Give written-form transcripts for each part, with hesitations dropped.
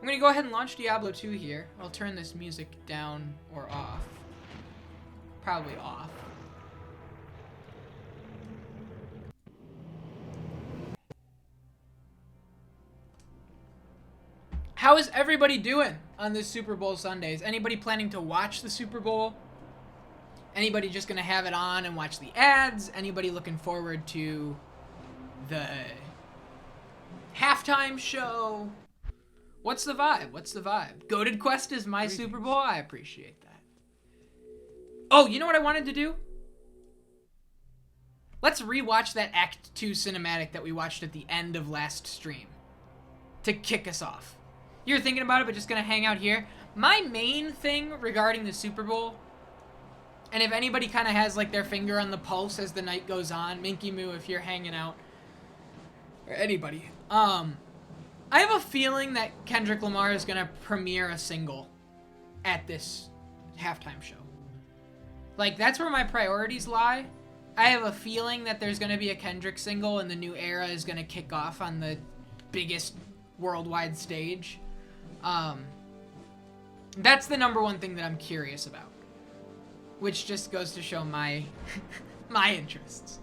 I'm gonna go ahead and launch Diablo 2 here. I'll turn this music down or off. Probably off. How is everybody doing on this Super Bowl Sundays? Anybody planning to watch the Super Bowl? Anybody just gonna have it on and watch the ads? Anybody looking forward to the halftime show? What's the vibe? What's the vibe? GoatedQuest is my Super Bowl? I appreciate that. Oh, you know what I wanted to do? Let's rewatch that Act 2 cinematic that we watched at the end of last stream to kick us off. You're thinking about it, but just gonna hang out here. My main thing regarding the Super Bowl, and if anybody kind of has like their finger on the pulse as the night goes on, Minky Moo, if you're hanging out, or anybody, I have a feeling that Kendrick Lamar is gonna premiere a single at this halftime show. Like, that's where my priorities lie. I have a feeling that there's gonna be a Kendrick single and the new era is gonna kick off on the biggest worldwide stage. That's the number one thing that I'm curious about, which just goes to show my my interests.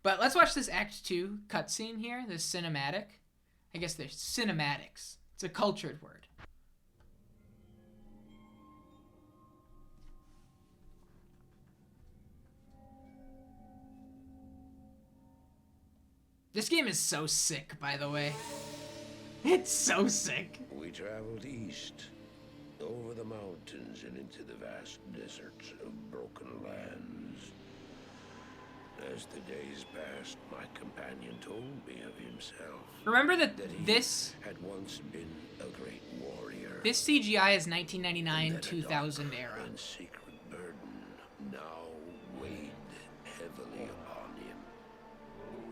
But let's watch this Act 2 cutscene here, this cinematic. I guess there's cinematics. It's a cultured word. This game is so sick, by the way. It's so sick. We traveled east, over the mountains and into the vast deserts of broken lands. As the days passed, my companion told me of himself. Remember that he this had once been a great warrior. This CGI is 1999-2000 era. And secret burden now weighed heavily upon him.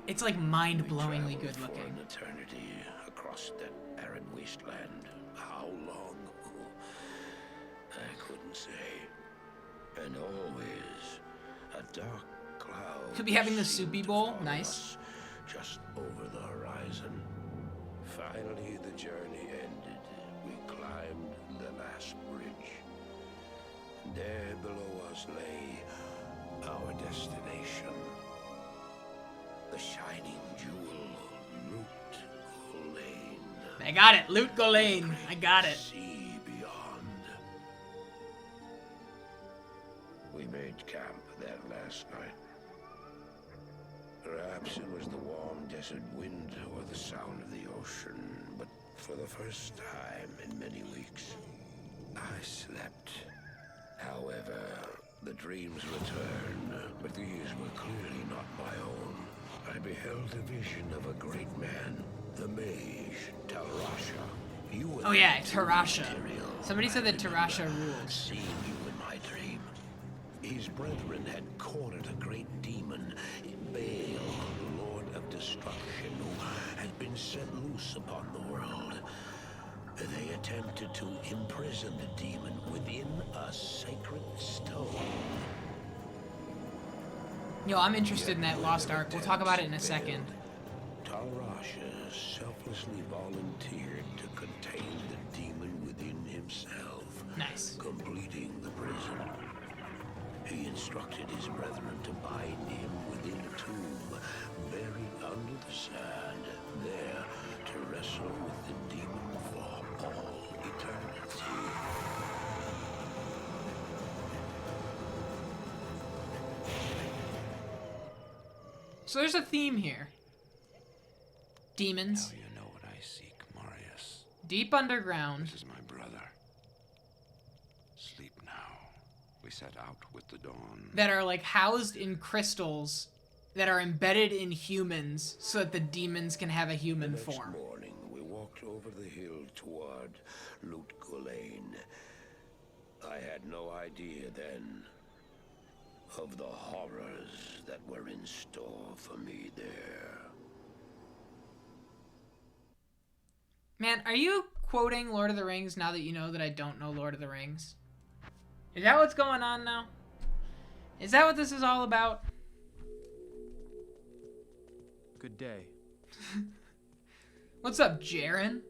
It's like mind-blowingly good For looking. an eternity across that arid wasteland. How long? I couldn't say. And always a dark cloud. Could be having the seemed Soupy to Bowl. follow Nice. us just over the horizon. Finally, the journey ended. We climbed the last bridge. There below us lay our destination. The shining jewel, Loot Lane. I got it. Loot Ghislaine. I got it. Sea beyond. We made camp that last night. Perhaps it was the warm desert wind or the sound of the ocean, but for the first time in many weeks, I slept. However, the dreams returned, but these were clearly not my own. I beheld a vision of a great man, the mage, Tarasha. Oh yeah, Tarasha. Somebody said that Tarasha rules. Seeing you in my dream. His brethren had cornered a great demon, Baal, Lord of Destruction, who had been set loose upon the world. They attempted to imprison the demon within a sacred stone. Yo, I'm interested in that Lost Ark. We'll talk about it in a second. Tarasha selflessly volunteered to contain the demon within himself. Nice. Completing the prison. He instructed his brethren to bind him within a tomb, buried under the sand, there to wrestle with the demon for all eternity. So there's a theme here. Demons. Now you know what I seek, Marius. Deep underground. This is my brother. Sleep now. We set out with the dawn. That are like housed in crystals that are embedded in humans so that the demons can have a human The next form. morning, we walked over the hill toward Loot Lane. I had no idea then of the horrors that were in store for me there. Man, are you quoting Lord of the Rings now that you know that I don't know Lord of the Rings? Is that what's going on now? Is that what this is all about? Good day. What's up, Jaren?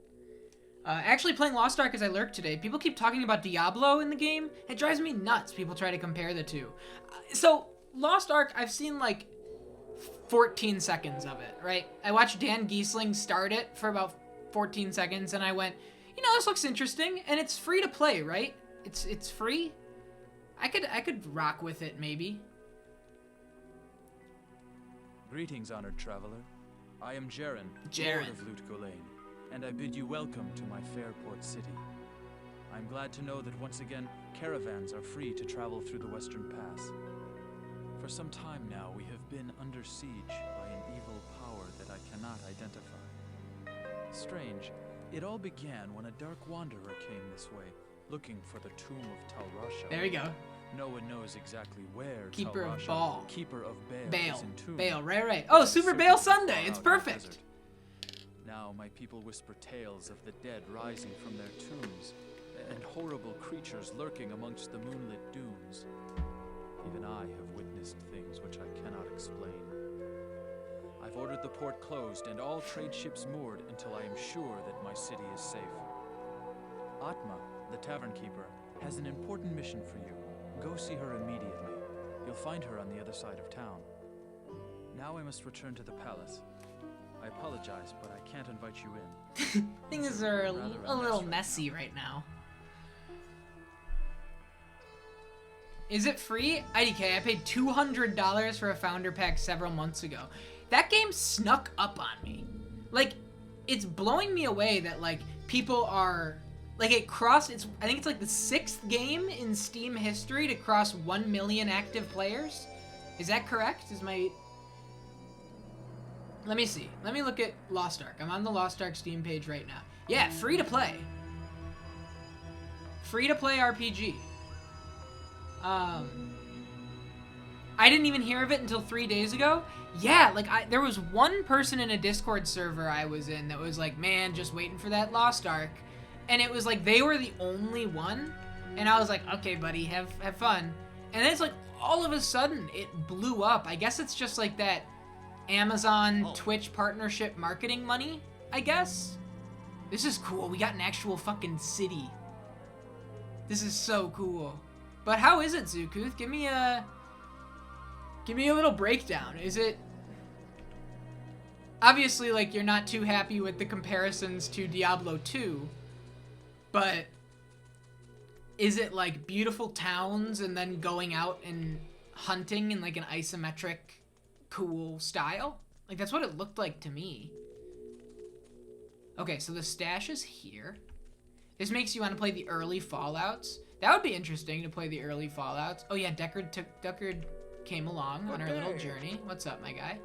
Actually playing Lost Ark as I lurk today. People keep talking about Diablo in the game. It drives me nuts. People try to compare the two. So Lost Ark, I've seen like 14 seconds of it, right? I watched Dan Giesling start it for about 14 seconds, and I went, you know, this looks interesting, and it's free to play, right? It's free. I could rock with it maybe. Greetings, honored traveler. I am Jaren, Jaren. Lord of Lut Gholein, and I bid you welcome to my fair port city. I'm glad to know that once again, caravans are free to travel through the Western Pass. For some time now, we have been under siege by an evil power that I cannot identify. Strange, it all began when a dark wanderer came this way, looking for the tomb of Tal Rasha. There we go. No one knows exactly where Keeper Tal of Rasha, Baal. Keeper of Baal, Baal. is entombed. Baal, right. Oh, Super Certain Baal Sunday. far It's out in the perfect. desert. Now my people whisper tales of the dead rising from their tombs, and horrible creatures lurking amongst the moonlit dunes. Even I have witnessed things which I cannot explain. I've ordered the port closed and all trade ships moored until I am sure that my city is safe. Atma, the tavern keeper, has an important mission for you. Go see her immediately. You'll find her on the other side of town. Now I must return to the palace. I apologize, but I can't invite you in. Things are a Rather little unnatural messy right now. Is it free? IDK, I paid $200 for a founder pack several months ago. That game snuck up on me. Like, it's blowing me away that, like, people are... Like, it crossed... I think it's, like, the 6th game in Steam history to cross 1 million active players. Is that correct? Is my... Let me see. Let me look at Lost Ark. I'm on the Lost Ark Steam page right now. Yeah, free to play. Free to play RPG. I didn't even hear of it until 3 days ago. Yeah, like there was one person in a Discord server I was in that was like, man, just waiting for that Lost Ark. And it was like they were the only one. And I was like, okay, buddy, have fun. And then it's like all of a sudden it blew up. I guess it's just like that Amazon Twitch partnership marketing money, I guess. This is cool. We got an actual fucking city. This is so cool. But how is it, Zukuth? Give me a little breakdown. Is it... Obviously, like, you're not too happy with the comparisons to Diablo 2, but is it, like, beautiful towns and then going out and hunting in, like, an isometric, cool style? Like, that's what it looked like to me. Okay, so the stash is here. This makes you want to play the early Fallouts. That would be interesting to play the early Fallouts. Oh yeah, Deckard came along on our little journey. What's up, my guy?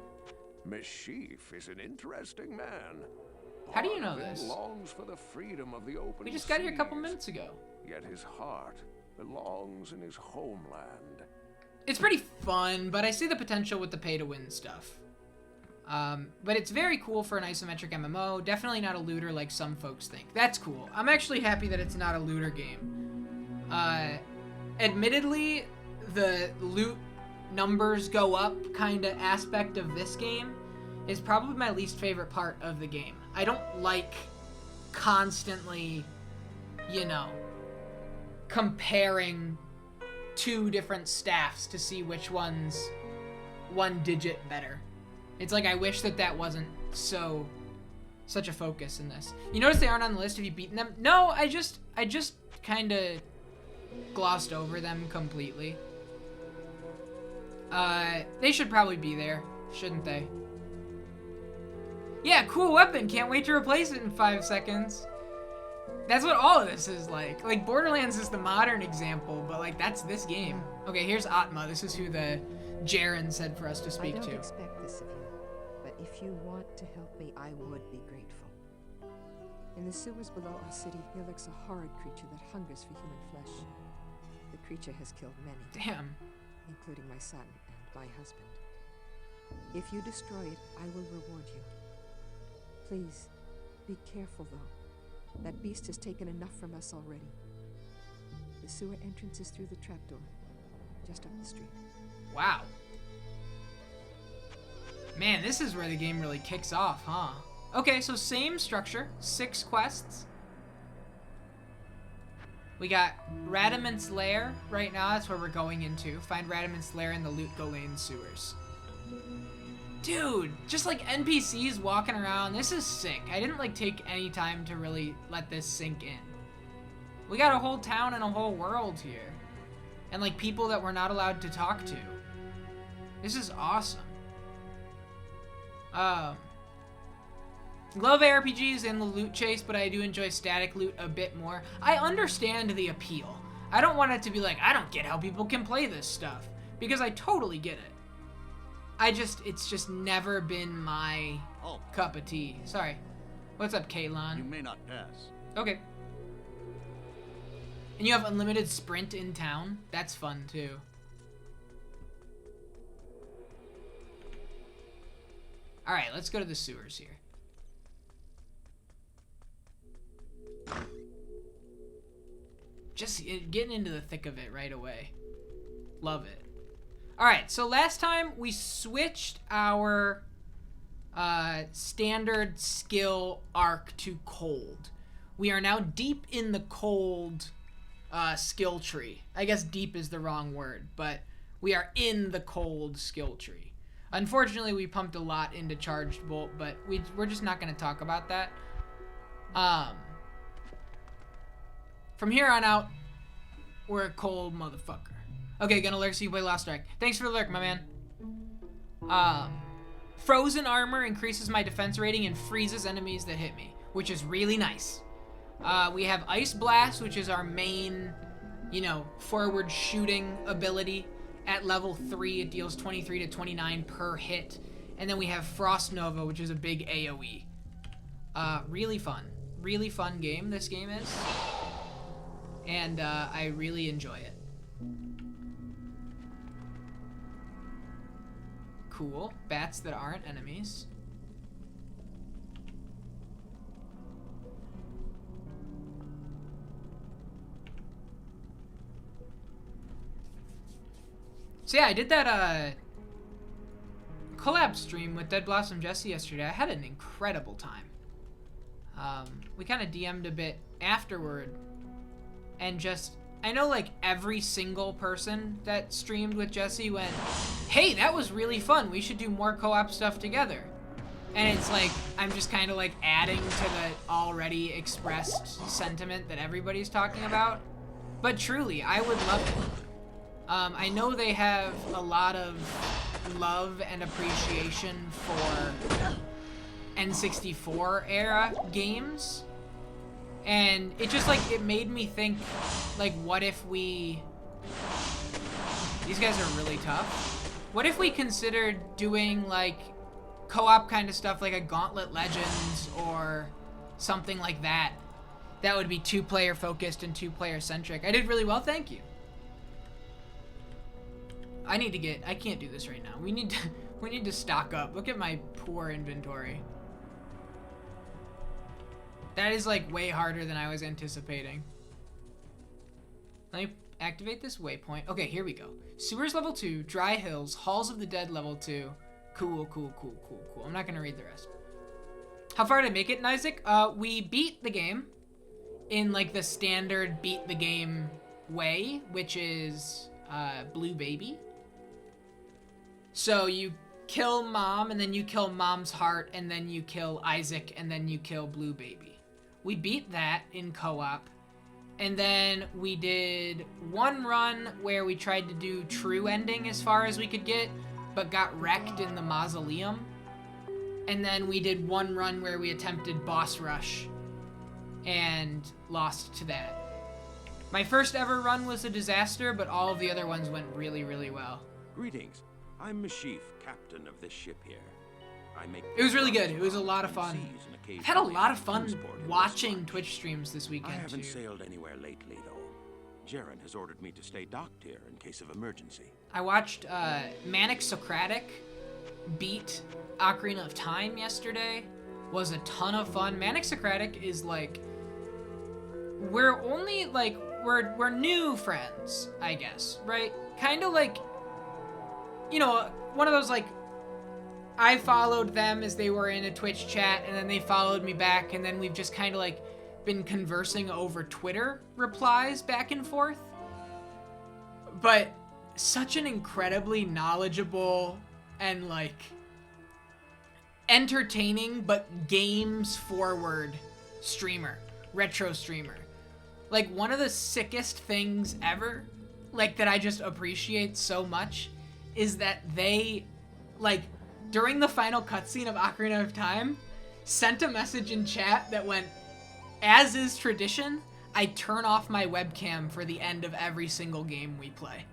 Mischief is an interesting man. How do you know Part of him this? longs for the freedom of the open We just got here a couple seas, minutes ago. Yet his heart belongs in his homeland. It's pretty fun, but I see the potential with the pay-to-win stuff. But it's very cool for an isometric MMO. Definitely not a looter like some folks think. That's cool. I'm actually happy that it's not a looter game. Admittedly, the loot numbers go up kind of aspect of this game is probably my least favorite part of the game. I don't like constantly, you know, comparing two different staffs to see which one's one digit better. It's like I wish that wasn't such a focus in this. You notice they aren't on the list. Have you beaten them? No, I just kind of glossed over them completely. They should probably be there, shouldn't they? Yeah, cool weapon. Can't wait to replace it in 5 seconds. That's what all of this is like. Like, Borderlands is the modern example, but, like, that's this game. Okay, here's Atma. This is who the Jaren said for us to speak I don't to. expect this of you, but if you want to help me, I would be grateful. In the sewers below our city, there lurks a horrid creature that hungers for human flesh. The creature has killed many. Damn. Including my son and my husband. If you destroy it, I will reward you. Please, be careful though. That beast has taken enough from us already. The sewer entrance is through the trapdoor, just up the street. Wow. Man, this is where the game really kicks off, huh? Okay, so same structure, 6 quests. We got Radament's Lair right now. That's where we're going into. Find Radament's Lair in the Loot Ghislaine sewers. Dude, just like NPCs walking around. This is sick. I didn't like take any time to really let this sink in. We got a whole town and a whole world here. And like people that we're not allowed to talk to. This is awesome. Love ARPGs and the loot chase, but I do enjoy static loot a bit more. I understand the appeal. I don't want it to be like, I don't get how people can play this stuff. Because I totally get it. It's just never been my cup of tea. Sorry. What's up, Kalon? You may not pass. Okay. And you have unlimited sprint in town? That's fun, too. Alright, let's go to the sewers here. Just getting into the thick of it right away. Love it. Alright, so last time we switched our standard skill arc to cold. We are now deep in the cold skill tree. I guess deep is the wrong word, but we are in the cold skill tree. Unfortunately, we pumped a lot into Charged Bolt, but we're just not going to talk about that. From here on out, we're a cold motherfucker. Okay, gonna lurk so you play Lost Ark. Thanks for the lurk, my man. Frozen armor increases my defense rating and freezes enemies that hit me, which is really nice. We have Ice Blast, which is our main, forward shooting ability. At level 3, it deals 23 to 29 per hit. And then we have Frost Nova, which is a big AoE. Really fun. Really fun game, this game is. And I really enjoy it. Cool. Bats that aren't enemies. So yeah, I did that collab stream with Dead Blossom Jesse yesterday. I had an incredible time. We kind of DM'd a bit afterward, and I know like every single person that streamed with Jesse went, hey, that was really fun. We should do more co-op stuff together. And it's like, I'm just kind of like adding to the already expressed sentiment that everybody's talking about. But truly, I would love it. I know they have a lot of love and appreciation for N64 era games. And it just like, it made me think, like, what if we... These guys are really tough. What if we considered doing like co-op kind of stuff, like a Gauntlet Legends or something like that? That would be 2-player focused and 2-player centric. I did really well, thank you. I can't do this right now. We need to stock up. Look at my poor inventory. That is like way harder than I was anticipating. Let me activate this waypoint. Okay, here we go. Sewers level 2, Dry Hills, Halls of the Dead level 2. Cool. I'm not gonna read the rest. How far did I make it, Isaac? We beat the game in like the standard beat the game way, which is Blue Baby. So you kill Mom, and then you kill Mom's heart, and then you kill Isaac, and then you kill Blue Baby. We beat that in co-op. And then we did one run where we tried to do true ending as far as we could get, but got wrecked in the mausoleum. And then we did one run where we attempted boss rush and lost to that. My first ever run was a disaster, but all of the other ones went really, really well. Greetings. I'm Mashif, captain of this ship here. It was really good. It was a lot of fun. I've had a lot of fun watching Twitch streams this weekend, I haven't sailed anywhere lately, though. Jaren has ordered me to stay docked here in case of emergency. I watched Manic Socratic beat Ocarina of Time yesterday. Was a ton of fun. Manic Socratic is like... We're only, like... We're new friends, I guess, right? Kind of like... one of those, like... I followed them as they were in a Twitch chat, and then they followed me back, and then we've just kind of, like, been conversing over Twitter replies back and forth. But such an incredibly knowledgeable and like entertaining but games forward streamer, retro streamer. Like one of the sickest things ever, like that I just appreciate so much, is that they, like, during the final cutscene of Ocarina of Time, sent a message in chat that went, "As is tradition, I turn off my webcam for the end of every single game we play."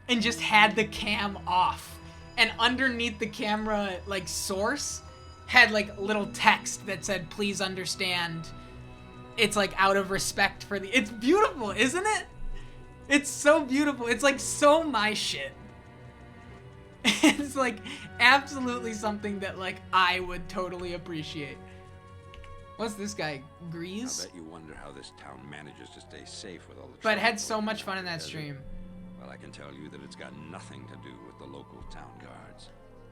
And just had the cam off. And underneath the camera, like, source, had, like, little text that said, "Please understand, it's, like, out of respect for the..." It's beautiful, isn't it? It's so beautiful. It's, like, so my shit. It's, like, absolutely something that, like, I would totally appreciate. What's this guy? Grease? I bet you wonder how this town manages to stay safe with all the But trouble had so going much on fun in that desert. stream. Well, I can tell you that it's got nothing to do with the local town guards.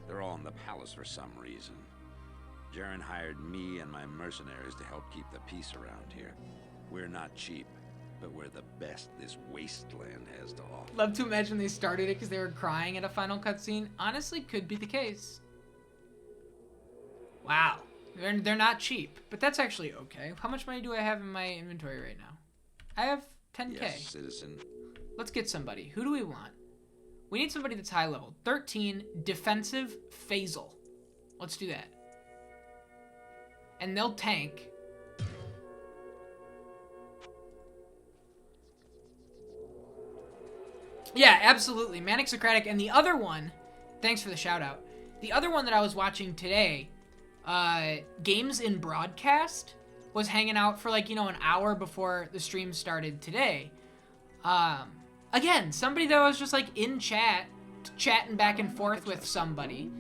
They're all in the palace for some reason. Jaren hired me and my mercenaries to help keep the peace around here. We're not cheap, but we're the best this wasteland has to offer. Love to imagine they started it because they were crying at a final cutscene. Honestly, could be the case. Wow. They're not cheap, but that's actually okay. How much money do I have in my inventory right now? I have 10k. Yes, citizen. Let's get somebody. Who do we want? We need somebody that's high level. 13, defensive Phasal. Let's do that. And they'll tank. Yeah, absolutely. Manic Socratic. And the other one, thanks for the shout out. The other one that I was watching today, Games in Broadcast, was hanging out for like, you know, an hour before the stream started today. Again, somebody that was just like in chat, chatting back and forth with somebody,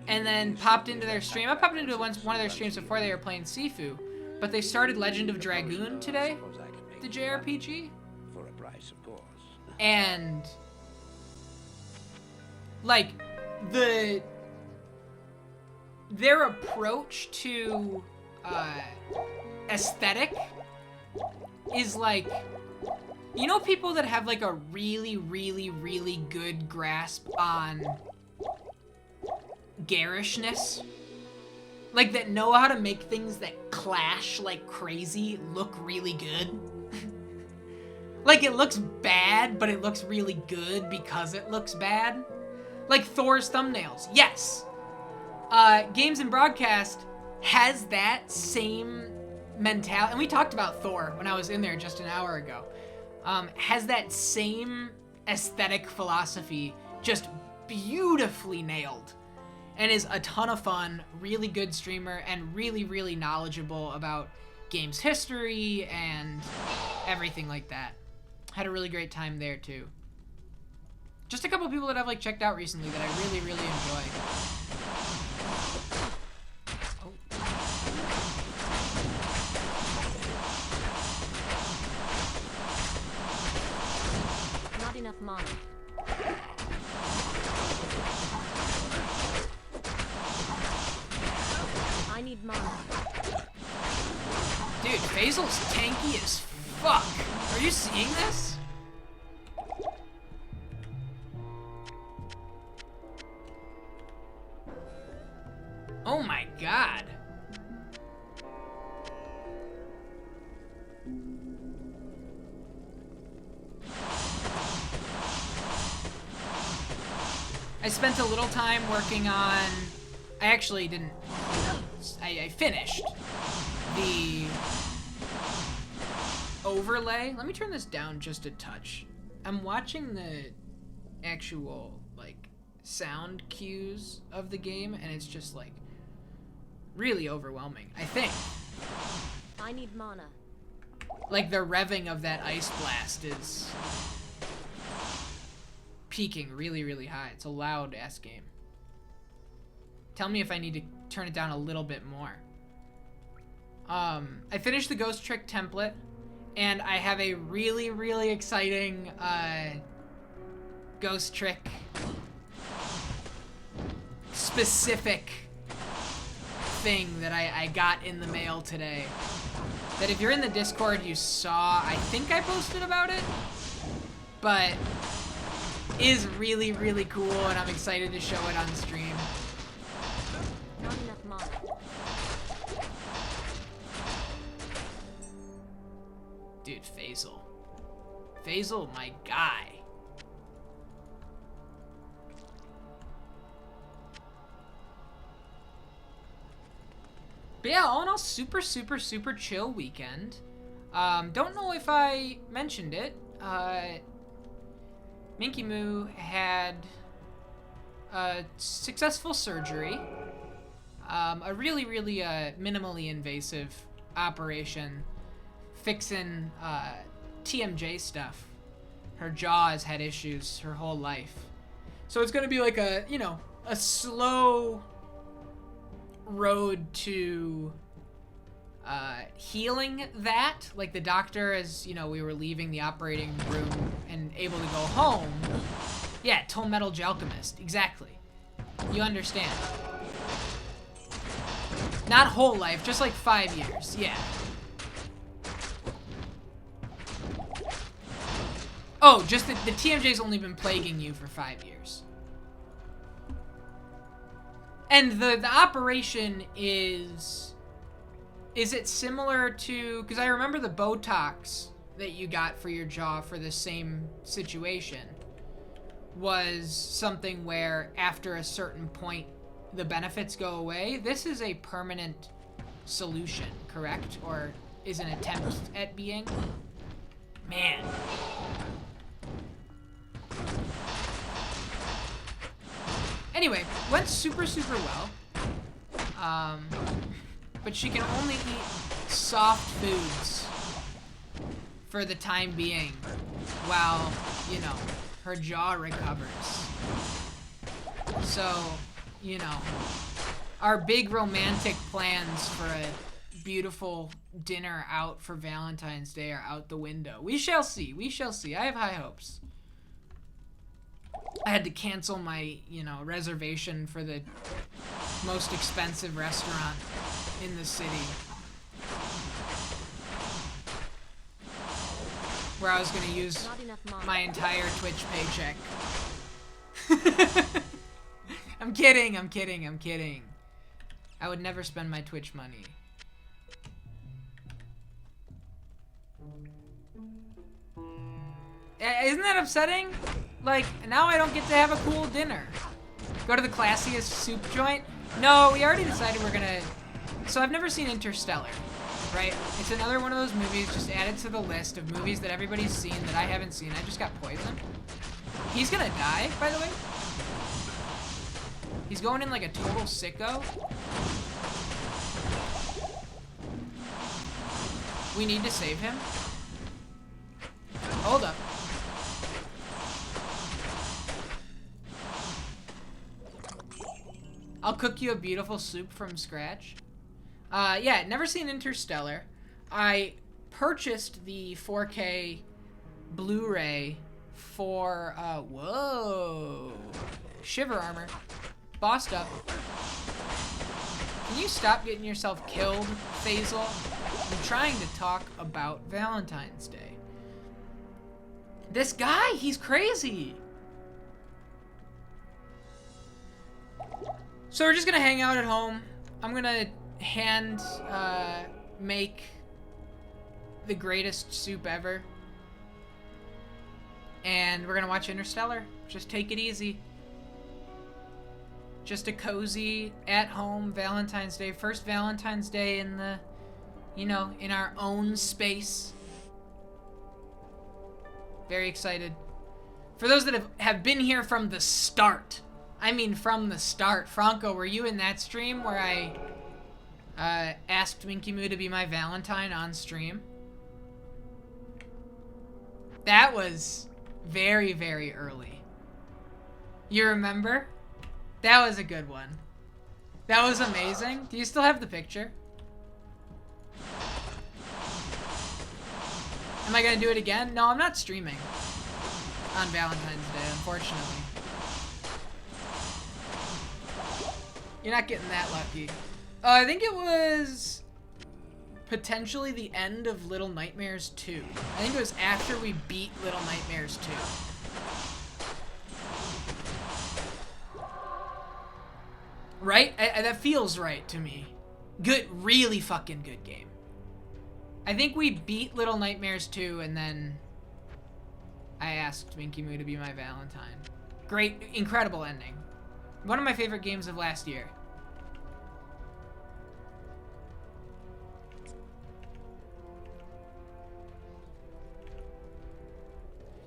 and then popped into their stream. I popped into one of their streams before they were playing Sifu, but they started Legend of Dragoon today, the JRPG. For a price, of course. And like their approach to aesthetic is like, you know, people that have like a really, really, really good grasp on garishness, like that know how to make things that clash like crazy look really good. Like it looks bad, but it looks really good because it looks bad. Like Thor's thumbnails. Yes. Games and Broadcast has that same mentality. And we talked about Thor when I was in there just an hour ago. Has that same aesthetic philosophy just beautifully nailed. And is a ton of fun, really good streamer, and really, really knowledgeable about games history and everything like that. Had a really great time there too. Just a couple people that I've like checked out recently that I really, really enjoy. Oh. Not enough mana. I need mana. Dude, Basil's tanky as fuck. Are you seeing this? Oh my god. I spent a little time working on... I actually didn't... I finished the overlay. Let me turn this down just a touch. I'm watching the actual, like, sound cues of the game, and it's just, like, really overwhelming, I think. I need mana. Like, the revving of that ice blast is peaking really, really high. It's a loud-ass game. Tell me if I need to turn it down a little bit more. I finished the Ghost Trick template, and I have a really, really exciting Ghost Trick specific thing that I got in the mail today. That if you're in the Discord, you saw. I think I posted about it, but is really, really cool, and I'm excited to show it on stream. Not enough mana. Dude, Faisal. Faisal, my guy. But yeah, all in all, super, super, super chill weekend. Don't know if I mentioned it. Minky Moo had a successful surgery. A really, really minimally invasive operation. Fixing TMJ stuff. Her jaw has had issues her whole life. So it's going to be like a, you know, a slow road to healing that. Like the doctor, as you know, we were leaving the operating room and able to go home. Yeah, Toll Metal Alchemist, exactly. You understand. Not whole life, just like 5 years, yeah. Oh, just the TMJ's only been plaguing you for 5 years. And the operation is it similar to, because I remember the Botox that you got for your jaw for the same situation was something where after a certain point the benefits go away. This is a permanent solution, correct? Or is an attempt at being? Man. Anyway, went super, super well. But she can only eat soft foods for the time being while, you know, her jaw recovers. So, you know, our big romantic plans for a beautiful dinner out for Valentine's Day are out the window. We shall see. We shall see. I have high hopes. I had to cancel my, you know, reservation for the most expensive restaurant in the city, where I was going to use my entire Twitch paycheck. I'm kidding, I'm kidding, I'm kidding. I would never spend my Twitch money. Isn't that upsetting? Like, now I don't get to have a cool dinner. Go to the classiest soup joint? No, we already decided we're gonna... So I've never seen Interstellar, right? It's another one of those movies just added to the list of movies that everybody's seen that I haven't seen. I just got poisoned. He's gonna die, by the way. He's going in like a total sicko. We need to save him. Hold up. I'll cook you a beautiful soup from scratch. Yeah, never seen Interstellar. I purchased the 4K Blu-ray for, whoa. Shiver armor. Bossed up. Can you stop getting yourself killed, Faisal? I'm trying to talk about Valentine's Day. This guy, he's crazy. So we're just gonna hang out at home. I'm gonna hand make the greatest soup ever. And we're gonna watch Interstellar. Just take it easy. Just a cozy, at-home Valentine's Day. First Valentine's Day in the, you know, in our own space. Very excited. For those that have been here from the start, I mean from the start. Franco, were you in that stream where I asked Minky Moo to be my Valentine on stream? That was very, very early. You remember? That was a good one. That was amazing. Do you still have the picture? Am I gonna do it again? No, I'm not streaming on Valentine's Day, unfortunately. You're not getting that lucky. I think it was potentially the end of Little Nightmares 2. I think it was after we beat Little Nightmares 2. Right? That feels right to me. Good, really fucking good game. I think we beat Little Nightmares 2, and then I asked Minky Moo to be my Valentine. Great, incredible ending. One of my favorite games of last year.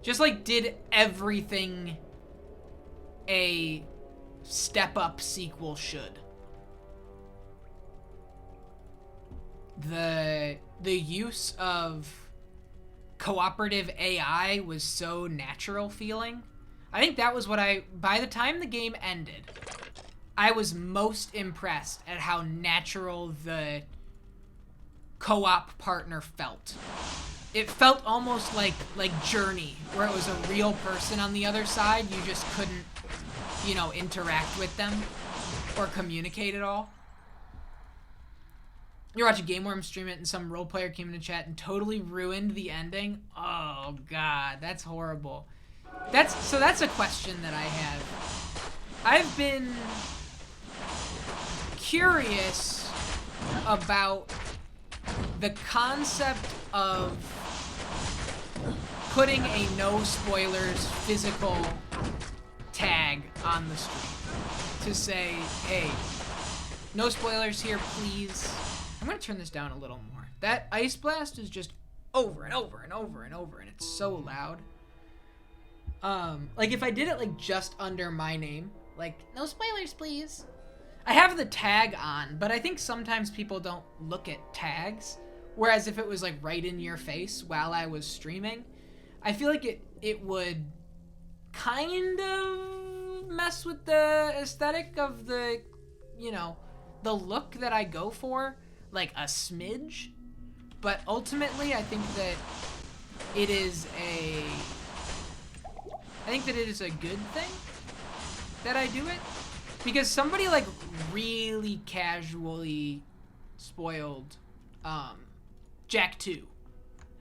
Just like did everything a step-up sequel should. The use of cooperative AI was so natural feeling. I think that was what by the time the game ended, I was most impressed at how natural the co-op partner felt. It felt almost like Journey, where it was a real person on the other side. You just couldn't, you know, interact with them or communicate at all. You're watching Game Worm stream it, and some role player came into chat and totally ruined the ending. Oh god, that's horrible. That's a question that I have. I've been curious about the concept of putting a no spoilers physical tag on the stream to say, hey, no spoilers here, please. I'm gonna turn this down a little more. That ice blast is just over and over and over and over, and it's so loud. Like if I did it like just under my name, like no spoilers, please. I have the tag on, but I think sometimes people don't look at tags. Whereas if it was like right in your face while I was streaming, I feel like it would kind of mess with the aesthetic of the, you know, the look that I go for, like a smidge. But ultimately, I think that it is a good thing that I do it, because somebody like really casually spoiled Jak 2.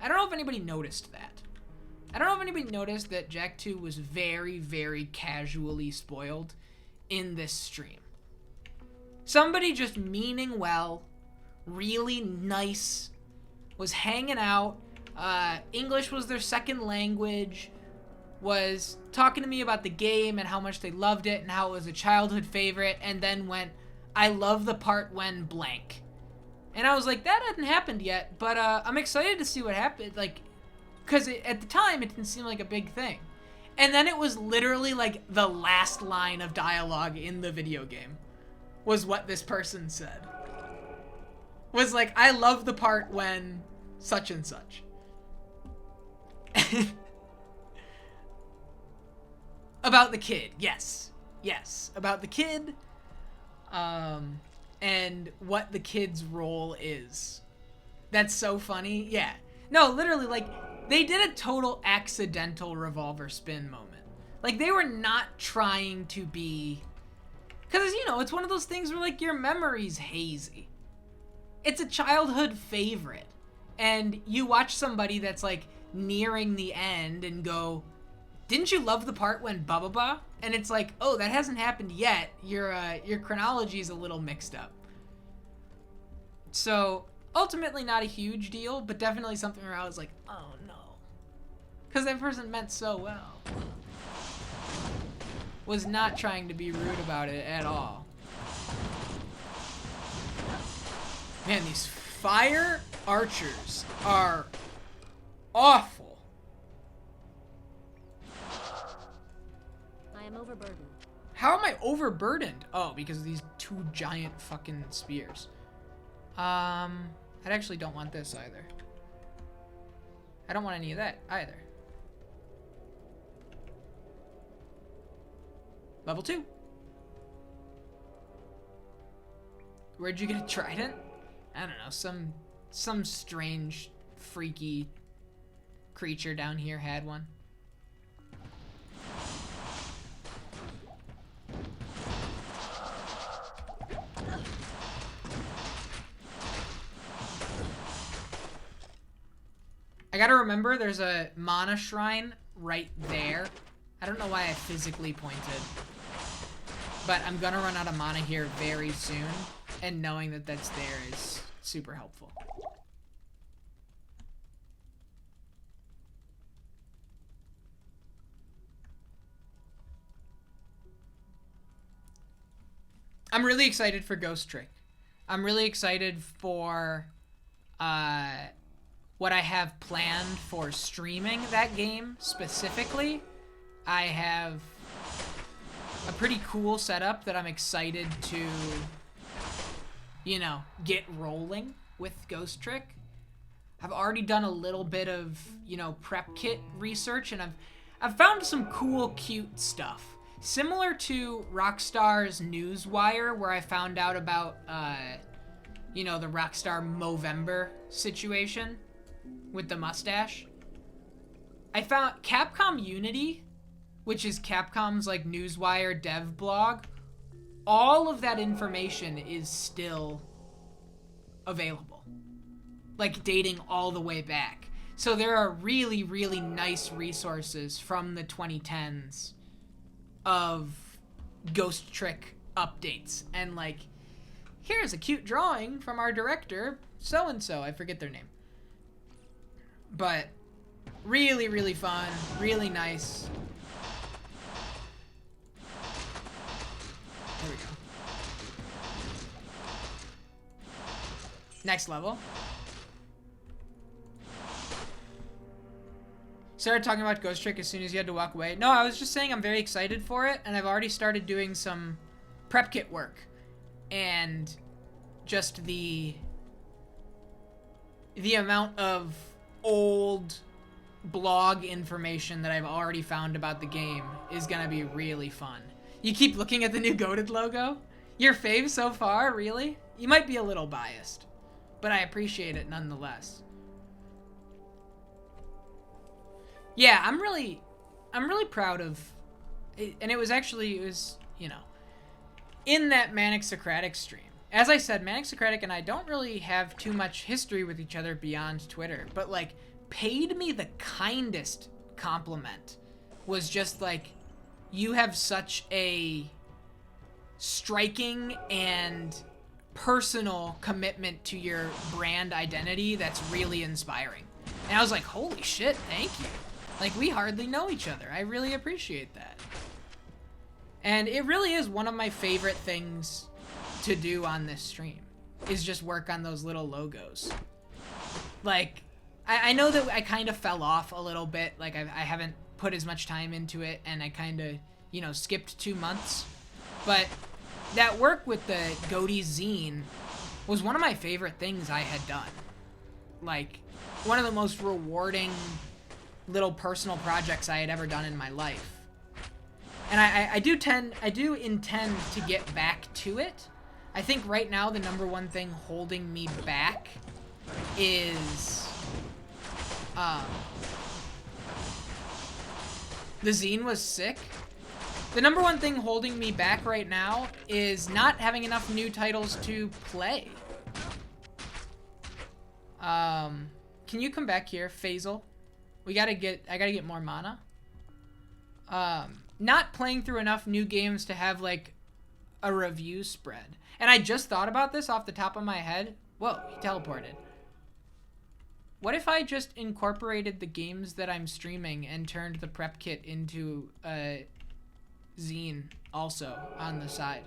I don't know if anybody noticed that. I don't know if anybody noticed that Jak 2 was very, very casually spoiled in this stream. Somebody just meaning well, really nice, was hanging out, English was their second language, was talking to me about the game and how much they loved it and how it was a childhood favorite, and then went, I love the part when blank. And I was like, that hadn't happened yet, but I'm excited to see what happened, like, because at the time, it didn't seem like a big thing. And then it was literally, like, the last line of dialogue in the video game was what this person said. Was like, I love the part when such and such. About the kid, yes. Yes, about the kid, and what the kid's role is. That's so funny, yeah. No, literally, like, they did a total accidental revolver spin moment. Like, they were not trying to be... Because, you know, it's one of those things where, like, your memory's hazy. It's a childhood favorite. And you watch somebody that's, like, nearing the end and go, didn't you love the part when blah, blah, blah? And it's like, oh, that hasn't happened yet. Your chronology's a little mixed up. So, ultimately not a huge deal, but definitely something where I was like, oh, no. Because that person meant so well. Was not trying to be rude about it at all. Man, these fire archers are awful. I am overburdened. How am I overburdened? Oh, because of these two giant fucking spears. I actually don't want this either. I don't want any of that either. Level 2. Where'd you get a trident? I don't know, some strange, freaky creature down here had one. I gotta remember there's a mana shrine right there. I don't know why I physically pointed. But I'm gonna run out of mana here very soon. And knowing that that's there is super helpful. I'm really excited for Ghost Trick. I'm really excited for what I have planned for streaming that game specifically. I have a pretty cool setup that I'm excited to, you know, get rolling with Ghost Trick. I've already done a little bit of, you know, prep kit research, and I've found some cool, cute stuff. Similar to Rockstar's Newswire, where I found out about, you know, the Rockstar Movember situation with the mustache. I found Capcom Unity, which is Capcom's, like, Newswire dev blog. All of that information is still available. Like, dating all the way back. So there are really, really nice resources from the 2010s of Ghost Trick updates. And, like, here's a cute drawing from our director, so-and-so. I forget their name. But really, really fun. Really nice. There we go. Next level. Started talking about Ghost Trick as soon as you had to walk away. No, I was just saying I'm very excited for it, and I've already started doing some prep kit work. And just the amount of old blog information that I've already found about the game is gonna be really fun. You keep looking at the new Goated logo? Your fave so far, really? You might be a little biased, but I appreciate it nonetheless. Yeah, I'm really proud of it, and it was, you know, in that Manic Socratic stream. As I said, Manic Socratic and I don't really have too much history with each other beyond Twitter, but, like, paid me the kindest compliment. Was just like, you have such a striking and personal commitment to your brand identity that's really inspiring. And I was like, holy shit, thank you. Like, we hardly know each other. I really appreciate that. And it really is one of my favorite things to do on this stream, is just work on those little logos. Like, I know that I kind of fell off a little bit. Like, I haven't put as much time into it, and I kind of, you know, skipped 2 months. But that work with the Goaty zine was one of my favorite things I had done. Like, one of the most rewarding little personal projects I had ever done in my life. And I do intend to get back to it. I think right now the number one thing holding me back is the zine was sick. The number one thing holding me back right now is not having enough new titles to play. Can you come back here, Faisal? I gotta get more mana. Not playing through enough new games to have, like, a review spread. And I just thought about this off the top of my head. Whoa, he teleported. What if I just incorporated the games that I'm streaming and turned the prep kit into a zine also on the side?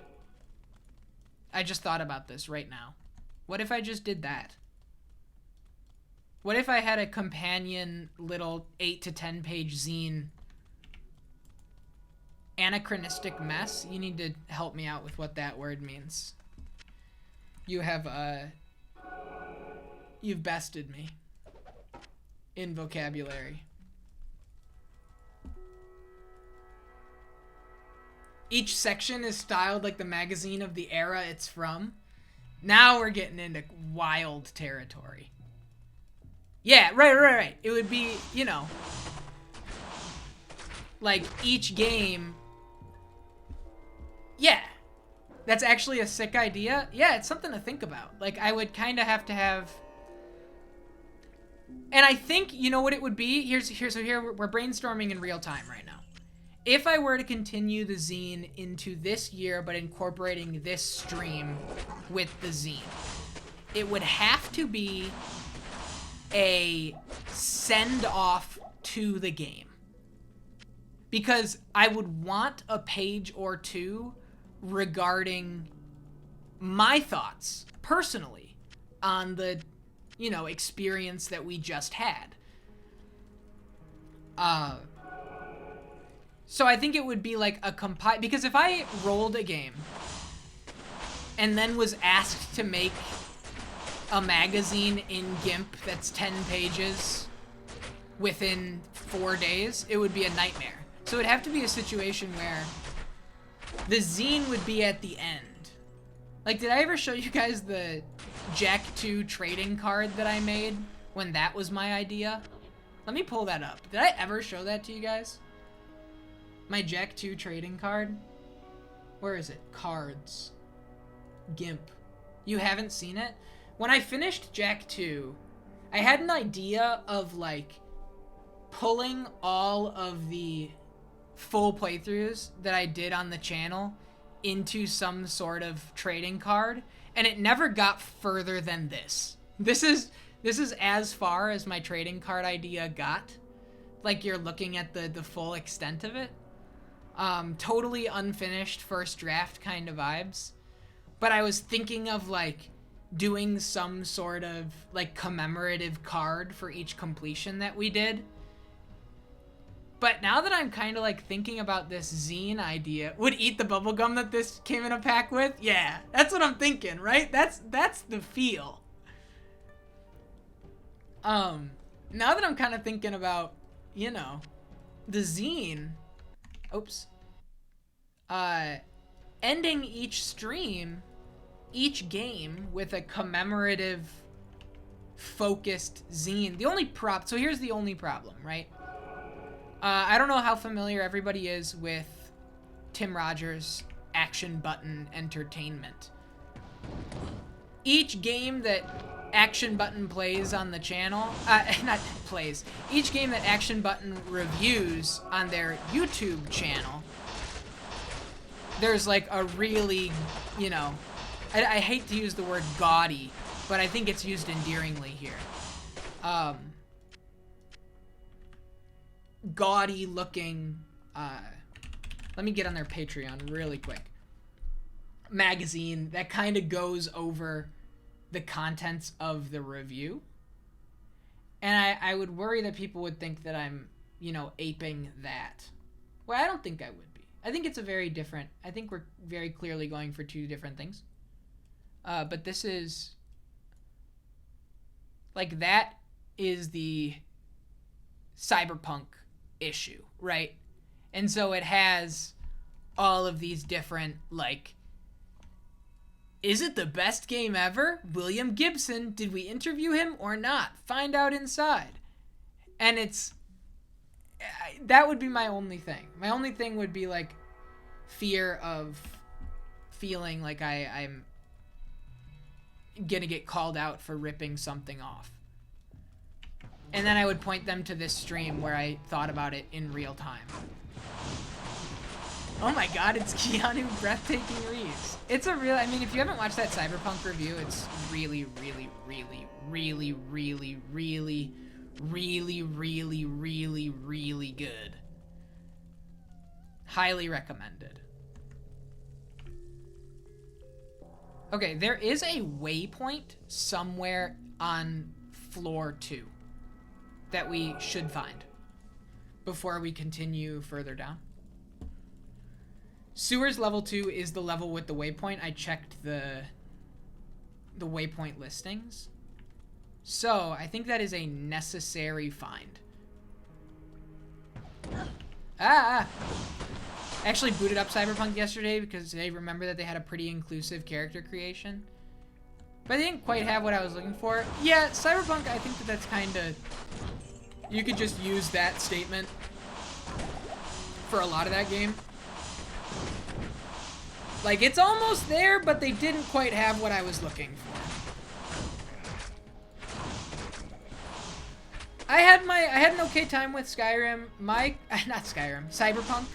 I just thought about this right now. What if I just did that? What if I had a companion little 8 to 10 page zine? Anachronistic mess? You need to help me out with what that word means. You have, you've bested me in vocabulary. Each section is styled like the magazine of the era it's from. Now we're getting into wild territory. Yeah, right. It would be, you know, like, each game. Yeah. That's actually a sick idea. Yeah, it's something to think about. Like, I would kind of have to have... And I think, you know what it would be? Here we're brainstorming in real time right now. If I were to continue the zine into this year, but incorporating this stream with the zine, it would have to be a send-off to the game. Because I would want a page or two regarding my thoughts, personally, on the, you know, experience that we just had. So I think it would be like a compile, because if I rolled a game and then was asked to make a magazine in GIMP that's 10 pages within 4 days, it would be a nightmare. So it'd have to be a situation where the zine would be at the end. Like, did I ever show you guys the Jack 2 trading card that I made when that was my idea? Let me pull that up. Did I ever show that to you guys? My Jack 2 trading card? Where is it? Cards. GIMP. You haven't seen it? When I finished Jack 2, I had an idea of, like, pulling all of the full playthroughs that I did on the channel into some sort of trading card, and it never got further than this. This is as far as my trading card idea got. Like, you're looking at the full extent of it. Totally unfinished first draft kind of vibes. But I was thinking of, like, doing some sort of, like, commemorative card for each completion that we did. But now that I'm kind of, like, thinking about this zine idea, would eat the bubblegum that this came in a pack with? Yeah, that's what I'm thinking, right? That's the feel. Now that I'm kind of thinking about, you know, the zine, ending each stream, each game with a commemorative, focused zine. So here's the only problem, right? I don't know how familiar everybody is with Tim Rogers' Action Button Entertainment. Each game that Action Button plays on the channel, each game that Action Button reviews on their YouTube channel, there's like a really, you know, I hate to use the word gaudy, but I think it's used endearingly here. Gaudy looking, let me get on their Patreon really quick, magazine that kind of goes over the contents of the review. And I would worry that people would think that I'm, you know, aping that. Well, I don't think I would be. I think it's a very different, I think we're very clearly going for two different things. But this is, like, that is the cyberpunk issue, right? And so it has all of these different, like, is it the best game ever? William Gibson, did we interview him or not? Find out inside. And that would be my only thing. My only thing would be, like, fear of feeling like I'm gonna get called out for ripping something off. And then I would point them to this stream where I thought about it in real time. Oh my god, it's Keanu Breathtaking Reeves. It's a real, I mean, if you haven't watched that Cyberpunk review, it's really, really, really, really, really, really, really, really, really, really good. Highly recommended. Okay, there is a waypoint somewhere on floor 2 that we should find before we continue further down. Sewers level 2 is the level with the waypoint. I checked the waypoint listings. So, I think that is a necessary find. I actually booted up Cyberpunk yesterday because they remember that they had a pretty inclusive character creation. But they didn't quite have what I was looking for. Yeah, Cyberpunk, I think that's kind of... You could just use that statement for a lot of that game. Like, it's almost there, but they didn't quite have what I was looking for. I had an okay time with Skyrim. Not Skyrim, Cyberpunk.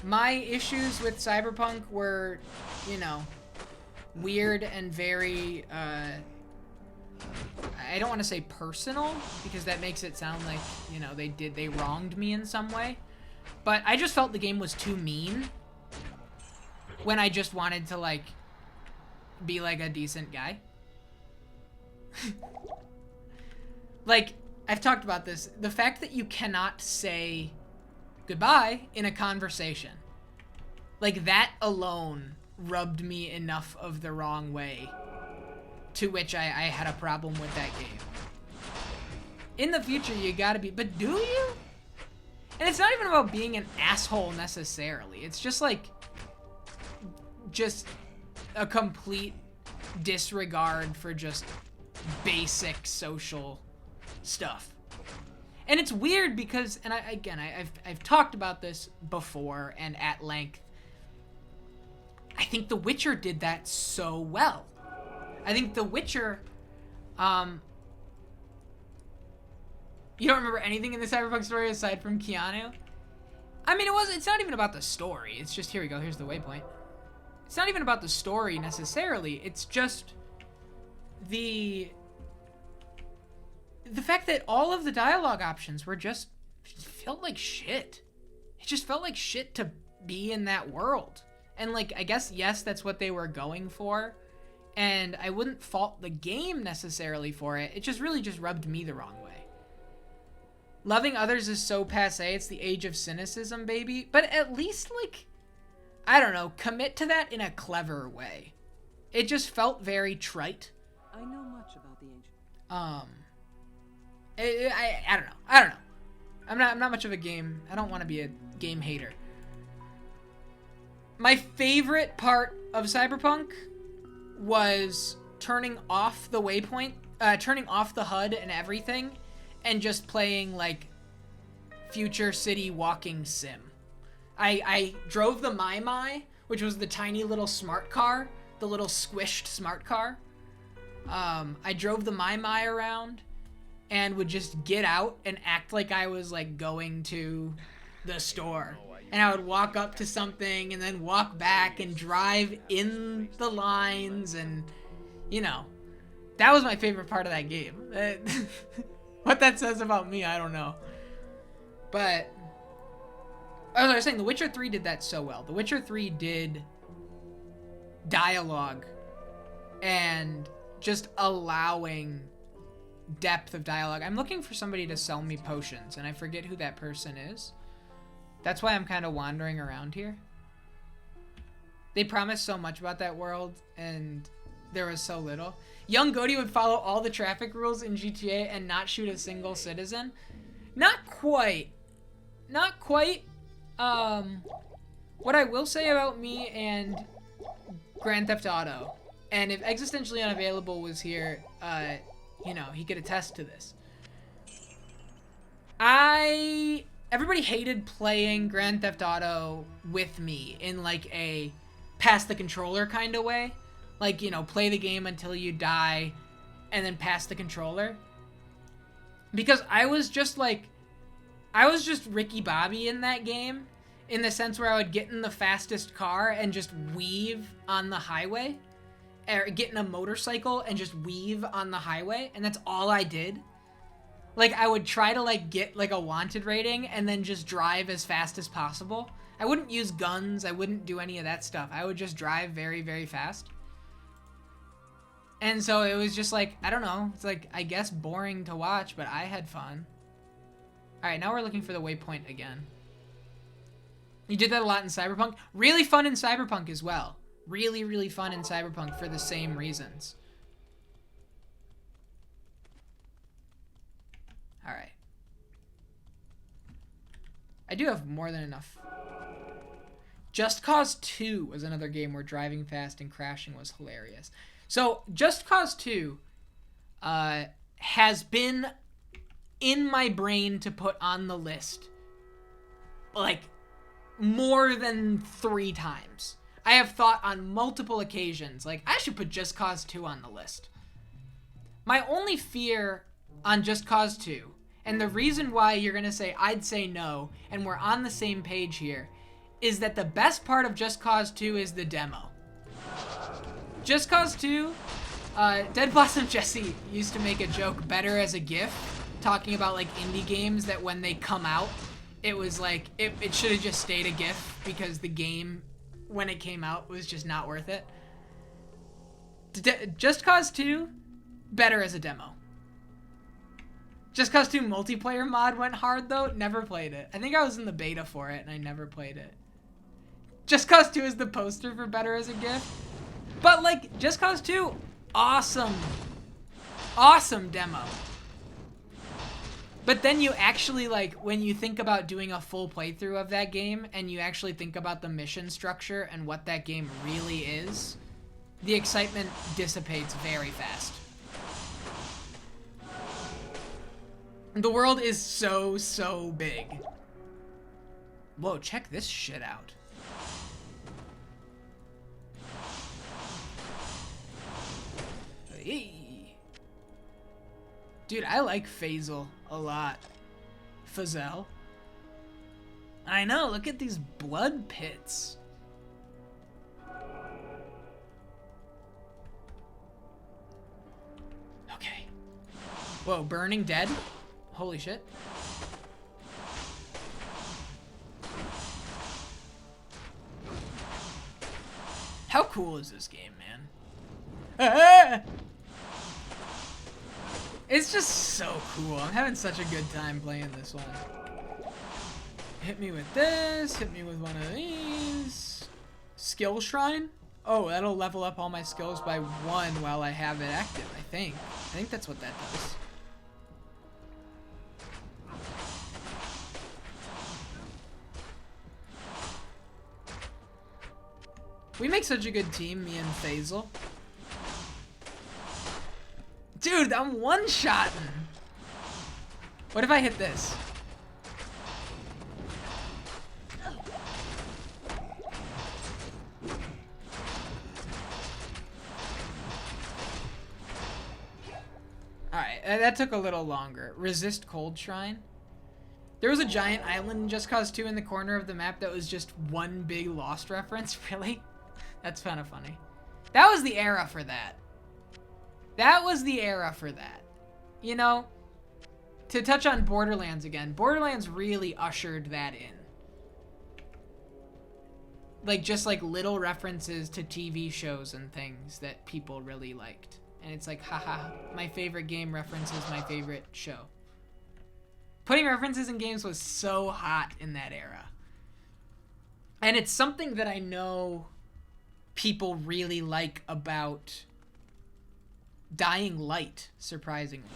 My issues with Cyberpunk were, you know, weird and very, I don't want to say personal, because that makes it sound like, you know, they wronged me in some way. But I just felt the game was too mean when I just wanted to, like, be, like, a decent guy. Like, I've talked about this. The fact that you cannot say goodbye in a conversation, like, that alone rubbed me enough of the wrong way to which I had a problem with that game. In the future, you gotta be, but do you? And it's not even about being an asshole necessarily. It's just like, just a complete disregard for just basic social stuff. And it's weird because, and I've talked about this before and at length. I think The Witcher did that so well. I think The Witcher, you don't remember anything in the Cyberpunk story aside from Keanu? I mean, it's not even about the story. It's just, here we go, here's the waypoint. It's not even about the story necessarily. It's just the fact that all of the dialogue options were just felt like shit. It just felt like shit to be in that world. And, like, I guess, yes, that's what they were going for. And I wouldn't fault the game necessarily for it. It just really just rubbed me the wrong way. Loving others is so passé. It's the age of cynicism, baby. But at least, like, I don't know, commit to that in a clever way. It just felt very trite. I know much about the ancient. I don't know. I don't know. I'm not much of a game. I don't want to be a game hater. My favorite part of Cyberpunk was turning off the waypoint, turning off the HUD and everything, and just playing, like, future city walking sim. I drove the My, which was the tiny little smart car, the little squished smart car. I drove the My around and would just get out and act like I was, like, going to the store. And I would walk up to something and then walk back and drive in the lines, and, you know, that was my favorite part of that game. What that says about me, I don't know. But, as I was saying, The Witcher 3 did that so well. The Witcher 3 did dialogue and just allowing depth of dialogue. I'm looking for somebody to sell me potions, and I forget who that person is. That's why I'm kind of wandering around here. They promised so much about that world, and there was so little. Young Goaty would follow all the traffic rules in GTA and not shoot a single citizen. Not quite. Not quite. What I will say about me and Grand Theft Auto, and if Existentially Unavailable was here, you know, he could attest to this. Everybody hated playing Grand Theft Auto with me in, like, a pass the controller kind of way. Like, you know, play the game until you die and then pass the controller. Because I was just Ricky Bobby in that game, in the sense where I would get in the fastest car and just weave on the highway. Or get in a motorcycle and just weave on the highway, and that's all I did. Like, I would try to, like, get, like, a wanted rating and then just drive as fast as possible. I wouldn't use guns. I wouldn't do any of that stuff. I would just drive very, very fast. And so it was just, like, I don't know. It's, like, I guess boring to watch, but I had fun. All right, now we're looking for the waypoint again. You did that a lot in Cyberpunk. Really fun in Cyberpunk as well. Really, really fun in Cyberpunk for the same reasons. Alright. I do have more than enough. Just Cause 2 was another game where driving fast and crashing was hilarious. So, Just Cause 2 has been in my brain to put on the list, like, more than 3 times. I have thought on multiple occasions, like, I should put Just Cause 2 on the list. My only fear on Just Cause 2. And the reason why you're going to say I'd say no, and we're on the same page here, is that the best part of Just Cause 2 is the demo. Just Cause 2, Dead Blossom Jesse used to make a joke, better as a GIF, talking about like indie games that when they come out, it was like, it should have just stayed a GIF because the game, when it came out, was just not worth it. Just Cause 2, better as a demo. Just Cause 2 multiplayer mod went hard though, never played it. I think I was in the beta for it and I never played it. Just Cause 2 is the poster for better as a GIF. But like, Just Cause 2, awesome. Awesome demo. But then you actually, like, when you think about doing a full playthrough of that game and you actually think about the mission structure and what that game really is, the excitement dissipates very fast. The world is so big. Whoa, check this shit out. Hey. Dude, I like Faisal a lot. Fazel. I know, look at these blood pits. Okay. Whoa, Burning Dead? Holy shit. How cool is this game, man? Ah! It's just so cool. I'm having such a good time playing this one. Hit me with this. Hit me with one of these. Skill Shrine? Oh, that'll level up all my skills by 1 while I have it active, I think. I think that's what that does. We make such a good team, me and Faisal. Dude, I'm one-shotting. What if I hit this? Alright, that took a little longer. Resist Cold Shrine. There was a giant island in Just Cause 2 in the corner of the map that was just one big Lost reference. Really? That's kind of funny. That was the era for that. That was the era for that. You know, to touch on Borderlands again, Borderlands really ushered that in. Like, just like little references to TV shows and things that people really liked. And it's like, haha, my favorite game references my favorite show. Putting references in games was so hot in that era. And it's something that I know people really like about Dying Light, surprisingly.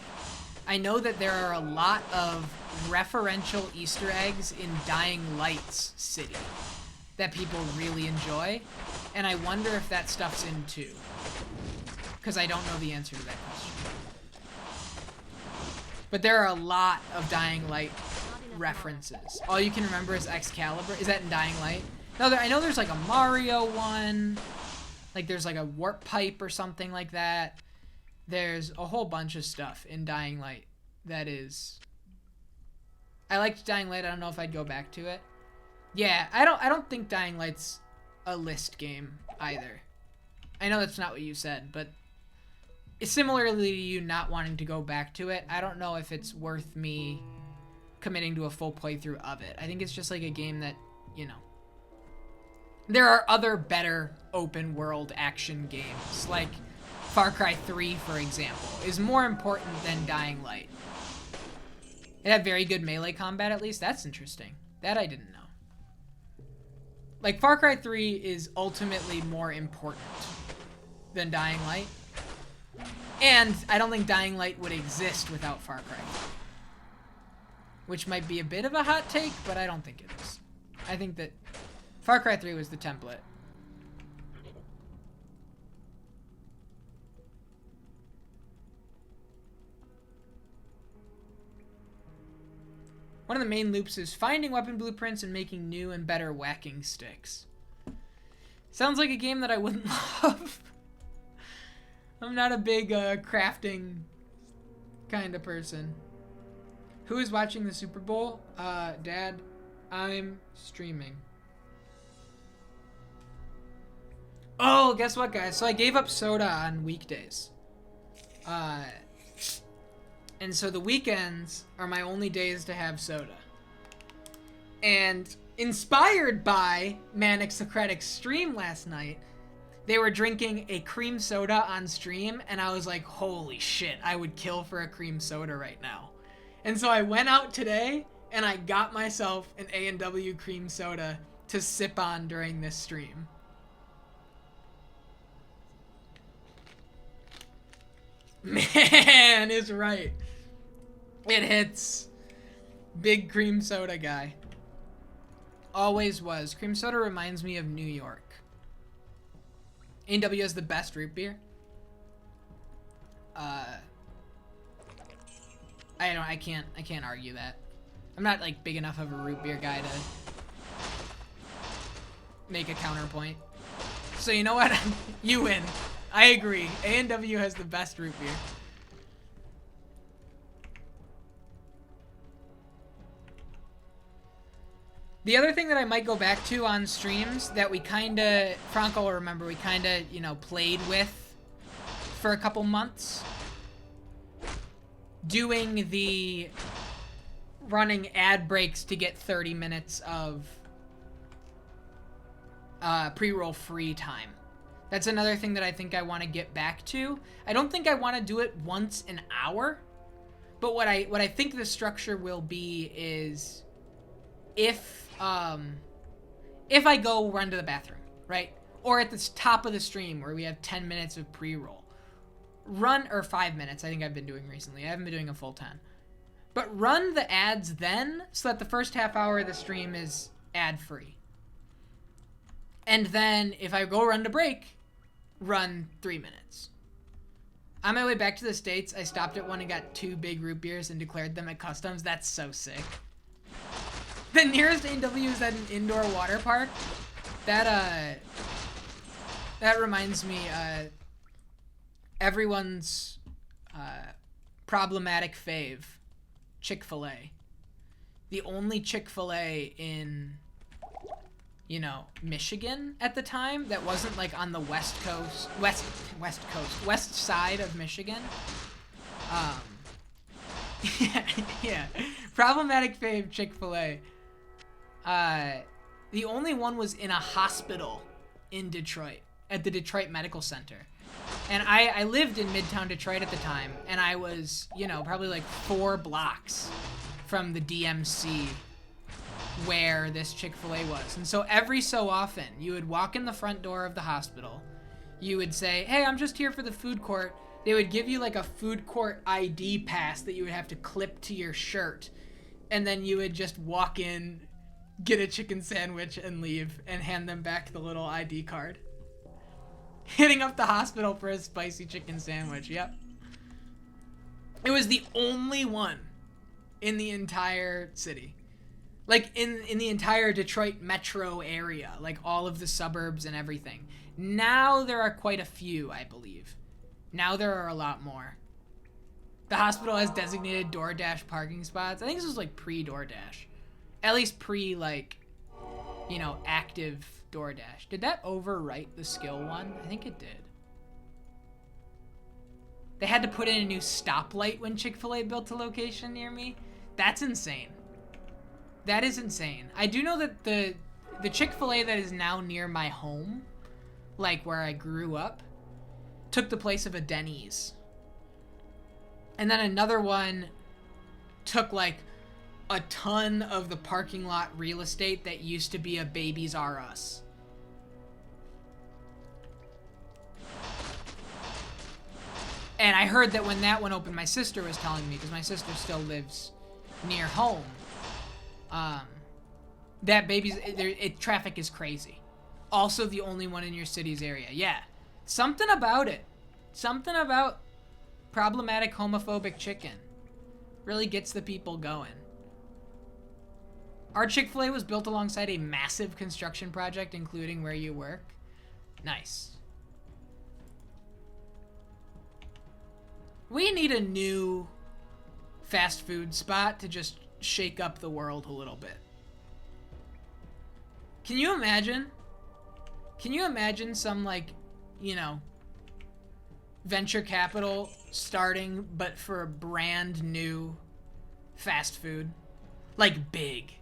I know that there are a lot of referential Easter eggs in Dying Light's city that people really enjoy, and I wonder if that stuff's in 2. Because I don't know the answer to that question. But there are a lot of Dying Light references. All you can remember is Excalibur. Is that in Dying Light? No, I know there's like a Mario one. Like there's like a warp pipe or something like that. There's a whole bunch of stuff in Dying Light that is... I liked Dying Light. I don't know if I'd go back to it. Yeah, I don't think Dying Light's a list game either. I know that's not what you said, but similarly to you not wanting to go back to it, I don't know if it's worth me committing to a full playthrough of it. I think it's just like a game that, you know... There are other better open world action games, like Far Cry 3, for example, is more important than Dying Light. It had very good melee combat, at least. That's interesting. That I didn't know. Like, Far Cry 3 is ultimately more important than Dying Light. And I don't think Dying Light would exist without Far Cry 3. Which might be a bit of a hot take, but I don't think it is. I think that Far Cry 3 was the template. One of the main loops is finding weapon blueprints and making new and better whacking sticks. Sounds like a game that I wouldn't love. I'm not a big crafting kind of person. Who is watching the Super Bowl? Dad, I'm streaming. Oh, guess what, guys? So I gave up soda on weekdays. And so the weekends are my only days to have soda. And inspired by Manic Socratic's stream last night, they were drinking a cream soda on stream, and I was like, holy shit, I would kill for a cream soda right now. And so I went out today, and I got myself an A&W cream soda to sip on during this stream. Man is right. It hits. Big cream soda guy. Always was. Cream soda reminds me of New York. A&W has the best root beer. I can't argue that. I'm not like big enough of a root beer guy to make a counterpoint. So you know what? You win. I agree. A&W has the best root beer. The other thing that I might go back to on streams that we kinda, Franco will remember, we kinda, you know, played with for a couple months. Doing the running ad breaks to get 30 minutes of pre-roll free time. That's another thing that I think I want to get back to. I don't think I want to do it once an hour, but what I think the structure will be is if I go run to the bathroom, right? Or at the top of the stream where we have 10 minutes of pre-roll. Run, or 5 minutes, I think I've been doing recently. I haven't been doing a full 10. But run the ads then, so that the first half hour of the stream is ad-free. And then, if I go run to break, run 3 minutes. On my way back to the States, I stopped at one and got 2 big root beers and declared them at customs. That's so sick. The nearest A&W is at an indoor water park. That reminds me, everyone's problematic fave, Chick-fil-A. The only Chick-fil-A in, you know, Michigan at the time that wasn't like on the west side of Michigan. Yeah. Problematic fave, Chick-fil-A. The only one was in a hospital in Detroit, at the Detroit Medical Center. And I lived in Midtown Detroit at the time, and I was, you know, probably like 4 blocks from the DMC where this Chick-fil-A was. And so every so often, you would walk in the front door of the hospital, you would say, hey, I'm just here for the food court. They would give you like a food court ID pass that you would have to clip to your shirt. And then you would just walk in, get a chicken sandwich, and leave, and hand them back the little ID card. Hitting up the hospital for a spicy chicken sandwich, yep. It was the only one in the entire city. Like, in the entire Detroit metro area. Like, all of the suburbs and everything. Now there are quite a few, I believe. Now there are a lot more. The hospital has designated DoorDash parking spots. I think this was, like, pre-DoorDash. At least pre, like, you know, active DoorDash. Did that overwrite the skill one? I think it did. They had to put in a new stoplight when Chick-fil-A built a location near me. That's insane. That is insane. I do know that the Chick-fil-A that is now near my home, like where I grew up, took the place of a Denny's. And then another one took like a ton of the parking lot real estate that used to be a Babies R Us. And I heard that when that one opened, my sister was telling me, because my sister still lives near home, that Babies, traffic is crazy. Also the only one in your city's area. Yeah. Something about it. Something about problematic homophobic chicken really gets the people going. Our Chick-fil-A was built alongside a massive construction project, including where you work. Nice. We need a new fast food spot to just shake up the world a little bit. Can you imagine? Can you imagine some, like, you know, venture capital starting, but for a brand new fast food? Like, big.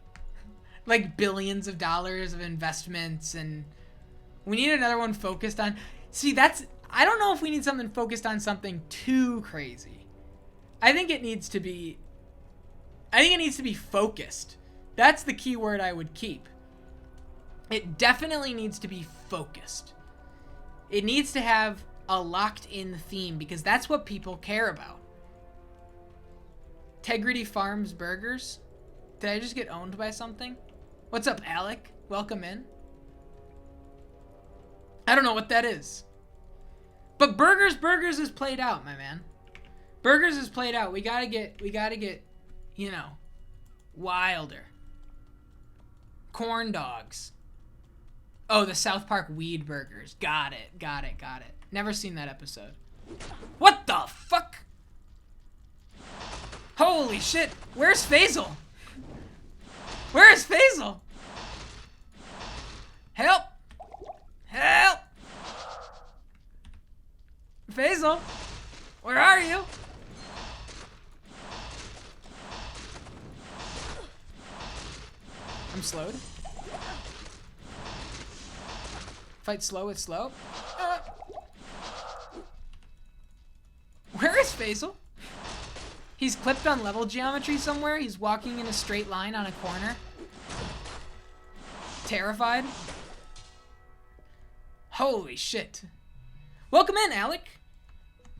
Like, billions of dollars of investments, and we need another one focused on... See, that's... I don't know if we need something focused on something too crazy. I think it needs to be... I think it needs to be focused. That's the key word I would keep. It definitely needs to be focused. It needs to have a locked-in theme, because that's what people care about. Integrity Farms Burgers? Did I just get owned by something? What's up, Alec? Welcome in. I don't know what that is. But Burgers is played out, my man. Burgers is played out. We gotta get, you know, wilder. Corn dogs. Oh, the South Park weed burgers. Got it. Never seen that episode. What the fuck? Holy shit. Where's Faisal? Where is Faisal? Help! Help! Faisal! Where are you? I'm slowed. Fight slow, it's slow. Where is Faisal? He's clipped on level geometry somewhere. He's walking in a straight line on a corner. Terrified. Holy shit. Welcome in, Alec.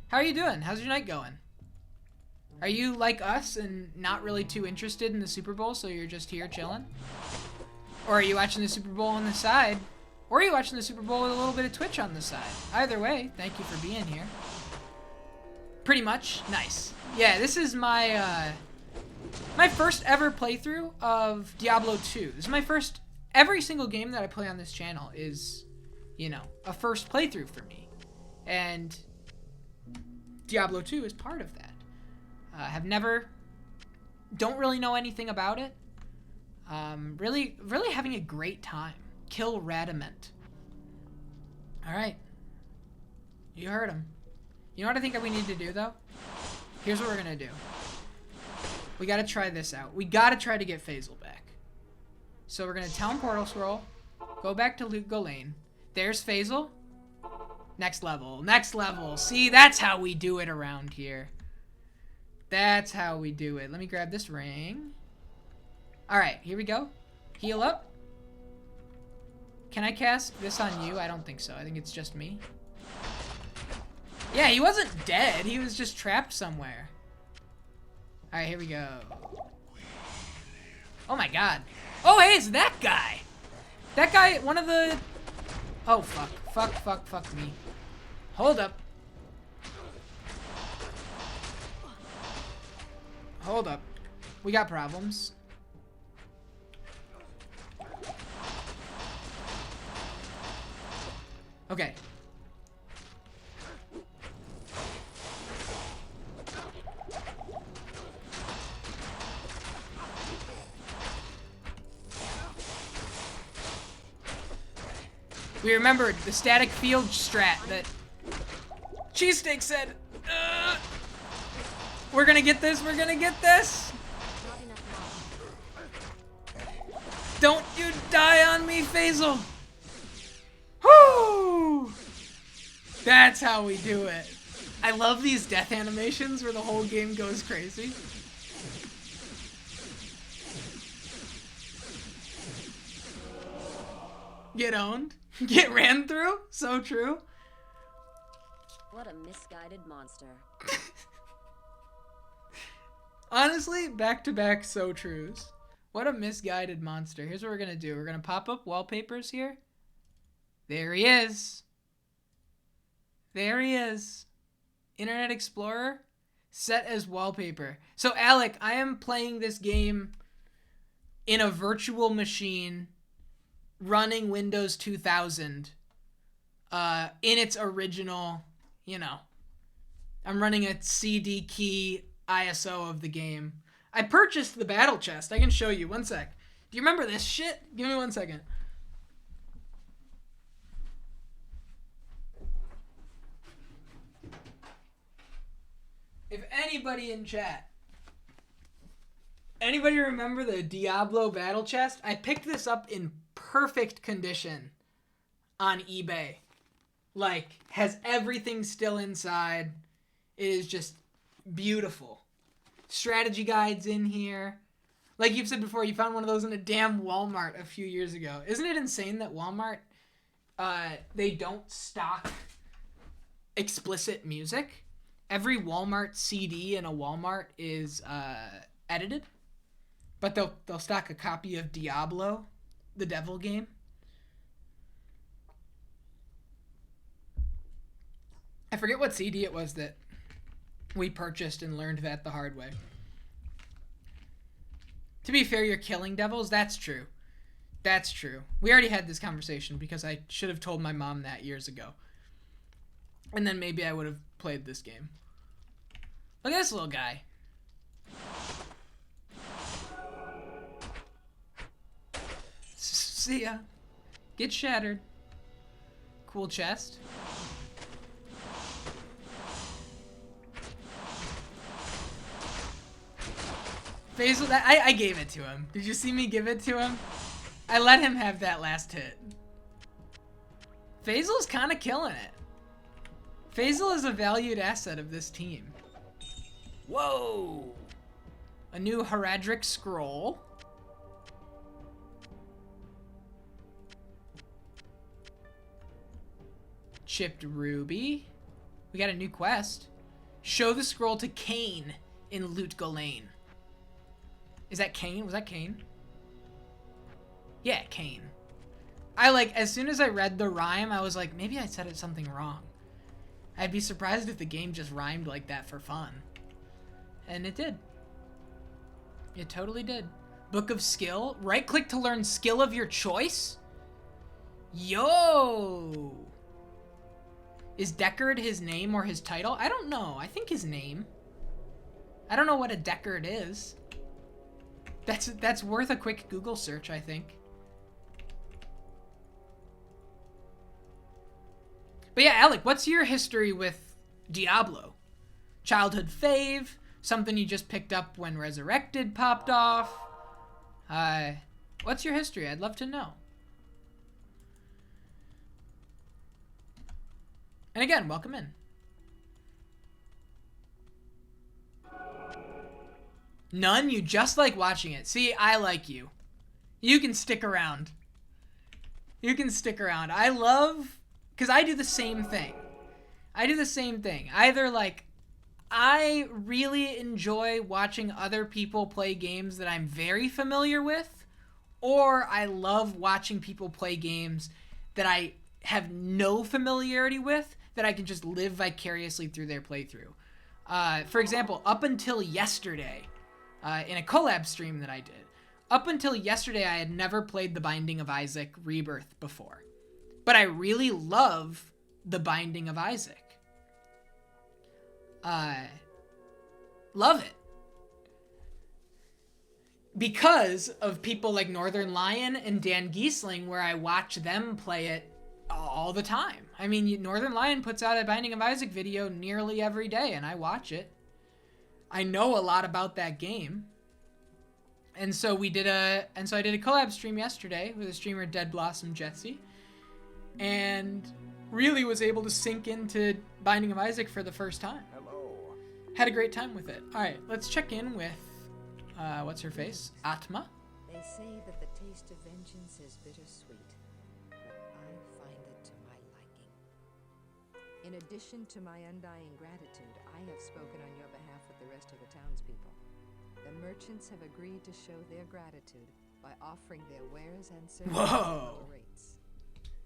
How are you doing? How's your night going? Are you like us and not really too interested in the Super Bowl, so you're just here chilling? Or are you watching the Super Bowl on the side? Or are you watching the Super Bowl with a little bit of Twitch on the side? Either way, thank you for being here. Pretty much. Nice. Yeah, this is my my first ever playthrough of Diablo 2. This is my first... Every single game that I play on this channel is, you know, a first playthrough for me. And Diablo 2 is part of that. Have never... Don't really know anything about it. Really having a great time. Kill Radament. Alright. You heard him. You know what I think that we need to do, though? Here's what we're gonna do. We gotta try this out. We gotta try to get Faisal back. So we're gonna Town Portal Scroll. Go back to Loot Lane. There's Faisal. Next level. Next level. See, that's how we do it around here. That's how we do it. Let me grab this ring. Alright, here we go. Heal up. Can I cast this on you? I don't think so. I think it's just me. Yeah, he wasn't dead. He was just trapped somewhere. Alright, here we go. Oh my god. Oh, hey, it's that guy. That guy, one of the... Oh, fuck. Fuck me. Hold up. Hold up. We got problems. Okay. We remembered the static field strat that Cheesesteak said. We're gonna get this. We're gonna get this. Don't you die on me, Faisal. Whoo! That's how we do it. I love these death animations where the whole game goes crazy. Get owned. Get ran through. So true. What a misguided monster. Honestly, back-to-back so trues. What a misguided monster. Here's what we're gonna do. We're gonna pop up wallpapers here. There he is. There he is. Internet Explorer set as wallpaper. So Alec, I am playing this game in a virtual machine running Windows 2000 in its original, you know, I'm running a CD key ISO of the game. I purchased the battle chest. I can show you. One sec. Do you remember this shit? Give me 1 second. If anybody in chat, anybody remember the Diablo battle chest? I picked this up in perfect condition on eBay. Like, has everything still inside. It is just beautiful. Strategy guides in here. Like you've said before, you found one of those in a damn Walmart a few years ago. Isn't it insane that Walmart, they don't stock explicit music? Every Walmart CD in a Walmart is edited, but they'll stock a copy of Diablo, the devil game. I forget what CD it was that we purchased and learned that the hard way. To be fair, you're killing devils. That's true. That's true. We already had this conversation because I should have told my mom that years ago. And then maybe I would have played this game. Look at this little guy. See ya. Get shattered. Cool chest. Faisal, I gave it to him. Did you see me give it to him? I let him have that last hit. Faisal's kind of killing it. Faisal is a valued asset of this team. Whoa! A new Heraldric scroll. Chipped ruby. We got a new quest. Show the scroll to Cain in Loot Ghislaine. Is that Cain? Was that Cain? Yeah, Cain. As soon as I read the rhyme, I was like, maybe I said something wrong. I'd be surprised if the game just rhymed like that for fun. And it did. It totally did. Book of Skill. Right-click to learn skill of your choice? Yo! Is Deckard his name or his title? I don't know. I think his name. I don't know what a Deckard is. That's worth a quick Google search, I think. But yeah, Alec, what's your history with Diablo? Childhood fave? Something you just picked up when Resurrected popped off? What's your history? I'd love to know. And again, welcome in. None? You just like watching it. See, I like you. You can stick around. You can stick around. I love... Because I do the same thing. Either, I really enjoy watching other people play games that I'm very familiar with, or I love watching people play games that I have no familiarity with, that I can just live vicariously through their playthrough. For example, up until yesterday... in a collab stream that I did. Up until yesterday, I had never played The Binding of Isaac Rebirth before. But I really love The Binding of Isaac. Love it. Because of people like Northern Lion and Dan Giesling, where I watch them play it all the time. I mean, Northern Lion puts out a Binding of Isaac video nearly every day, and I watch it. I know a lot about that game. And so I did a collab stream yesterday with a streamer Dead Blossom Jesse, and really was able to sink into Binding of Isaac for the first time. Hello. Had a great time with it. All right, let's check in with what's her face? Atma. They say that the taste of vengeance is bittersweet, but I find it to my liking. In addition to my undying gratitude, I have spoken on your behalf with the rest of the townspeople. The merchants have agreed to show their gratitude by offering their wares and services at lower rates.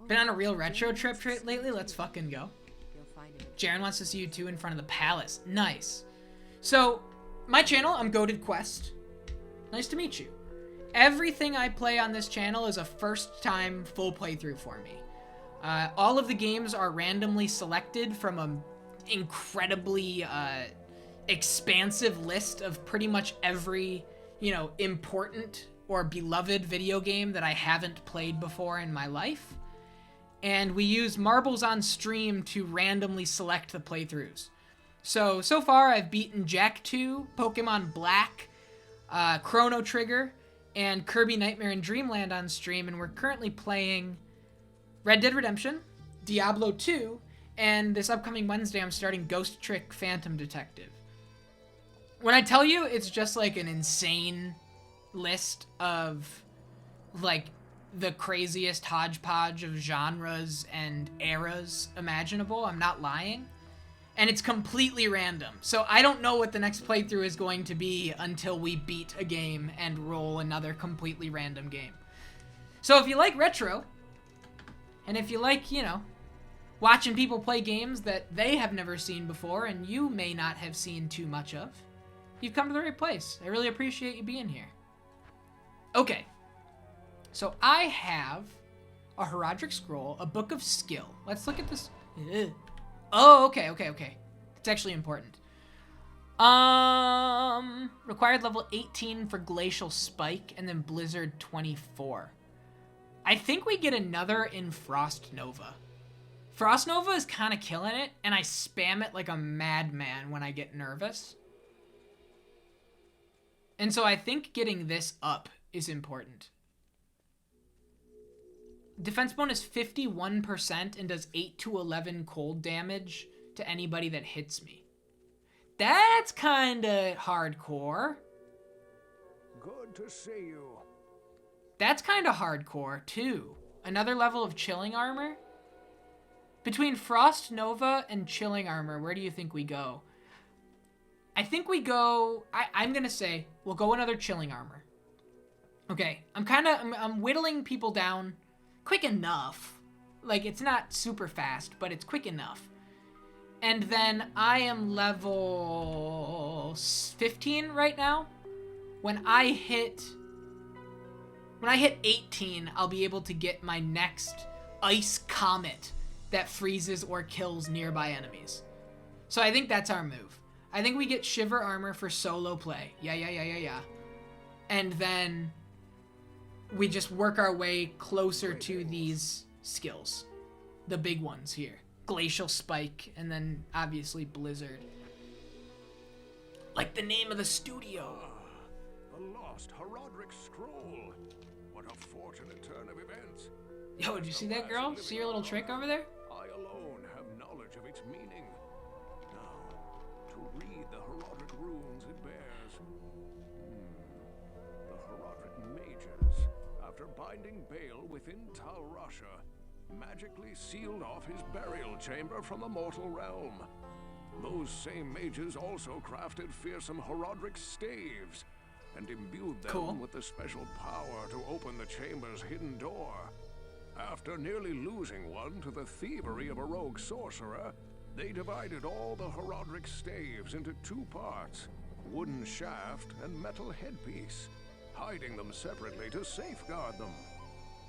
Been on a real retro trip lately? Let's fucking go. Jaren wants to see you two in front of the palace. Nice. So, my channel, I'm GoatedQuest. Nice to meet you. Everything I play on this channel is a first-time full playthrough for me. All of the games are randomly selected from an incredibly expansive list of pretty much every, you know, important or beloved video game that I haven't played before in my life. And we use marbles on stream to randomly select the playthroughs. So far I've beaten Jak 2, Pokemon Black, Chrono Trigger, and Kirby Nightmare in Dreamland on stream, and we're currently playing Red Dead Redemption, Diablo 2, and this upcoming Wednesday I'm starting Ghost Trick Phantom Detective. When I tell you it's just like an insane list of like the craziest hodgepodge of genres and eras imaginable, I'm not lying. And it's completely random. So I don't know what the next playthrough is going to be until we beat a game and roll another completely random game. So if you like retro, and if you like, you know, watching people play games that they have never seen before and you may not have seen too much of, you've come to the right place. I really appreciate you being here. Okay. So I have a Heraldric Scroll, a Book of Skill. Let's look at this. Ugh. Oh, okay. It's actually important. Required level 18 for Glacial Spike, and then Blizzard 24. I think we get another in Frost Nova. Frost Nova is kind of killing it, and I spam it like a madman when I get nervous. And so I think getting this up is important. Defense bonus 51% and does 8 to 11 cold damage to anybody that hits me. That's kinda hardcore. Good to see you. That's kinda hardcore, too. Another level of chilling armor? Between Frost Nova and chilling armor, where do you think we go? I think we go... I'm gonna say we'll go another chilling armor. Okay, I'm whittling people down quick enough. Like, it's not super fast, but it's quick enough. And then I am level 15 right now. When I hit 18, I'll be able to get my next Ice Comet that freezes or kills nearby enemies. So I think that's our move. I think we get Shiver Armor for solo play. Yeah. And then we just work our way closer to these skills. The big ones here. Glacial Spike, and then obviously Blizzard. Like the name of the studio. The lost Heraldric Scroll. What a fortunate turn of events. Yo, did you see that girl? See your little trick over there? I alone have knowledge of its meaning. Now, to read the Heraldric runes it bears. The Heraldric mages, after binding Bale within Tal Rasha, magically sealed off his burial chamber from the mortal realm. Those same mages also crafted fearsome Heraldric staves and imbued them with the special power to open the chamber's hidden door. After nearly losing one to the thievery of a rogue sorcerer, they divided all the Heraldric staves into two parts, wooden shaft and metal headpiece, hiding them separately to safeguard them.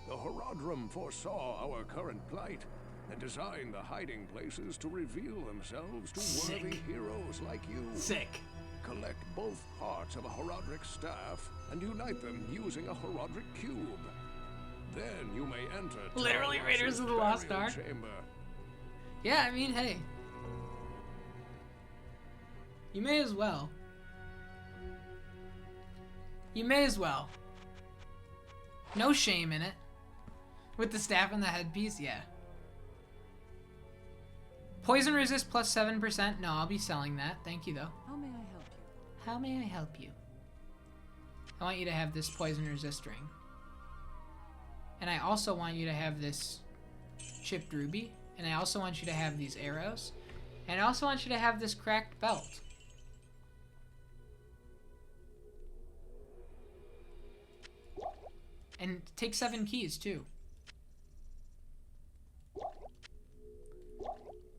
The Heraldrum foresaw our current plight and designed the hiding places to reveal themselves to worthy heroes like you. Sick. Collect both parts of a Heraldric staff and unite them using a Heraldric cube. Then you may enter literally Raiders of the Lost Ark. Chamber. Yeah, I mean, hey. You may as well. You may as well. No shame in it. With the staff and the headpiece, yeah. Poison resist plus 7%. No, I'll be selling that. Thank you, though. How may I help you? How may I help you? I want you to have this poison resist ring. And I also want you to have this chipped ruby. And I also want you to have these arrows. And I also want you to have this cracked belt. And take 7 keys, too.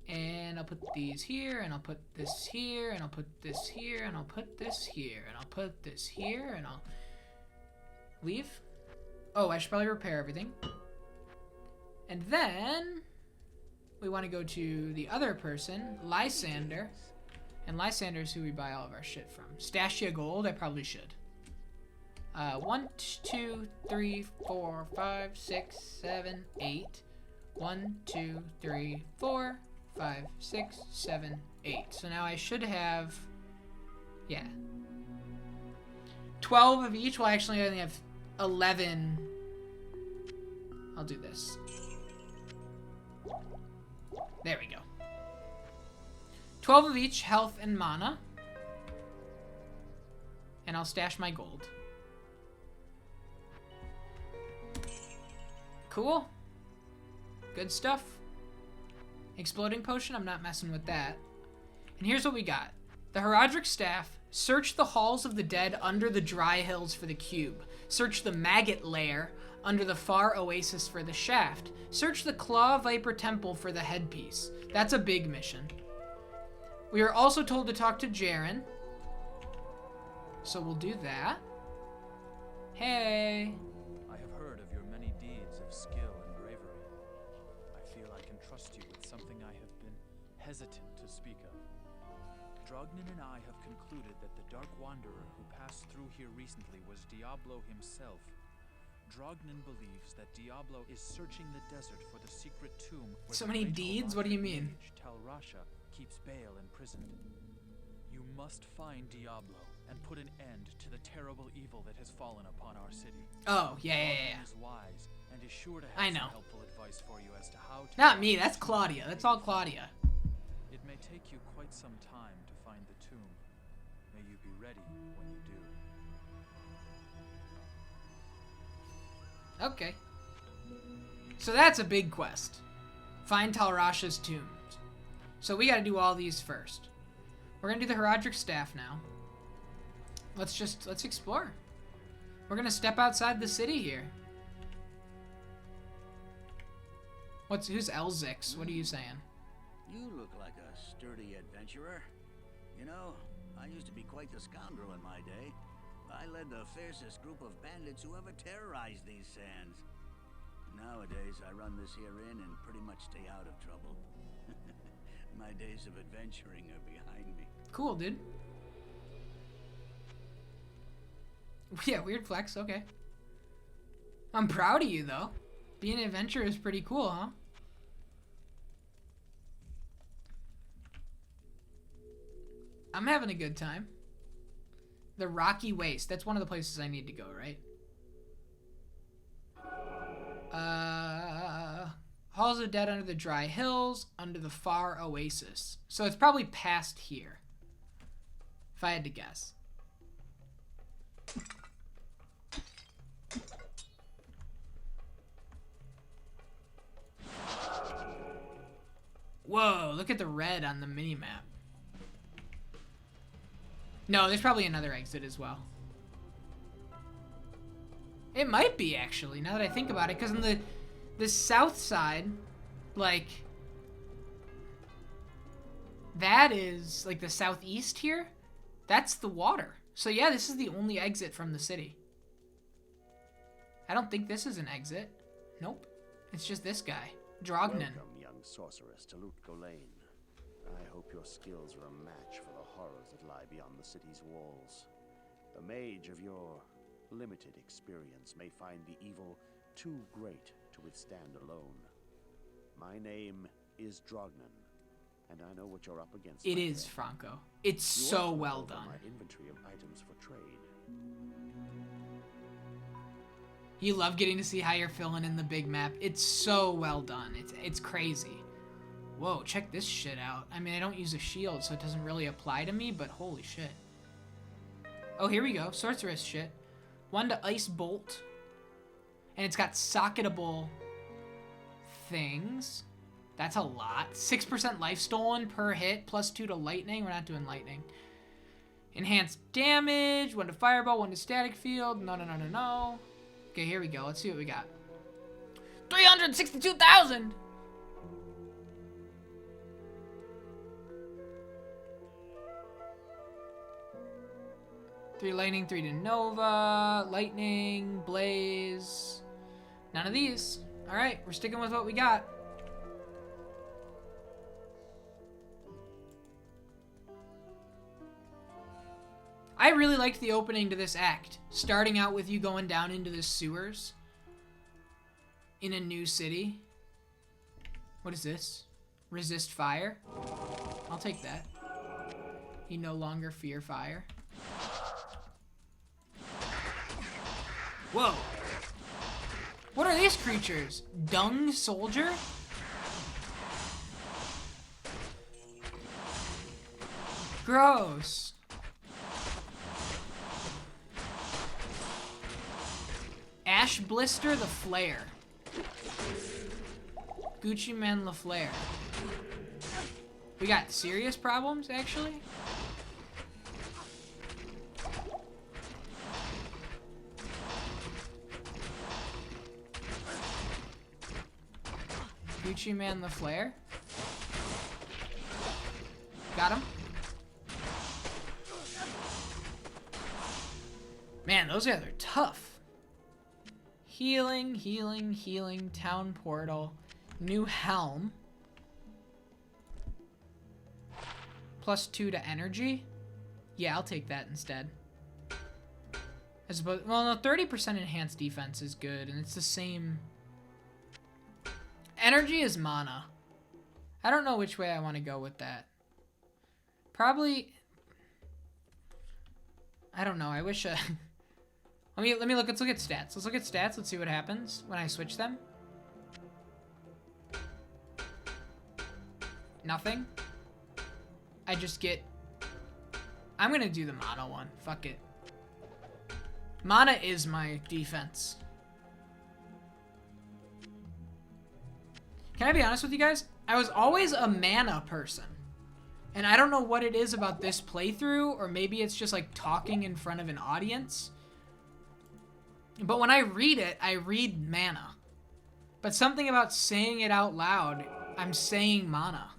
And I'll put these here, and I'll put this here, and I'll put this here, and I'll put this here, and I'll put this here, and I'll leave. Oh, I should probably repair everything. And then we want to go to the other person, Lysander, And Lysander's who we buy all of our shit from. Stastia Gold, I probably should. 1, 2, 3, 4, 5, 6, 7, 8. 1, 2, 3, 4, 5, 6, 7, 8. So now I should have, yeah, 12 of each. Well, actually, I only have 11. I'll do this. There we go. 12 of each, health and mana. And I'll stash my gold. Cool. Good stuff. Exploding potion, I'm not messing with that. And here's what we got. The Herodric Staff. Search the halls of the dead under the dry hills for the cube. Search the maggot lair under the far oasis for the shaft. Search the Claw Viper Temple for the headpiece. That's a big mission. We are also told to talk to Jaren. So we'll do that. Hey. I have heard of your many deeds of skill and bravery. I feel I can trust you with something I have been hesitant to speak of. Drognin and I have concluded that the Dark Wanderer who passed through here recently was Diablo himself. Drognin believes that Diablo is searching the desert for the secret tomb where So many deeds? What do you mean? Tal Rasha keeps Baal imprisoned. You must find Diablo and put an end to the terrible evil that has fallen upon our city. Oh, yeah. Drognin is wise and is sure to have I know. some helpful advice for you as to how to... Not me, that's Claudia. That's all Claudia. It may take you quite some time to find the tomb. May you be ready when you do. Okay. So that's a big quest. Find Tal Rasha's tomb. So we gotta do all these first. We're gonna do the Herodric Staff now. Let's explore. We're gonna step outside the city here. Who's Elzix? What are you saying? You look like a sturdy adventurer. You know, I used to be quite the scoundrel in my day. I led the fiercest group of bandits who ever terrorized these sands. Nowadays, I run this here inn and pretty much stay out of trouble. My days of adventuring are behind me. Cool, dude. Yeah, weird flex, okay. I'm proud of you, though. Being an adventurer is pretty cool, huh? I'm having a good time. The Rocky Waste. That's one of the places I need to go, right? Halls of Dead under the dry hills, under the far oasis. So it's probably past here, if I had to guess. Whoa, look at the red on the minimap. No, there's probably another exit as well. It might be, actually, now that I think about it, because on the south side, like, that is, like, the southeast here. That's the water. So, yeah, this is the only exit from the city. I don't think this is an exit. Nope. It's just this guy, Drognin. Welcome, young sorceress, to Loot Golain. I hope your skills are a match for the horrors that lie beyond the city's walls. A mage of your limited experience may find the evil too great to withstand alone. My name is Drognin, and I know what you're up against. It is, Franco. It's so well done. My inventory of items for trade. You love getting to see how you're filling in the big map. It's so well done. It's crazy. Whoa, check this shit out. I mean, I don't use a shield, so it doesn't really apply to me, but holy shit. Oh, here we go. Sorceress shit. 1 to Ice Bolt. And it's got socketable things. That's a lot. 6% life stolen per hit, plus 2 to lightning. We're not doing lightning. Enhanced damage, 1 to fireball, 1 to static field. No. Okay, here we go. Let's see what we got. 362,000! Three lightning, 3 to Nova, lightning, blaze. None of these. Alright, we're sticking with what we got. I really liked the opening to this act. Starting out with you going down into the sewers in a new city. What is this? Resist fire? I'll take that. You no longer fear fire. Whoa. What are these creatures? Dung soldier? Gross. Ash Blister the Flare. Gucci Man LaFlare. We got serious problems, actually? Gucci Man LaFlare. Got him. Man, those guys are tough. Healing, healing, healing, town portal, new helm. +2 to energy. Yeah, I'll take that instead. As opposed, well, no, 30% enhanced defense is good, and it's the same. Energy is mana. I don't know which way I want to go with that. Probably. I don't know. I wish. Let me look. Let's look at stats. Let's look at stats. Let's see what happens when I switch them. Nothing. I just get. I'm gonna do the mana one. Fuck it. Mana is my defense. Can I be honest with you guys? I was always a mana person. And I don't know what it is about this playthrough, or maybe it's just like talking in front of an audience. But when I read it, I read mana. But something about saying it out loud, I'm saying mana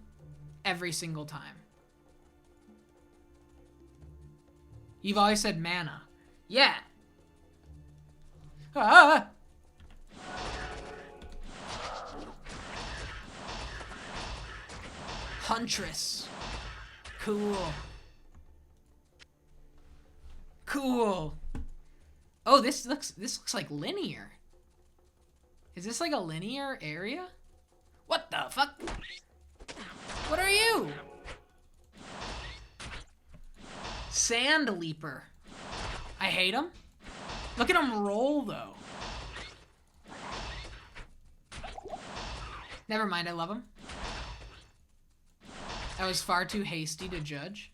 every single time. You've always said mana. Yeah. Ah! Huntress. Cool. Cool. Oh, this looks like linear. Is this like a linear area? What the fuck? What are you? Sand Leaper. I hate him. Look at him roll, though. Never mind, I love him. I was far too hasty to judge.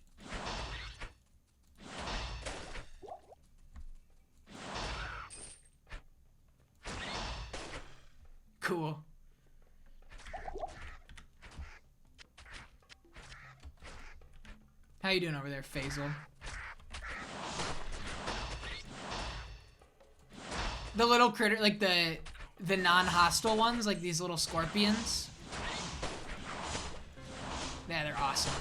Cool. How you doing over there, Faisal? The little critter, like the non-hostile ones, like these little scorpions. Yeah, they're awesome.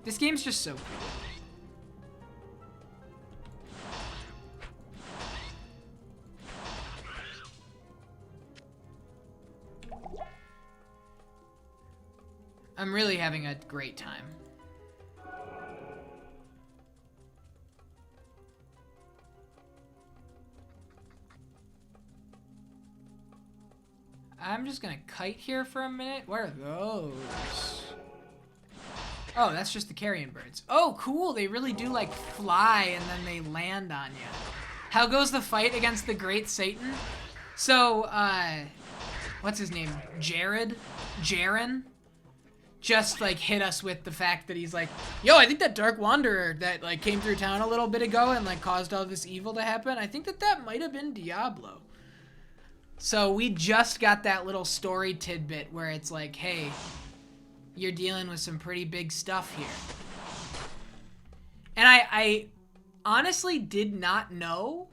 This game's just so cool. I'm really having a great time. I'm just gonna kite here for a minute. Where are those? Oh, that's just the carrion birds. Oh, cool. They really do like fly and then they land on you. How goes the fight against the Great Satan? So, what's his name? Jaren? Just like hit us with the fact that he's like, yo, I think that Dark Wanderer that like came through town a little bit ago and like caused all this evil to happen, I think that might have been Diablo. So we just got that little story tidbit where it's like, hey, you're dealing with some pretty big stuff here. And I honestly did not know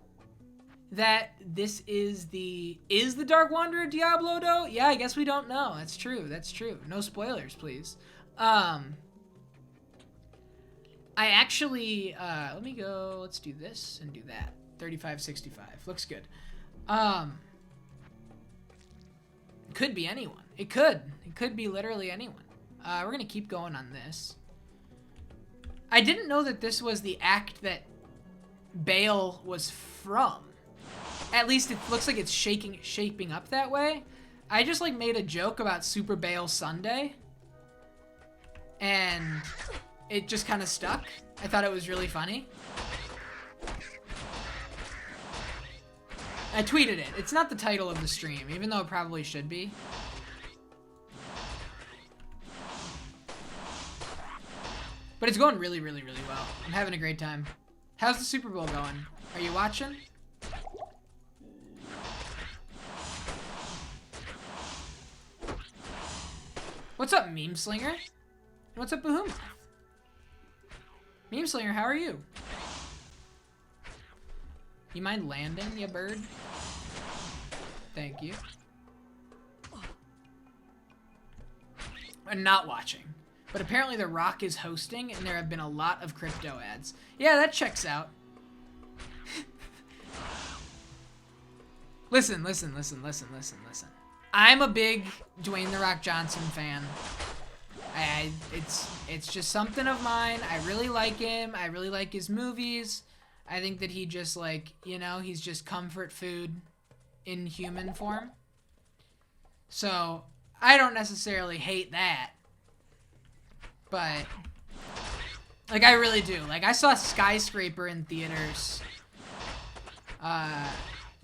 that this is the Dark Wanderer Diablo though? Yeah, I guess we don't know. That's true. No spoilers, please. I actually, let me go, let's do this and do that. 3565, looks good. could be anyone. It could be literally anyone. We're gonna keep going on this. I didn't know that this was the act that Bale was from. At least it looks like it's shaping up that way. I just like made a joke about Super Bale Sunday, and it just kind of stuck. I thought it was really funny. I tweeted it. It's not the title of the stream, even though it probably should be. But it's going really, really, really well. I'm having a great time. How's the Super Bowl going? Are you watching? What's up, Meme Slinger? What's up, Behemoth? Meme Slinger, how are you? You mind landing, you bird? Thank you. I'm not watching. But apparently The Rock is hosting, and there have been a lot of crypto ads. Yeah, that checks out. Listen. I'm a big Dwayne The Rock Johnson fan. It's just something of mine. I really like him. I really like his movies. I think that he just, like, you know, he's just comfort food in human form. So, I don't necessarily hate that. But, like, I really do. Like, I saw Skyscraper in theaters.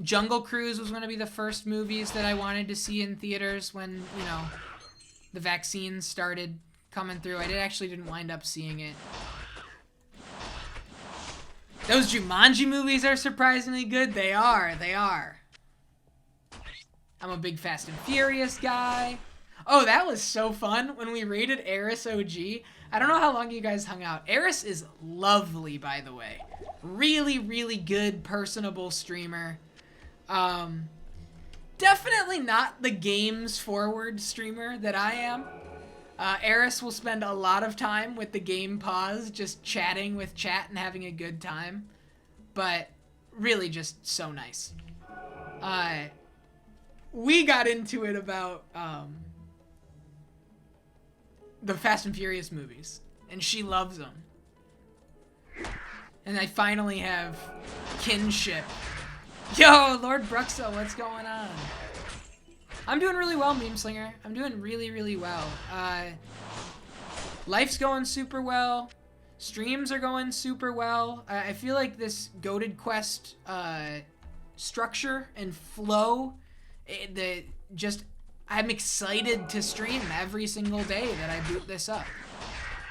Jungle Cruise was one of the first movies that I wanted to see in theaters when, you know, the vaccines started coming through. I didn't wind up seeing it. Those Jumanji movies are surprisingly good. They are. I'm a big Fast and Furious guy. Oh, that was so fun when we rated Eris OG. I don't know how long you guys hung out. Eris is lovely, by the way. Really, really good, personable streamer. Definitely not the games forward streamer that I am. Eris will spend a lot of time with the game pause, just chatting with chat and having a good time. But really just so nice. We got into it about the Fast and Furious movies, and she loves them. And I finally have kinship. Yo, Lord Bruxo, what's going on? I'm doing really well, Meme Slinger. I'm doing really, really well. Life's going super well. Streams are going super well. I feel like this GoatedQuest structure and flow, I'm excited to stream every single day that I boot this up.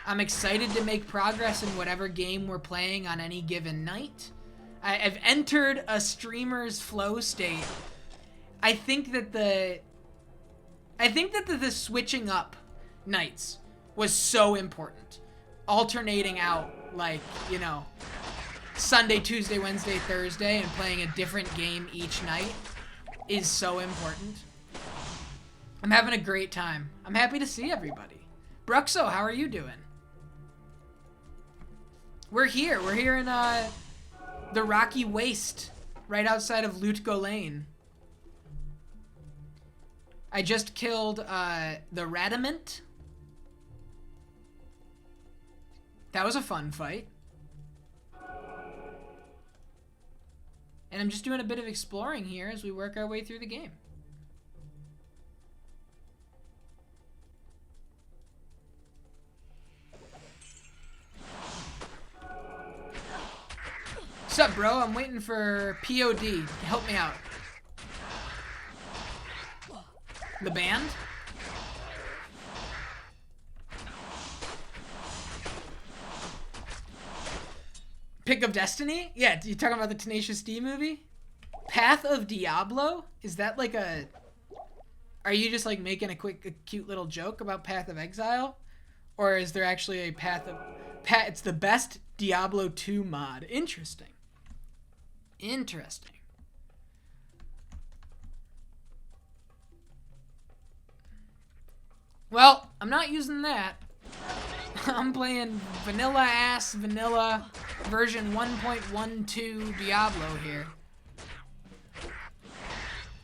I'm excited to make progress in whatever game we're playing on any given night. I've entered a streamer's flow state. I think that the switching up nights was so important. Alternating out, like, you know, Sunday, Tuesday, Wednesday, Thursday, and playing a different game each night is so important. I'm having a great time. I'm happy to see everybody. Bruxo, how are you doing? We're here. We're here in the Rocky Waste, right outside of Lutko Lane. I just killed the Radamant. That was a fun fight. And I'm just doing a bit of exploring here as we work our way through the game. What's up, bro? I'm waiting for POD. Help me out. The band? Pick of Destiny? Yeah, you talking about the Tenacious D movie? Path of Diablo? Is that like a... Are you just like making a cute little joke about Path of Exile? Or is there actually a Path of... It's the best Diablo 2 mod. Interesting. Interesting. Well, I'm not using that. I'm playing vanilla version 1.12 Diablo here.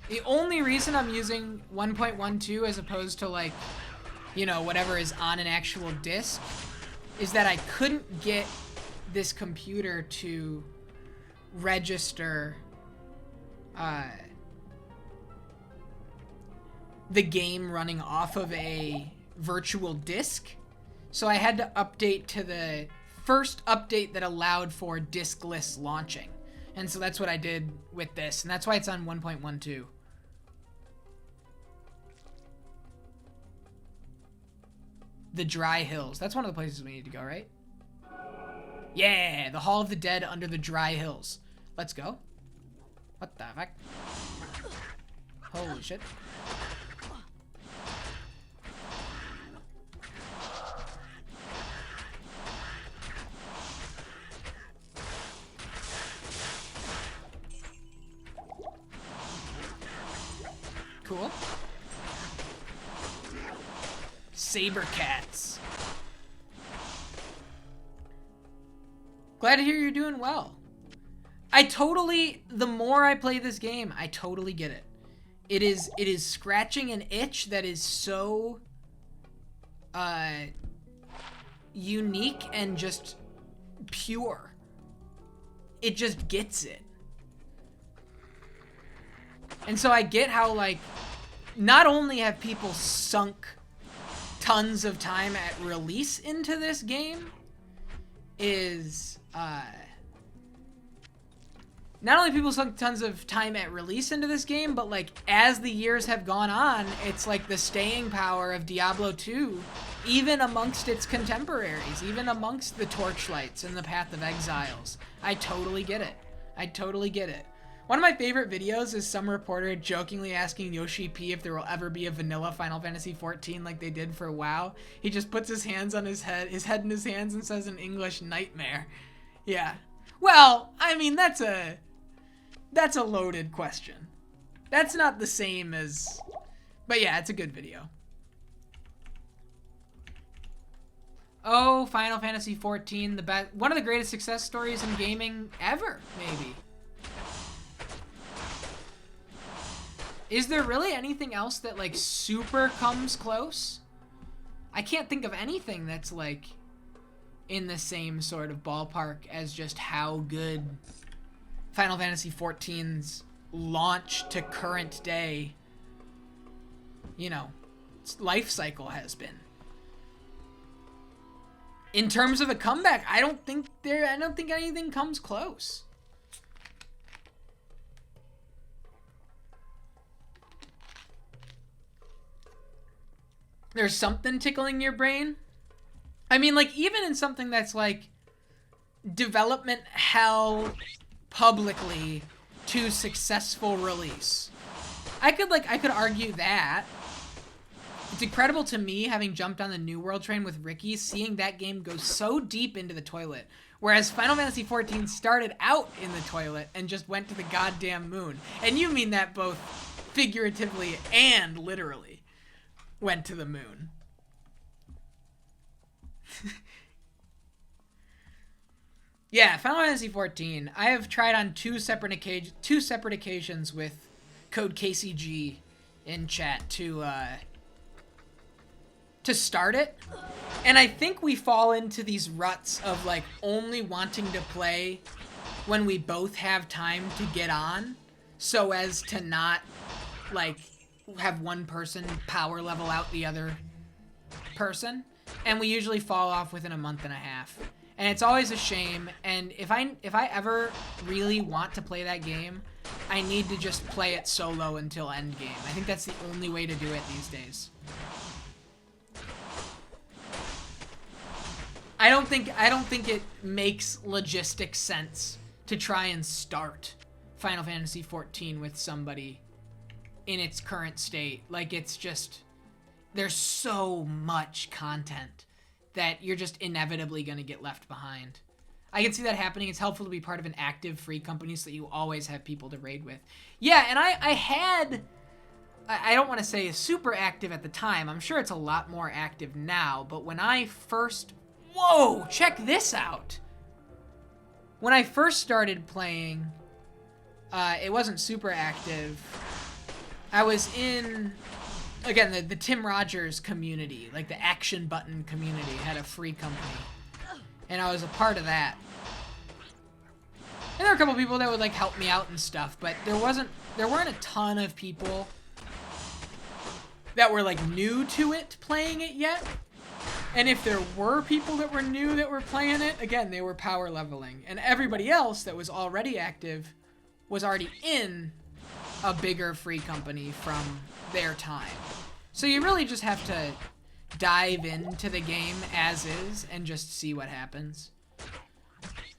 The only reason I'm using 1.12 as opposed to, like, you know, whatever is on an actual disc is that I couldn't get this computer to register the game running off of a virtual disk. So I had to update to the first update that allowed for diskless launching. And so that's what I did with this, and that's why it's on 1.12. The Dry Hills. That's one of the places we need to go, right? Yeah, the Hall of the Dead under the Dry Hills. Let's go. What the fuck? Holy shit. Cool. Saber cats. Glad to hear you're doing well. The more I play this game, I totally get it. It is scratching an itch that is so unique and just pure. It just gets it. And so I get how, like, not only have people sunk tons of time at release into this game, not only people sunk tons of time at release into this game, but, like, as the years have gone on, it's like the staying power of Diablo 2, even amongst its contemporaries, even amongst the Torchlights and the Path of Exiles. I totally get it. I totally get it. One of my favorite videos is some reporter jokingly asking Yoshi P if there will ever be a vanilla Final Fantasy XIV like they did for WoW. He just puts his hands on his head in his hands and says in English, "Nightmare." Yeah. Well, I mean, that's a loaded question. That's not the same as, but yeah, it's a good video. Oh, Final Fantasy XIV, one of the greatest success stories in gaming ever, maybe. Is there really anything else that, like, super comes close? I can't think of anything that's, like, in the same sort of ballpark as just how good Final Fantasy XIV's launch to current day, you know, life cycle has been. In terms of a comeback, I don't think anything comes close. There's something tickling your brain. I mean, like, even in something that's like development hell publicly to successful release, I could argue that it's incredible to me, having jumped on the New World train with Ricky, seeing that game go so deep into the toilet, whereas Final Fantasy XIV started out in the toilet and just went to the goddamn moon. And you mean that both figuratively and literally. Went to the moon. Yeah, Final Fantasy XIV. I have tried on two separate occasions with code KCG in chat to start it, and I think we fall into these ruts of, like, only wanting to play when we both have time to get on, so as to not, like, have one person power level out the other person, and we usually fall off within a month and a half, and it's always a shame. And if I ever really want to play that game, I need to just play it solo until end game. I think that's the only way to do it these days. I don't think it makes logistic sense to try and start Final Fantasy XIV with somebody in its current state. Like, it's just, there's so much content that you're just inevitably going to get left behind. I can see that happening. It's helpful to be part of an active free company so that you always have people to raid with. Yeah, and I don't want to say super active at the time. I'm sure it's a lot more active now, but when I first, whoa, check this out. When I first started playing, it wasn't super active. I was in, again, the Tim Rogers community, like the Action Button community had a free company. And I was a part of that. And there were a couple people that would like help me out and stuff, but there weren't a ton of people that were like new to it playing it yet. And if there were people that were new that were playing it, again, they were power leveling. And everybody else that was already active was already in a bigger free company from their time. So you really just have to dive into the game as is and just see what happens.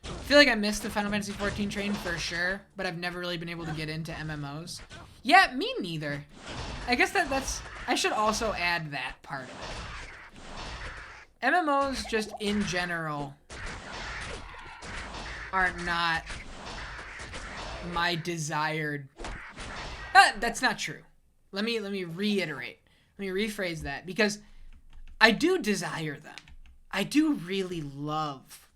I feel like I missed the Final Fantasy XIV train for sure, but I've never really been able to get into MMOs. Yeah, me neither. I guess that's... I should also add that part of it. MMOs just in general are not my desired... that's not true. Let me reiterate. Let me rephrase that, because I do desire them. I do really love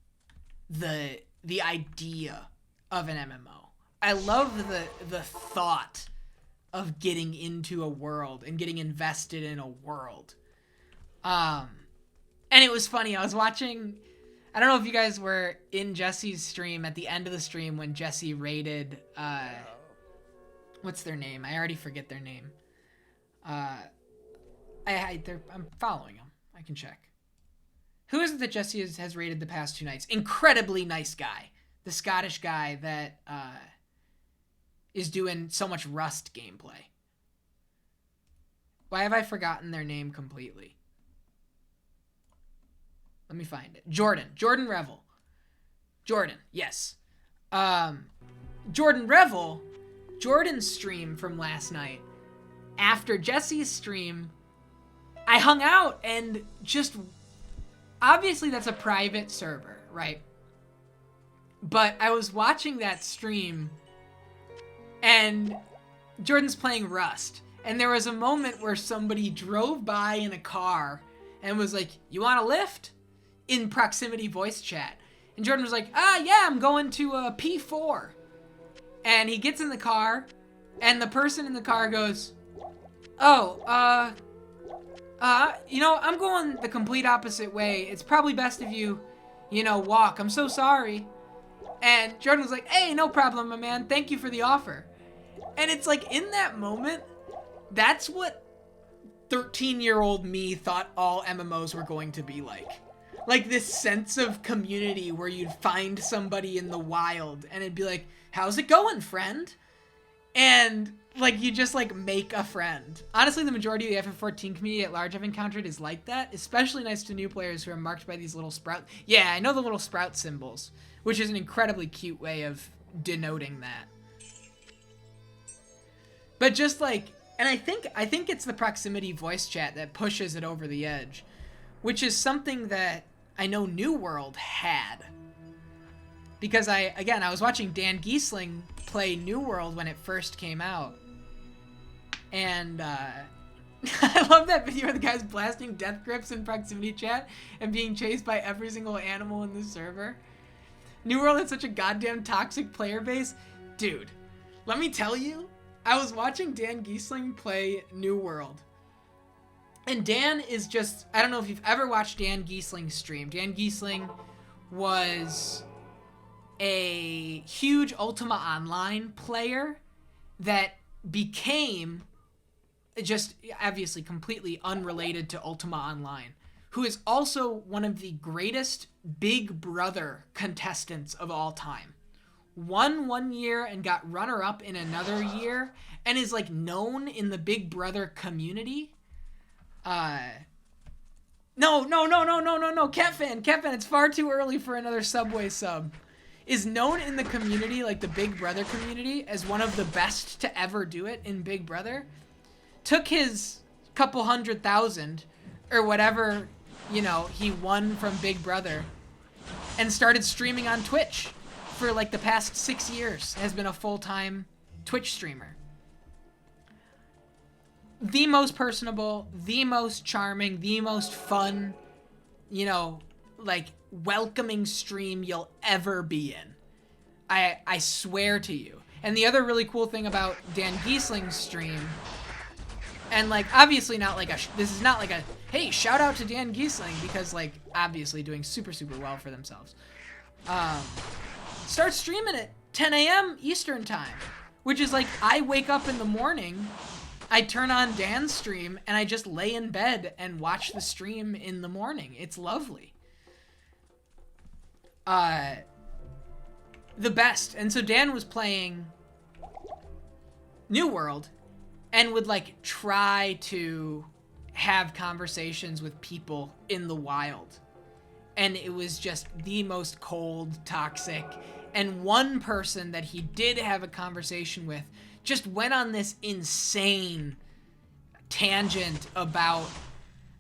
the idea of an MMO. I love the thought of getting into a world and getting invested in a world. And it was funny. I was watching, I don't know if you guys were in Jesse's stream at the end of the stream when Jesse raided, what's their name? I already forget their name. I'm following them. I can check. Who is it that Jesse has raided the past 2 nights? Incredibly nice guy. The Scottish guy that is doing so much Rust gameplay. Why have I forgotten their name completely? Let me find it. Jordan Revel. Jordan, yes. Jordan Revel, Jordan's stream from last night. After Jesse's stream, I hung out and just... Obviously, that's a private server, right? But I was watching that stream, and Jordan's playing Rust. And there was a moment where somebody drove by in a car and was like, "You want a lift?" in proximity voice chat. And Jordan was like, yeah, I'm going to P4. And he gets in the car, and the person in the car goes, I'm going the complete opposite way. It's probably best if you, walk. I'm so sorry. And Jordan was like, "Hey, no problem, my man. Thank you for the offer." And it's like, in that moment, that's what 13-year-old me thought all MMOs were going to be like. Like this sense of community where you'd find somebody in the wild and it'd be like, "How's it going, friend?" And like, you just like make a friend. Honestly, the majority of the FF14 community at large I've encountered is like that. Especially nice to new players who are marked by these little sprout. Yeah, I know the little sprout symbols, which is an incredibly cute way of denoting that. But just like, and I think it's the proximity voice chat that pushes it over the edge, which is something that I know New World had. Because I was watching Dan Giesling play New World when it first came out. And I love that video where the guy's blasting death grips in proximity chat and being chased by every single animal in the server. New World had such a goddamn toxic player base. Dude, let me tell you, I was watching Dan Giesling play New World. And Dan is just, I don't know if you've ever watched Dan Giesling stream. Dan Giesling was a huge Ultima Online player that became, just obviously completely unrelated to Ultima Online, who is also one of the greatest Big Brother contestants of all time. Won one year and got runner-up in another year, and is like known in the Big Brother community. No, Catfan, it's far too early for another Subway sub. Is known in the community, like the Big Brother community, as one of the best to ever do it in Big Brother. Took his couple 100,000 or whatever, he won from Big Brother and started streaming on Twitch for like the past 6 years. Has been a full-time Twitch streamer. The most personable, the most charming, the most fun, like welcoming stream you'll ever be in. I swear to you. And the other really cool thing about Dan Giesling's stream And, like, obviously not like this is not like a, hey, shout out to Dan Giesling, because, like, obviously doing super, super well for themselves. Start streaming at 10 a.m. Eastern time, which is like, I wake up in the morning, I turn on Dan's stream, and I just lay in bed and watch the stream in the morning. It's lovely. The best. And so Dan was playing New World, and would, like, try to have conversations with people in the wild. And it was just the most cold, toxic. And one person that he did have a conversation with just went on this insane tangent about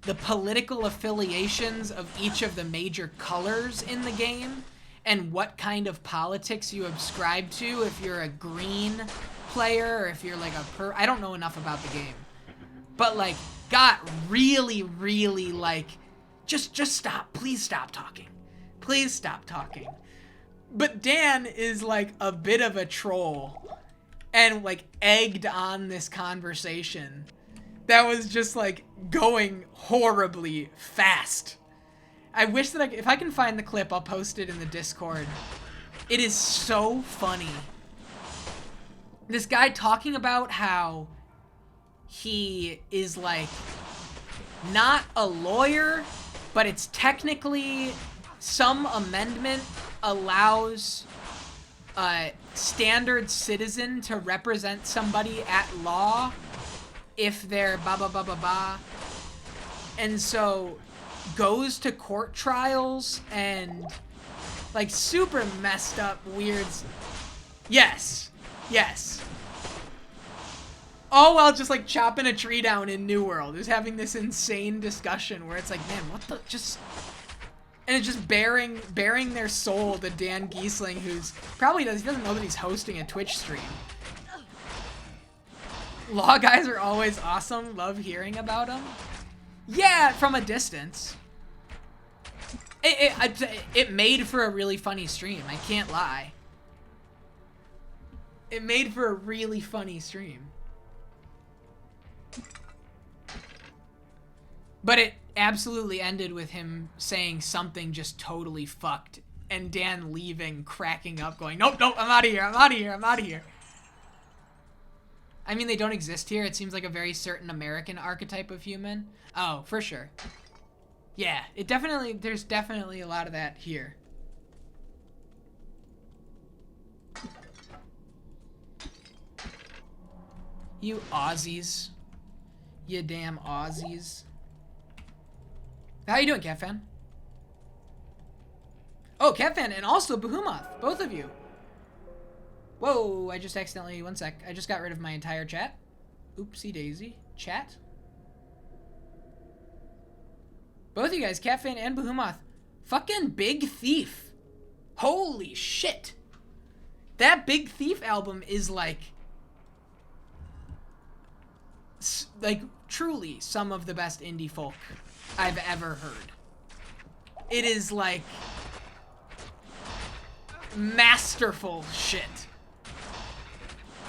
the political affiliations of each of the major colors in the game and what kind of politics you subscribe to if you're a green player or if you're like I don't know enough about the game, but like got really, really like just stop, please stop talking, please stop talking. But Dan is like a bit of a troll and like egged on this conversation that was just like going horribly fast. I wish that if I can find the clip, I'll post it in the Discord. It is so funny. This guy talking about how he is, like, not a lawyer, but it's technically some amendment allows a standard citizen to represent somebody at law if they're ba ba ba ba ba. And so goes to court trials and, like, super messed up, weird. Yes. Yes. All while just, like, chopping a tree down in New World. Is having this insane discussion where it's like, man, what the, just... And it's just bearing their soul to Dan Giesling, who's probably he doesn't know that he's hosting a Twitch stream. Law guys are always awesome. Love hearing about them. Yeah, from a distance. It made for a really funny stream. I can't lie. It made for a really funny stream. But it absolutely ended with him saying something just totally fucked. And Dan leaving, cracking up, going, nope, nope, I'm out of here, I'm out of here, I'm out of here. I mean, they don't exist here. It seems like a very certain American archetype of human. Oh, for sure. Yeah, there's definitely a lot of that here. You Aussies. You damn Aussies. How you doing, CatFan? Oh, CatFan and also Behemoth. Both of you. Whoa, I just accidentally... One sec. I just got rid of my entire chat. Oopsie daisy. Chat. Both of you guys, CatFan and Behemoth. Fucking Big Thief. Holy shit. That Big Thief album is like truly some of the best indie folk I've ever heard. It is like masterful shit.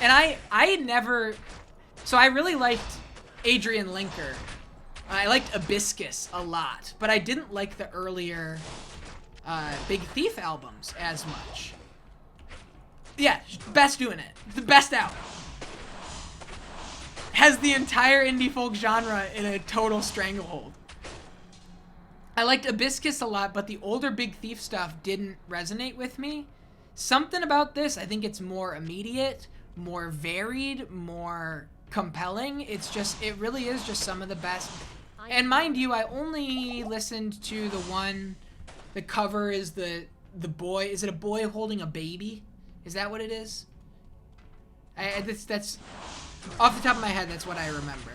And I never, so I really liked Adrian Linker. I liked Hibiscus a lot, but I didn't like the earlier Big Thief albums as much. Yeah, best doing it. The best out. Has the entire indie folk genre in a total stranglehold. I liked Hibiscus a lot, but the older Big Thief stuff didn't resonate with me. Something about this, I think it's more immediate, more varied, more compelling. It really is just some of the best. And mind you, I only listened to the one, the cover is the boy, is it a boy holding a baby? Is that what it is? That's off the top of my head, that's what I remember.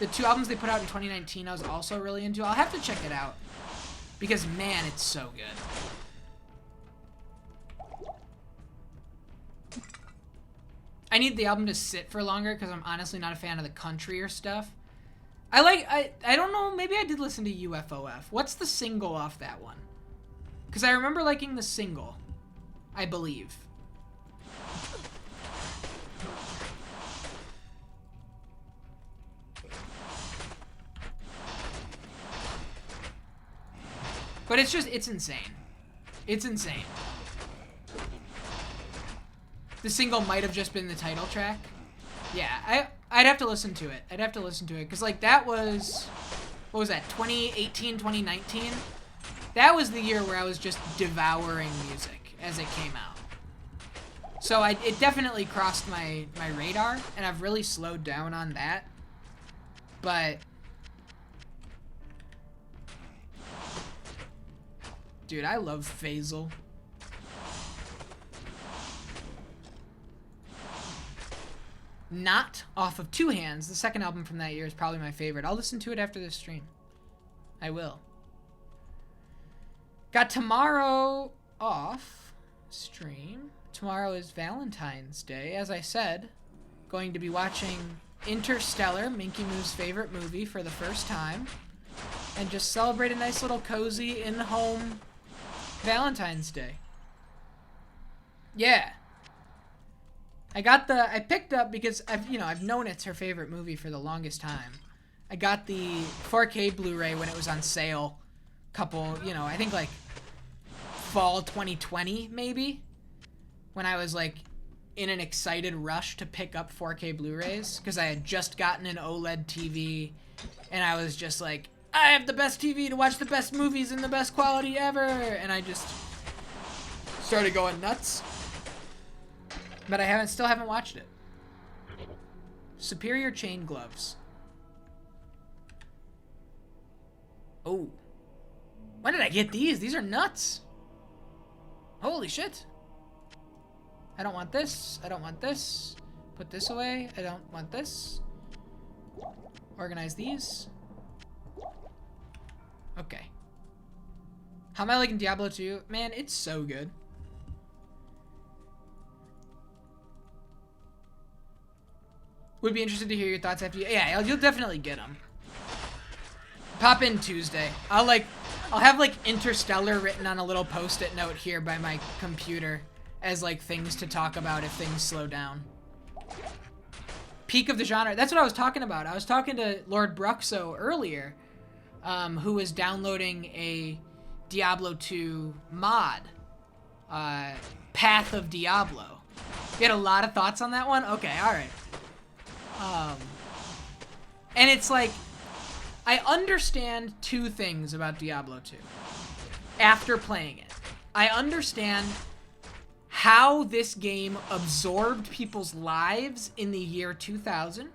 The two albums they put out in 2019 I was also really into. I'll have to check it out. Because, man, it's so good. I need the album to sit for longer because I'm honestly not a fan of the country or stuff. I don't know, maybe I did listen to UFOF. What's the single off that one? Because I remember liking the single, I believe. But it's insane. It's insane. The single might have just been the title track. Yeah, I'd have to listen to it. Because, like, that was... What was that, 2018, 2019? That was the year where I was just devouring music as it came out. So it definitely crossed my radar, and I've really slowed down on that. But... Dude, I love Phasal. Not Off of Two Hands, the second album from that year, is probably my favorite. I'll listen to it after this stream. I will. Got tomorrow off stream. Tomorrow is Valentine's Day. As I said, going to be watching Interstellar, Minky Moo's favorite movie, for the first time. And just celebrate a nice little cozy in-home Valentine's Day. Yeah. I picked up, because I've known it's her favorite movie for the longest time. I got the 4K Blu-ray when it was on sale I think like fall 2020 maybe, when I was like in an excited rush to pick up 4K Blu-rays, because I had just gotten an OLED TV and I was just like, I have the best TV to watch the best movies in the best quality ever, and I just started going nuts. But I still haven't watched it. Superior Chain Gloves. Oh. When did I get these? These are nuts. Holy shit. I don't want this. I don't want this. Put this away. I don't want this. Organize these. Okay. How am I liking Diablo 2? Man, it's so good. Would be interested to hear your thoughts after you... Yeah, you'll definitely get them. Pop in Tuesday. I'll have like Interstellar written on a little post-it note here by my computer as like things to talk about if things slow down. Peak of the genre. That's what I was talking about. I was talking to Lord Bruxo earlier, who was downloading a Diablo 2 mod, Path of Diablo. You had a lot of thoughts on that one? Okay, alright. And it's like, I understand two things about Diablo 2 after playing it. I understand how this game absorbed people's lives in the year 2000.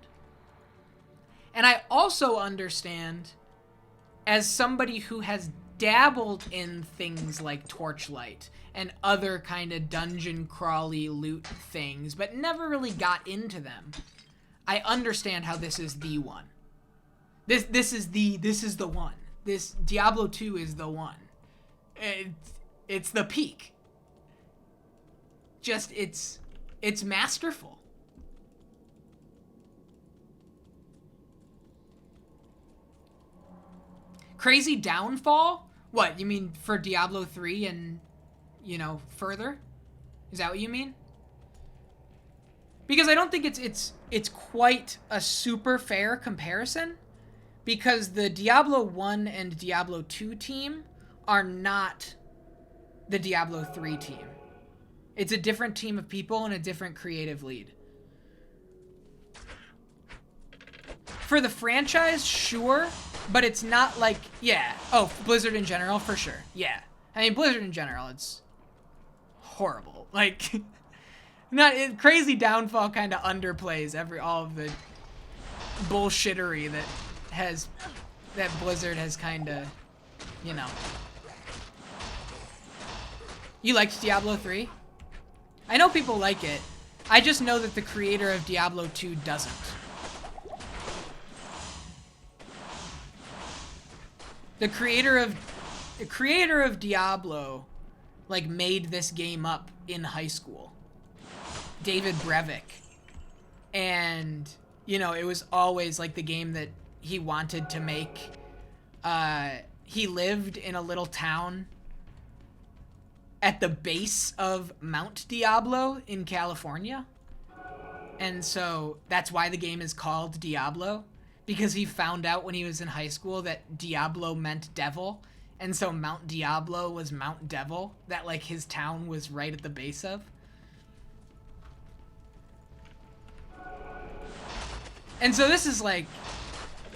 And I also understand, as somebody who has dabbled in things like Torchlight and other kind of dungeon crawly loot things, but never really got into them, I understand how this is the one. This is the one. This Diablo 2 is the one. It's the peak. Just it's masterful. Crazy downfall? What, you mean for Diablo 3 and, further? Is that what you mean? Because I don't think it's quite a super fair comparison, because the Diablo 1 and Diablo 2 team are not the Diablo 3 team. It's a different team of people and a different creative lead. For the franchise, sure, but it's not like, yeah. Oh, Blizzard in general, for sure. Yeah. I mean, Blizzard in general, it's horrible. Like, Crazy Downfall kind of underplays all of the bullshittery that Blizzard has kind of, You liked Diablo 3? I know people like it. I just know that the creator of Diablo 2 doesn't. The creator of Diablo, like, made this game up in high school. David Brevik. And, it was always, like, the game that he wanted to make. He lived in a little town at the base of Mount Diablo in California. And so that's why the game is called Diablo, because he found out when he was in high school that Diablo meant devil, And so Mount Diablo was Mount Devil, that like his town was right at the base of. And so this is like,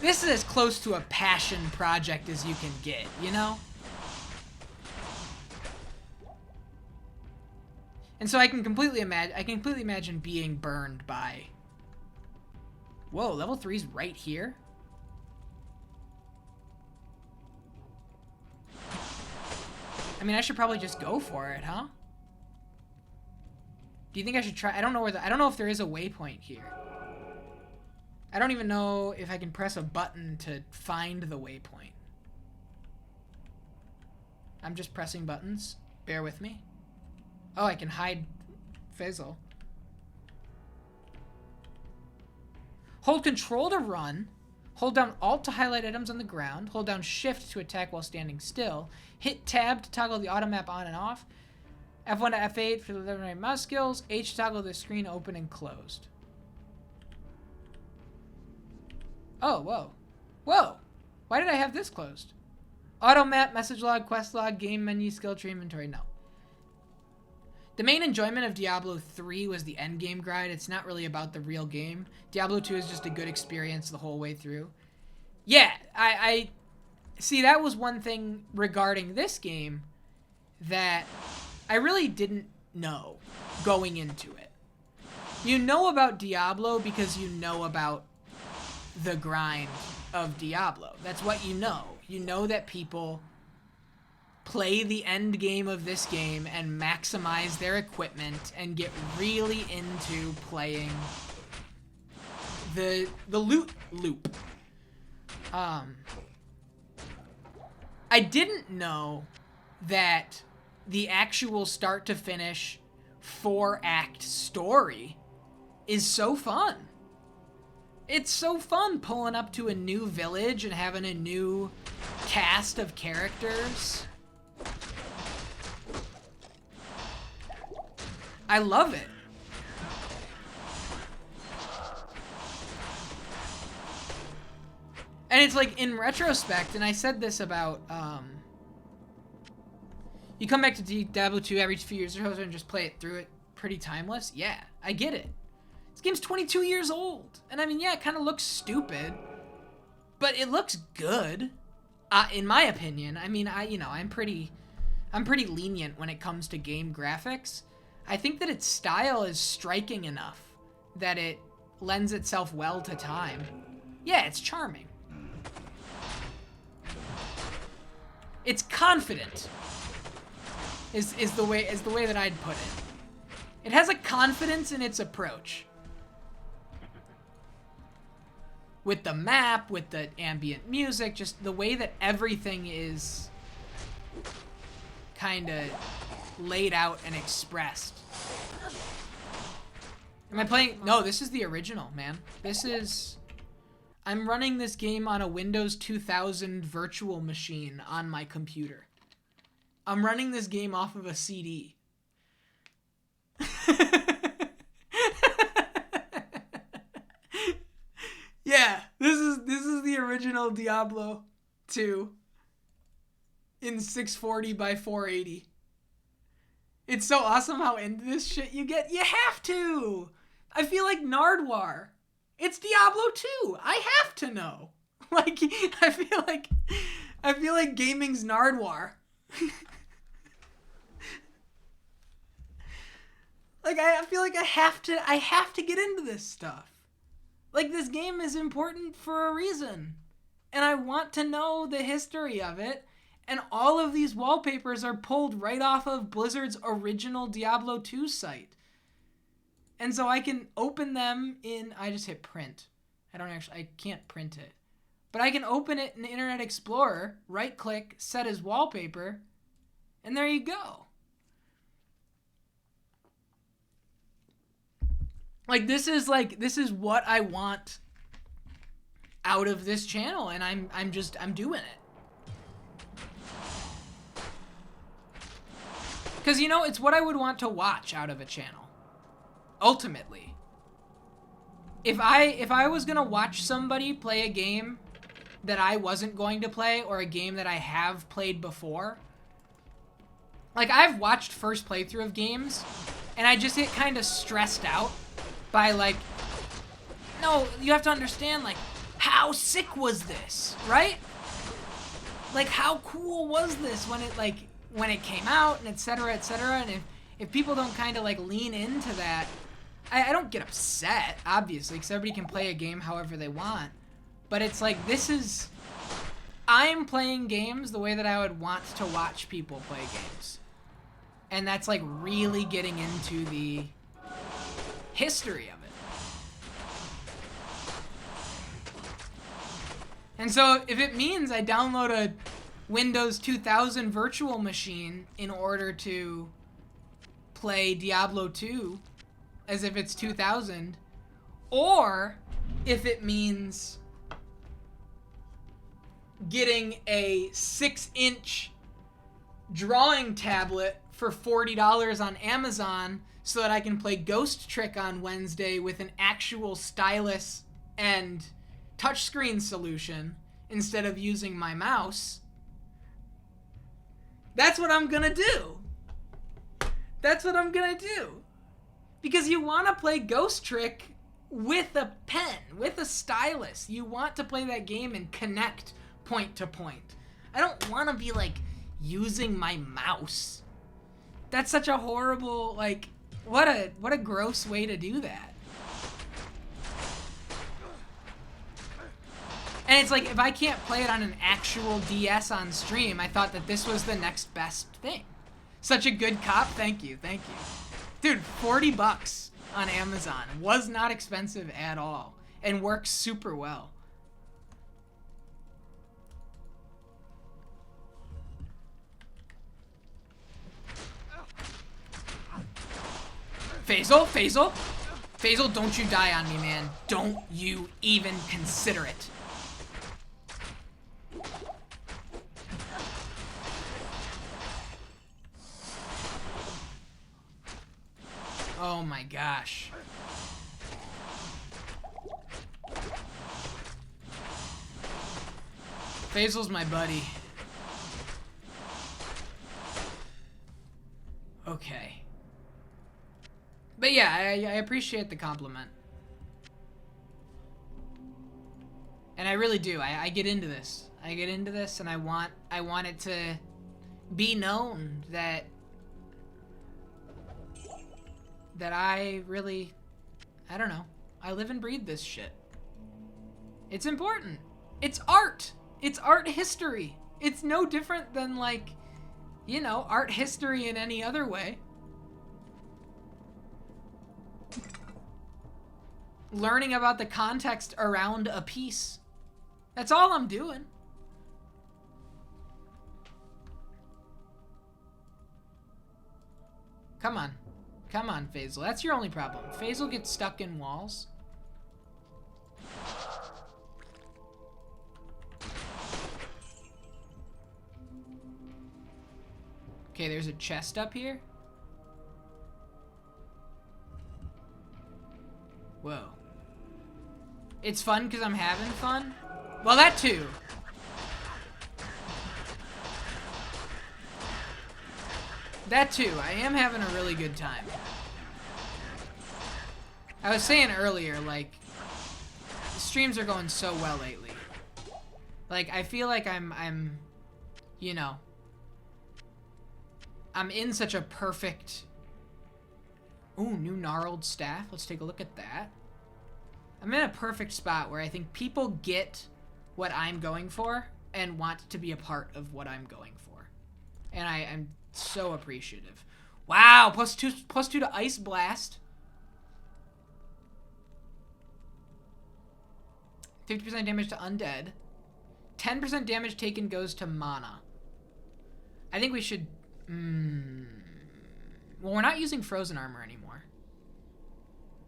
this is as close to a passion project as you can get, you know? And so I can completely imagine being burned by... Whoa, level 3's right here? I mean, I should probably just go for it, huh? Do you think I should try? I don't know I don't know if there is a waypoint here. I don't even know if I can press a button to find the waypoint. I'm just pressing buttons. Bear with me. Oh, I can hide Fizzle. Hold control to run. Hold down Alt to highlight items on the ground. Hold down Shift to attack while standing still. Hit Tab to toggle the auto map on and off. F1 to F8 for the eliminate mouse skills. H to toggle the screen open and closed. Oh, whoa. Whoa! Why did I have this closed? Auto map, message log, quest log, game menu, skill tree, inventory. No. The main enjoyment of Diablo 3 was the endgame grind. It's not really about the real game. Diablo 2 is just a good experience the whole way through. Yeah, I see, that was one thing regarding this game that I really didn't know going into it. You know about Diablo because you know about the grind of Diablo. That's what you know. You know that people play the end game of this game and maximize their equipment and get really into playing the loot loop. I didn't know that the actual start to finish 4-act story is so fun. It's so fun pulling up to a new village and having a new cast of characters. I love it. And it's like, in retrospect, and I said this about, you come back to Diablo 2 every few years or so and just play it through it, pretty timeless. Yeah, I get it. This game's 22 years old. And I mean, yeah, it kind of looks stupid, but it looks good, in my opinion. I mean, I'm pretty lenient when it comes to game graphics. I think that its style is striking enough that it lends itself well to time. Yeah, it's charming. It's confident. Is the way that I'd put it. It has a confidence in its approach. With the map, with the ambient music, just the way that everything is kind of laid out and expressed. Am I playing? No, this is the original, man. I'm running this game on a Windows 2000 virtual machine on my computer. I'm running this game off of a CD. Yeah, this is the original Diablo 2 in 640 by 480. It's so awesome how into this shit you get. You have to. I feel like Nardwar. It's Diablo 2. I have to know. Like, I feel like gaming's Nardwar. Like, I feel like I have to get into this stuff. Like, this game is important for a reason. And I want to know the history of it. And all of these wallpapers are pulled right off of Blizzard's original Diablo 2 site. And so I can open them in... I just hit print. I can't print it. But I can open it in Internet Explorer, right-click, set as wallpaper, and there you go. Like, this is what I want out of this channel, and I'm doing it. Because, you know, it's what I would want to watch out of a channel. Ultimately. If I was gonna watch somebody play a game that I wasn't going to play or a game that I have played before. Like, I've watched first playthrough of games, and I just get kind of stressed out by, like, no, you have to understand, like, how sick was this, right? Like, how cool was this when it came out, and et cetera, and if people don't kind of, like, lean into that, I don't get upset, obviously, because everybody can play a game however they want, but it's like, I'm playing games the way that I would want to watch people play games. And that's, like, really getting into the history of it. And so, if it means I download a Windows 2000 virtual machine in order to play Diablo 2 as if it's 2000, or if it means getting a 6-inch drawing tablet for $40 on Amazon so that I can play Ghost Trick on Wednesday with an actual stylus and touchscreen solution instead of using my mouse, that's what I'm gonna do. That's what I'm gonna do. Because you want to play Ghost Trick with a pen, with a stylus. You want to play that game and connect point to point. I don't want to be, like, using my mouse. That's such a horrible, like, what a gross way to do that. And it's like, if I can't play it on an actual DS on stream, I thought that this was the next best thing. Such a good cop. Thank you. Dude, $40 on Amazon. Was not expensive at all. And works super well. Faisal, don't you die on me, man. Don't you even consider it. Oh my gosh. Faisal's my buddy. Okay. But yeah, I appreciate the compliment. And I really do. I get into this. I get into this, and I want it to be known that I really, I don't know, I live and breathe this shit. It's important. It's art. It's art history. It's no different than, like, you know, art history in any other way. Learning about the context around a piece. That's all I'm doing. Come on. Come on, Faisal. That's your only problem. Faisal gets stuck in walls. Okay, there's a chest up here. Whoa. It's fun because I'm having fun? Well, that too. That too. I am having a really good time. I was saying earlier, like, the streams are going so well lately. Like, I feel like I'm, you know, I'm in such a perfect... Ooh, new gnarled staff. Let's take a look at that. I'm in a perfect spot where I think people get what I'm going for and want to be a part of what I'm going for. And I'm so appreciative. Wow, +2 to Ice Blast. 50% damage to undead. 10% damage taken goes to mana. I think we should... Well, we're not using frozen armor anymore.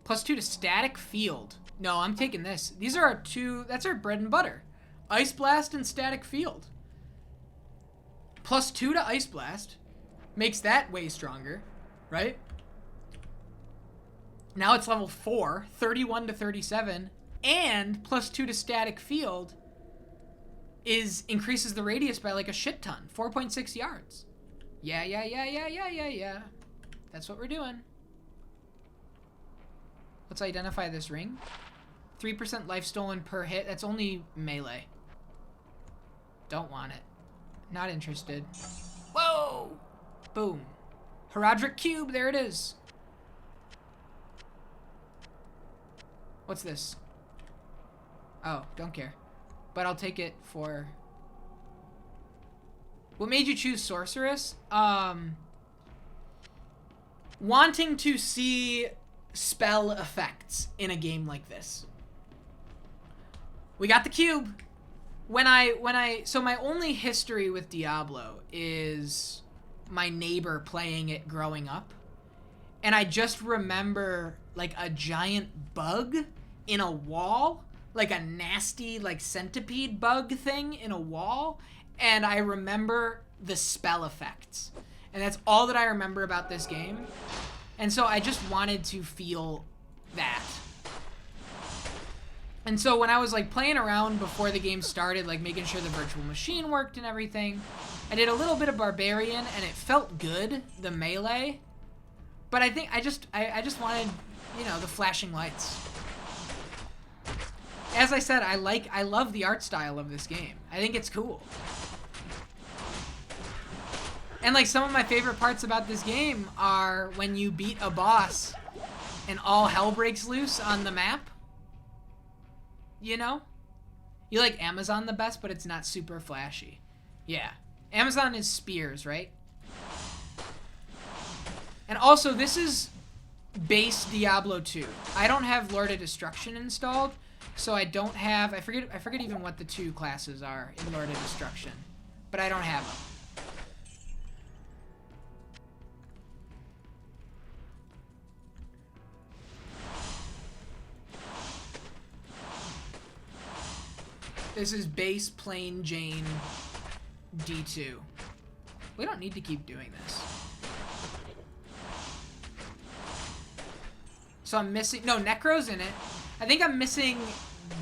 +2 to static field. No, I'm taking this. These are our two... That's our bread and butter. Ice Blast and static field. +2 to Ice Blast. Makes that way stronger, right? Now it's level 4, 31 to 37, and +2 to static field increases the radius by like a shit ton. 4.6 yards. Yeah. That's what we're doing. Let's identify this ring. 3% life stolen per hit. That's only melee. Don't want it. Not interested. Whoa! Boom. Heraldric Cube, there it is. What's this? Oh, don't care. But I'll take it for... What made you choose Sorceress? Wanting to see spell effects in a game like this. We got the cube. So my only history with Diablo is my neighbor playing it growing up. And I just remember like a giant bug in a wall, like a nasty like centipede bug thing in a wall. And I remember the spell effects. And that's all that I remember about this game. And so I just wanted to feel that. And so when I was like playing around before the game started, like making sure the virtual machine worked and everything, I did a little bit of Barbarian and it felt good, the melee. But I think I just wanted, you know, the flashing lights. As I said, I love the art style of this game. I think it's cool. And like some of my favorite parts about this game are when you beat a boss and all hell breaks loose on the map. You know? You like Amazon the best, but it's not super flashy. Yeah. Amazon is spears, right? And also, this is base Diablo 2. I don't have Lord of Destruction installed, so I don't have... I forget even what the two classes are in Lord of Destruction. But I don't have them. This is base plain Jane D2. We don't need to keep doing this. So I'm missing... No, Necro's in it. I think I'm missing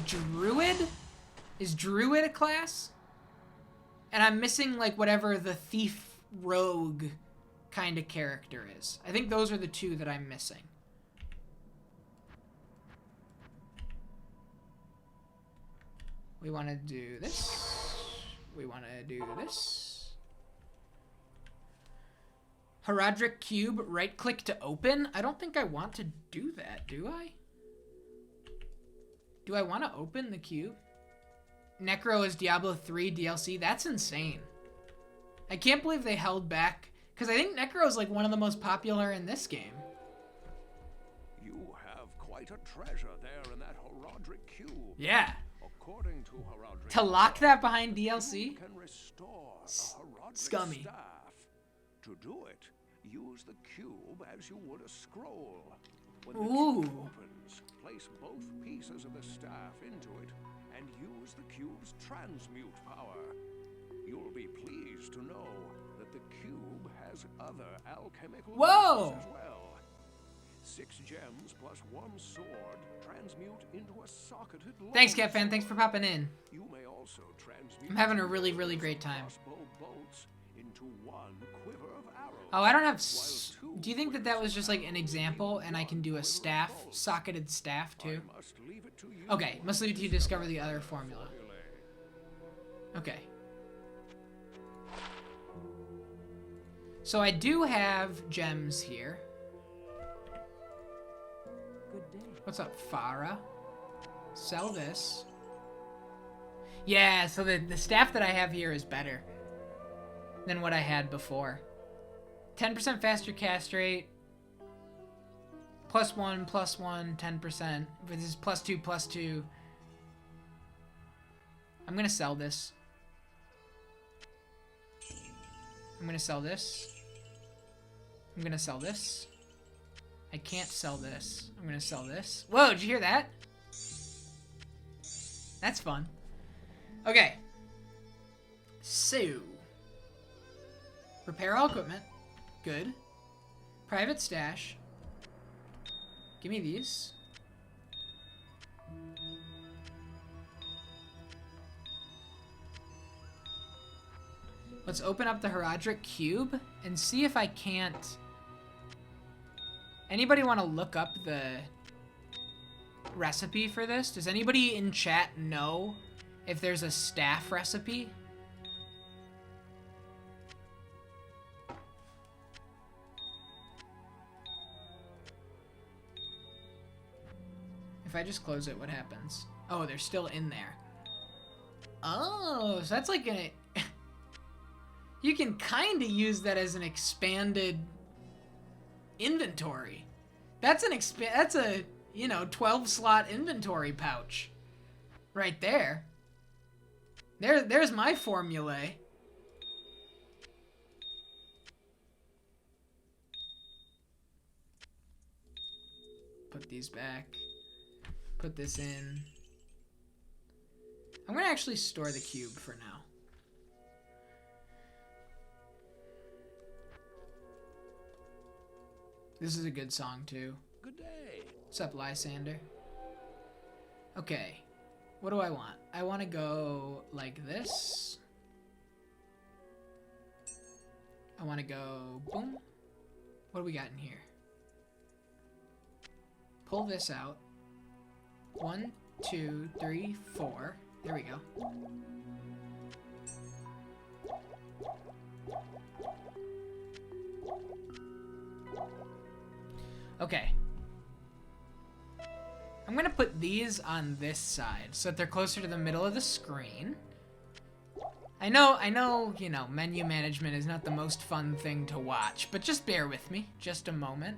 Druid. Is Druid a class? And I'm missing, like, whatever the thief rogue kind of character is. I think those are the two that I'm missing. We want to do this. We want to do this. Heraldric Cube, right-click to open? I don't think I want to do that, do I? Do I want to open the cube? Necro is Diablo 3 DLC? That's insane. I can't believe they held back, because I think Necro is like one of the most popular in this game. You have quite a treasure there in that Heraldric Cube. Yeah. According to Heraldric, To lock that behind DLC? you can restore a Heraldric Scummy. staff. To do it, use the cube as you would a scroll. When the Ooh. cube opens, place both pieces of the staff into it and use the cube's transmute power. You'll be pleased to know that the cube has other alchemical Whoa! uses as well. 6 gems plus 1 sword transmute into a socketed Thanks, longsword. Catfan. Thanks for popping in. You may also transmute I'm having a really, really great time. crossbow bolts into 1 quiver of arrows. Oh, I don't have... Do you think that that was just like an example and I can do a staff, socketed staff too? I must leave it to you. Okay, must leave it to you to discover the other formula. Okay. So I do have gems here. Good day. What's up, Farah? Sell this. Yeah, so the staff that I have here is better than what I had before. 10% faster cast rate. +1, +1, 10%. But this is +2, +2. I'm gonna sell this. I'm gonna sell this. I'm gonna sell this. I can't sell this. I'm gonna sell this. Whoa, did you hear that? That's fun. Okay. So. Repair all equipment. Good. Private stash. Give me these. Let's open up the Herodric Cube and see if I can't... Anybody want to look up the recipe for this? Does anybody in chat know if there's a staff recipe? If I just close it, what happens? Oh, they're still in there. Oh, so that's like a... You can kind of use that as an expanded inventory. That's a, you know, 12-slot inventory pouch. Right there. There's my formulae. Put these back. Put this in. I'm gonna actually store the cube for now. This is a good song too. Good day. What's up, Lysander? Okay. What do I want? I want to go like this. I want to go boom. What do we got in here? Pull this out. 1, 2, 3, 4. There we go. Okay. I'm gonna put these on this side so that they're closer to the middle of the screen. I know, you know, menu management is not the most fun thing to watch, but just bear with me just a moment.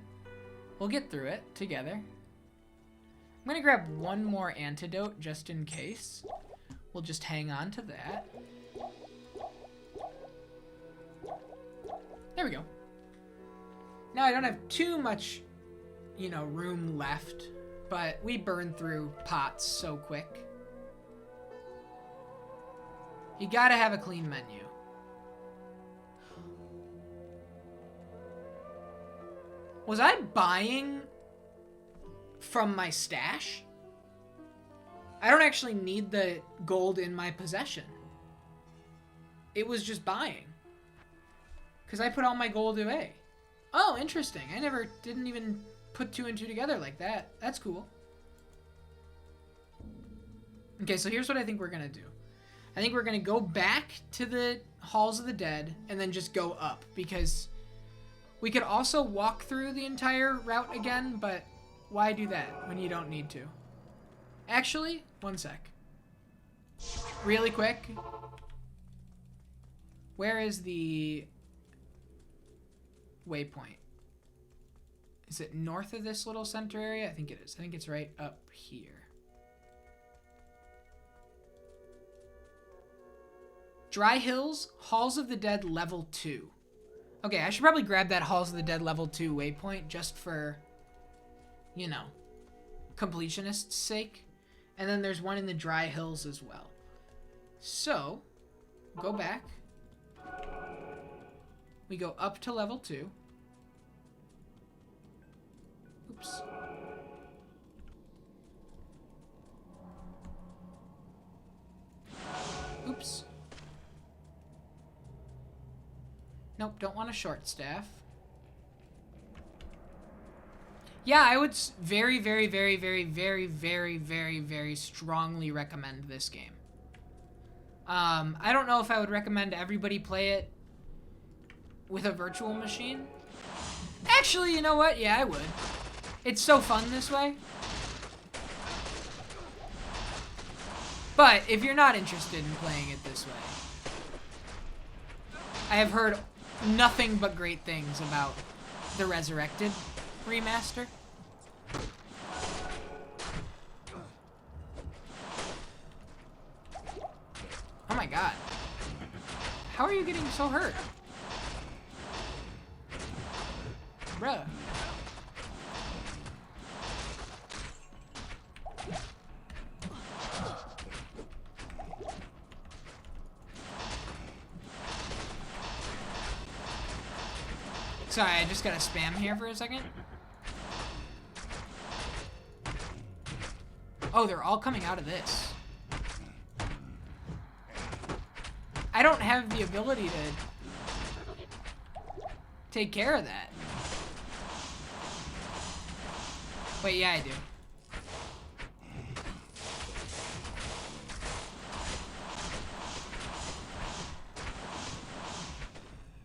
We'll get through it together. I'm gonna grab one more antidote just in case. We'll just hang on to that. There we go. Now I don't have too much, you know, room left, but we burn through pots so quick. You gotta have a clean menu. Was I buying from my stash? I don't actually need the gold in my possession. It was just buying. Because I put all my gold away. Oh, interesting. I didn't even put 2 and 2 together like that. That's cool. Okay, so here's what I think we're gonna do. I think we're gonna go back to the Halls of the Dead and then just go up, because we could also walk through the entire route again, but why do that when you don't need to? Actually, one sec. Really quick. Where is the waypoint? Is it north of this little center area? I think it is. I think it's right up here. Dry Hills, Halls of the Dead level 2. Okay, I should probably grab that Halls of the Dead level 2 waypoint just for, you know, completionist's sake. And then there's one in the Dry Hills as well. So, go back. We go up to level 2. Oops. Oops. Nope, don't want a short staff. Yeah, I would very, very, very, very, very, very, very, very strongly recommend this game. I don't know if I would recommend everybody play it with a virtual machine. Actually, you know what? Yeah, I would. It's so fun this way. But if you're not interested in playing it this way, I have heard nothing but great things about the Resurrected remaster. Oh my god. How are you getting so hurt? Bruh. Sorry, I just gotta spam here for a second. Oh, they're all coming out of this. I don't have the ability to take care of that. Wait, yeah, I do.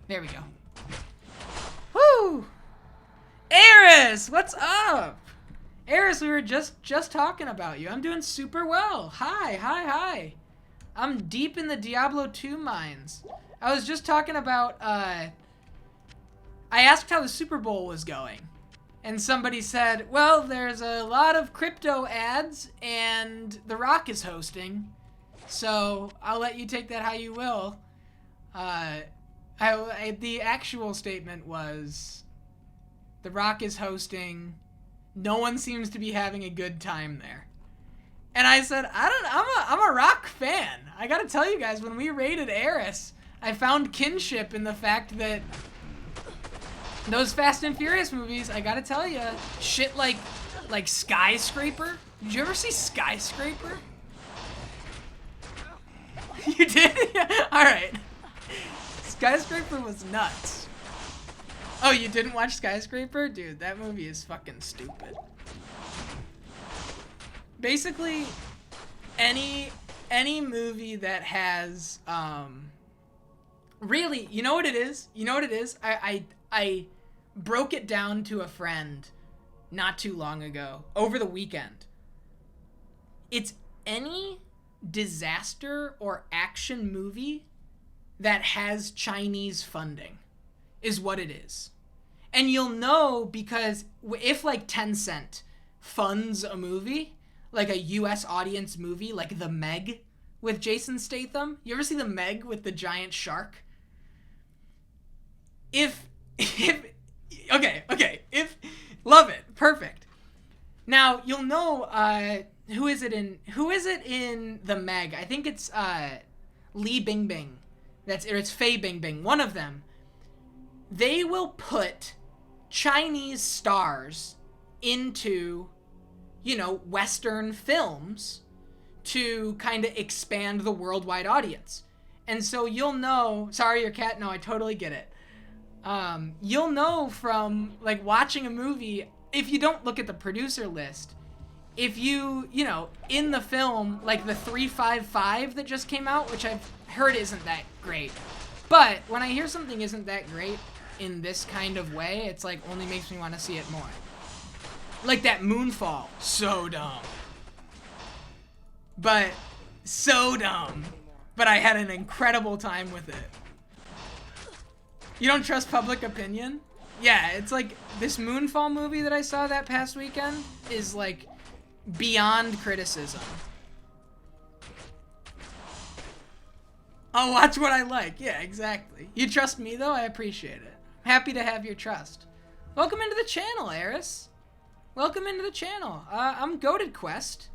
There we go. Woo! Eris, what's up? Eris, we were just talking about you. I'm doing super well. Hi. I'm deep in the Diablo 2 mines. I was just talking about, I asked how the Super Bowl was going. And somebody said, well, there's a lot of crypto ads and The Rock is hosting. So I'll let you take that how you will. The actual statement was, The Rock is hosting. No one seems to be having a good time there. And I said, I'm a Rock fan. I gotta tell you guys, when we raided Eris, I found kinship in the fact that those Fast and Furious movies, I gotta tell you, shit like Skyscraper. Did you ever see Skyscraper? You did? All right. Skyscraper was nuts. Oh, you didn't watch Skyscraper? Dude, that movie is fucking stupid. Basically, any movie that has, really, you know what it is? I broke it down to a friend not too long ago, over the weekend. It's any disaster or action movie that has Chinese funding is what it is. And you'll know because if like Tencent funds a movie, like a US audience movie, like The Meg with Jason Statham. You ever see The Meg with the giant shark? Love it. Perfect. Now, you'll know, who is it in The Meg? I think it's, Li Bingbing. It's Fei Bingbing. One of them. They will put Chinese stars into, Western films to kind of expand the worldwide audience. And so you'll know, sorry, your cat, no, I totally get it. You'll know from, like, watching a movie, if you don't look at the producer list, if you in the film, like the 355 that just came out, which I've heard isn't that great. But when I hear something isn't that great in this kind of way, it's like only makes me want to see it more. Like that Moonfall, so dumb. But I had an incredible time with it. You don't trust public opinion? Yeah, it's like this Moonfall movie that I saw that past weekend is like beyond criticism. I'll watch what I like. Yeah, exactly. You trust me though? I appreciate it. Happy to have your trust. Welcome into the channel, Eris. Welcome into the channel. I'm GoatedQuest.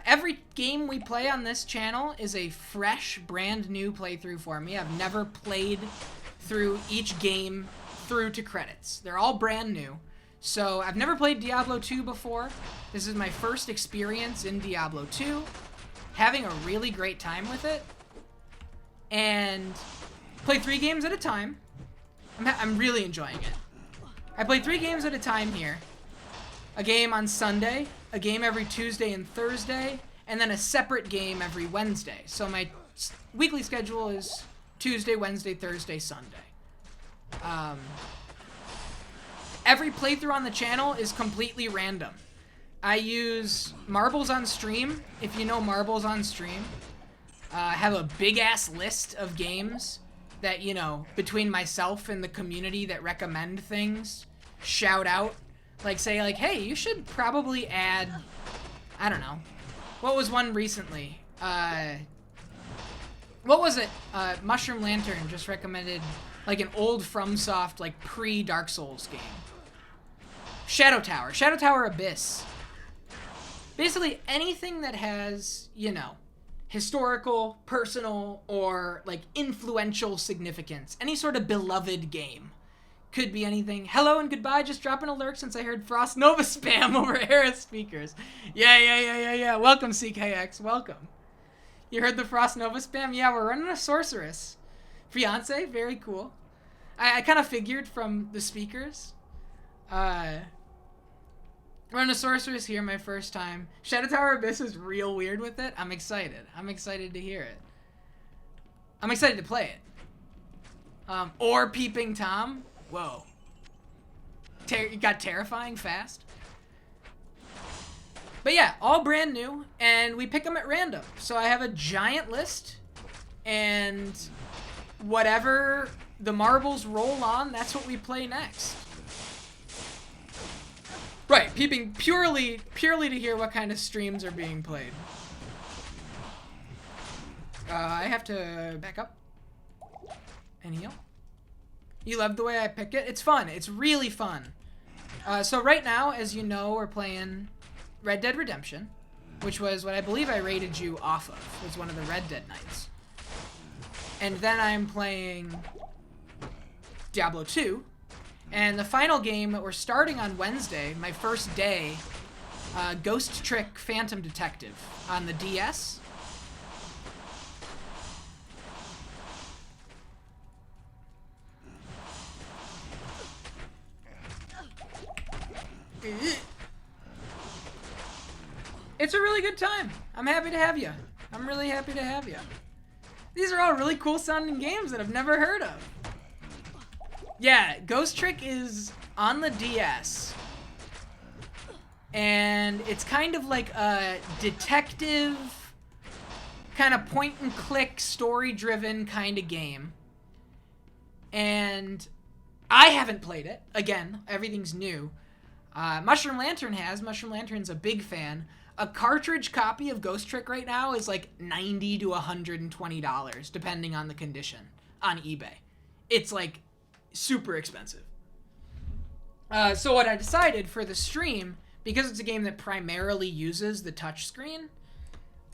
Every game we play on this channel is a fresh, brand new playthrough for me. I've never played through each game through to credits. They're all brand new. So I've never played Diablo 2 before. This is my first experience in Diablo 2. Having a really great time with it. And play 3 games at a time. I'm really enjoying it. I play 3 games at a time here. A game on Sunday, a game every Tuesday and Thursday, and then a separate game every Wednesday. So my weekly schedule is Tuesday, Wednesday, Thursday, Sunday. Every playthrough on the channel is completely random. I use Marbles on Stream, if you know Marbles on Stream. I have a big-ass list of games that, between myself and the community that recommend things, shout out. Like, say, like, hey, you should probably add, I don't know. What was one recently? What was it? Mushroom Lantern just recommended, like, an old FromSoft, like, pre-Dark Souls game. Shadow Tower Abyss. Basically, anything that has, historical, personal, or, like, influential significance. Any sort of beloved game. Could be anything. Hello and goodbye. Just dropping an alert since I heard Frost Nova spam over Eris speakers. Yeah. Welcome, CKX. Welcome. You heard the Frost Nova spam? Yeah, we're running a sorceress. Fiance, very cool. I kind of figured from the speakers. Running a sorceress here my first time. Shadow Tower Abyss is real weird with it. I'm excited. I'm excited to hear it. I'm excited to play it. Or Peeping Tom. Whoa. It got terrifying fast. But yeah, all brand new, and we pick them at random. So I have a giant list, and whatever the marbles roll on, that's what we play next. Right, peeping purely to hear what kind of streams are being played. I have to back up and heal. You love the way I pick it? It's fun. It's really fun. So right now, as you know, we're playing Red Dead Redemption, which was what I believe I rated you off of. Was one of the Red Dead nights. And then I'm playing Diablo 2. And the final game that we're starting on Wednesday, my first day, Ghost Trick Phantom Detective on the DS. It's a really good time. I'm happy to have you. I'm really happy to have you. These are all really cool sounding games that I've never heard of. Yeah, Ghost Trick is on the DS. And it's kind of like a detective, kind of point and click, story driven kind of game. And I haven't played it. Again, everything's new. Mushroom Lantern has. Mushroom Lantern's a big fan. A cartridge copy of Ghost Trick right now is like $90 to $120, depending on the condition, on eBay. It's like super expensive. So what I decided for the stream, because it's a game that primarily uses the touchscreen,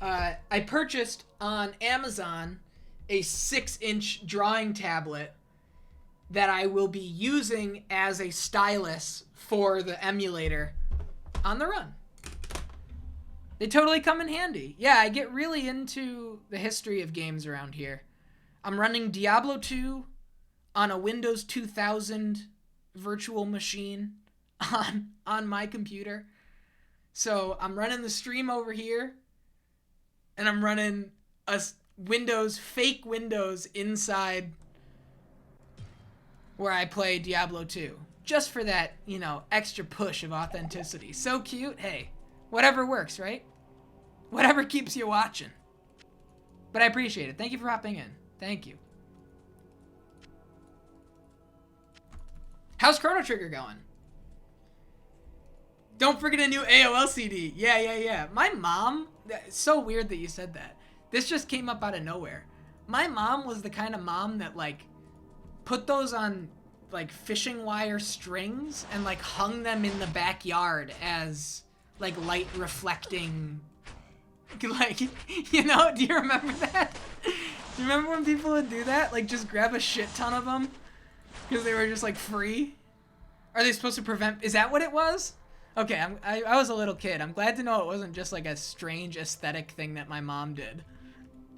I purchased on Amazon a 6-inch drawing tablet that I will be using as a stylus for the emulator on the run. They totally come in handy. Yeah, I get really into the history of games around here. I'm running Diablo 2 on a Windows 2000 virtual machine on my computer. So I'm running the stream over here, and I'm running a fake Windows inside where I play Diablo 2. Just for that, extra push of authenticity. So cute. Hey, whatever works, right? Whatever keeps you watching. But I appreciate it. Thank you for hopping in. Thank you. How's Chrono Trigger going? Don't forget a new AOL CD. Yeah. My mom, it's so weird that you said that. This just came up out of nowhere. My mom was the kind of mom that, put those on, fishing wire strings and, hung them in the backyard as, light reflecting, do you remember that? Do you remember when people would do that? Just grab a shit ton of them because they were just, free? Are they supposed to prevent... Is that what it was? Okay, I was a little kid. I'm glad to know it wasn't just, a strange aesthetic thing that my mom did.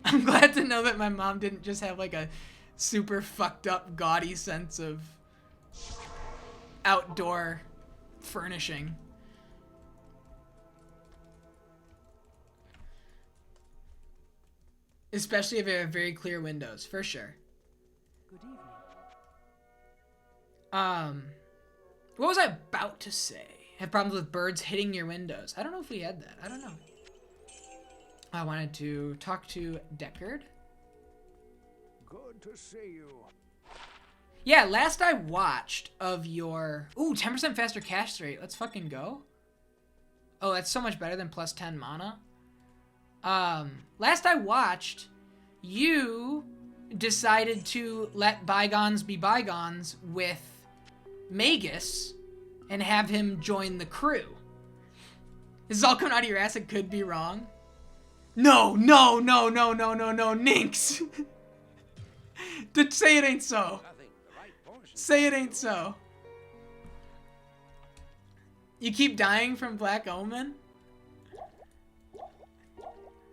I'm glad to know that my mom didn't just have, a super fucked up, gaudy sense of outdoor furnishing. Especially if you have very clear windows, for sure. Good evening. What was I about to say? Have problems with birds hitting your windows. I don't know if we had that. I don't know. I wanted to talk to Deckard. Good to see you. Yeah, last I watched of your... Ooh, 10% faster cast rate. Let's fucking go. Oh, that's so much better than plus 10 mana. Last I watched, you decided to let bygones be bygones with Magus and have him join the crew. This is all coming out of your ass. It could be wrong. No, Ninx. Say it ain't so. Say it ain't so. You keep dying from Black Omen?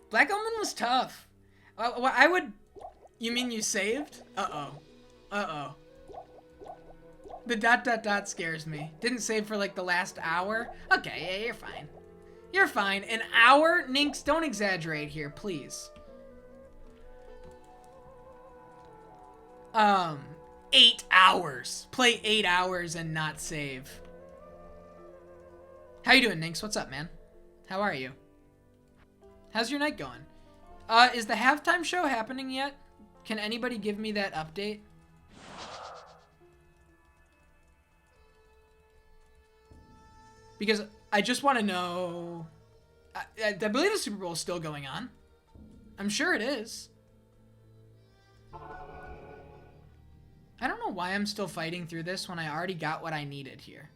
Black Omen was tough. I would... You mean you saved? Uh-oh. Uh-oh. The ... scares me. Didn't save for, like, the last hour? Okay, yeah, you're fine. You're fine. An hour? Ninx, don't exaggerate here, please. 8 hours. Play 8 hours and not save. How you doing, Ninx? What's up, man? How are you? How's your night going? Is the halftime show happening yet? Can anybody give me that update? Because I just want to know... I believe the Super Bowl is still going on. I'm sure it is. I don't know why I'm still fighting through this when I already got what I needed here.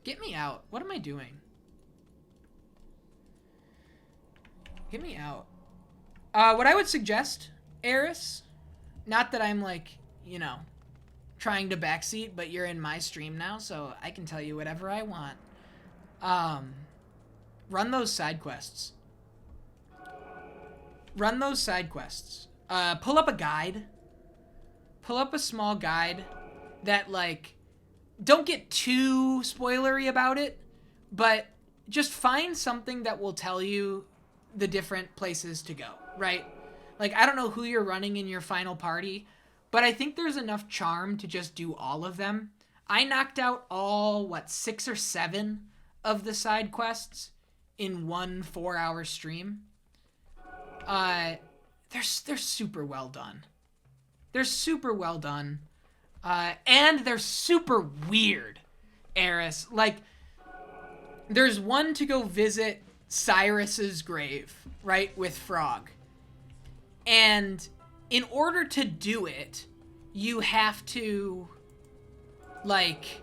Get me out. What am I doing? Get me out. What I would suggest, Eris, not that I'm like, you know, trying to backseat, but you're in my stream now, so I can tell you whatever I want. Run those side quests. Run those side quests. Pull up a guide. Pull up a small guide that, like, don't get too spoilery about it, but just find something that will tell you the different places to go, right? Like, I don't know who you're running in your final party, but I think there's enough charm to just do all of them. I knocked out all, 6 or 7 of the side quests in one 4-hour stream. They're super well done. They're super well done. And they're super weird, Eris. Like, there's one to go visit Cyrus's grave, right, with Frog. And in order to do it, you have to, like,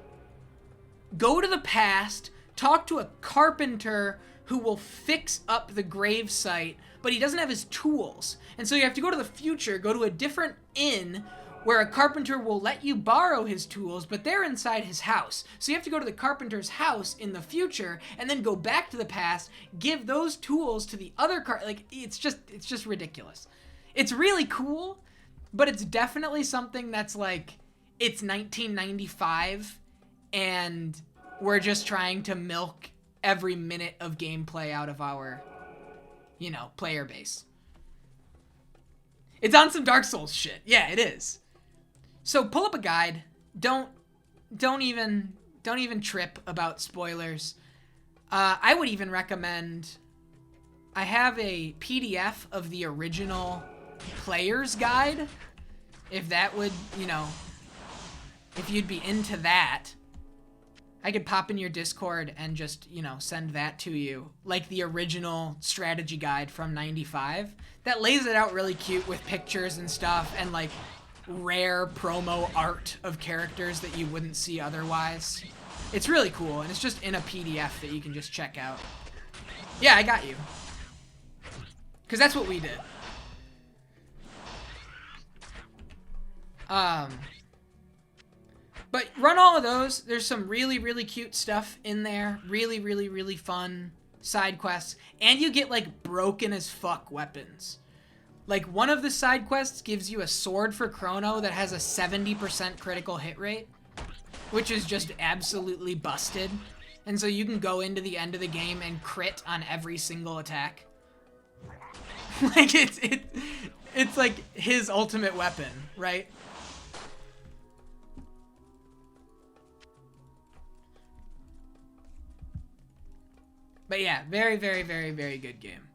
go to the past, talk to a carpenter who will fix up the grave site, but he doesn't have his tools. And so you have to go to the future, go to a different inn where a carpenter will let you borrow his tools, but they're inside his house. So you have to go to the carpenter's house in the future and then go back to the past, give those tools to the other it's just ridiculous. It's really cool, but it's definitely something that's like, it's 1995 and we're just trying to milk every minute of gameplay out of our, you know, player base. It's on some Dark Souls shit. Yeah, it is. So pull up a guide. Don't even trip about spoilers. I would even recommend, I have a PDF of the original player's guide. If that would, you know, if you'd be into that, I could pop in your Discord and just, you know, send that to you. Like the original strategy guide from 95. That lays it out really cute with pictures and stuff and like rare promo art of characters that you wouldn't see otherwise. It's really cool, and it's just in a PDF that you can just check out. Yeah, I got you. Because that's what we did. But run all of those. There's some really, really cute stuff in there. Really, really, really fun side quests. And you get, like, broken as fuck weapons. Like, one of the side quests gives you a sword for Chrono that has a 70% critical hit rate, which is just absolutely busted. And so you can go into the end of the game and crit on every single attack. Like, it's like his ultimate weapon, right? But yeah, very, very, very, very good game.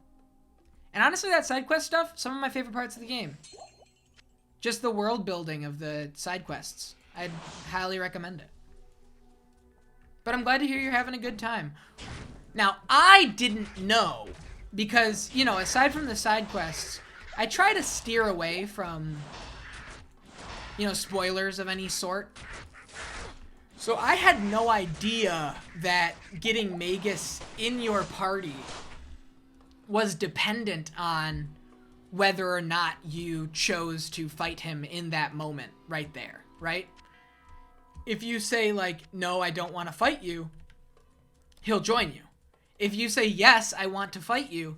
And honestly, that side quest stuff, some of my favorite parts of the game. Just the world building of the side quests. I'd highly recommend it. But I'm glad to hear you're having a good time. Now, I didn't know, because, you know, aside from the side quests, I try to steer away from, you know, spoilers of any sort. So I had no idea that getting Magus in your party was dependent on whether or not you chose to fight him in that moment right there, right? If you say, like, no, I don't want to fight you, he'll join you. If you say, yes, I want to fight you,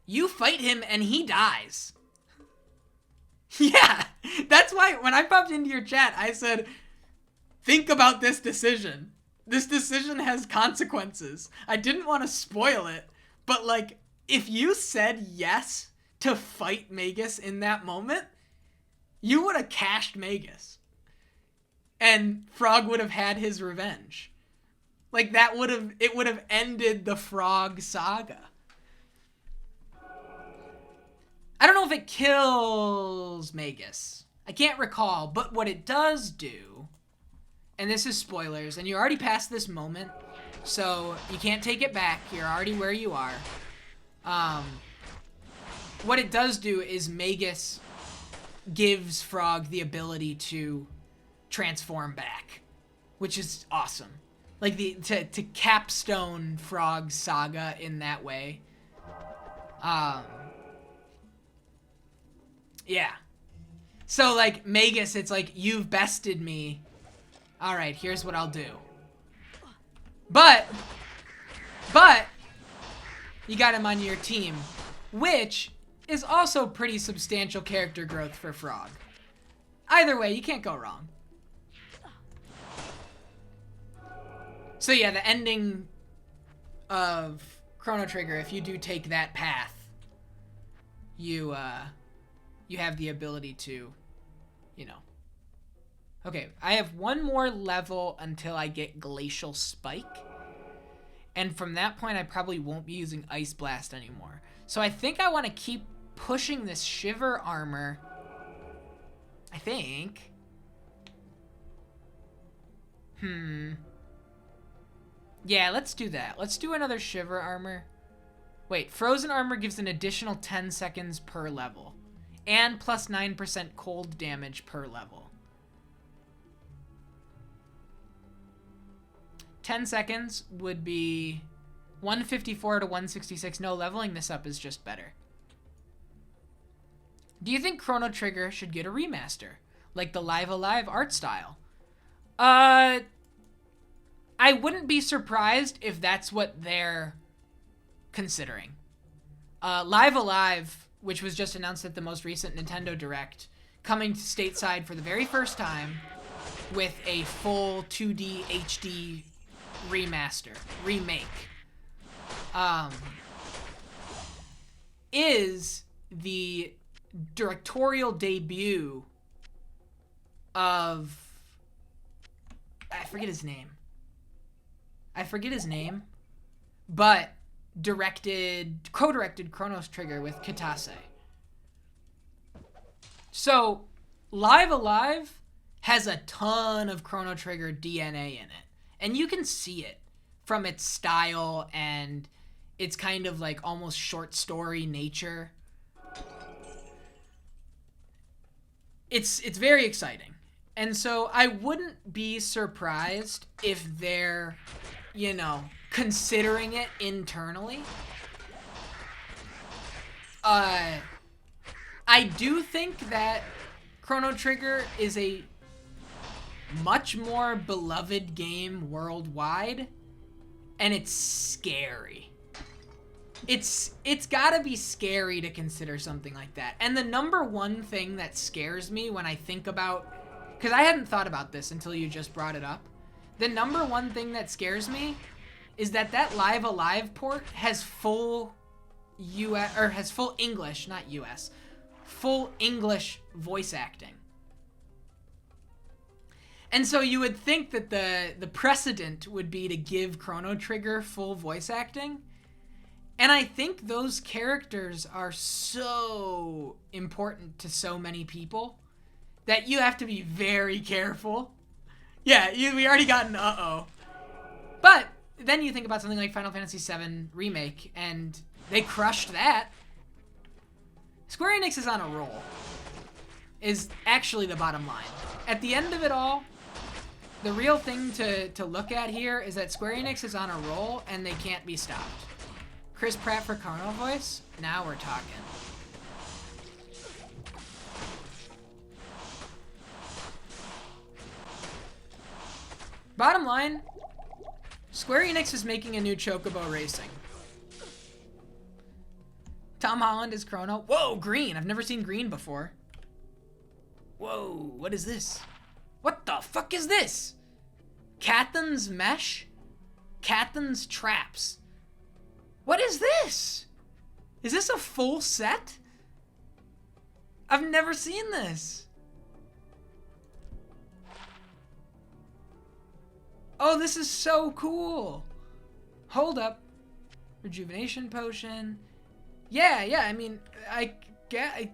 you fight him and he dies. Yeah, that's why when I popped into your chat, I said, think about this decision. This decision has consequences. I didn't want to spoil it, but like, if you said yes to fight Magus in that moment, you would have cashed Magus. And Frog would have had his revenge. Like, it would have ended the Frog saga. I don't know if it kills Magus. I can't recall, but what it does do, and this is spoilers, and you already passed this moment, so you can't take it back. You're already where you are. What it does do is Magus gives Frog the ability to transform back, which is awesome. Like, to capstone Frog's saga in that way. Yeah. So, like, Magus, it's like, you've bested me. Alright, here's what I'll do. But, you got him on your team, which is also pretty substantial character growth for Frog. Either way, you can't go wrong. So yeah, the ending of Chrono Trigger, if you do take that path, you have the ability to, you know. Okay, I have one more level until I get Glacial Spike. And from that point, I probably won't be using Ice Blast anymore. So I think I want to keep pushing this Shiver armor. I think. Yeah, let's do that. Let's do another Shiver armor. Wait, Frozen armor gives an additional 10 seconds per level. And plus 9% cold damage per level. 10 seconds would be 154 to 166. No, leveling this up is just better. Do you think Chrono Trigger should get a remaster? Like the Live Alive art style? I wouldn't be surprised if that's what they're considering. Live Alive, which was just announced at the most recent Nintendo Direct, coming to stateside for the very first time with a full 2D HD remake, is the directorial debut of, I forget his name, but co-directed Chrono Trigger with Kitase. So, Live Alive has a ton of Chrono Trigger DNA in it. And you can see it from its style and its kind of like almost short story nature. It's very exciting. And so I wouldn't be surprised if they're, you know, considering it internally. I do think that Chrono Trigger is a much more beloved game worldwide, and it's scary. It's gotta be scary to consider something like that. And the number one thing that scares me when I think about, because I hadn't thought about this until you just brought it up, the number one thing that scares me is that Live Alive port has full US, or has full English, not US, full English voice acting. And so you would think that the precedent would be to give Chrono Trigger full voice acting. And I think those characters are so important to so many people that you have to be very careful. Yeah, we already got an uh-oh. But then you think about something like Final Fantasy VII Remake, and they crushed that. Square Enix is on a roll, is actually the bottom line. At the end of it all, the real thing to look at here is that Square Enix is on a roll and they can't be stopped. Chris Pratt for Chrono voice? Now we're talking. Bottom line, Square Enix is making a new Chocobo Racing. Tom Holland is Chrono. Whoa, green. I've never seen green before. Whoa, what is this? What the fuck is this? Cathan's mesh? Cathan's traps. What is this? Is this a full set? I've never seen this. Oh, this is so cool. Hold up. Rejuvenation potion. Yeah, I mean, I get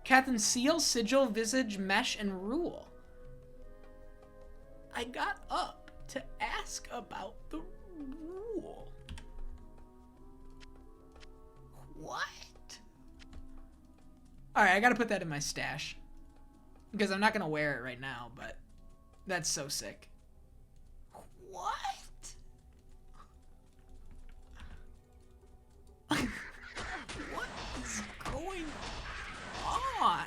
Cathan's seal, sigil, visage, mesh, and rule. I got up to ask about the rule. What? Alright, I gotta put that in my stash. Because I'm not gonna wear it right now, but that's so sick. What? What is going on?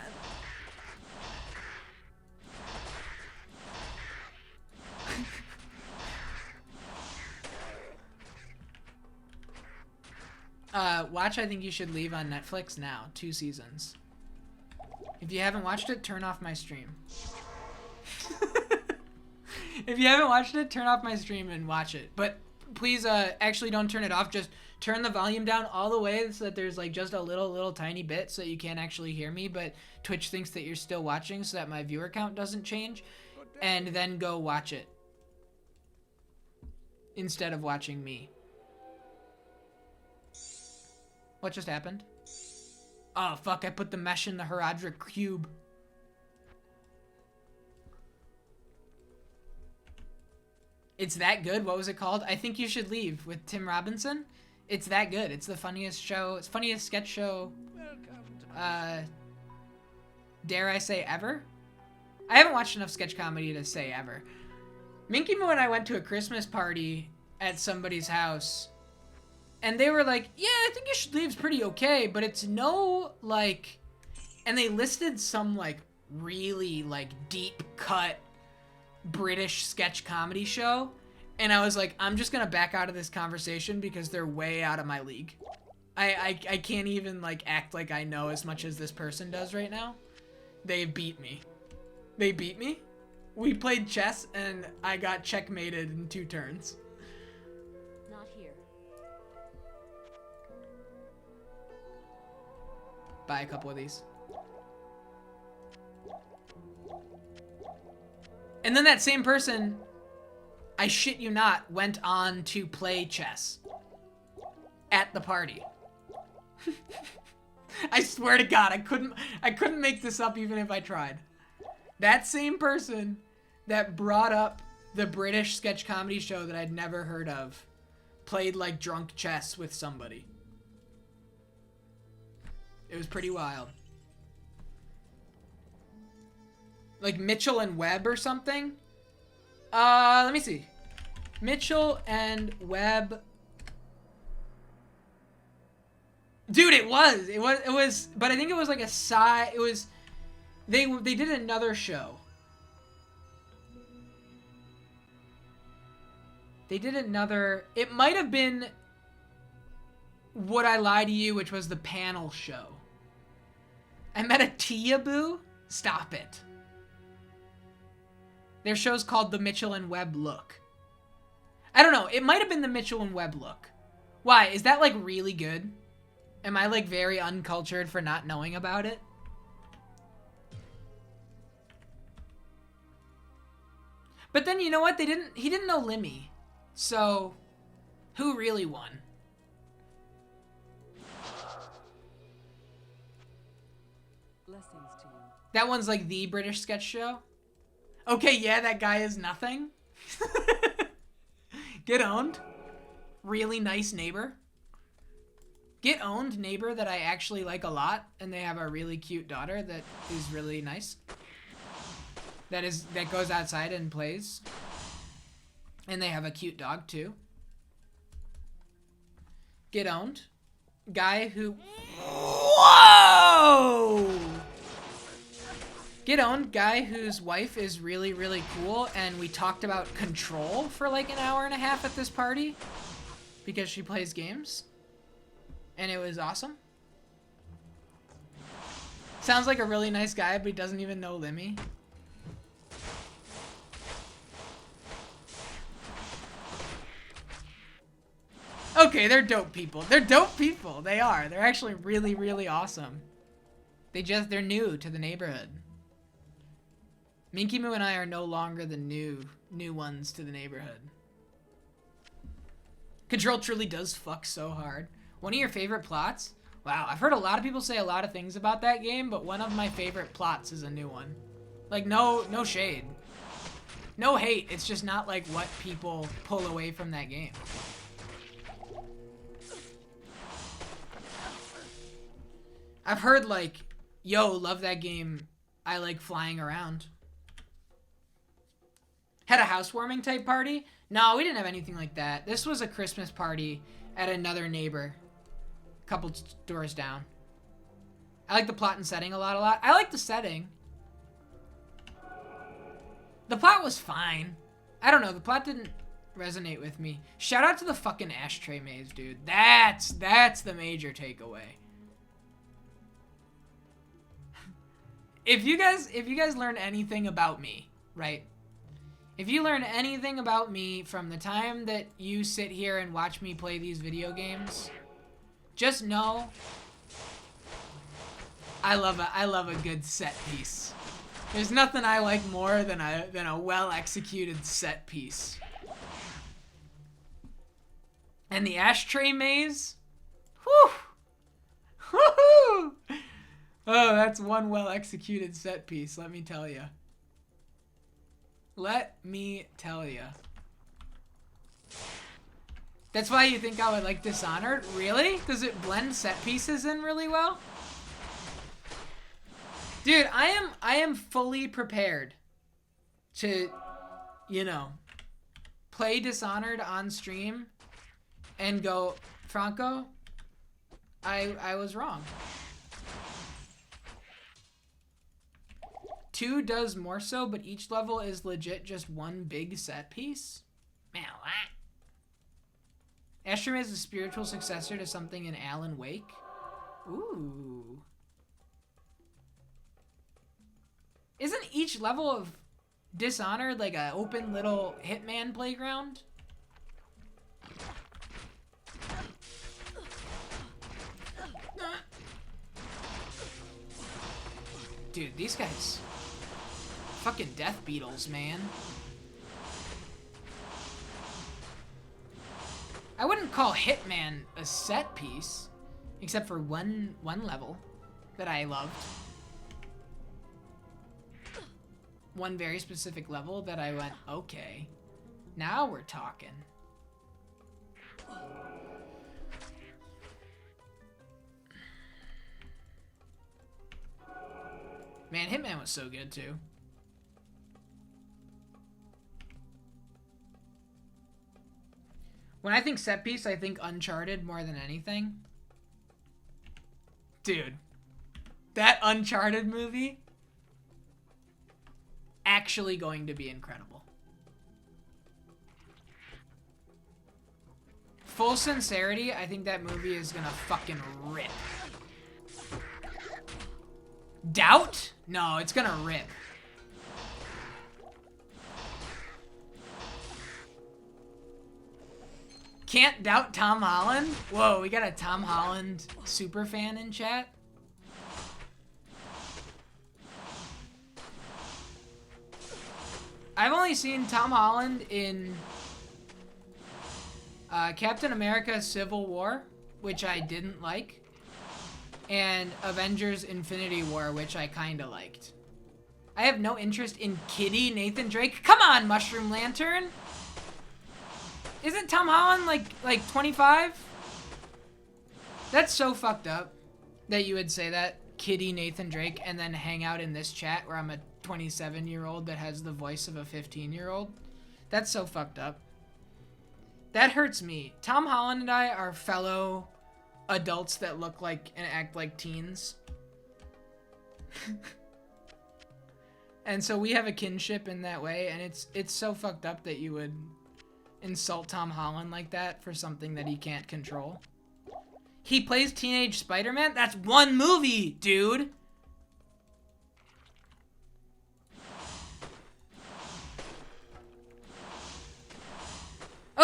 Watch I Think You Should Leave on Netflix now. 2 seasons. If you haven't watched it, turn off my stream. If you haven't watched it, turn off my stream and watch it. But please, actually don't turn it off. Just turn the volume down all the way so that there's like just a little tiny bit so that you can't actually hear me, but Twitch thinks that you're still watching so that my viewer count doesn't change. And then go watch it. Instead of watching me. What just happened? Oh, fuck, I put the mesh in the Herodric cube. It's that good? What was it called? I Think You Should Leave with Tim Robinson. It's that good. It's the funniest show. It's funniest sketch show. Dare I say ever? I haven't watched enough sketch comedy to say ever. Minky Moo and I went to a Christmas party at somebody's house. And they were like, yeah, I Think You Should Leave's pretty okay, but it's no, like... And they listed some, like, really, like, deep cut British sketch comedy show. And I was like, I'm just gonna back out of this conversation because they're way out of my league. I can't even, like, act like I know as much as this person does right now. They beat me. They beat me? We played chess, and I got checkmated in 2 turns. Not here. Buy a couple of these. And then that same person, I shit you not, went on to play chess at the party. I swear to God, I couldn't make this up even if I tried. That same person that brought up the British sketch comedy show that I'd never heard of played like drunk chess with somebody. It was pretty wild. Like Mitchell and Webb or something? Let me see. Mitchell and Webb. Dude, it was, but I think it was like a side, it was, they did another show. They did another, it might have been Would I Lie to You, which was the panel show. I met a Tia-boo? Stop it. Their show's called The Mitchell and Webb Look. I don't know, it might have been The Mitchell and Webb Look. Why, is that like really good? Am I like very uncultured for not knowing about it? But then you know what? He didn't know Limmy. So who really won? Blessings to you. That one's like the British sketch show? Okay, yeah, that guy is nothing. Get owned. Really nice neighbor. Get owned neighbor that I actually like a lot, and they have a really cute daughter that is really nice. That goes outside and plays. And they have a cute dog too. Get owned. Guy who... Whoa! Get owned. Guy whose wife is really, really cool, and we talked about Control for like an hour and a half at this party. Because she plays games. And it was awesome. Sounds like a really nice guy, but he doesn't even know Lemmy. Okay, they're dope people. They're dope people. They are. They're actually really, really awesome. They're new to the neighborhood. Minky Moo and I are no longer the new ones to the neighborhood. Control truly does fuck so hard. One of your favorite plots? Wow, I've heard a lot of people say a lot of things about that game, but one of my favorite plots is a new one. Like, no shade. No hate, it's just not like what people pull away from that game. I've heard like, yo, love that game. I like flying around. Had a housewarming type party? No, we didn't have anything like that. This was a Christmas party at another neighbor. A couple doors down. I like the plot and setting a lot. I like the setting. The plot was fine. I don't know, the plot didn't resonate with me. Shout out to the fucking ashtray maze, dude. That's the major takeaway. If you guys learn anything about me, right? If you learn anything about me from the time that you sit here and watch me play these video games, just know I love a good set piece. There's nothing I like more than a well-executed set piece. And the ashtray maze? Whew! Woohoo! Oh, that's one well-executed set piece, let me tell you. Let me tell you. That's why you think I would like Dishonored? Really? Does it blend set pieces in really well? Dude, I am fully prepared to, you know, play Dishonored on stream and go, Franco, I was wrong. 2 does more so, but each level is legit just one big set piece? Man, what? Astrum is a spiritual successor to something in Alan Wake? Ooh. Isn't each level of Dishonored like an open little Hitman playground? Dude, these guys... fucking death beetles, man. I wouldn't call Hitman a set piece, except for one level that I loved. One very specific level that I went, okay, now we're talking. Man, Hitman was so good too. When I think set piece, I think Uncharted more than anything. Dude, that Uncharted movie, actually going to be incredible. Full sincerity, I think that movie is gonna fucking rip. Doubt? No, it's gonna rip. Can't doubt Tom Holland? Whoa, we got a Tom Holland super fan in chat. I've only seen Tom Holland in Captain America Civil War, which I didn't like, and Avengers Infinity War, which I kinda liked. I have no interest in Kitty Nathan Drake. Come on, Mushroom Lantern! Isn't Tom Holland like 25? That's so fucked up that you would say that, Kitty Nathan Drake, and then hang out in this chat where I'm a 27-year-old that has the voice of a 15-year-old. That's so fucked up. That hurts me. Tom Holland and I are fellow adults that look like and act like teens. And so we have a kinship in that way, and it's so fucked up that you would insult Tom Holland like that for something that he can't control. He plays Teenage Spider-Man? That's one movie, dude!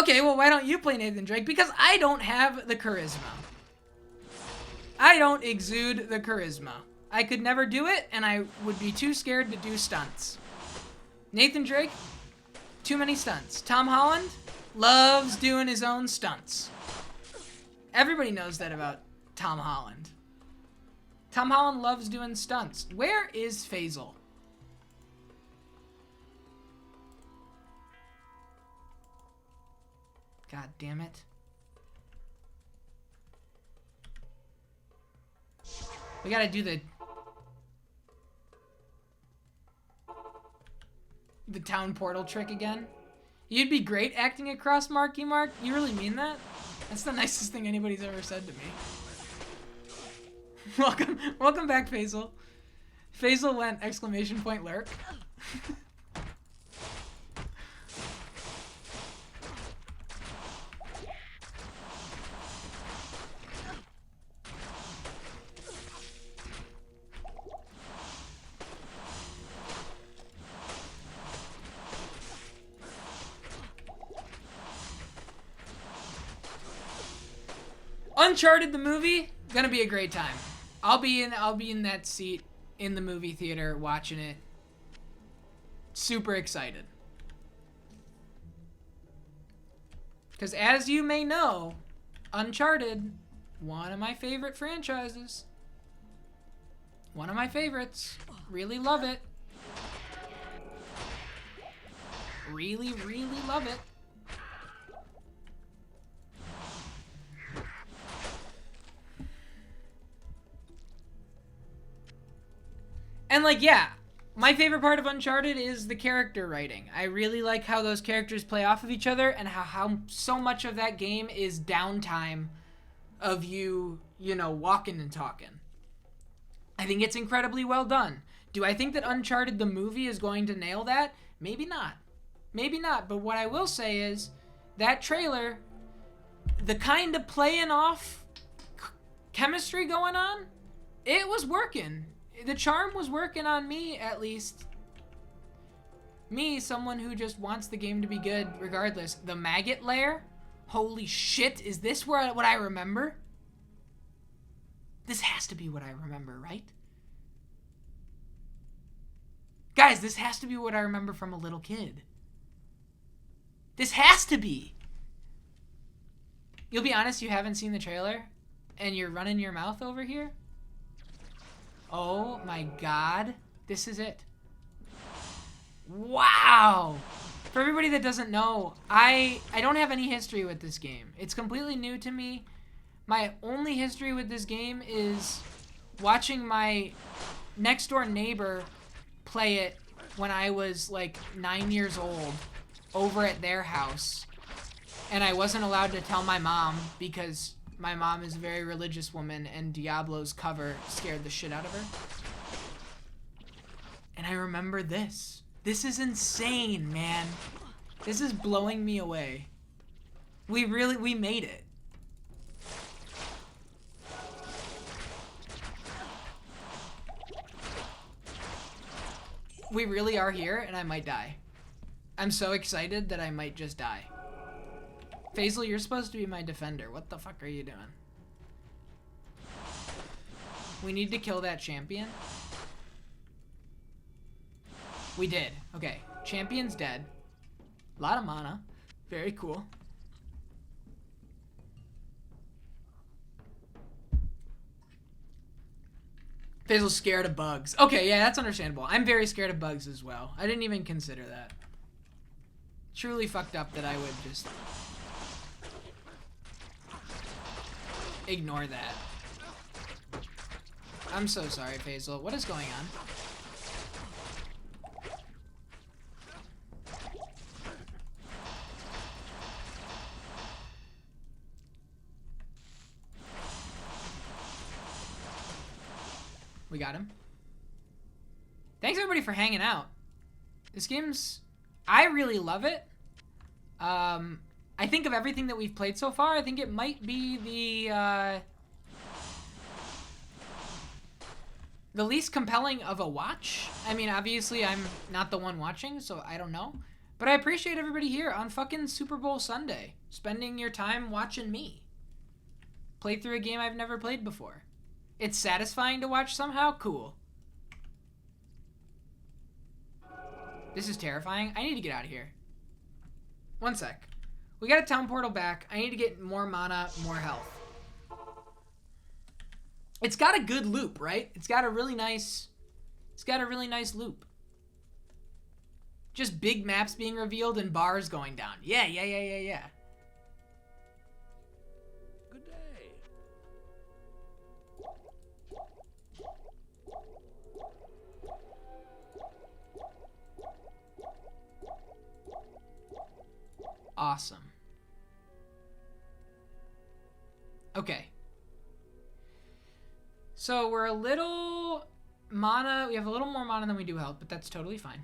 Okay, well, why don't you play Nathan Drake? Because I don't have the charisma. I don't exude the charisma. I could never do it, and I would be too scared to do stunts. Nathan Drake, too many stunts. Tom Holland loves doing his own stunts. Everybody knows that about Tom Holland. Tom Holland loves doing stunts. Where is Faisal? God damn it. We gotta do the town portal trick again. You'd be great acting across Marky Mark. You really mean that? That's the nicest thing anybody's ever said to me. Welcome back, Faisal. Faisal went exclamation point lurk. Uncharted the movie, gonna be a great time. I'll be in that seat in the movie theater watching it. Super excited. Because as you may know, Uncharted, one of my favorite franchises. One of my favorites. Really love it. Really, really love it. And like, yeah, my favorite part of Uncharted is the character writing. I really like how those characters play off of each other and how so much of that game is downtime of you know, walking and talking. I think it's incredibly well done. Do I think that Uncharted the movie is going to nail that? Maybe not. Maybe not, but what I will say is that trailer, the kind of playing off chemistry going on, it was working. The charm was working on me, at least. Me, someone who just wants the game to be good regardless. The maggot lair? Holy shit, is this what I remember? This has to be what I remember, right? Guys, this has to be what I remember from a little kid. This has to be. You'll be honest, you haven't seen the trailer, and you're running your mouth over here? Oh my god. This is it. Wow. For everybody that doesn't know, I don't have any history with this game. It's completely new to me. My only history with this game is watching my next door neighbor play it when I was like 9 years old over at their house. And I wasn't allowed to tell my mom because my mom is a very religious woman, and Diablo's cover scared the shit out of her. And I remember this. This is insane, man. This is blowing me away. We made it. We really are here, and I might die. I'm so excited that I might just die. Faisal, you're supposed to be my defender. What the fuck are you doing? We need to kill that champion. We did. Okay. Champion's dead. A lot of mana. Very cool. Faisal's scared of bugs. Okay, yeah, that's understandable. I'm very scared of bugs as well. I didn't even consider that. Truly fucked up that I would just ignore that. I'm so sorry, Faisal. What is going on? We got him. Thanks everybody for hanging out. This game's... I really love it. I think of everything that we've played so far, I think it might be the least compelling of a watch. I mean, obviously I'm not the one watching, so I don't know. But I appreciate everybody here on fucking Super Bowl Sunday, spending your time watching me play through a game I've never played before. It's satisfying to watch somehow? Cool. This is terrifying. I need to get out of here. One sec. We got a town portal back. I need to get more mana, more health. It's got a good loop, right? It's got a really nice loop. Just big maps being revealed and bars going down. Yeah. Good day. Awesome. Okay. So we're a little mana. We have a little more mana than we do health, but that's totally fine.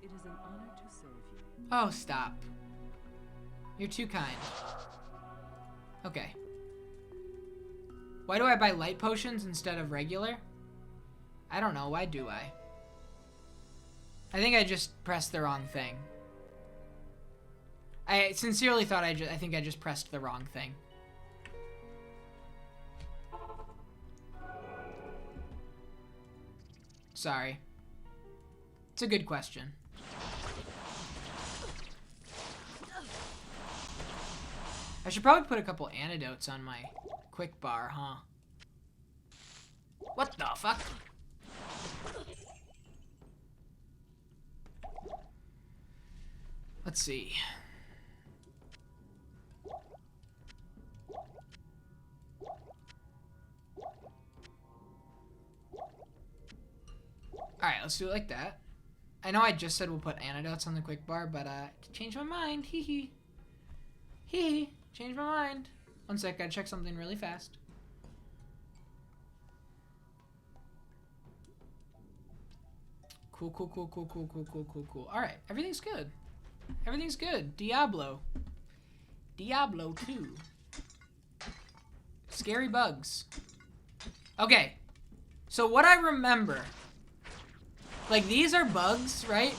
It is an honor to serve you. Oh, stop. You're too kind. Okay. Why do I buy light potions instead of regular? I don't know. Why do I? I think I just pressed the wrong thing. I sincerely thought I think I just pressed the wrong thing. Sorry. It's a good question. I should probably put a couple antidotes on my quick bar, huh? What the fuck? Let's see. Alright, let's do it like that. I know I just said we'll put antidotes on the quick bar, but changed my mind. Hee hee. Hee hee. Changed my mind. One sec, gotta check something really fast. Cool. Alright, everything's good. Everything's good. Diablo 2. Scary bugs. Okay. So what I remember, like, these are bugs, right?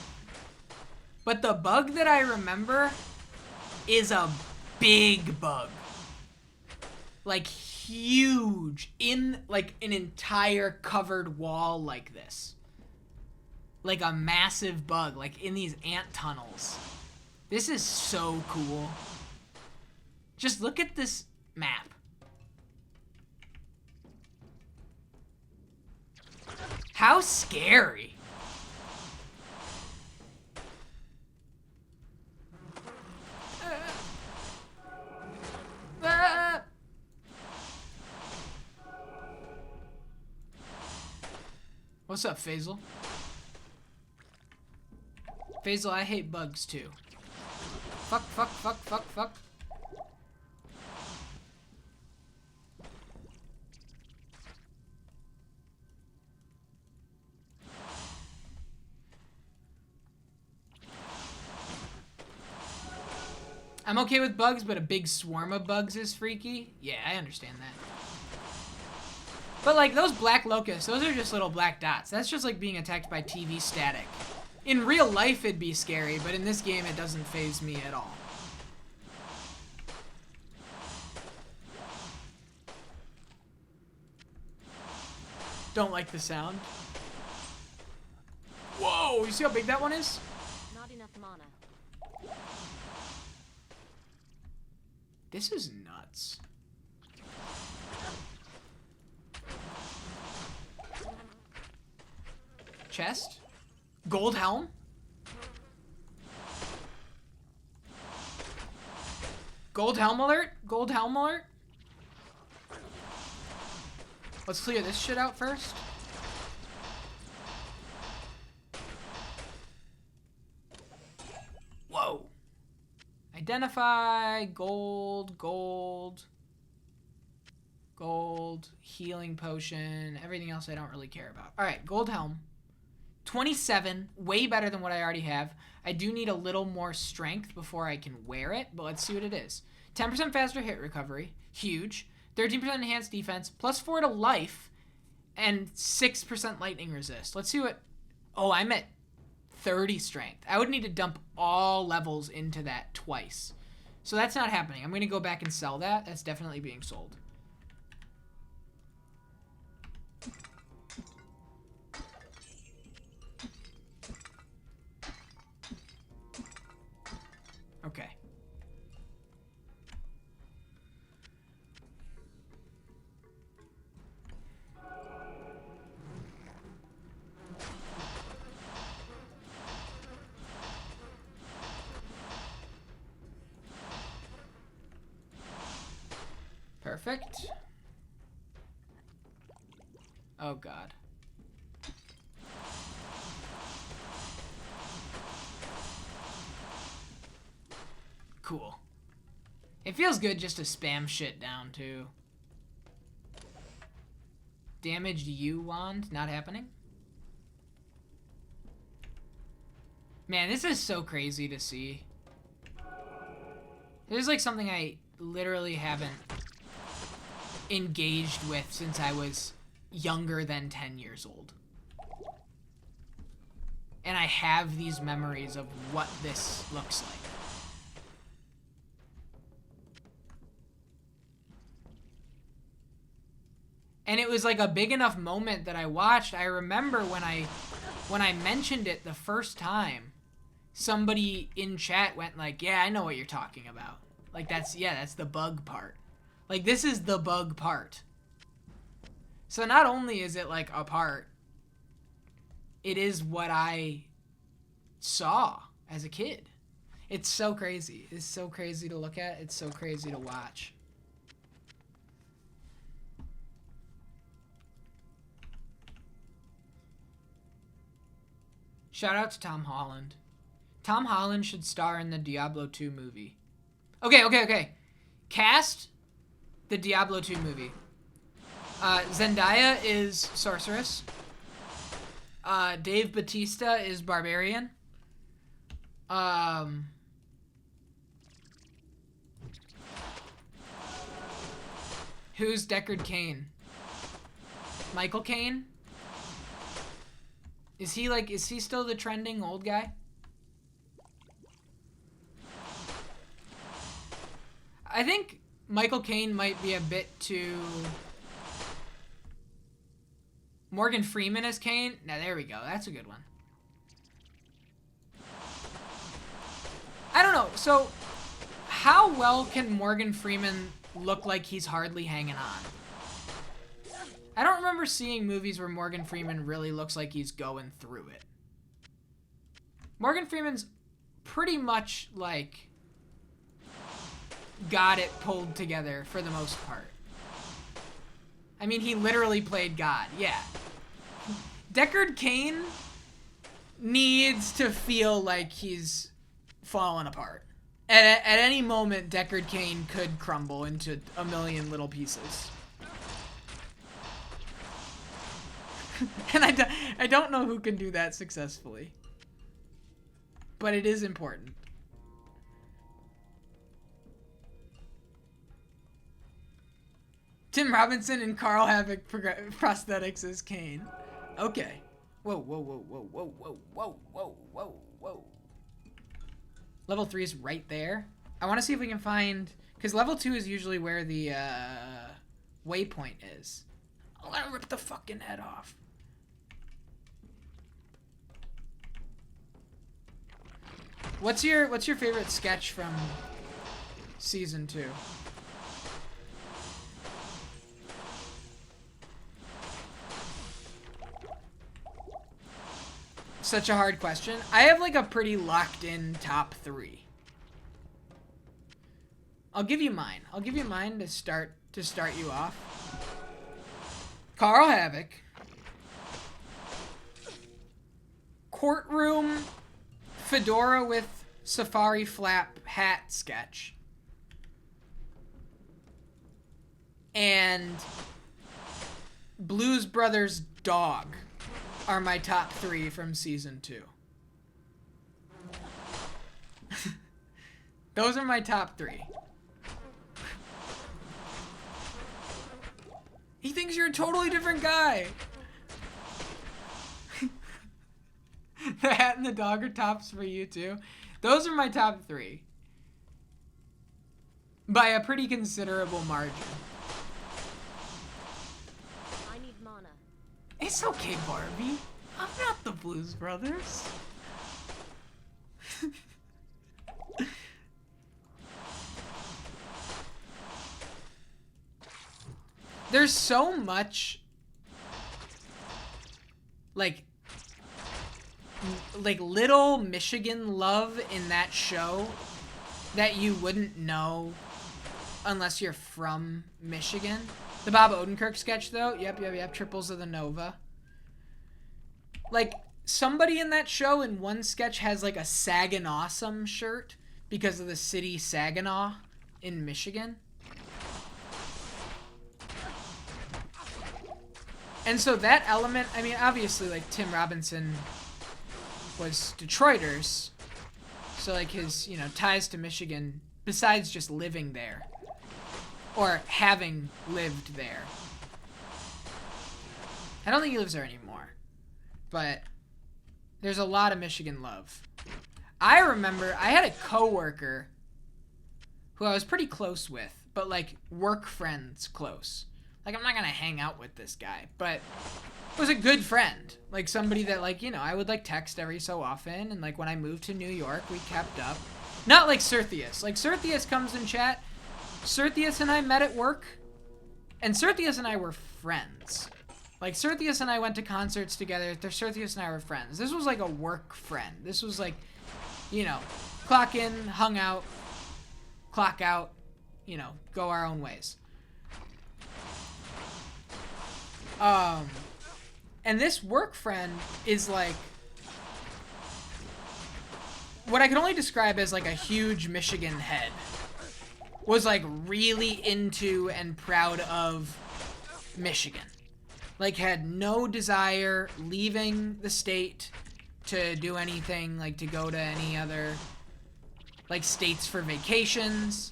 But the bug that I remember is a big bug. Like, huge. In, like, an entire covered wall like this. Like a massive bug, like in these ant tunnels. This is so cool. Just look at this map. How scary. What's up, Faisal? Faisal, I hate bugs too. Fuck. I'm okay with bugs, but a big swarm of bugs is freaky. Yeah, I understand that. But like those black locusts, those are just little black dots. That's just like being attacked by TV static. In real life, it'd be scary, but in this game, it doesn't faze me at all. Don't like the sound. Whoa, you see how big that one is? Not enough mana. This is nuts. Chest? Gold helm? Gold helm alert? Gold helm alert? Let's clear this shit out first. Whoa. Identify, gold, healing potion, everything else I don't really care about. All right, gold helm. 27, way better than what I already have. I do need a little more strength before I can wear it, but let's see what it is. 10% faster hit recovery, huge. 13% enhanced defense, plus 4 to life, and 6% lightning resist. Let's see what... Oh, I'm at 30 strength. I would need to dump all levels into that twice. So that's not happening. I'm going to go back and sell that. That's definitely being sold. Okay. Perfect. Oh God. Cool. It feels good just to spam shit down too. Damaged you wand, not happening. Man, this is so crazy to see. This is like something I literally haven't engaged with since I was younger than 10 years old. And I have these memories of what this looks like. And it was like a big enough moment that I watched. I remember when I mentioned it the first time, somebody in chat went like, yeah, I know what you're talking about. Like that's the bug part. Like this is the bug part. So not only is it like a part, it is what I saw as a kid. It's so crazy. It's so crazy to look at. It's so crazy to watch. Shout out to Tom Holland. Tom Holland should star in the Diablo 2 movie. Okay. Cast the Diablo 2 movie. Zendaya is Sorceress. Dave Bautista is Barbarian. Who's Deckard Cain? Michael Caine? Is he still the trending old guy? I think Michael Caine might be a bit too... Morgan Freeman as Caine? Now there we go. That's a good one. I don't know. So, how well can Morgan Freeman look like he's hardly hanging on? I don't remember seeing movies where Morgan Freeman really looks like he's going through it. Morgan Freeman's pretty much like got it pulled together for the most part. I mean, he literally played God, yeah. Deckard Cain needs to feel like he's fallen apart. At any moment, Deckard Cain could crumble into a million little pieces. And I don't know who can do that successfully. But it is important. Tim Robinson and Carl Havoc prosthetics as Kane. Okay. Whoa. Level 3 is right there. I want to see if we can find... Because level 2 is usually where the waypoint is. I'll let him rip the fucking head off. What's your favorite sketch from season 2? Such a hard question. I have like a pretty locked in top 3. I'll give you mine. I'll give you mine to start you off. Carl Havoc. Courtroom fedora with safari flap hat sketch. And Blues Brothers dog are my top 3 from season 2. Those are my top 3. He thinks you're a totally different guy. The hat and the dog are tops for you too. Those are my top 3. By a pretty considerable margin. I need mana. It's okay, Barbie. I'm not the Blues Brothers. There's so much like little Michigan love in that show that you wouldn't know unless you're from Michigan. The Bob Odenkirk sketch, though. Yep. Triples of the Nova. Like, somebody in that show in one sketch has, like, a Saginaw-some shirt because of the city Saginaw in Michigan. And so that element, I mean, obviously, like, Tim Robinson was Detroiters. So, like, his, you know, ties to Michigan, besides just living there. Or having lived there. I don't think he lives there anymore. But there's a lot of Michigan love. I remember I had a coworker who I was pretty close with, but like work friends close. Like I'm not gonna hang out with this guy, but was a good friend. Like somebody that like, you know, I would like text every so often, and like when I moved to New York, we kept up. Not like Serthius. Like Serthius comes in chat. Serthius and I met at work, and Serthius and I were friends. Like, Serthius and I went to concerts together. Serthius and I were friends. This was like a work friend. This was like, you know, clock in, hung out, clock out, you know, go our own ways. And this work friend is like what I can only describe as like a huge Michigan head. Was like really into and proud of Michigan. Like had no desire leaving the state to do anything, like to go to any other like states for vacations.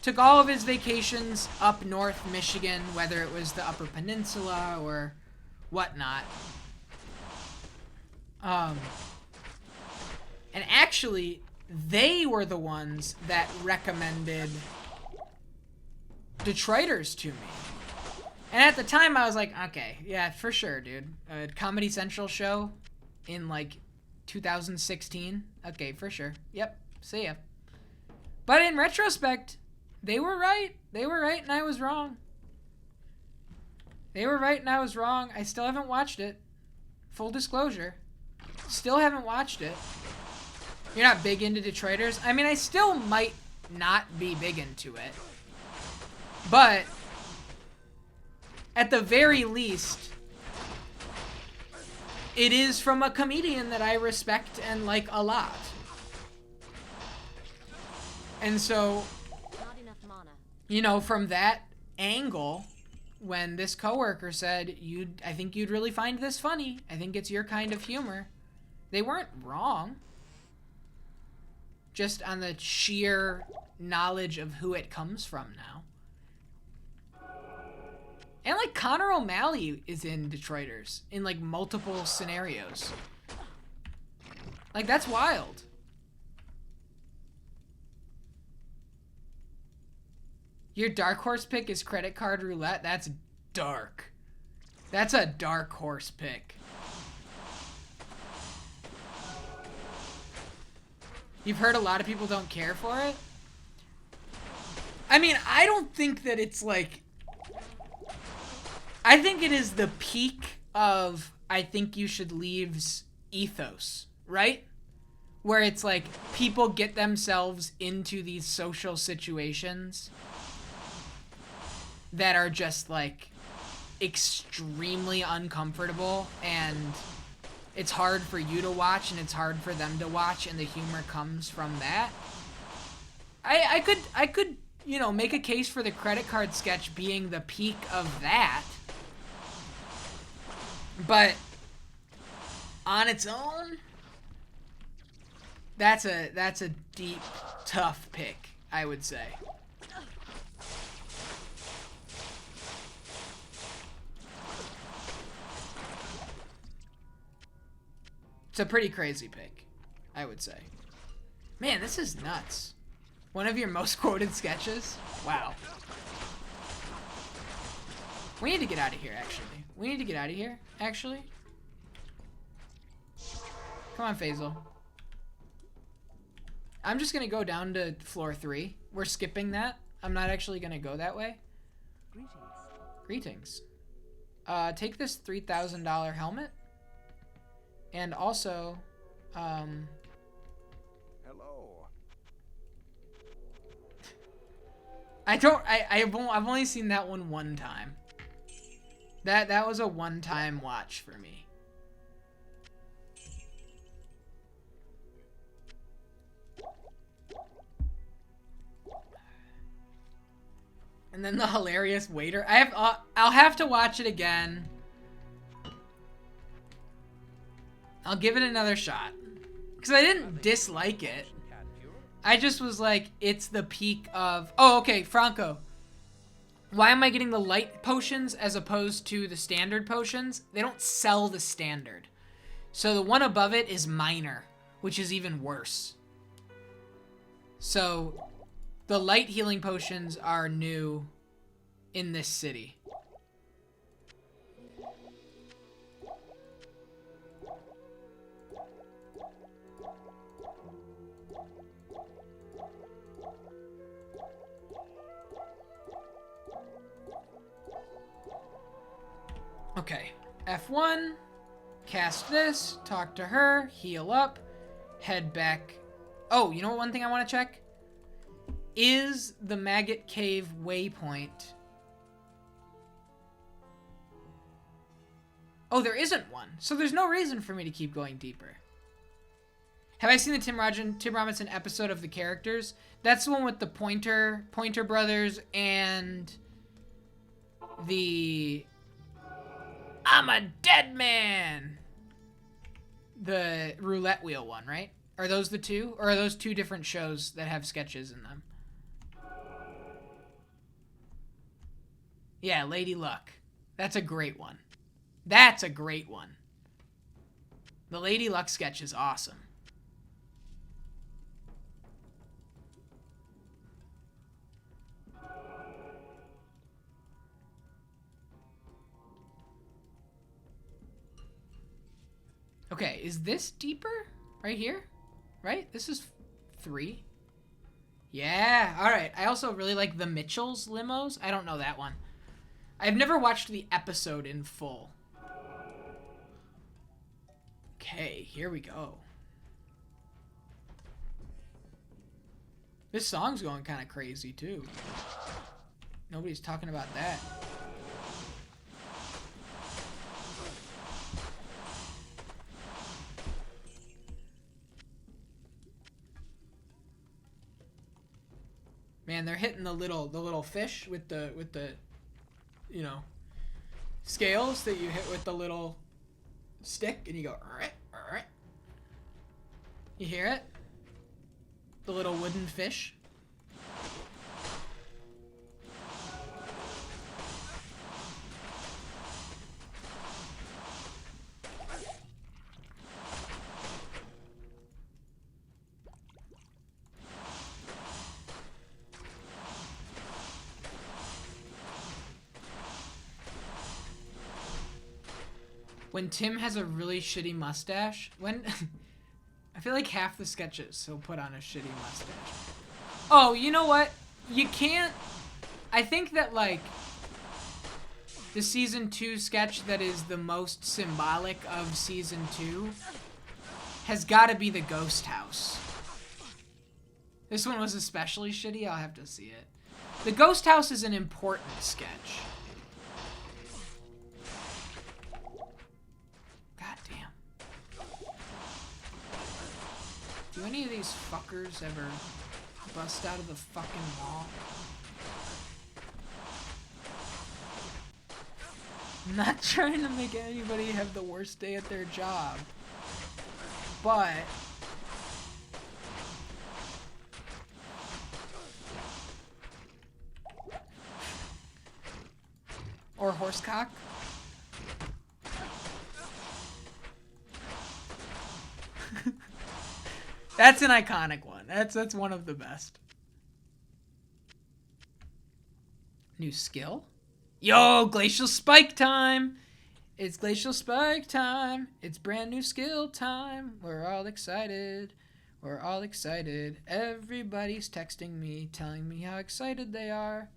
Took all of his vacations up north Michigan, whether it was the Upper Peninsula or whatnot. And actually, they were the ones that recommended Detroiters to me. And at the time, I was like, okay, yeah, for sure, dude. A Comedy Central show in, like, 2016. Okay, for sure. Yep, see ya. But in retrospect, they were right. They were right and I was wrong. They were right and I was wrong. I still haven't watched it. Full disclosure. Still haven't watched it. You're not big into Detroiters? I mean, I still might not be big into it. But at the very least, it is from a comedian that I respect and like a lot. And so, you know, from that angle, when this coworker said, I think you'd really find this funny. I think it's your kind of humor. They weren't wrong. Just on the sheer knowledge of who it comes from now. And, like, Connor O'Malley is in Detroiters in, like, multiple scenarios. Like, that's wild. Your dark horse pick is credit card roulette? That's dark. That's a dark horse pick. You've heard a lot of people don't care for it? I mean, I don't think that it's like... I think it is the peak of I think you should leave's ethos, right? Where it's like people get themselves into these social situations that are just like extremely uncomfortable, and it's hard for you to watch and it's hard for them to watch, and the humor comes from that. I could, you know, make a case for the credit card sketch being the peak of that. But on its own, that's a deep, tough pick, I would say. It's a pretty crazy pick, I would say. Man, this is nuts. One of your most quoted sketches? Wow. We need to get out of here, actually. We need to get out of here, actually. Come on, Faisal. I'm just gonna go down to floor 3. We're skipping that. I'm not actually gonna go that way. Greetings. Take this $3,000 helmet. And also, Hello. I've only seen that one time. That was a one-time watch for me. And then the hilarious waiter. I'll have to watch it again. I'll give it another shot. Because I didn't dislike it. I just was like, it's the peak of... Oh, okay, Franco. Why am I getting the light potions as opposed to the standard potions? They don't sell the standard. So the one above it is minor, which is even worse. So the light healing potions are new in this city. Okay, F1, cast this, talk to her, heal up, head back. Oh, you know what, one thing I want to check? Is the Maggot Cave waypoint... Oh, there isn't one, so there's no reason for me to keep going deeper. Have I seen the Tim Robinson episode of The Characters? That's the one with the Pointer Brothers and the... I'm a dead man! The roulette wheel one, right? Are those the two? Or are those two different shows that have sketches in them? Yeah, Lady Luck. That's a great one. That's a great one. The Lady Luck sketch is awesome. Okay, is this deeper? Right here? Right? This is 3. Yeah, alright. I also really like the Mitchells limos. I don't know that one. I've never watched the episode in full. Okay, here we go. This song's going kind of crazy, too. Nobody's talking about that. Man, they're hitting the little fish with the you know, scales that you hit with the little stick, and you go, alright, alright. You hear it? The little wooden fish. When Tim has a really shitty mustache. When... I feel like half the sketches he'll put on a shitty mustache. Oh, you know what? You can't... I think that, like... The Season 2 sketch that is the most symbolic of Season 2 has got to be the Ghost House. This one was especially shitty. I'll have to see it. The Ghost House is an important sketch. Do any of these fuckers ever bust out of the fucking wall? I'm not trying to make anybody have the worst day at their job, but... Or horsecock. That's an iconic one. That's one of the best. New skill? Yo, Glacial Spike time! It's Glacial Spike time. It's brand new skill time. We're all excited. We're all excited. Everybody's texting me, telling me how excited they are.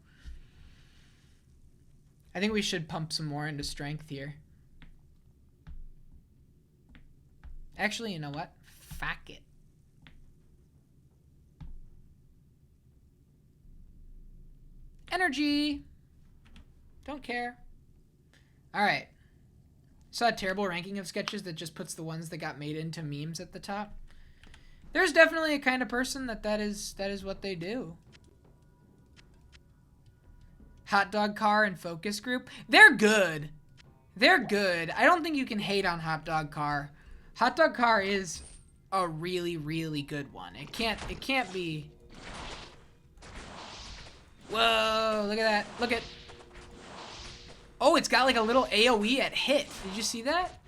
I think we should pump some more into strength here. Actually, you know what? Fuck it. Energy. Don't care. All right. Saw a terrible ranking of sketches that just puts the ones that got made into memes at the top. There's definitely a kind of person that is what they do. Hot Dog Car and Focus Group. They're good. They're good. I don't think you can hate on Hot Dog Car. Hot Dog Car is a really, really good one. It can't be. Whoa, look at that. Look at. Oh, it's got like a little AoE at hit. Did you see that?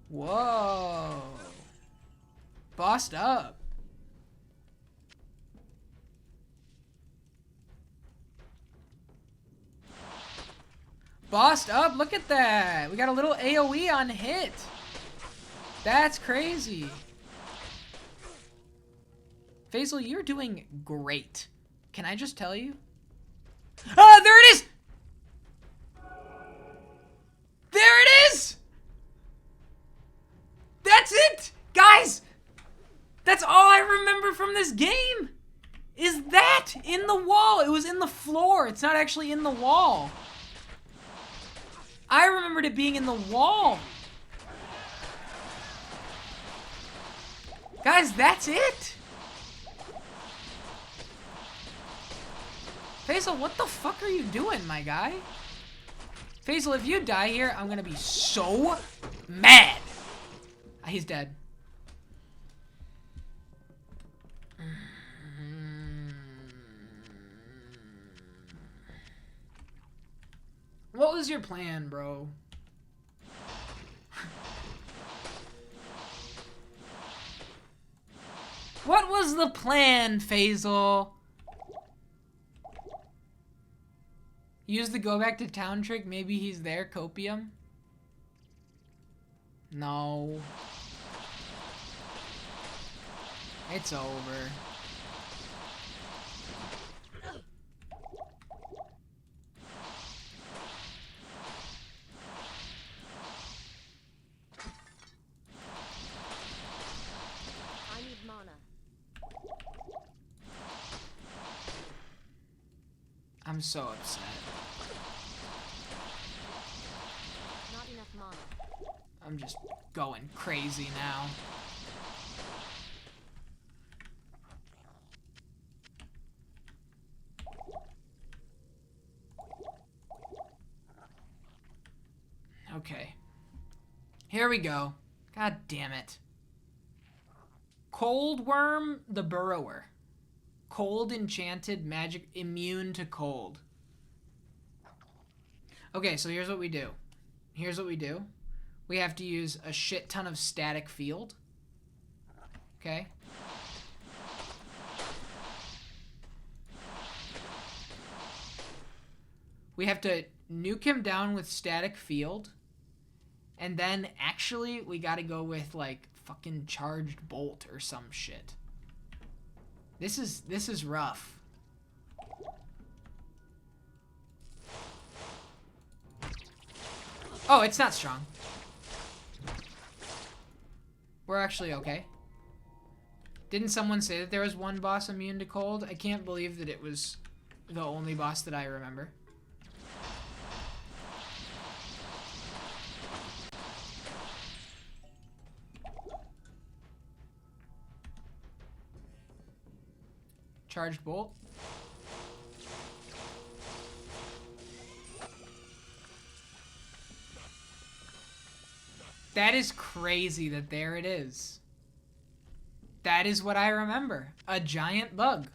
Whoa. Bossed up. Bossed up, look at that. We got a little AoE on hit. That's crazy. Faisal, you're doing great. Can I just tell you? Ah, there it is! There it is! That's it! Guys! That's all I remember from this game! Is that in the wall? It was in the floor. It's not actually in the wall. I remembered it being in the wall. Guys, that's it. Faisal, what the fuck are you doing, my guy? Faisal, if you die here, I'm gonna be so mad. He's dead. What was your plan, bro? What was the plan, Faisal? Use the go back to town trick. Maybe he's there, Copium? No. It's over. I'm so upset. Not enough mana. I'm just going crazy now. Okay. Here we go. God damn it. Cold Worm the Burrower. Cold enchanted magic immune to cold. Okay, so here's what we do. Here's what we do. We have to use a shit ton of static field. Okay. We have to nuke him down with static field. And then actually we gotta go with like fucking charged bolt or some shit. This is rough. Oh, it's not strong. We're actually okay. Didn't someone say that there was one boss immune to cold? I can't believe that it was the only boss that I remember. Charged bolt. That is crazy that there it is. That is what I remember. A giant bug.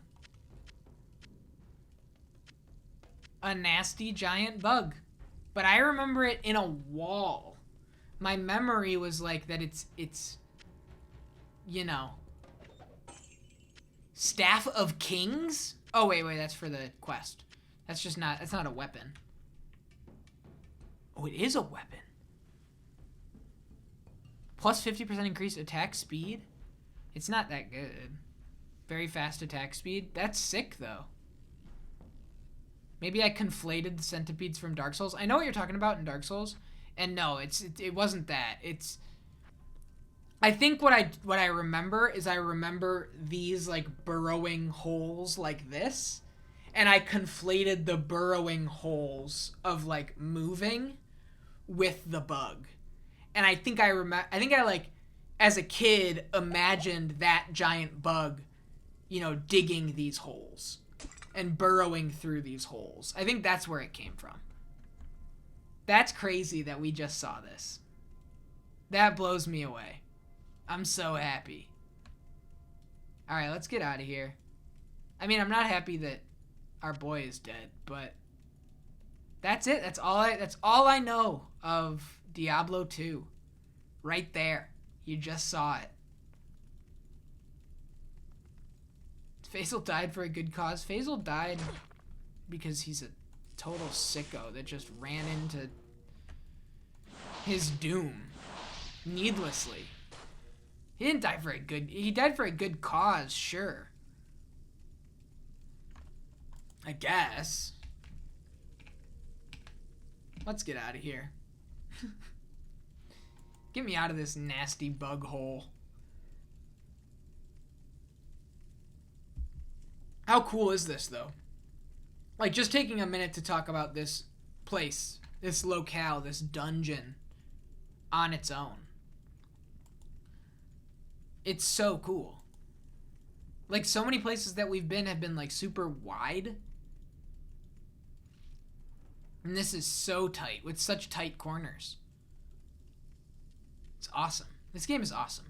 A nasty giant bug. But I remember it in a wall. My memory was like that it's you know. Staff of Kings? Oh, wait, that's for the quest. That's not a weapon. Oh, it is a weapon. Plus 50% increased attack speed? It's not that good. Very fast attack speed. That's sick, though. Maybe I conflated the centipedes from Dark Souls. I know what you're talking about in Dark Souls. And no, it wasn't that. I think what I remember is I remember these, like, burrowing holes like this. And I conflated the burrowing holes of, like, moving with the bug. And I think I like, as a kid, imagined that giant bug, you know, digging these holes and burrowing through these holes. I think that's where it came from. That's crazy that we just saw this. That blows me away. I'm so happy. Alright, let's get out of here. I mean, I'm not happy that our boy is dead, but that's it. That's all I know of Diablo 2. Right there. You just saw it. Faisal died for a good cause. Faisal died because he's a total sicko that just ran into his doom needlessly. He didn't die for a good... He died for a good cause, sure. I guess. Let's get out of here. Get me out of this nasty bug hole. How cool is this, though? Like, just taking a minute to talk about this place, this locale, this dungeon on its own. It's so cool. Like, so many places that we've been have been, like, super wide. And this is so tight, with such tight corners. It's awesome. This game is awesome.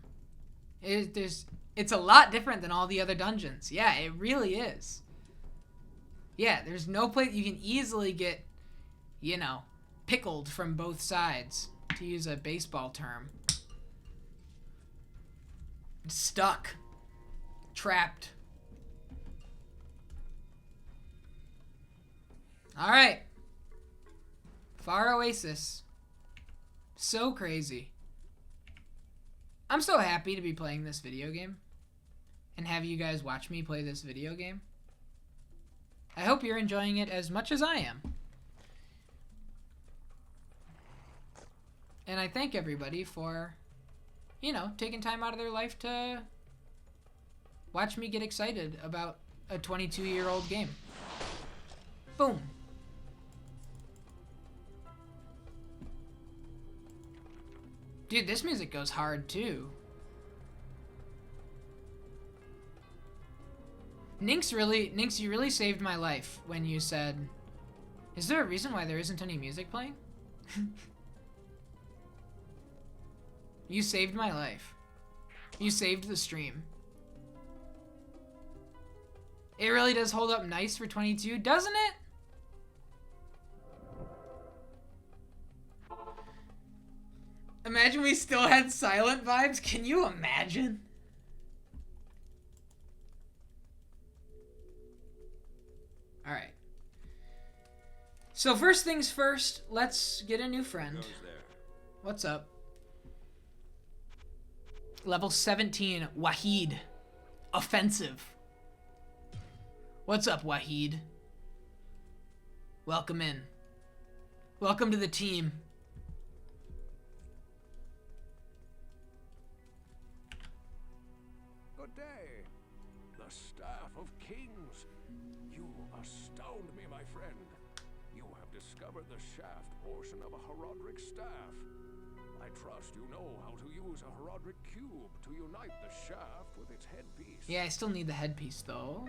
It's a lot different than all the other dungeons. Yeah, it really is. Yeah, there's no place you can easily get, you know, pickled from both sides, to use a baseball term. Stuck. Trapped. Alright. Far Oasis. So crazy. I'm so happy to be playing this video game and have you guys watch me play this video game. I hope you're enjoying it as much as I am. And I thank everybody for, you know, taking time out of their life to watch me get excited about a 22-year-old game. Boom. Dude, this music goes hard, too. Ninx, you really saved my life when you said, is there a reason why there isn't any music playing? You saved my life. You saved the stream. It really does hold up nice for 22, doesn't it? Imagine we still had silent vibes. Can you imagine? Alright. So first things first, let's get a new friend. What's up? Level 17, Wahid. Offensive. What's up, Wahid? Welcome in. Welcome to the team. Good day. The Staff of Kings. You astound me, my friend. You have discovered the shaft portion of a Herodric staff. I trust you know how to use a Herodric cube to unite the shaft with its headpiece. Yeah, I still need the headpiece, though.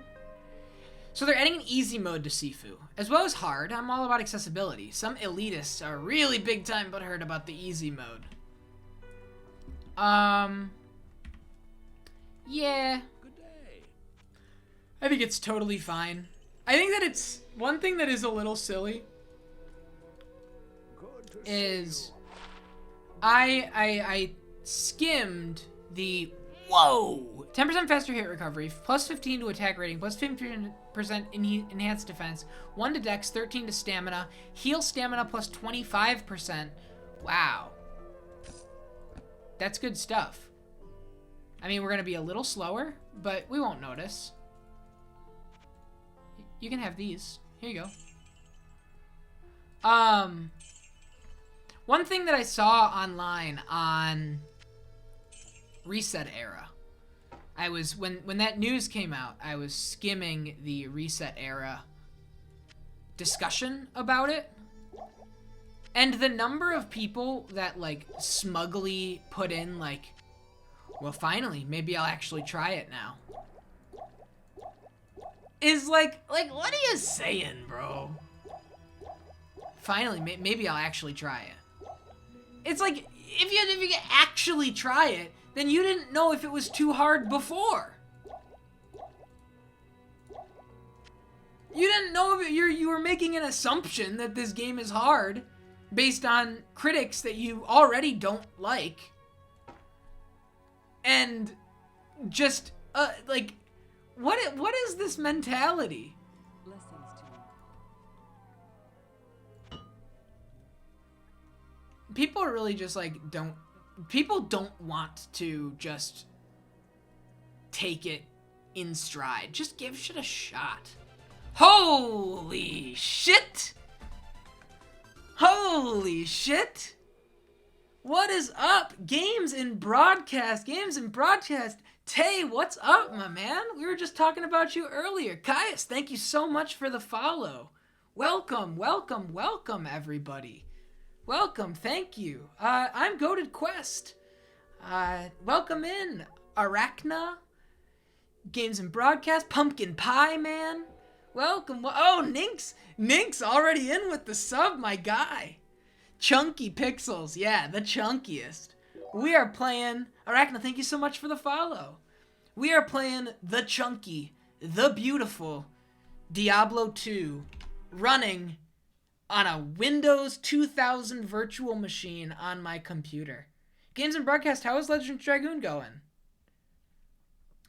So they're adding an easy mode to Sifu, as well as hard. I'm all about accessibility. Some elitists are really big time butthurt about the easy mode. Yeah. Good day. I think it's totally fine. I think that it's one thing that is a little silly is I skimmed the Whoa! 10% faster hit recovery, plus 15 to attack rating, plus 15% enhanced defense, 1 to dex, 13 to stamina, heal stamina plus 25%. Wow. That's good stuff. I mean, we're going to be a little slower, but we won't notice. You can have these. Here you go. One thing that I saw online on Reset Era, I was when that news came out, I was skimming the Reset Era discussion about it, and the number of people that like smugly put in like, well, finally, maybe I'll actually try it now, is like what are you saying, bro? Finally, maybe I'll actually try it. It's like, if you actually try it, then you didn't know if it was too hard before. You didn't know if you were making an assumption that this game is hard based on critics that you already don't like. And just, like, what is this mentality? People are really just like, people don't want to just take it in stride. Just give shit a shot. Holy shit! Holy shit! What is up? Games in broadcast. Tay, what's up, my man? We were just talking about you earlier. Caius, thank you so much for the follow. Welcome, everybody. Welcome, thank you. I'm GoatedQuest. Welcome in, Arachna, Games and Broadcast, Pumpkin Pie Man. Welcome. Oh, Nink's already in with the sub, my guy. Chunky Pixels, yeah, the chunkiest. We are playing, Arachna, thank you so much for the follow. We are playing the chunky, the beautiful Diablo 2, running on a Windows 2000 virtual machine on my computer. Games and Broadcast, how is Legend Dragoon going?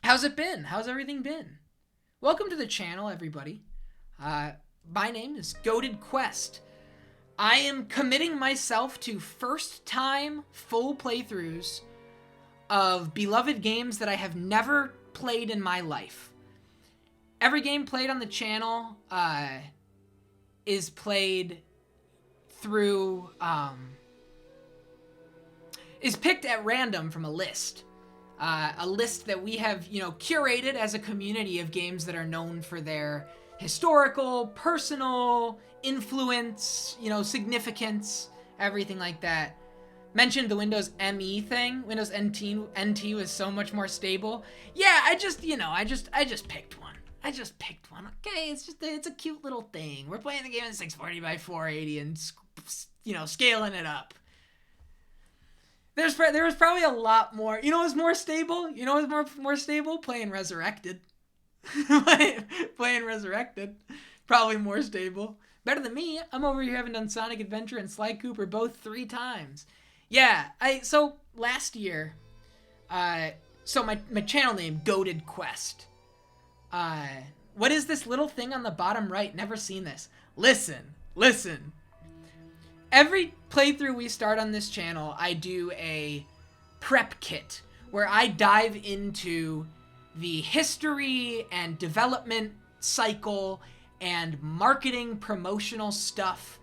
How's it been? How's everything been? Welcome to the channel, everybody. My name is GoatedQuest. I am committing myself to first-time full playthroughs of beloved games that I have never played in my life. Every game played on the channel, is played through, is picked at random from a list. A list that we have, curated as a community of games that are known for their historical, personal, influence, significance, everything like that. Mentioned the Windows ME thing. Windows NT was so much more stable. Yeah, I just picked one. Okay, it's a cute little thing. We're playing the game in 640 by 480 and, scaling it up. There was probably a lot more. You know what's more stable? More stable? Playing Resurrected. Playing Resurrected. Probably more stable. Better than me. I'm over here having done Sonic Adventure and Sly Cooper both 3 times. Yeah, so last year, so my channel name, GoatedQuest. What is this little thing on the bottom right? Never seen this. Listen. Every playthrough we start on this channel, I do a prep kit where I dive into the history and development cycle and marketing promotional stuff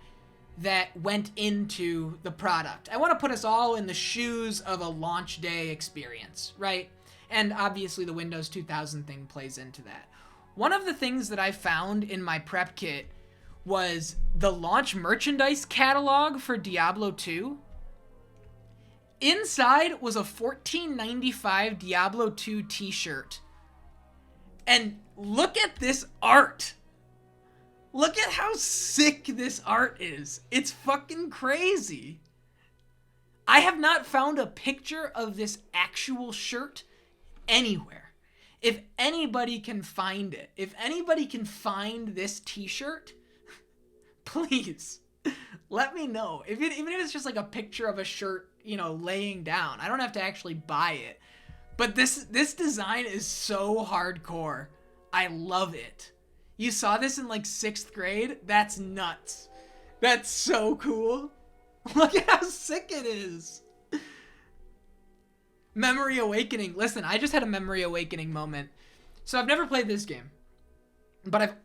that went into the product. I want to put us all in the shoes of a launch day experience, right? And obviously the Windows 2000 thing plays into that. One of the things that I found in my prep kit was the launch merchandise catalog for Diablo 2. Inside was a $14.95 Diablo 2 t-shirt. And look at this art. Look at how sick this art is. It's fucking crazy. I have not found a picture of this actual shirt anywhere. If anybody can find it, if anybody can find this t-shirt, please let me know. Even if it's just like a picture of a shirt, laying down. I don't have to actually buy it. But this design is so hardcore. I love it. You saw this in like 6th grade? That's nuts. That's so cool. Look at how sick it is. Memory Awakening. Listen, I just had a Memory Awakening moment. So I've never played this game. But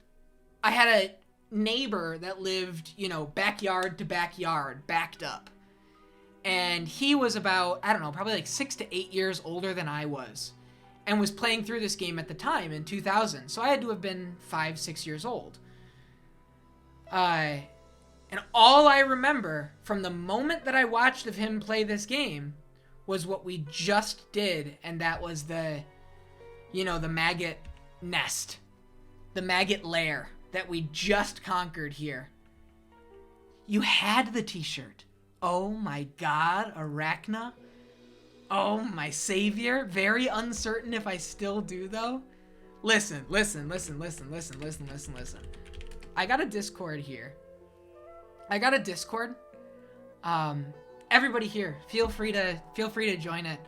I had a neighbor that lived, you know, backyard to backyard, backed up. And he was about, I don't know, probably like 6 to 8 years older than I was. And was playing through this game at the time in 2000. So I had to have been 5, 6 years old. And all I remember from the moment that I watched of him play this game was what we just did. And that was the, you know, the maggot nest. The maggot lair that we just conquered here. You had the t-shirt. Oh my god, Arachna. Oh my savior. Very uncertain if I still do though. Listen. I got a Discord here. Everybody here, feel free to join it.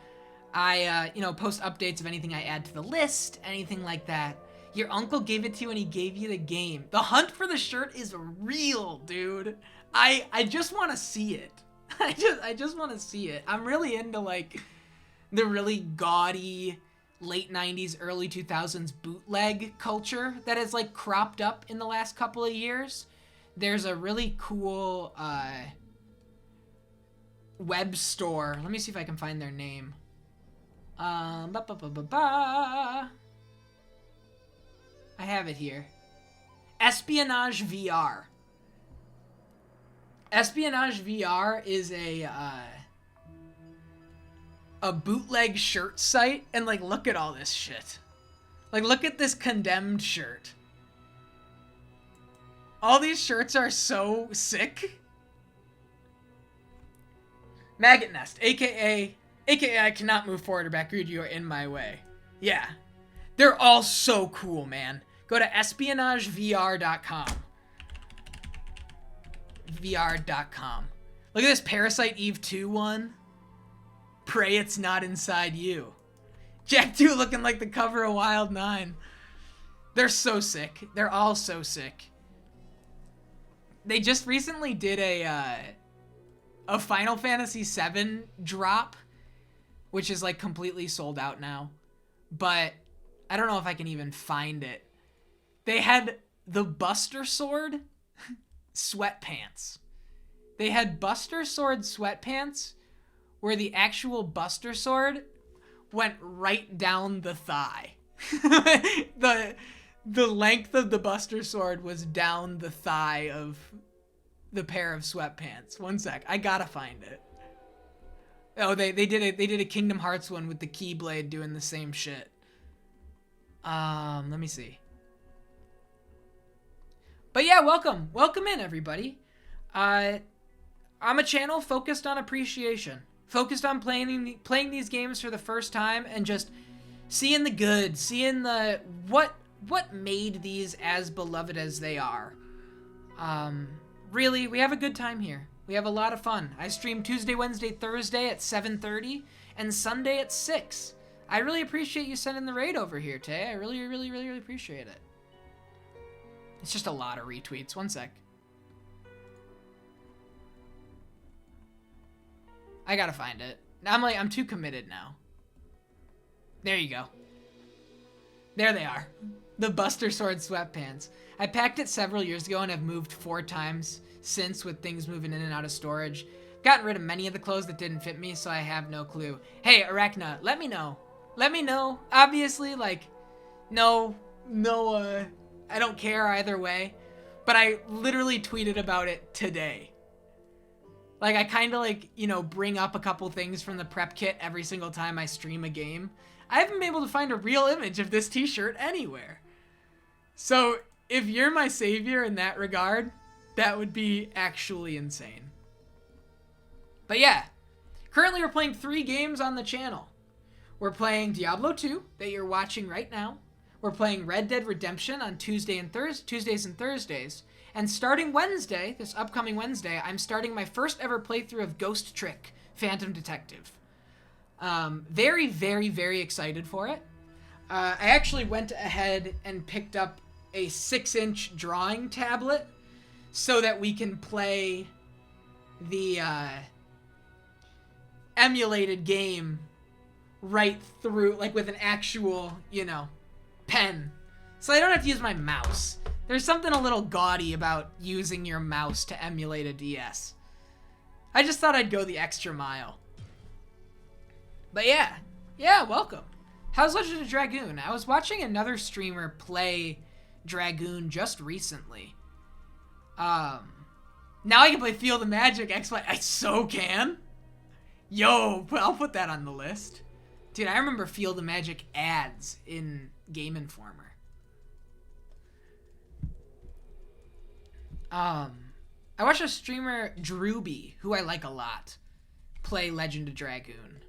I you know, post updates of anything I add to the list, anything like that. Your uncle gave it to you and he gave you the game. The hunt for the shirt is real, dude. I just want to see it. I just want to see it. I'm really into like the really gaudy late 90s, early 2000s bootleg culture that has like cropped up in the last couple of years. There's a really cool web store. Let me see if I can find their name. I have it here. Espionage VR. Espionage VR is a bootleg shirt site, and like look at all this shit. Like look at this Condemned shirt. All these shirts are so sick. Maggot Nest, aka I cannot move forward or backward, you are in my way. Yeah. They're all so cool, man. Go to espionagevr.com. VR.com. Look at this Parasite Eve 2 one. Pray it's not inside you. Jack 2 looking like the cover of Wild 9. They're so sick. They're all so sick. They just recently did a Final Fantasy VII drop, which is like completely sold out now. But I don't know if I can even find it. They had the Buster Sword sweatpants. They had Buster Sword sweatpants where the actual Buster Sword went right down the thigh. The length of the Buster Sword was down the thigh of the pair of sweatpants. One sec, I gotta find it. Oh, they did a Kingdom Hearts one with the Keyblade doing the same shit. Let me see. But yeah, welcome in everybody. I'm a channel focused on appreciation, focused on playing these games for the first time and just seeing the good, seeing the what made these as beloved as they are. Really, we have a good time here. We have a lot of fun. I stream Tuesday, Wednesday, Thursday at 7:30 and Sunday at 6. I really appreciate you sending the raid over here, Tay. I really appreciate it. It's just a lot of retweets. One sec. I gotta find it. I'm too committed now. There you go. There they are. The Buster Sword sweatpants. I packed it several years ago and have moved 4 times since with things moving in and out of storage. Gotten rid of many of the clothes that didn't fit me, so I have no clue. Hey, Arachna, let me know. Let me know. Obviously, like, no, I don't care either way. But I literally tweeted about it today. Like, I kind of, like, you know, bring up a couple things from the prep kit every single time I stream a game. I haven't been able to find a real image of this t-shirt anywhere. So, if you're my savior in that regard, that would be actually insane. But yeah, currently we're playing 3 games on the channel. We're playing Diablo 2, that you're watching right now. We're playing Red Dead Redemption on Tuesdays and Thursdays. And starting Wednesday, this upcoming Wednesday, I'm starting my first ever playthrough of Ghost Trick, Phantom Detective. Very, very, very excited for it. I actually went ahead and picked up a 6-inch drawing tablet so that we can play the emulated game right through, like with an actual, pen. So I don't have to use my mouse. There's something a little gaudy about using your mouse to emulate a DS. I just thought I'd go the extra mile. But yeah, welcome. How's Legend of Dragoon? I was watching another streamer play Dragoon just recently. Now I can play Feel the Magic X-Play. I so can. Yo, I'll put that on the list. Dude, I remember Feel the Magic ads in Game Informer. I watched a streamer, Drewby, who I like a lot, play Legend of Dragoon.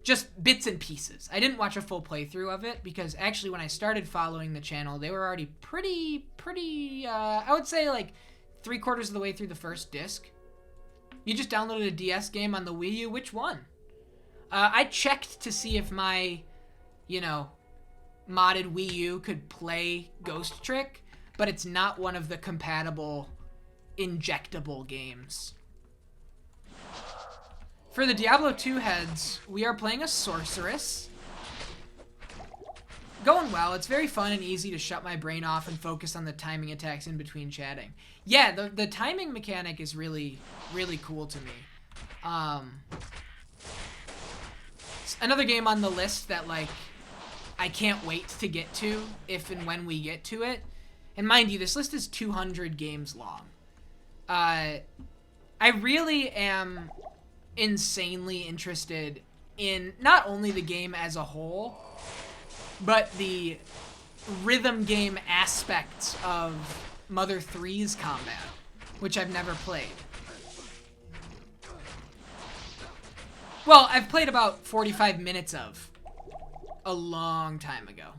Just bits and pieces. I didn't watch a full playthrough of it because actually when I started following the channel, they were already pretty, I would say like 3/4 of the way through the first disc. You just downloaded a DS game on the Wii U. Which one? I checked to see if my, modded Wii U could play Ghost Trick, but it's not one of the compatible injectable games. For the Diablo 2 heads, we are playing a sorceress. Going well. It's very fun and easy to shut my brain off and focus on the timing attacks in between chatting. Yeah, the timing mechanic is really, really cool to me. It's another game on the list that, like, I can't wait to get to if and when we get to it. And mind you, this list is 200 games long. I really am insanely interested in not only the game as a whole, but the rhythm game aspects of Mother 3's combat, which I've never played. Well, I've played about 45 minutes of a long time ago.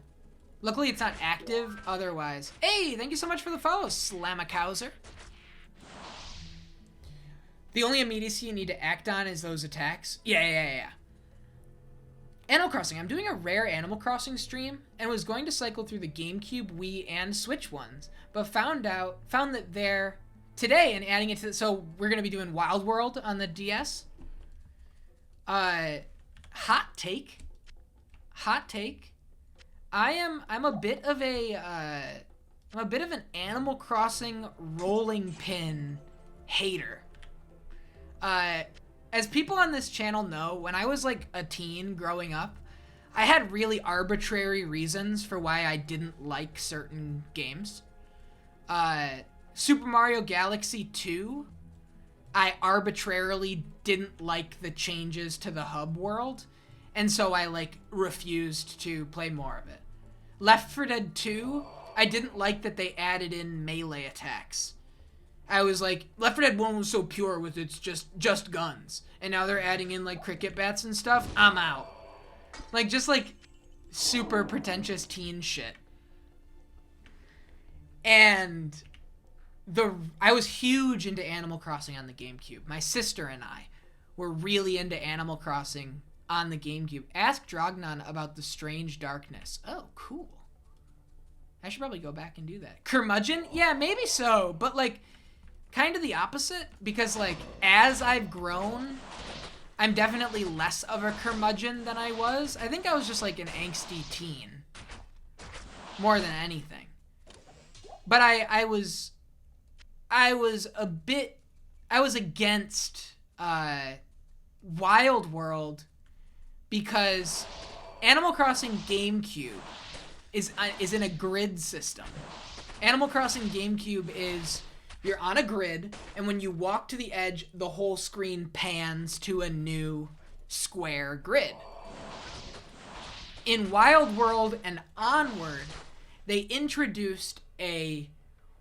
Luckily, it's not active otherwise. Hey, thank you so much for the follow, Slamakowser. The only immediacy you need to act on is those attacks. Yeah. Animal Crossing. I'm doing a rare Animal Crossing stream and was going to cycle through the GameCube, Wii, and Switch ones, but found that they're today and adding it to so we're going to be doing Wild World on the DS. Hot take. I'm a bit of an Animal Crossing rolling pin hater. As people on this channel know, when I was like a teen growing up, I had really arbitrary reasons for why I didn't like certain games. Super Mario Galaxy 2, I arbitrarily didn't like the changes to the hub world, and so I like refused to play more of it. Left 4 Dead 2, I didn't like that they added in melee attacks. I was like, Left 4 Dead 1 was so pure with its just guns. And now they're adding in, like, cricket bats and stuff. I'm out. Like, just, like, super pretentious teen shit. And I was huge into Animal Crossing on the GameCube. My sister and I were really into Animal Crossing on the GameCube. Ask Drognon about the Strange Darkness. Oh, cool. I should probably go back and do that. Curmudgeon? Yeah, maybe so. But, like, kind of the opposite, because like as I've grown, I'm definitely less of a curmudgeon than I was. I think I was just like an angsty teen more than anything. But I was against Wild World because Animal Crossing GameCube is in a grid system. Animal Crossing GameCube is you're on a grid, and when you walk to the edge, the whole screen pans to a new square grid. In Wild World and Onward, they introduced a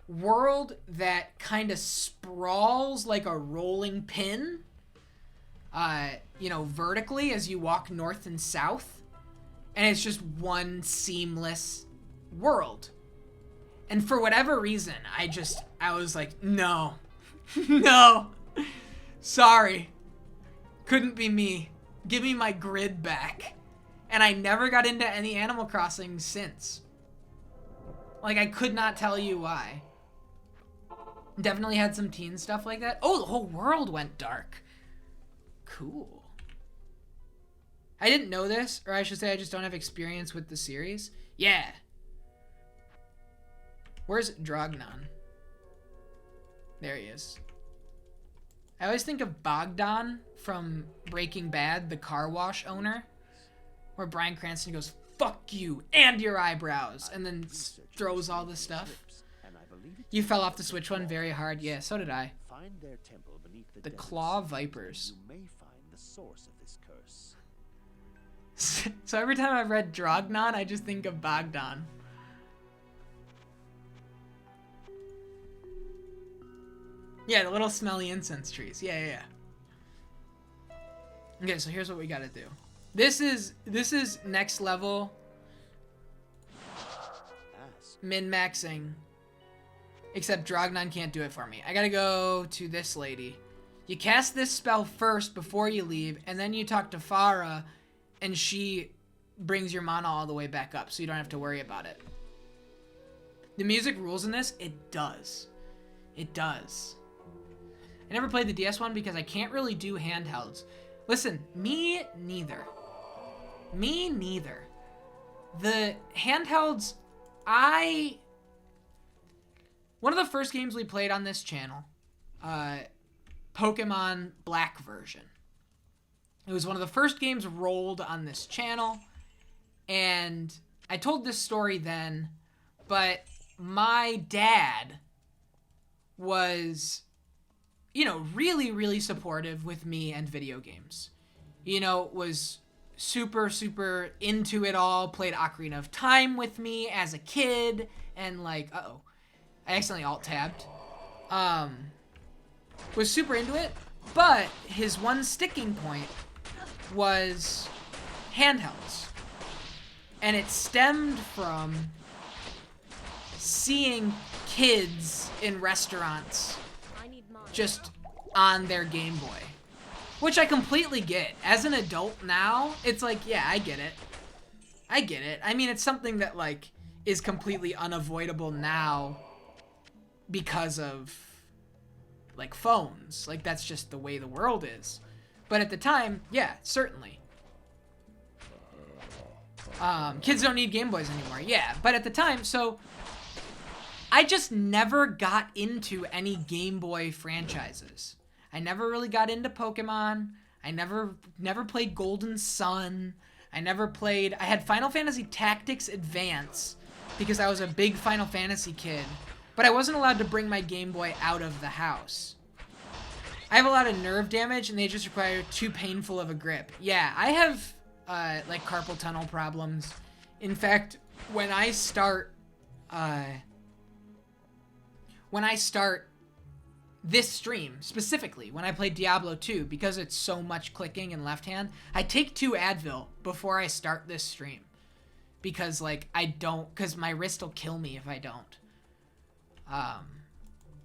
world that kind of sprawls like a rolling pin, vertically as you walk north and south, and it's just one seamless world. And for whatever reason, I was like, no, no, sorry, couldn't be me. Give me my grid back. And I never got into any Animal Crossing since. Like, I could not tell you why. Definitely had some teen stuff like that. Oh, the whole world went dark. Cool. I didn't know this, or I should say I just don't have experience with the series. Yeah. Where's Drognon? There he is. I always think of Bogdan from Breaking Bad, the car wash owner, where Bryan Cranston goes, "Fuck you and your eyebrows," and then throws all this stuff. You fell off the Switch one very hard. Yeah, so did I. The Claw Vipers. You may find the source of this curse. So every time I've read Drognon, I just think of Bogdan. Yeah, the little smelly incense trees. Yeah. Okay, so here's what we gotta do. This is next level min-maxing. Except Drognon can't do it for me. I gotta go to this lady. You cast this spell first before you leave, and then you talk to Farah, and she brings your mana all the way back up, so you don't have to worry about it. The music rules in this? It does. It does. I never played the DS one because I can't really do handhelds. Listen, me neither. Me neither. The handhelds, one of the first games we played on this channel, Pokemon Black version. It was one of the first games rolled on this channel, and I told this story then, but my dad was, really, really supportive with me and video games. Was super, super into it all, played Ocarina of Time with me as a kid, and I accidentally alt-tabbed. Was super into it, but his one sticking point was handhelds. And it stemmed from seeing kids in restaurants just on their Game Boy. Which I completely get. As an adult now, it's yeah, I get it. I mean, it's something that, is completely unavoidable now because of, phones. That's just the way the world is. But at the time, yeah, certainly. Kids don't need Game Boys anymore. Yeah, but at the time, so I just never got into any Game Boy franchises. I never really got into Pokemon. I never played Golden Sun. I had Final Fantasy Tactics Advance because I was a big Final Fantasy kid, but I wasn't allowed to bring my Game Boy out of the house. I have a lot of nerve damage, and they just require too painful of a grip. Yeah, I have, carpal tunnel problems. In fact, when I start this stream, specifically, when I play Diablo 2, because it's so much clicking and left hand, I take 2 Advil before I start this stream. Because, because my wrist will kill me if I don't.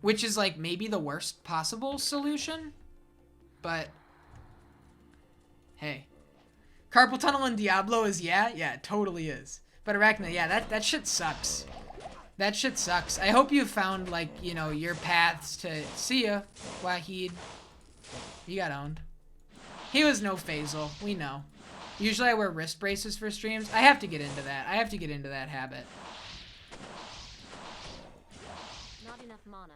Which is, maybe the worst possible solution. But, hey. Carpal tunnel in Diablo is, yeah, it totally is. But Arachne, yeah, that shit sucks. That shit sucks. I hope you found, your paths to... See ya, Wahid. You got owned. He was no Faisal. We know. Usually I wear wrist braces for streams. I have to get into that. I have to get into that habit. Not enough mana.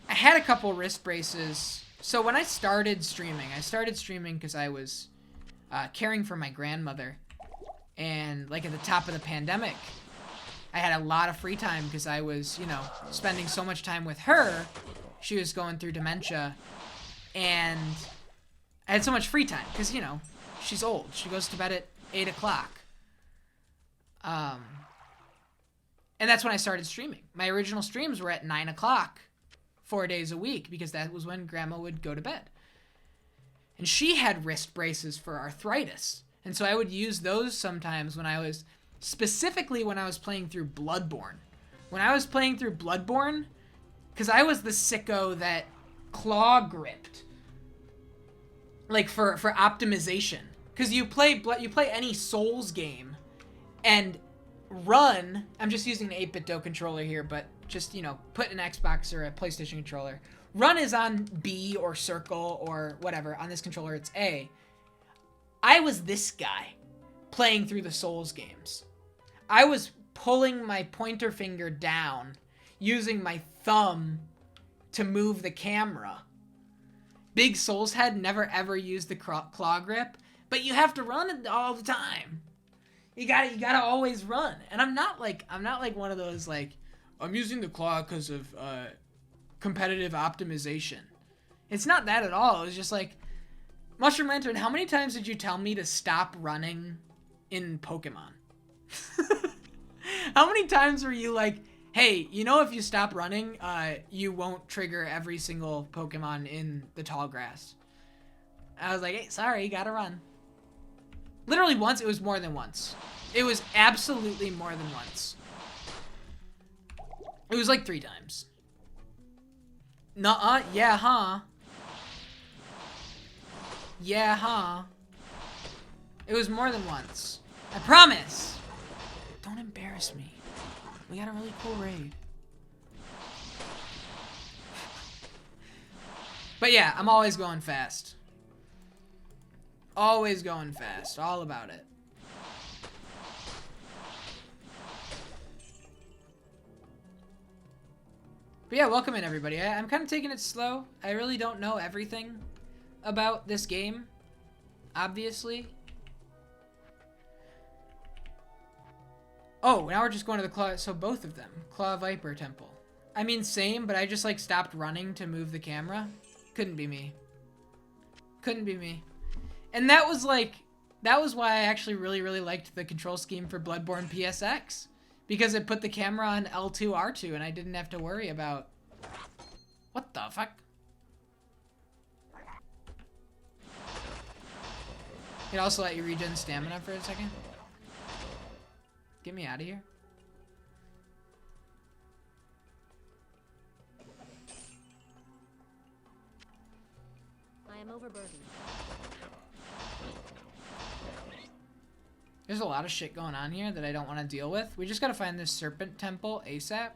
I had a couple wrist braces. So when I started streaming because I was caring for my grandmother. And, at the top of the pandemic, I had a lot of free time because I was, spending so much time with her. She was going through dementia. And I had so much free time because, she's old. She goes to bed at 8 o'clock. And that's when I started streaming. My original streams were at 9 o'clock, 4 days a week, because that was when Grandma would go to bed. And she had wrist braces for arthritis. And so I would use those sometimes when I was playing through Bloodborne. When I was playing through Bloodborne, because I was the sicko that claw gripped like for optimization, because you play any Souls game, and run. I'm just using an 8-bit controller here, but just, you know, put an Xbox or a PlayStation controller. Run is on B or circle or whatever. On this controller, it's A. I was this guy playing through the Souls games. I was pulling my pointer finger down, using my thumb to move the camera. Big Souls head, never ever used the claw grip, but you have to run it all the time. You gotta always run. And I'm not like one of those like, I'm using the claw because of competitive optimization. It's not that at all. It was just like, Mushroom Lantern, how many times did you tell me to stop running in Pokemon? How many times were you like, hey, you know, if you stop running, you won't trigger every single Pokemon in the tall grass? I was like, hey, sorry, you gotta run. Literally once. It was more than once. It was absolutely more than once. It was like 3 times. Nuh-uh, yeah, huh? Yeah, huh? It was more than once. I promise. Don't embarrass me. We got a really cool raid. But yeah, I'm always going fast. Always going fast. All about it. But yeah, welcome in, everybody. I'm kind of taking it slow. I really don't know everything about this game, obviously. Oh, now we're just going to the Claw... So both of them. Claw Viper Temple. I mean, same, but I just, like, stopped running to move the camera. Couldn't be me. Couldn't be me. And that was, like... That was why I actually really, really liked the control scheme for Bloodborne PSX. Because it put the camera on L2, R2, and I didn't have to worry about... What the fuck? It also let you regen stamina for a second. Get me out of here. I am overburdened. There's a lot of shit going on here that I don't want to deal with. We just gotta find this Serpent Temple ASAP.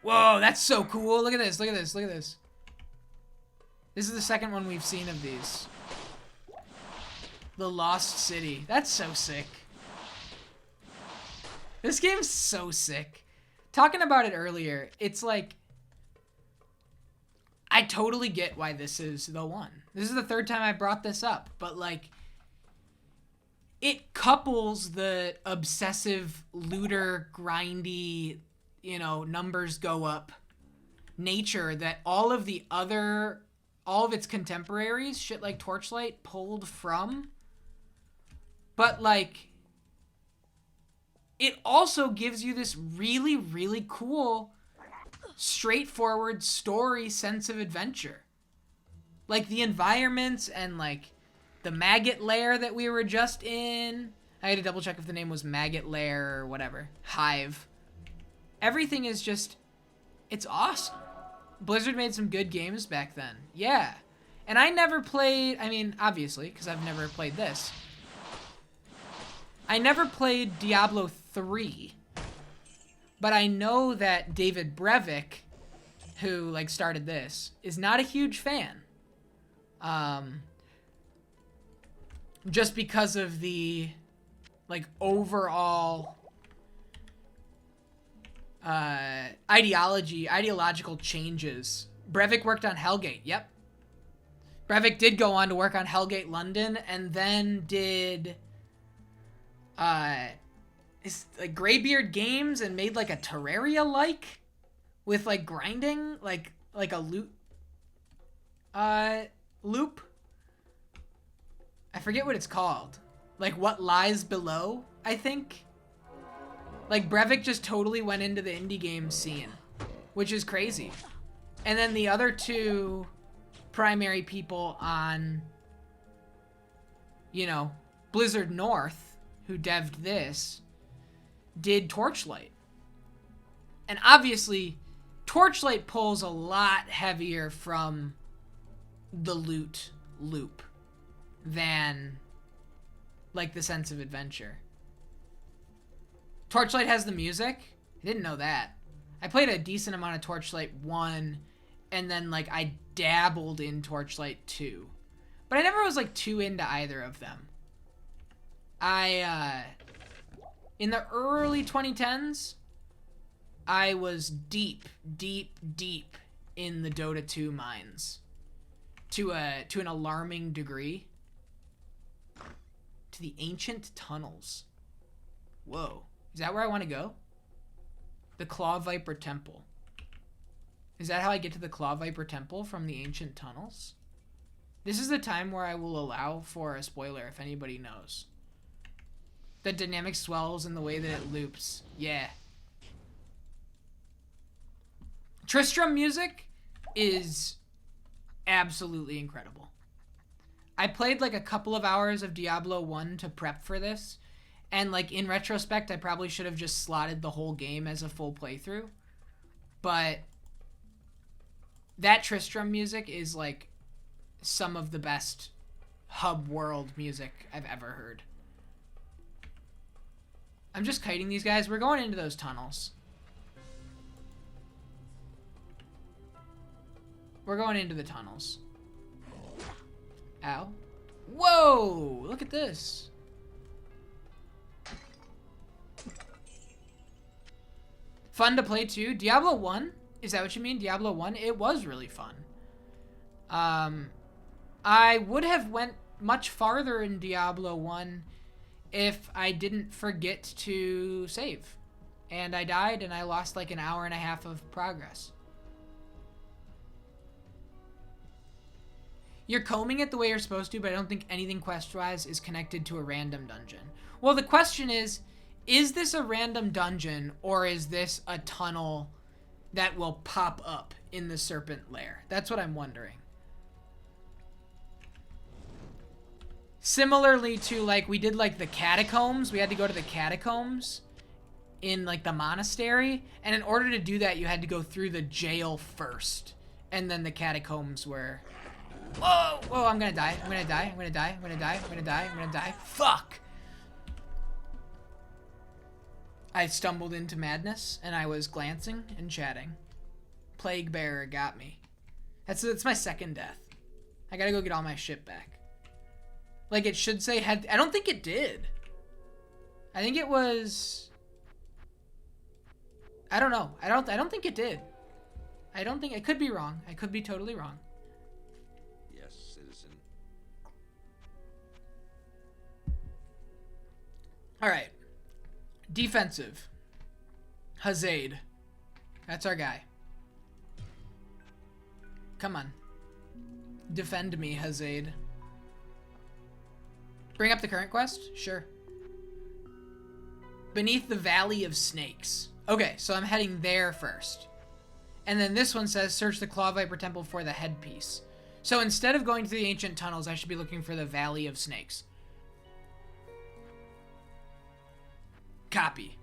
Whoa, that's so cool. Look at this, look at this, look at this. This is the second one we've seen of these. The Lost City. That's so sick. This game's so sick. Talking about it earlier, it's like... I totally get why this is the one. This is the 3rd time I brought this up, but like... It couples the obsessive, looter, grindy, you know, numbers go up nature that all of its contemporaries, shit like Torchlight, pulled from. But, like, it also gives you this really, really cool, straightforward story sense of adventure. Like, the environments and, like, the maggot lair that we were just in. I had to double check if the name was Maggot Lair or whatever. Hive. Everything is just, it's awesome. Blizzard made some good games back then. Yeah. And I never played, I mean, obviously, because I've never played this. I never played Diablo 3. But I know that David Brevik, who, like, started this, is not a huge fan. Just because of the, like, overall ideological changes. Brevik worked on Hellgate, yep. Brevik did go on to work on Hellgate London, and then did like Greybeard Games and made like a Terraria-like with like grinding, like a loop. I forget what it's called. Like What Lies Below, I think. Like Brevik just totally went into the indie game scene, which is crazy. And then the other 2 primary people on, you know, Blizzard North, who devved this, did Torchlight. And obviously, Torchlight pulls a lot heavier from the loot loop than like the sense of adventure. Torchlight has the music. I didn't know that. I played a decent amount of Torchlight 1, and then like I dabbled in Torchlight 2. But I never was like too into either of them. In the early 2010s, I was deep in the Dota 2 mines. To an alarming degree. To the ancient tunnels. Whoa. Is that where I want to go? The Claw Viper Temple. Is that how I get to the Claw Viper Temple from the ancient tunnels? This is the time where I will allow for a spoiler if anybody knows. The dynamic swells and the way that it loops. Yeah. Tristram music is absolutely incredible. I played like a couple of hours of Diablo 1 to prep for this, and like in retrospect I probably should have just slotted the whole game as a full playthrough, but that Tristram music is like some of the best hub world music I've ever heard. I'm just kiting these guys. We're going into those tunnels. We're going into the tunnels. Ow. Whoa! Look at this. Fun to play too. Diablo 1? Is that what you mean? Diablo 1? It was really fun. I would have went much farther in Diablo 1 if I didn't forget to save. And I died and I lost like an hour and a half of progress. You're combing it the way you're supposed to, but I don't think anything quest-wise is connected to a random dungeon. Well, the question is this a random dungeon, or is this a tunnel that will pop up in the Serpent Lair? That's what I'm wondering. Similarly to, like, we did, like, the catacombs. We had to go to the catacombs in, like, the monastery. And in order to do that, you had to go through the jail first. And then the catacombs were... Whoa! Whoa, I'm gonna die. I'm gonna die. I'm gonna die. I'm gonna die. I'm gonna die. I'm gonna die. Fuck! I stumbled into madness, and I was glancing and chatting. Plague Bearer got me. That's my second death. I gotta go get all my shit back. Like, it should say head... I don't think it did. I think it was... I don't know. I don't think it did. I don't think... I could be wrong. I could be totally wrong. Yes, citizen. Alright. Defensive. Hazaid. That's our guy. Come on. Defend me, Hazaid. Bring up the current quest? Sure. Beneath the Valley of Snakes. Okay, so I'm heading there first. And then this one says, search the Claw Viper Temple for the headpiece. So instead of going to the ancient tunnels, I should be looking for the Valley of Snakes. Copy.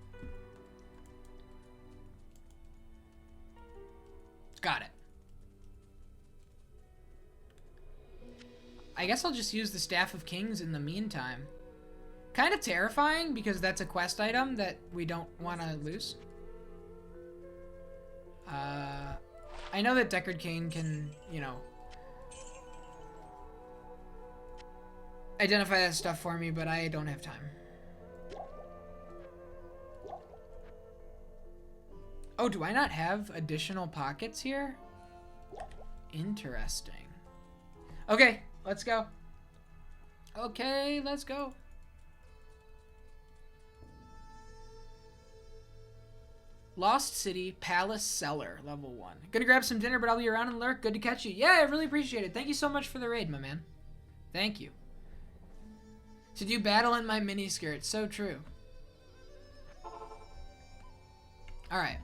Got it. I guess I'll just use the Staff of Kings in the meantime. Kind of terrifying because that's a quest item that we don't want to lose. I know that Deckard Cain can, you know, identify that stuff for me, but I don't have time. Oh, do I not have additional pockets here? Interesting. Okay, let's go. Okay, let's go. Lost City, Palace Cellar, level 1. Gonna grab some dinner, but I'll be around and lurk. Good to catch you. Yeah, I really appreciate it. Thank you so much for the raid, my man. Thank you. To do battle in my miniskirt. So true. Alright.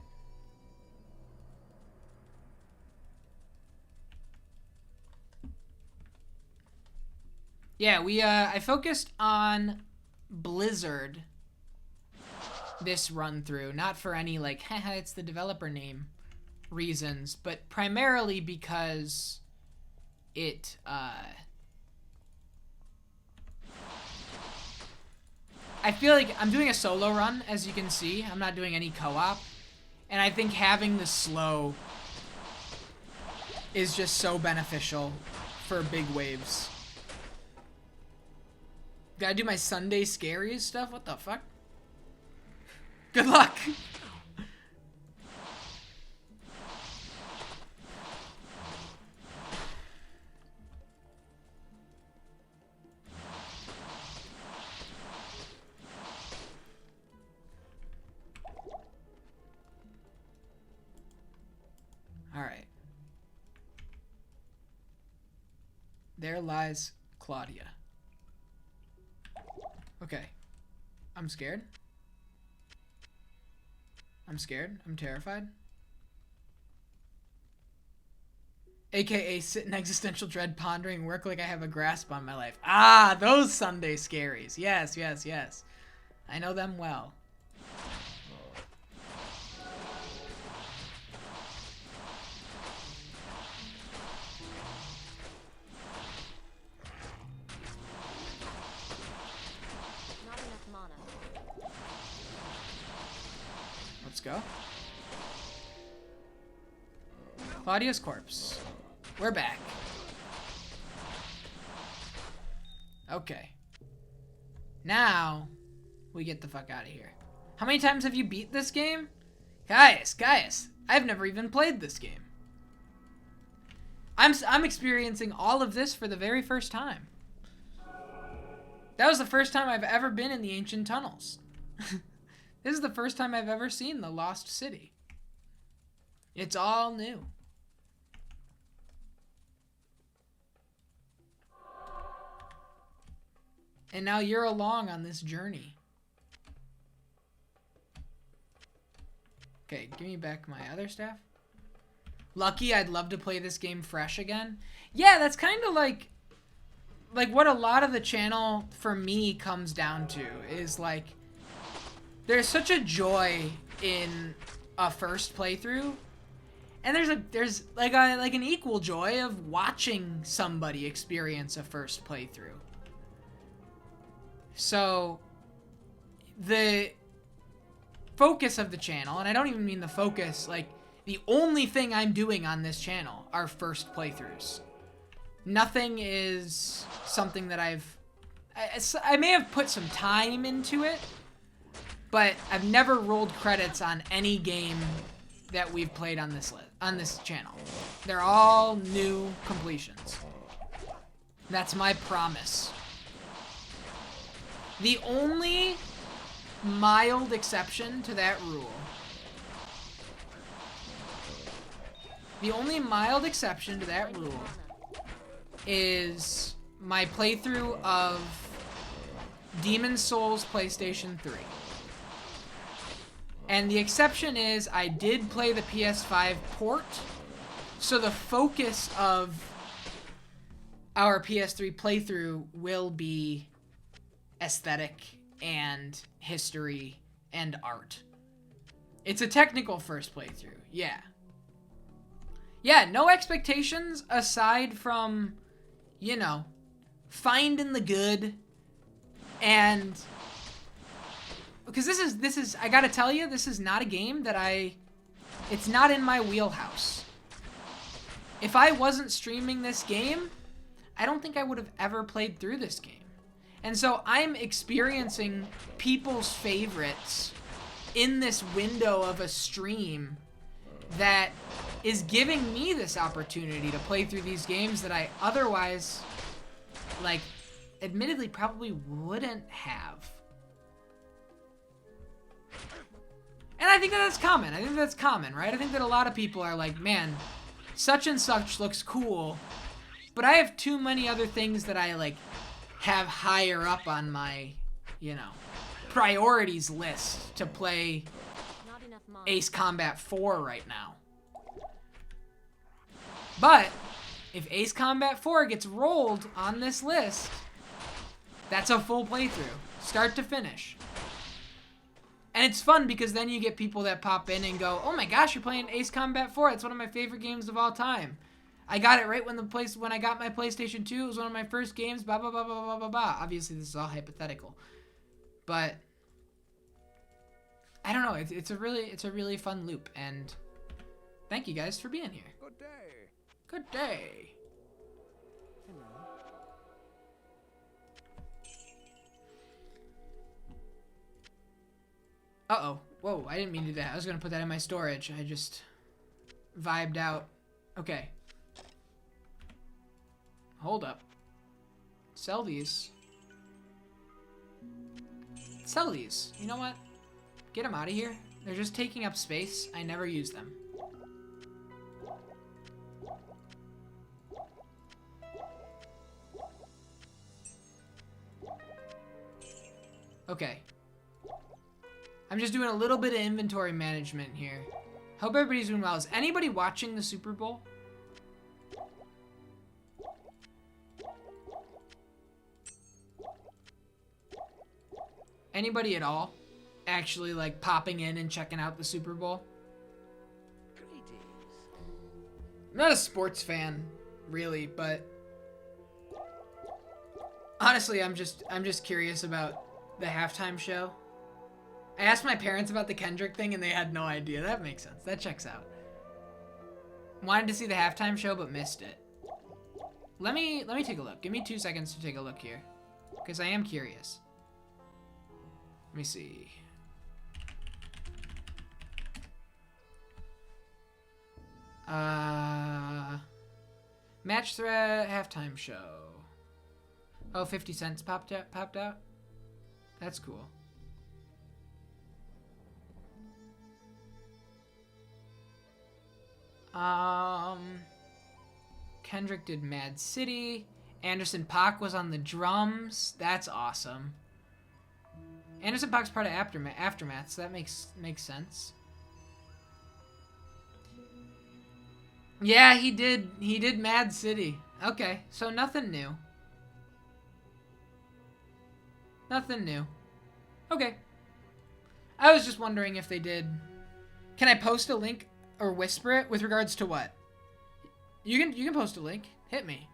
Yeah, I focused on Blizzard this run through, not for any like, haha, it's the developer name reasons, but primarily because it I feel like I'm doing a solo run, as you can see. I'm not doing any co-op. And I think having the slow is just so beneficial for big waves. Gotta do my Sunday scaries stuff? What the fuck? Good luck! Alright. There lies Claudia. Okay. I'm scared. I'm scared. I'm terrified. AKA sit in existential dread, pondering, work like I have a grasp on my life. Ah, those Sunday scaries. Yes, yes, yes. I know them well. Let's go. Claudia's corpse. We're back. Okay. Now, we get the fuck out of here. How many times have you beat this game? Gaius, I've never even played this game. I'm experiencing all of this for the very first time. That was the first time I've ever been in the ancient tunnels. This is the first time I've ever seen the Lost City. It's all new. And now you're along on this journey. Okay, give me back my other staff. Lucky, I'd love to play this game fresh again. Yeah, that's kind of like what a lot of the channel for me comes down to is like there's such a joy in a first playthrough, and there's like an equal joy of watching somebody experience a first playthrough. So the focus of the channel, and I don't even mean the focus, like the only thing I'm doing on this channel are first playthroughs. Nothing is something that I may have put some time into it, but I've never rolled credits on any game that we've played on this channel. They're all new completions. That's my promise. The only mild exception to that rule. Is my playthrough of Demon's Souls PlayStation 3. And the exception is I did play the PS5 port, so the focus of our PS3 playthrough will be aesthetic and history and art. It's a technical first playthrough, yeah. Yeah, no expectations aside from, you know, finding the good. And because this is I gotta tell you, this is not a game that it's not in my wheelhouse. If I wasn't streaming this game, I don't think I would have ever played through this game. And so I'm experiencing people's favorites in this window of a stream that is giving me this opportunity to play through these games that I otherwise, like, admittedly probably wouldn't have. And I think that that's common. Right? I think that a lot of people are like, man, such and such looks cool, but I have too many other things that I, like, have higher up on my, you know, priorities list to play Ace Combat 4 right now. But if Ace Combat 4 gets rolled on this list, that's a full playthrough, start to finish. And it's fun because then you get people that pop in and go, oh my gosh, you're playing Ace Combat 4. It's one of my favorite games of all time. I got it right when I got my PlayStation 2. It was one of my first games, blah, blah, blah, blah, blah, blah, blah. Obviously, this is all hypothetical. But I don't know. It's a really fun loop. And thank you guys for being here. Good day. Good day. Uh-oh. Whoa, I didn't mean to do that. I was going to put that in my storage. I just vibed out. Okay. Hold up. Sell these. Sell these. You know what? Get them out of here. They're just taking up space. I never use them. Okay. I'm just doing a little bit of inventory management here. Hope everybody's doing well. Is anybody watching the Super Bowl? Anybody at all actually like popping in and checking out the Super Bowl? I'm not a sports fan, really, but honestly, I'm just curious about the halftime show. I asked my parents about the Kendrick thing and they had no idea. That makes sense. That checks out. Wanted to see the halftime show but missed it. Let me take a look. Give me 2 seconds to take a look here, because I am curious. Let me see. Match threat, halftime show. Oh, 50 cents popped out. That's cool. Kendrick did Mad City. Anderson .Paak was on the drums. That's awesome. Anderson .Paak's part of Aftermath, so that makes sense. Yeah, he did Mad City. Okay, so nothing new. Nothing new. Okay. I was just wondering if they did. Can I post a link or whisper it with regards to what? You can post a link. Hit me.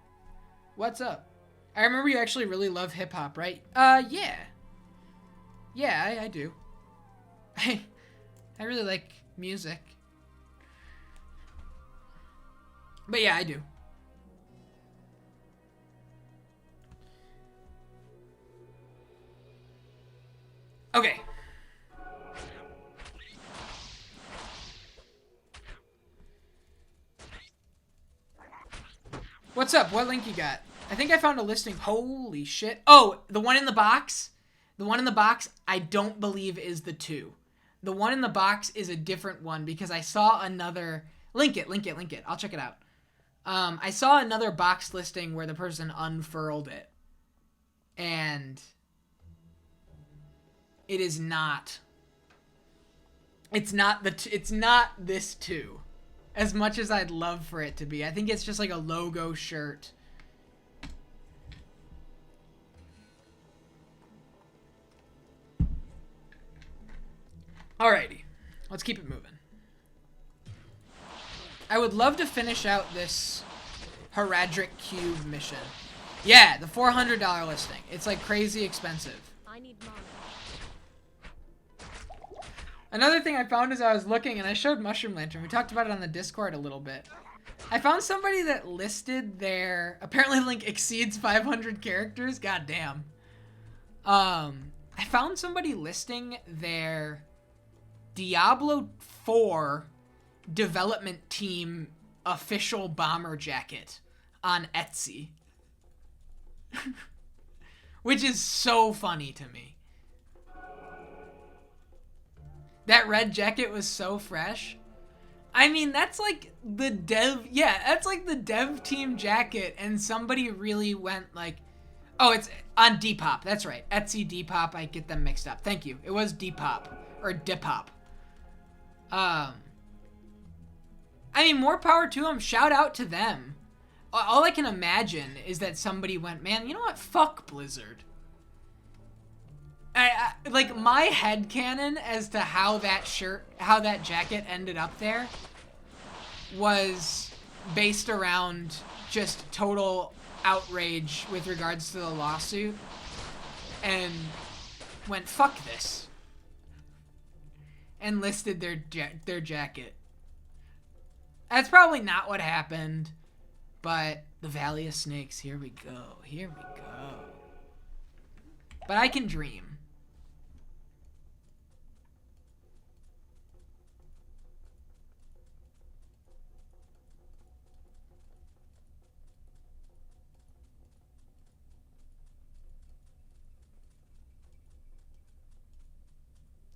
What's up? I remember you actually really love hip hop, right? Yeah. Yeah, I do. I really like music. But yeah, I do. Okay. What's up? What link you got? I think I found a listing. Holy shit. Oh, the one in the box? The one in the box, I don't believe is the 2. The one in the box is a different one because I saw another... Link it. I'll check it out. I saw another box listing where the person unfurled it. And it is not... It's not this 2. As much as I'd love for it to be. I think it's just like a logo shirt. Alrighty. Let's keep it moving. I would love to finish out this Heradric Cube mission. Yeah, the $400 listing. It's like crazy expensive. I need money. Another thing I found as I was looking, and I showed Mushroom Lantern. We talked about it on the Discord a little bit. I found somebody that listed their... Apparently, Link exceeds 500 characters. God damn. I found somebody listing their Diablo 4 development team official bomber jacket on Etsy. Which is so funny to me. That red jacket was so fresh. I mean, that's like the dev... Yeah, that's like the dev team jacket, and somebody really went like... Oh, it's on Depop. That's right. Etsy Depop. I get them mixed up. Thank you. It was Depop. Or Dipop. I mean, more power to them. Shout out to them. All I can imagine is that somebody went, man, you know what? Fuck Blizzard. like my headcanon as to how that jacket ended up there was based around just total outrage with regards to the lawsuit, and went, fuck this, and listed their jacket. That's probably not what happened, but the Valley of Snakes, here we go, here we go. But I can dream.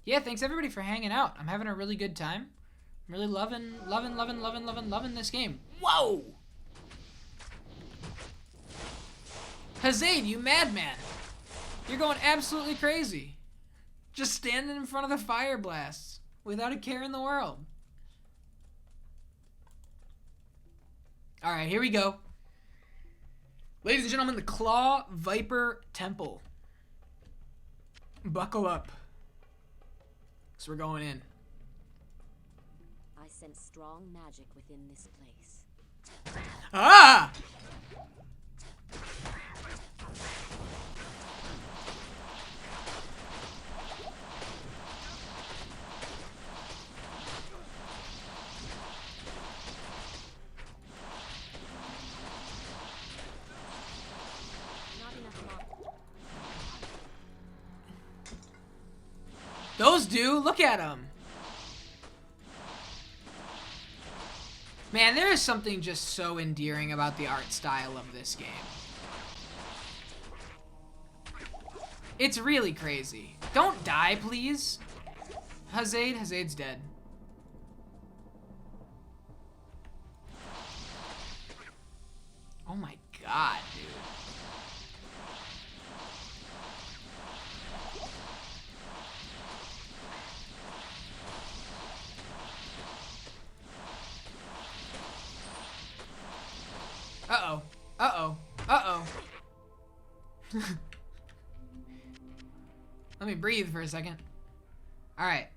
Yeah, thanks everybody for hanging out. I'm having a really good time. I'm really loving this game. Whoa! Hazaid, you madman. You're going absolutely crazy. Just standing in front of the fire blasts without a care in the world. Alright, here we go. Ladies and gentlemen, the Claw Viper Temple. Buckle up. So we're going in. I sense strong magic within this place. Ah! Those do. Look at them. Man, there is something just so endearing about the art style of this game. It's really crazy. Don't die, please. Hazaid? Hazaid's dead. Oh my god, dude. Uh-oh. Uh-oh. Uh-oh. Let me breathe for a second. Alright.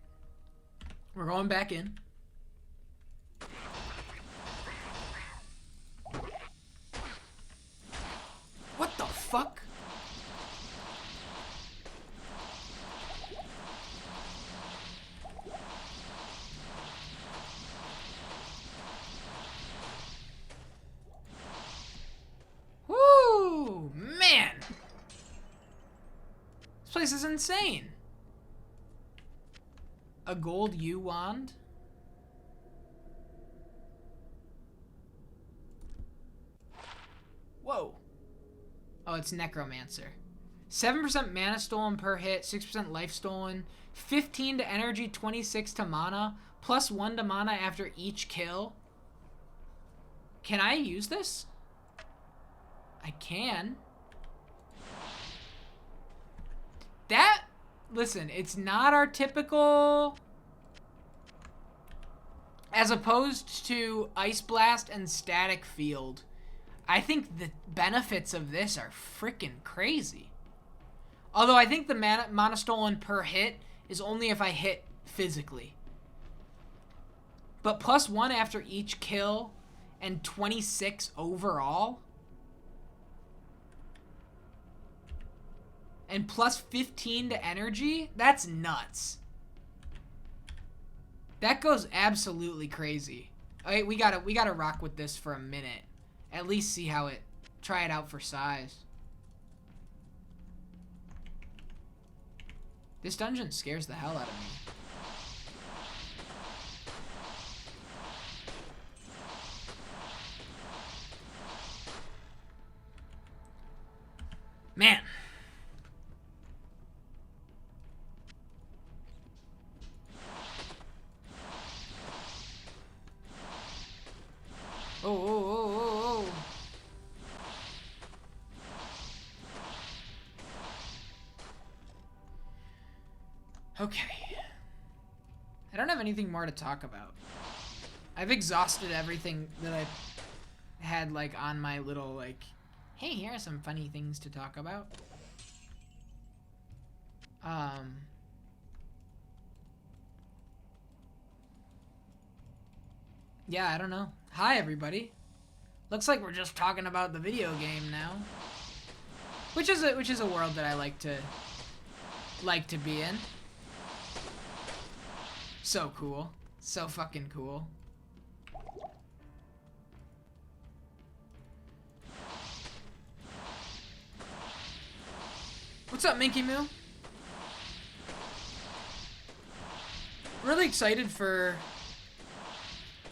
We're going back in. What the fuck? Woo! Man! This place is insane. A gold U wand? Whoa. Oh, it's Necromancer. 7% mana stolen per hit, 6% life stolen, 15 to energy, 26 to mana, plus 1 to mana after each kill. Can I use this? I can. That, listen, it's not our typical, as opposed to Ice Blast and Static Field. I think the benefits of this are freaking crazy. Although I think the mana stolen per hit is only if I hit physically. But plus 1 after each kill and 26 overall. And plus 15 to energy? That's nuts. That goes absolutely crazy. Okay, we gotta rock with this for a minute. At least see how it, try it out for size. This dungeon scares the hell out of me. Man. Oh, oh, oh, oh, oh. Okay. I don't have anything more to talk about. I've exhausted everything that I had, like, on my little, like, hey, here are some funny things to talk about. Yeah, I don't know. Hi, everybody. Looks like we're just talking about the video game now, which is a world that I like to be in. So cool, so fucking cool. What's up, Minky Moo? Really excited for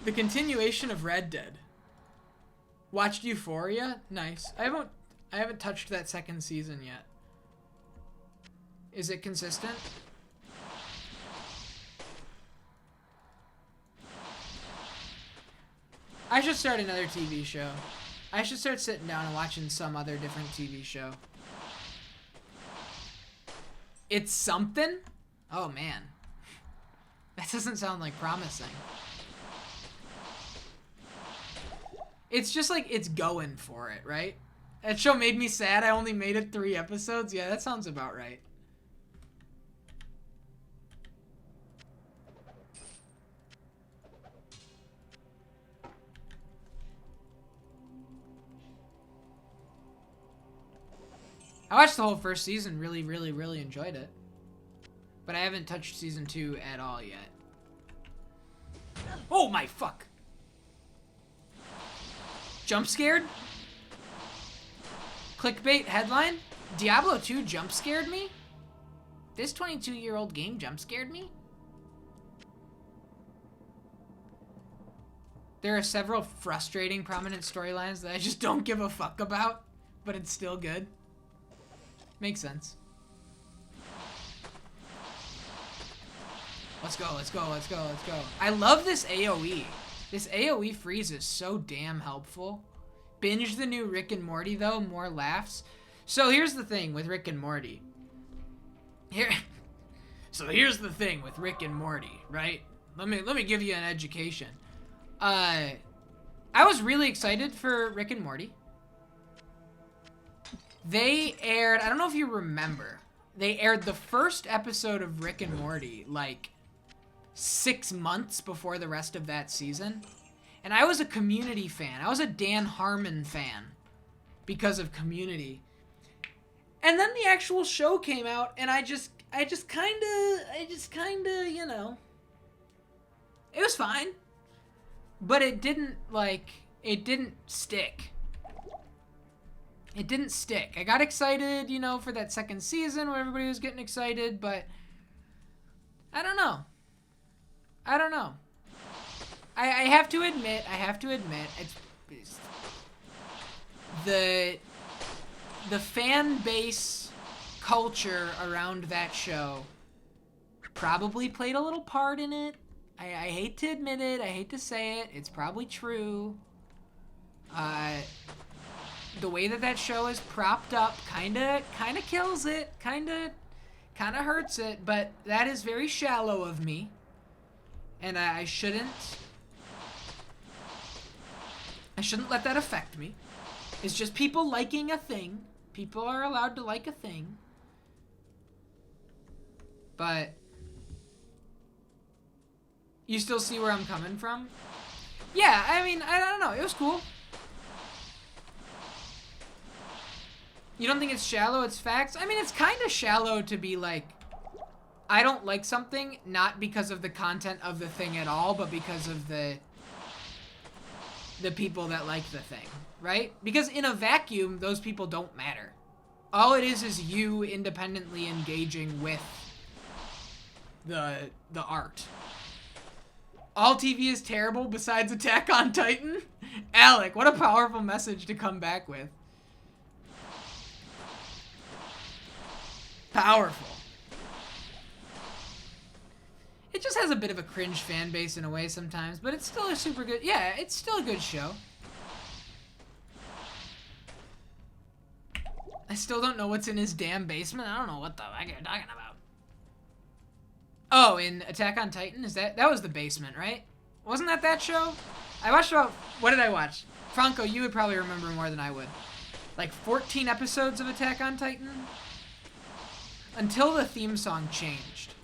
the continuation of Red Dead. Watched Euphoria? Nice. I haven't touched that second season yet. Is it consistent? I should start another TV show. I should start sitting down and watching some other different TV show. It's something? Oh man. That doesn't sound like promising. It's just like it's going for it, right? That show made me sad. I only made it 3 episodes. Yeah, that sounds about right. I watched the whole first season, really enjoyed it. But I haven't touched season 2 at all yet. Oh my fuck! Jump scared? Clickbait headline? Diablo 2 jump scared me? This 22-year-old game jump scared me? There are several frustrating prominent storylines that I just don't give a fuck about, but it's still good. Makes sense. Let's go, let's go, let's go, let's go. I love this AoE. This AoE freeze is so damn helpful. Binge the new Rick and Morty though, more laughs. So here's the thing with Rick and Morty. Here's the thing with Rick and Morty, right? Let me give you an education. I was really excited for Rick and Morty. They aired, I don't know if you remember, they aired the first episode of Rick and Morty like 6 months before the rest of that season. And I was a Community fan. I was a Dan Harmon fan because of Community. And then the actual show came out and I just kind of, you know, it was fine. But it didn't stick. It didn't stick. I got excited, you know, for that second season where everybody was getting excited, but I don't know. I have to admit, it's the fan base culture around that show probably played a little part in it. I hate to admit it. I hate to say it. It's probably true. The way that show is propped up kind of kills it. Kind of hurts it. But that is very shallow of me. And I shouldn't let that affect me. It's just people liking a thing. People are allowed to like a thing. But you still see where I'm coming from? Yeah, I mean, I don't know. It was cool. You don't think it's shallow? It's facts? I mean, it's kind of shallow to be like, I don't like something, not because of the content of the thing at all, but because of the people that like the thing, right? Because in a vacuum, those people don't matter. All it is you independently engaging with the art. All TV is terrible besides Attack on Titan? Alec, what a powerful message to come back with. Powerful. It just has a bit of a cringe fan base in a way sometimes, but it's still a super good... Yeah, it's still a good show. I still don't know what's in his damn basement. I don't know what the fuck you're talking about. Oh, in Attack on Titan? That was the basement, right? Wasn't that show? I watched about... What did I watch? Franco, you would probably remember more than I would. Like 14 episodes of Attack on Titan? until the theme song changed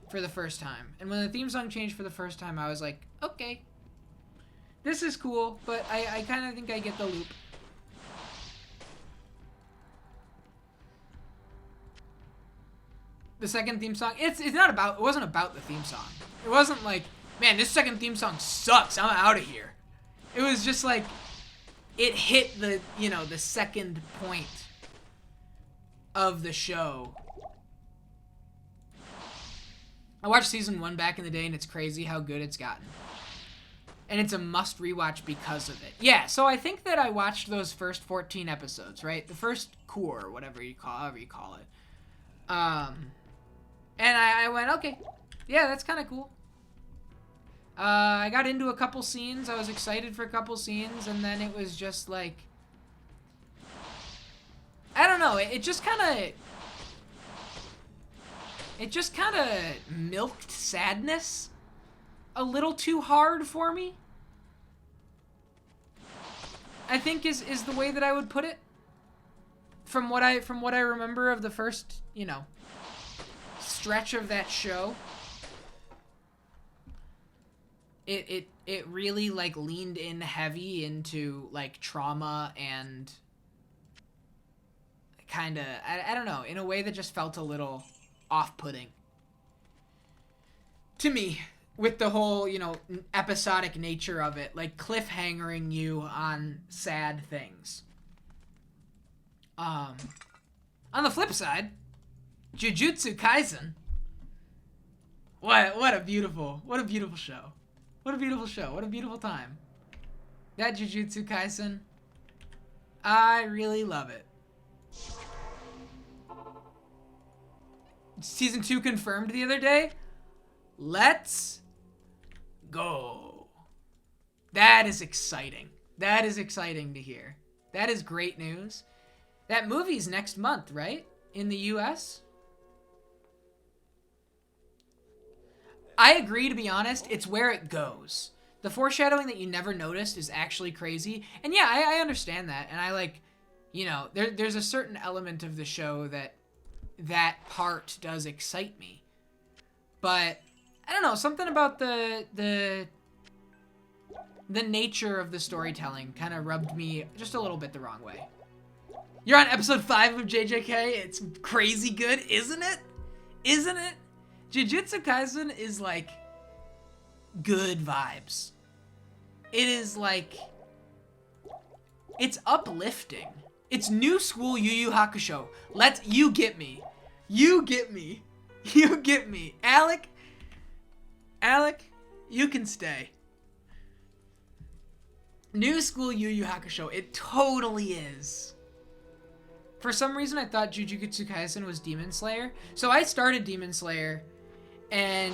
for the first time. And when the theme song changed for the first time, I was like, okay, this is cool, but I kind of think I get the loop. The second theme song, it wasn't about the theme song. It wasn't like, man, this second theme song sucks, I'm out of here. It was just like, it hit the, you know, the second point of the show. I watched season 1 back in the day, and it's crazy how good it's gotten. And it's a must rewatch because of it. Yeah, so I think that I watched those first 14 episodes, right? The first core, or however you call it. And I went, okay, yeah, that's kind of cool. I got into a couple scenes. I was excited for a couple scenes, and then it was just like, I don't know. It just kind of milked sadness a little too hard for me, I think is the way that I would put it. From what I remember of the first, you know, stretch of that show. It really like leaned in heavy into like trauma and kind of, I don't know, in a way that just felt a little off-putting to me, with the whole, you know, episodic nature of it, like cliffhangering you on sad things. On the flip side, Jujutsu Kaisen. What a beautiful show. What a beautiful show. What a beautiful time. That Jujutsu Kaisen, I really love it. Season 2 confirmed the other day. Let's go. That is exciting. That is exciting to hear. That is great news. That movie's next month, right? In the US? I agree, to be honest. It's where it goes. The foreshadowing that you never noticed is actually crazy. And yeah, I understand that. And I like, you know, there's a certain element of the show that part does excite me. But I don't know, something about the nature of the storytelling kind of rubbed me just a little bit the wrong way. You're on episode 5 of JJK. It's crazy good, isn't it? Isn't it? Jujutsu Kaisen is like good vibes. It is like, it's uplifting. It's new school Yu Yu Hakusho. You get me. You get me. You get me. Alec, you can stay. New school Yu Yu Hakusho. It totally is. For some reason, I thought Jujutsu Kaisen was Demon Slayer. So I started Demon Slayer, and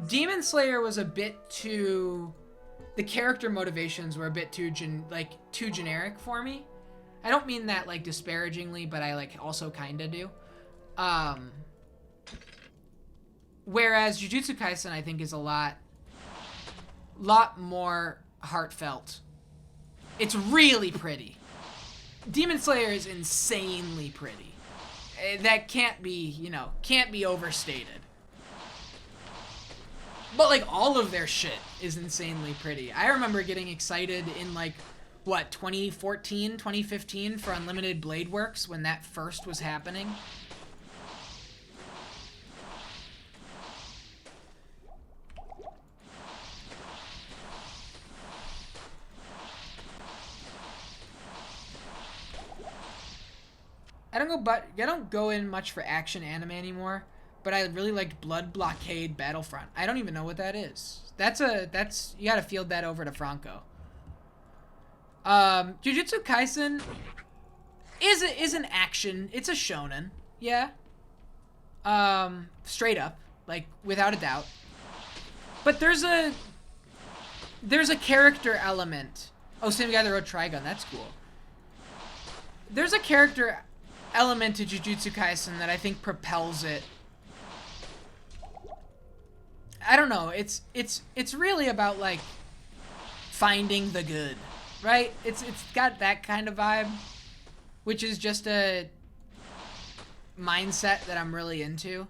Demon Slayer was a bit too... The character motivations were a bit too generic for me. I don't mean that like disparagingly, but I like also kinda do. Whereas Jujutsu Kaisen, I think, is a lot more heartfelt. It's really pretty. Demon Slayer is insanely pretty. That can't be overstated. But like all of their shit is insanely pretty. I remember getting excited in like, what, 2014, 2015 for Unlimited Blade Works when that first was happening. I don't go in much for action anime anymore, but I really liked Blood Blockade Battlefront. I don't even know what that is. You gotta field that over to Franco. Jujutsu Kaisen is an action. It's a shonen, yeah. Straight up, like without a doubt. But there's a character element. Oh, same guy that wrote Trigun. That's cool. There's a character element to Jujutsu Kaisen that I think propels it. I don't know. It's really about like finding the good, right? It's got that kind of vibe, which is just a mindset that I'm really into.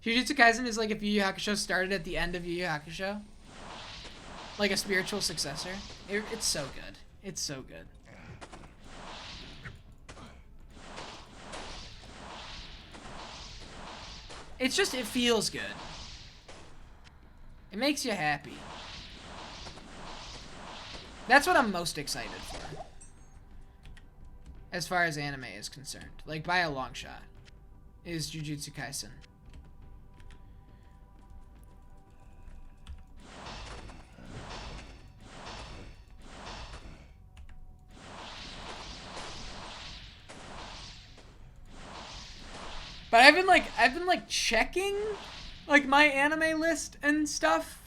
Jujutsu Kaisen is like if Yu Yu Hakusho started at the end of Yu Yu Hakusho. Like a spiritual successor. It's so good. It's so good. It's just, it feels good. It makes you happy. That's what I'm most excited for. As far as anime is concerned. Like, by a long shot. Is Jujutsu Kaisen. But I've been like checking like my anime list and stuff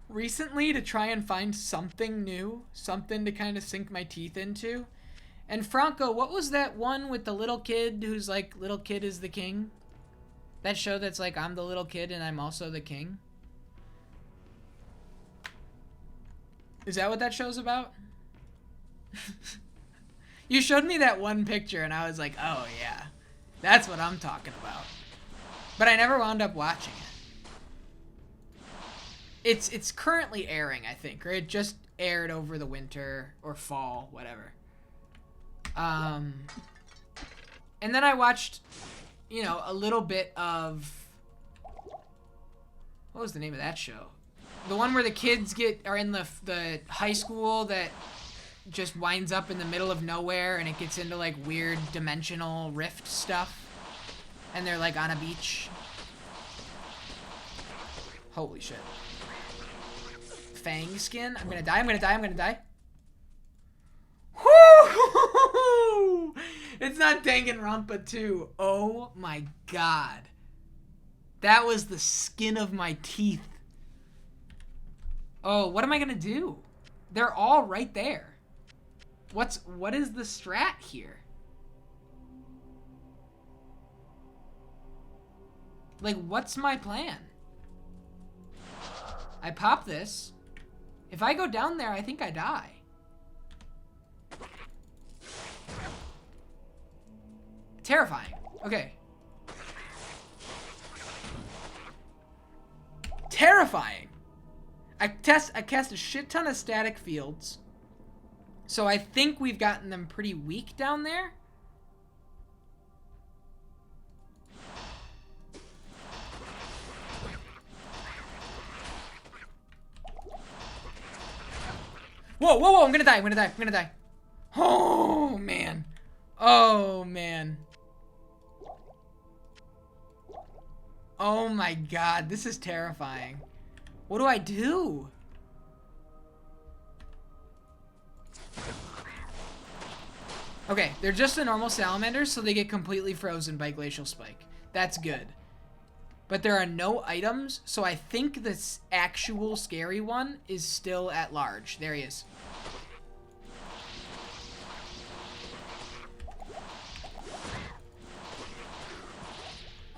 recently to try and find something new, something to kind of sink my teeth into. And Franco, what was that one with the little kid who's like, little kid is the king? That show that's like, I'm the little kid and I'm also the king? Is that what that show's about? You showed me that one picture and I was like, oh yeah. That's what I'm talking about. But I never wound up watching it. It's currently airing, I think, or it just aired over the winter or fall, whatever. And then I watched, you know, a little bit of, what was the name of that show? The one where the kids are in the high school that just winds up in the middle of nowhere and it gets into like weird dimensional rift stuff and they're like on a beach. Holy shit. Fang skin? I'm gonna die, I'm gonna die, I'm gonna die. Woo! It's not Danganronpa 2. Oh my god. That was the skin of my teeth. Oh, what am I gonna do? They're all right there. What is the strat here? Like, what's my plan? I pop this. If I go down there, I think I die. Terrifying. Okay. Terrifying. I cast a shit ton of static fields. So I think we've gotten them pretty weak down there. Whoa, whoa, whoa, I'm gonna die, I'm gonna die, I'm gonna die. Oh, man. Oh, man. Oh my god, this is terrifying. What do I do? Okay, they're just a normal salamander, so they get completely frozen by Glacial Spike. That's good. But there are no items, so I think this actual scary one is still at large. There he is.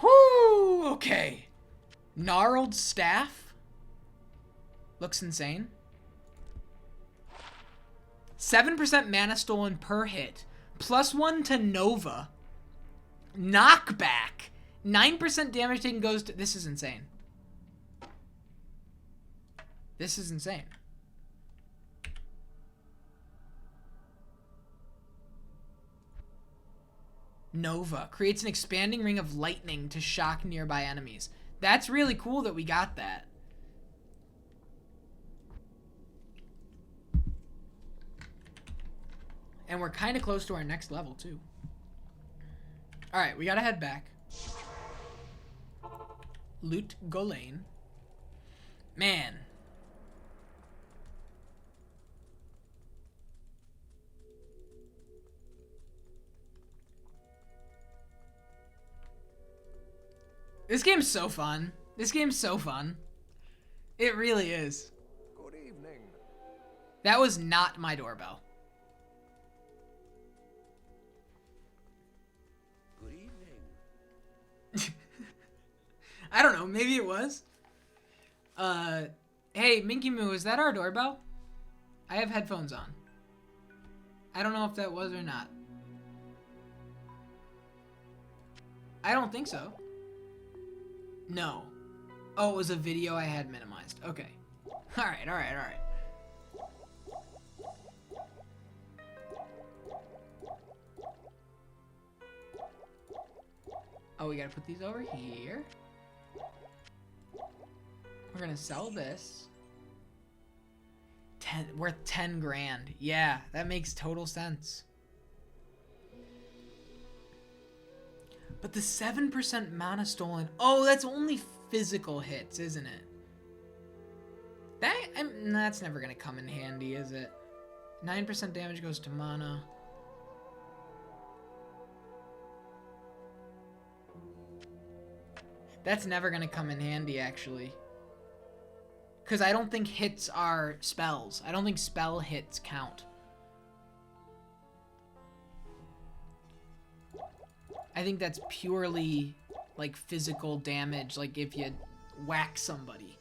Whoo! Okay. Gnarled Staff. Looks insane. 7% mana stolen per hit. +1 to Nova. Knockback. 9% damage taken goes to... This is insane. This is insane. Nova. Creates an expanding ring of lightning to shock nearby enemies. That's really cool that we got that. And we're kind of close to our next level, too. Alright, we gotta head back. Loot Golain. Man. This game's so fun. This game's so fun. It really is. Good evening. That was not my doorbell. Good evening. I don't know. Maybe it was. Hey, Minky Moo, is that our doorbell? I have headphones on. I don't know if that was or not. I don't think so. No. Oh, it was a video I had minimized. Okay. Alright, alright, alright. Oh, we gotta put these over here. We're gonna sell this. Worth 10 grand. Yeah, that makes total sense. But the 7% mana stolen. Oh, that's only physical hits, isn't it? That's never gonna come in handy, is it? 9% damage goes to mana. That's never gonna come in handy, actually. Because I don't think hits are spells. I don't think spell hits count. I think that's purely, like, physical damage, like if you whack somebody.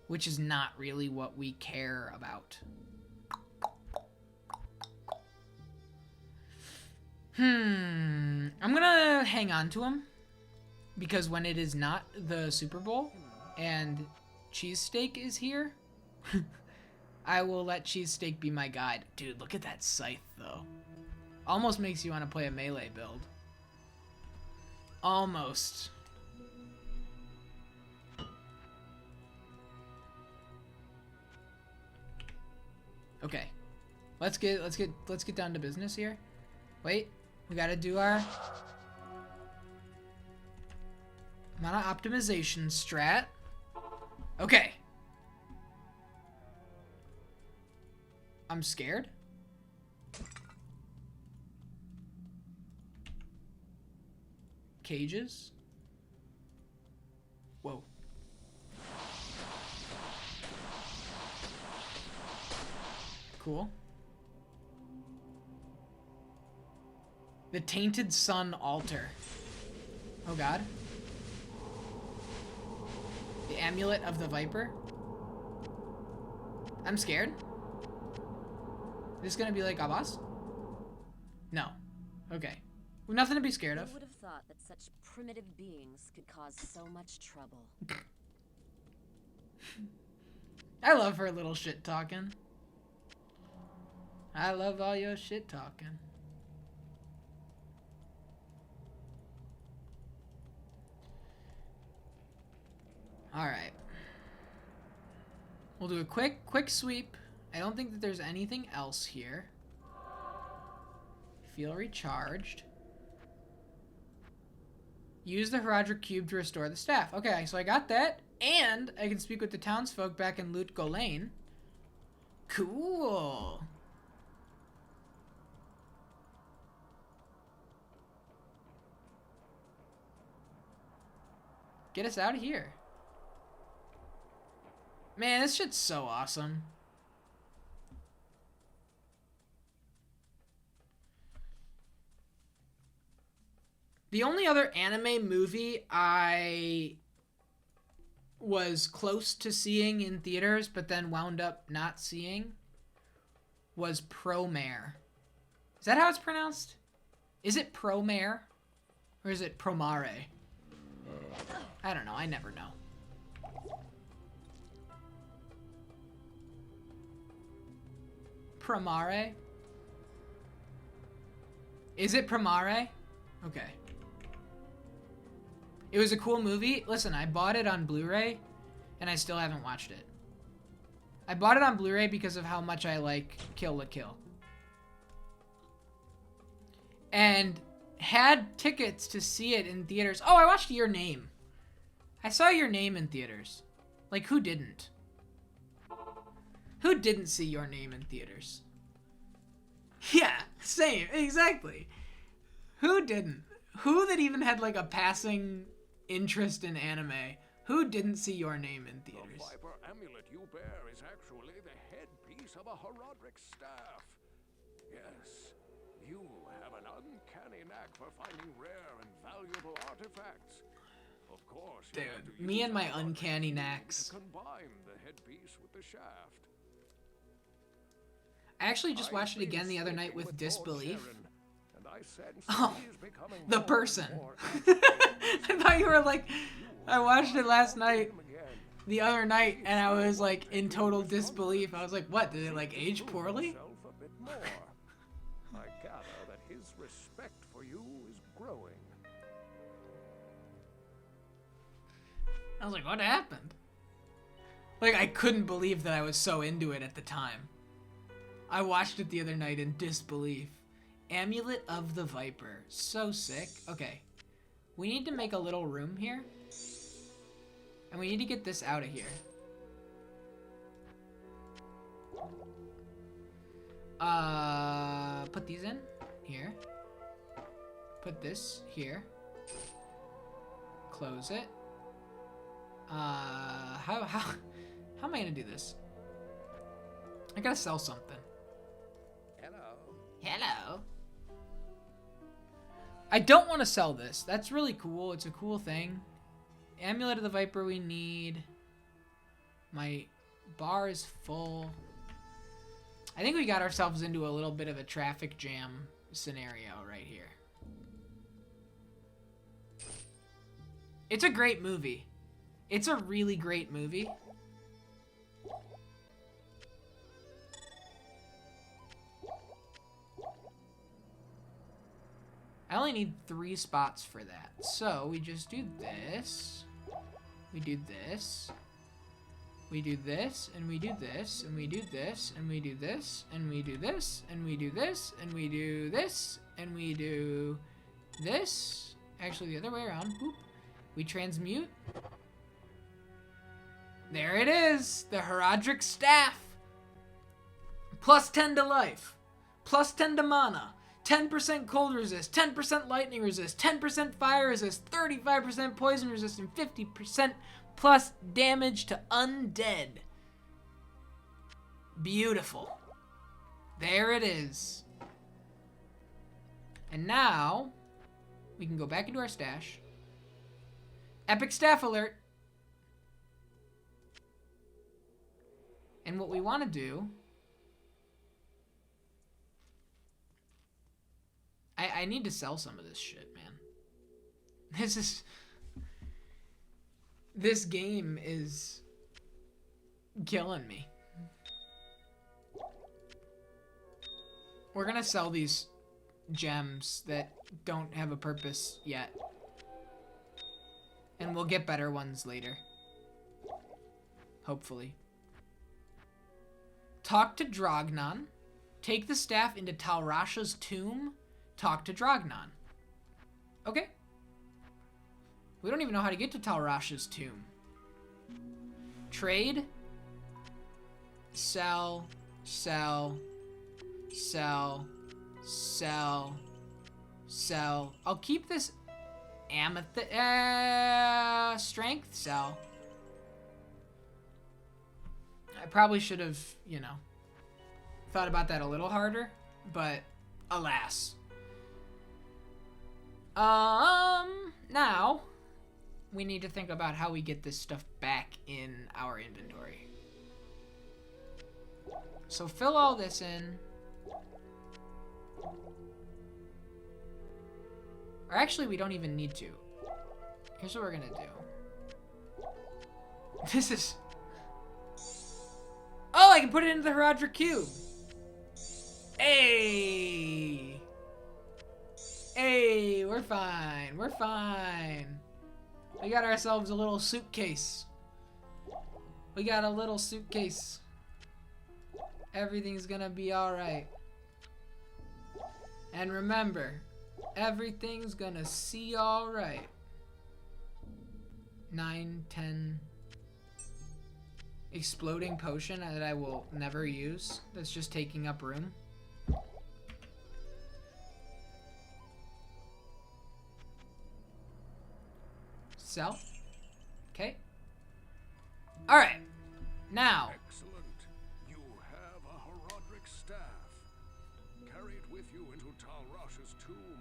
Which is not really what we care about. I'm gonna hang on to him. Because when it is not the Super Bowl and Cheesesteak is here, I will let Cheesesteak be my guide. Dude, look at that scythe, though. Almost makes you want to play a melee build. Almost. Okay. Let's get down to business here. Wait, we gotta do our mana optimization strat. Okay. I'm scared. Cages. Whoa. Cool. The Tainted Sun Altar. Oh god. The Amulet of the Viper. I'm scared. Is this gonna be like a boss? No. Okay. Nothing to be scared of. Who would have thought that such primitive beings could cause so much trouble? I love her little shit talking. I love all your shit talking. Alright. We'll do a quick sweep. I don't think that there's anything else here. Feel recharged. Use the Herodric Cube to restore the staff. Okay, so I got that. And I can speak with the townsfolk back in Loot Golain. Cool. Get us out of here. Man, this shit's so awesome. The only other anime movie I was close to seeing in theaters, but then wound up not seeing, was Promare. Is that how it's pronounced? Is it Promare? Or is it Promare? I don't know. I never know. Promare? Is it Promare? Okay. It was a cool movie. Listen, I bought it on Blu-ray, and I still haven't watched it. I bought it on Blu-ray because of how much I like Kill la Kill. And had tickets to see it in theaters. Oh, I watched Your Name. I saw Your Name in theaters. Like, who didn't? Who didn't see Your Name in theaters? Yeah, same, exactly. Who didn't? Who that even had like a passing interest in anime? Who didn't see Your Name in theaters? The Viper amulet you bear is actually the headpiece of a Herodric staff. Yes, you have an uncanny knack for finding rare and valuable artifacts. Of course, you have to Dude, me use and my Herodric uncanny cube knacks. to combine the headpiece with the shaft. I actually just watched it I've again been the other night speaking with Lord Disbelief. Sharon, and I sense Oh, he is becoming the more person. and more I thought you were like, I watched it last night, the other night, and I was like in total disbelief. I was like, what, did it like age poorly? himself a bit more. I gather that his respect for you is growing. I was like, what happened? Like, I couldn't believe that I was so into it at the time. I watched it the other night in disbelief. Amulet of the Viper. So sick. Okay. We need to make a little room here. And we need to get this out of here. Put these in. Here. Put this here. Close it. How am I gonna do this? I gotta sell something. Hello. I don't want to sell this. That's really cool. It's a cool thing. Amulet of the Viper we need. My bar is full. I think we got ourselves into a little bit of a traffic jam scenario right here. It's a great movie. It's a really great movie. I only need 3 spots for that. So we just do this. We do this. We do this, and we do this, and we do this, and we do this, and we do this, and we do this, and we do this, and we do this. Actually, the other way around. Boop. We transmute. There it is. The Herodric Staff. Plus 10 to life. Plus 10 to mana. 10% cold resist, 10% lightning resist, 10% fire resist, 35% poison resist, and 50% plus damage to undead. Beautiful. There it is. And now, we can go back into our stash. Epic staff alert. And what we want to do... I need to sell some of this shit, man. This game is killing me. We're gonna sell these gems that don't have a purpose yet. And we'll get better ones later. Hopefully. Talk to Drognon. Take the staff into Talrasha's tomb. Talk to Drognon. Okay. We don't even know how to get to Talrasha's tomb. Trade. Sell. Sell. Sell. Sell. Sell. I'll keep this amethyst. Strength. Sell. I probably should have, you know, thought about that a little harder, but alas. Now, we need to think about how we get this stuff back in our inventory. So fill all this in. Or actually, we don't even need to. Here's what we're gonna do. This is... Oh, I can put it into the Herodric Cube. Hey! Hey, we're fine. We're fine. We got ourselves a little suitcase. We got a little suitcase. Everything's gonna be alright. And remember, everything's gonna see alright. 9, 10... Exploding potion that I will never use. That's just taking up room. Sell. Okay. Alright. Now. Excellent. You have a Herodric staff. Carry it with you into Talrasha's tomb.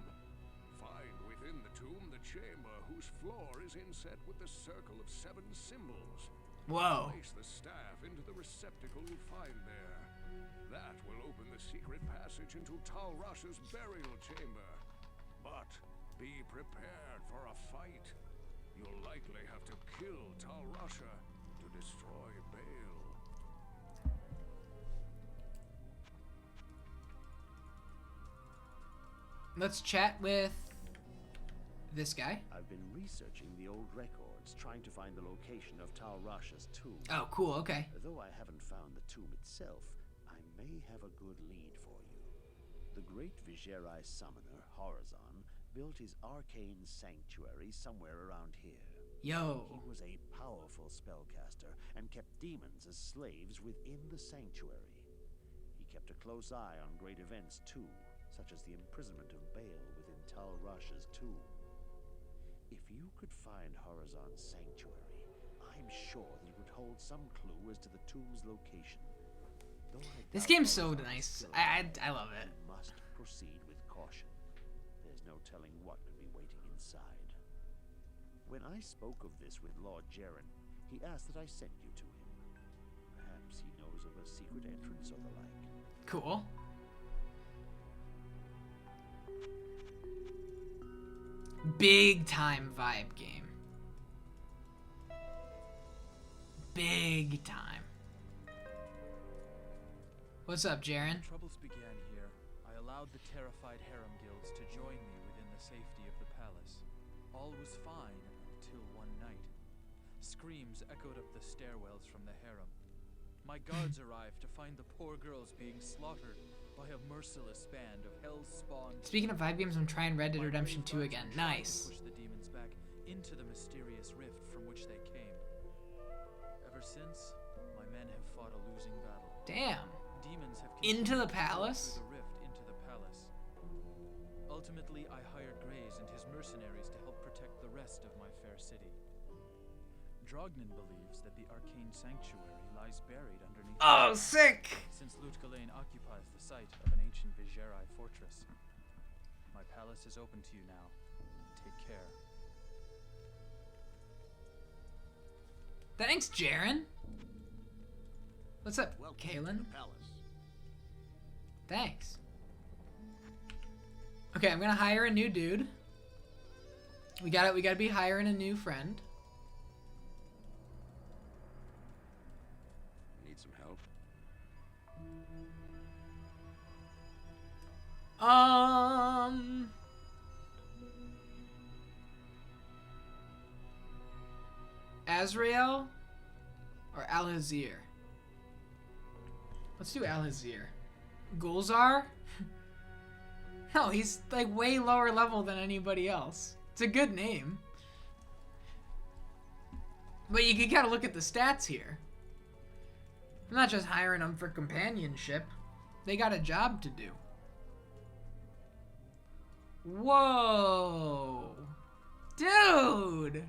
Find within the tomb the chamber whose floor is inset with the circle of 7 symbols. Whoa. Place the staff into the receptacle you find there. That will open the secret passage into Talrasha's burial chamber. But be prepared for a fight. You'll likely have to kill Tal Rasha to destroy Bale. Let's chat with this guy. I've been researching the old records, trying to find the location of Tal Rasha's tomb. Oh, cool, okay. Though I haven't found the tomb itself, I may have a good lead for you. The great Viserai summoner, Horizon, built his Arcane sanctuary somewhere around here. Yo. He was a powerful spellcaster and kept demons as slaves within the sanctuary. He kept a close eye on great events too, such as the imprisonment of Bale within Tal Rasha's tomb. If you could find Horizon's sanctuary, I'm sure that it would hold some clue as to the tomb's location. This game's so nice. I love it. You must proceed with caution. There's no telling what could be waiting inside. When I spoke of this with Lord Jaren, he asked that I send you to him. Perhaps he knows of a secret entrance or the like. Cool. Big time vibe game. Big time. What's up, Jaren? Troubles began here. I allowed the terrified harem guilds to join me within the safety of the palace. All was fine until one night. Screams echoed up the stairwells from the harem. My guards arrived to find the poor girls being slaughtered by a merciless band of hell-spawned... Speaking of vibe games, I'm trying Red Dead Redemption 2 again. Nice. Push the demons back into the mysterious rift from which they came. Ever since, my men have fought a losing battle. Damn. Demons have Into the continued to palace? through the rift into the palace. Ultimately, I hired Grays and his mercenaries to help protect the rest of my fair city. Drognin believes that the Arcane Sanctuary lies buried underneath... Oh, sick! Since Lutgalain occupies the site of an ancient Viserai fortress. My palace is open to you now. Take care. Thanks, Jaren. What's up, Kalen? Thanks. Okay, I'm gonna hire a new dude. We gotta be hiring a new friend. Need some help? Azrael or Alhazir? Let's do Alhazir. Gulzar? No, he's like way lower level than anybody else. It's a good name. But you gotta look at the stats here. I'm not just hiring them for companionship. They got a job to do. Whoa. Dude.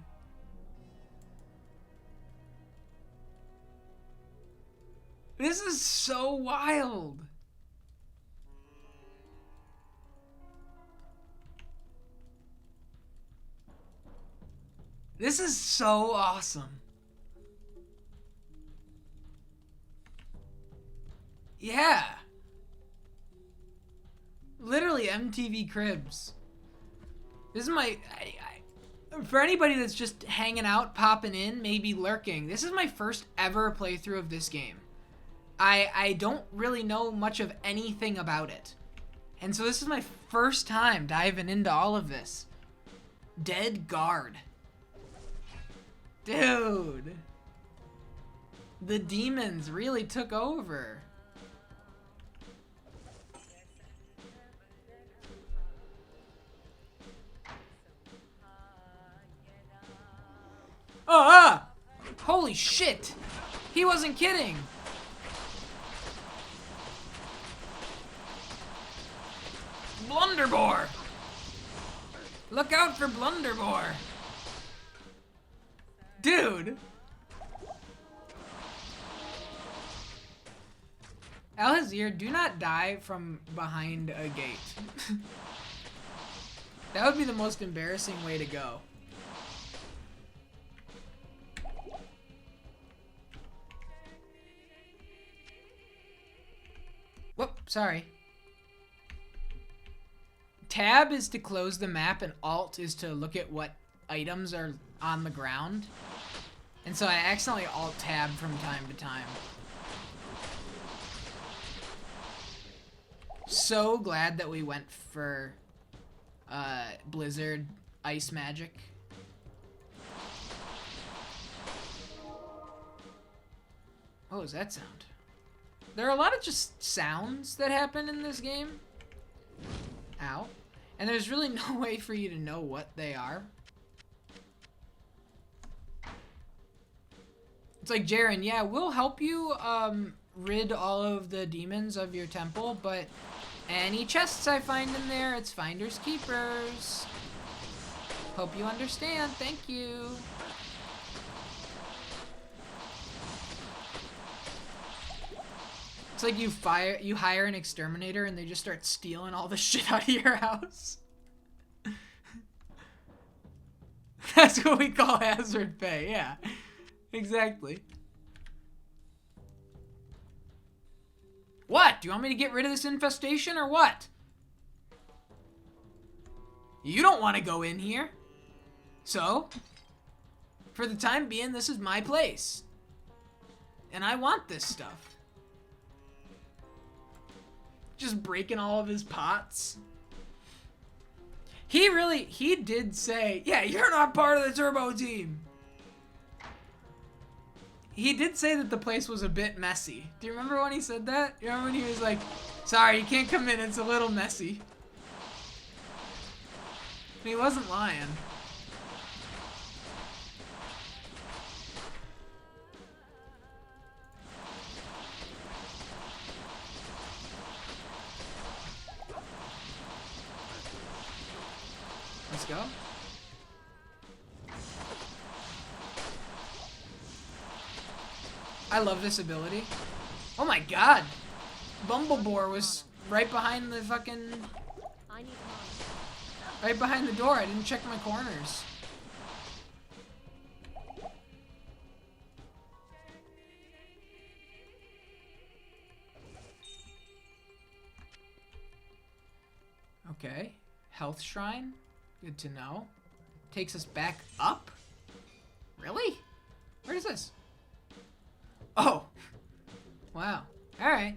This is so wild. This is so awesome. Yeah. Literally MTV Cribs. This is my... for anybody that's just hanging out, popping in, maybe lurking, this is my first ever playthrough of this game. I don't really know much of anything about it. And so this is my first time diving into all of this. Dead Guard. Dude. The demons really took over. Ah! Holy shit! He wasn't kidding! Blunderbore! Look out for Blunderbore! Dude! Alhazir, do not die from behind a gate. That would be the most embarrassing way to go. Whoop, sorry. tab is to close the map and alt is to look at what items are on the ground. And so I accidentally alt tab from time to time. So glad that we went for Blizzard Ice Magic. What was that sound? There are a lot of just sounds that happen in this game. Ow. And there's really no way for you to know what they are. It's like, Jaren, yeah, we'll help you rid all of the demons of your temple, but any chests I find in there, it's finders keepers. Hope you understand. Thank you. It's like you hire an exterminator and they just start stealing all the shit out of your house. That's what we call hazard pay, yeah. Exactly. What? Do you want me to get rid of this infestation or what? You don't want to go in here. So, for the time being, this is my place. And I want this stuff. Just breaking all of his pots. He did say, yeah, you're not part of the turbo team. He did say that the place was a bit messy. Do you remember when he said that? You remember when he was like, sorry, you can't come in, it's a little messy. And he wasn't lying. Let's go. I love this ability. Oh my god! Bumblebore was right behind the fucking... Right behind the door. I didn't check my corners. Okay. Health Shrine. Good to know. Takes us back up? Really? Where is this? Oh. Wow. Alright.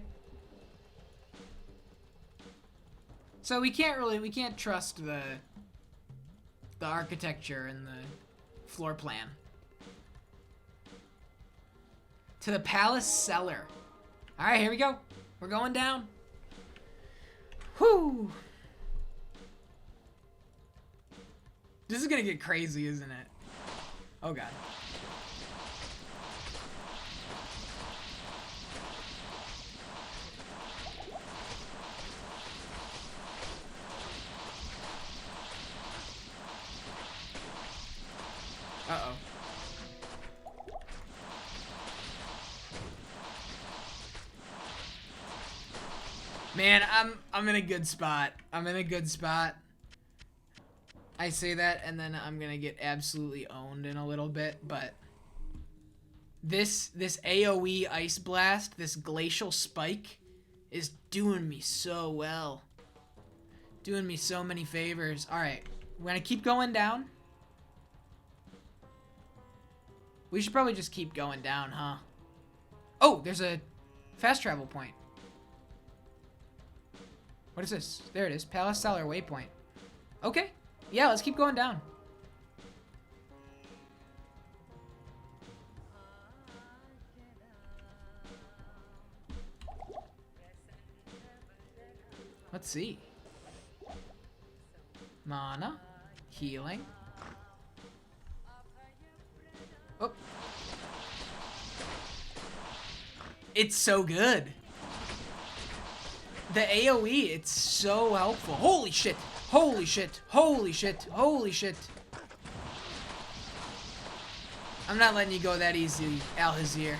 So we can't trust the architecture and the floor plan. To the palace cellar. Alright, here we go. We're going down. Whew. This is gonna get crazy, isn't it? Oh god. Uh-oh. Man, I'm in a good spot. I'm in a good spot. I say that and then I'm gonna get absolutely owned in a little bit, but this AoE ice blast, this glacial spike, is doing me so well. Doing me so many favors. Alright, we're gonna keep going down. We should probably just keep going down, huh? Oh, there's a fast travel point. What is this? There it is. Palace Cellar waypoint. Okay. Yeah, let's keep going down. Let's see. Mana. Healing. Oh. It's so good. The AoE, it's so helpful. Holy shit. Holy shit. Holy shit. Holy shit. I'm not letting you go that easy, Alhazir.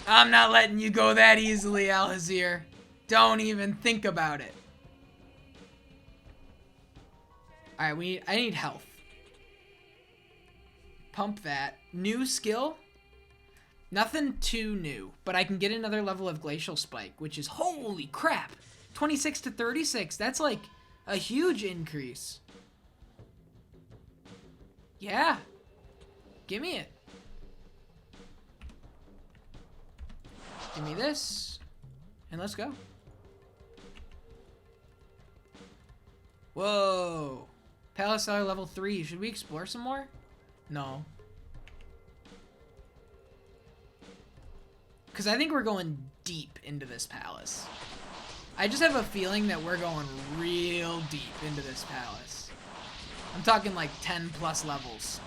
I'm not letting you go that easily, Alhazir. Don't even think about it. Alright, I need health. Pump that. New skill? Nothing too new, but I can get another level of Glacial Spike, which is, holy crap, 26 to 36. That's like a huge increase. Yeah. Give me it. Give me this. And let's go. Whoa. Palace Cellar level 3. Should we explore some more? No. Because I think we're going deep into this palace. I just have a feeling that we're going real deep into this palace. I'm talking like 10 plus levels.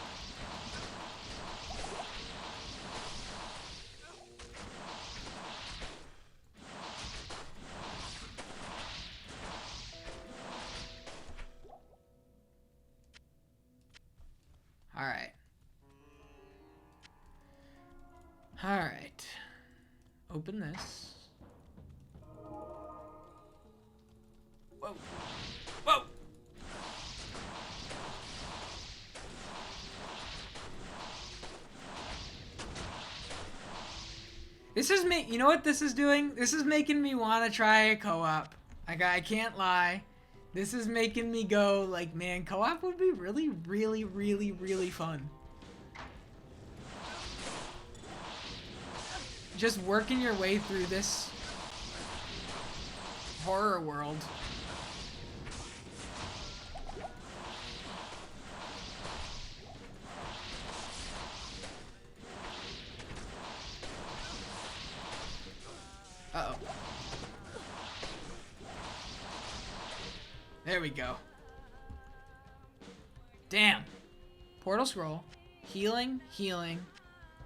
Alright. Alright. Open this. Whoa. Whoa! This is you know what this is doing? This is making me want to try a co-op. I can't lie. This is making me go like, man, co-op would be really, really, really, really fun. Just working your way through this horror world. Uh-oh. There we go. Damn. Portal scroll. Healing, healing.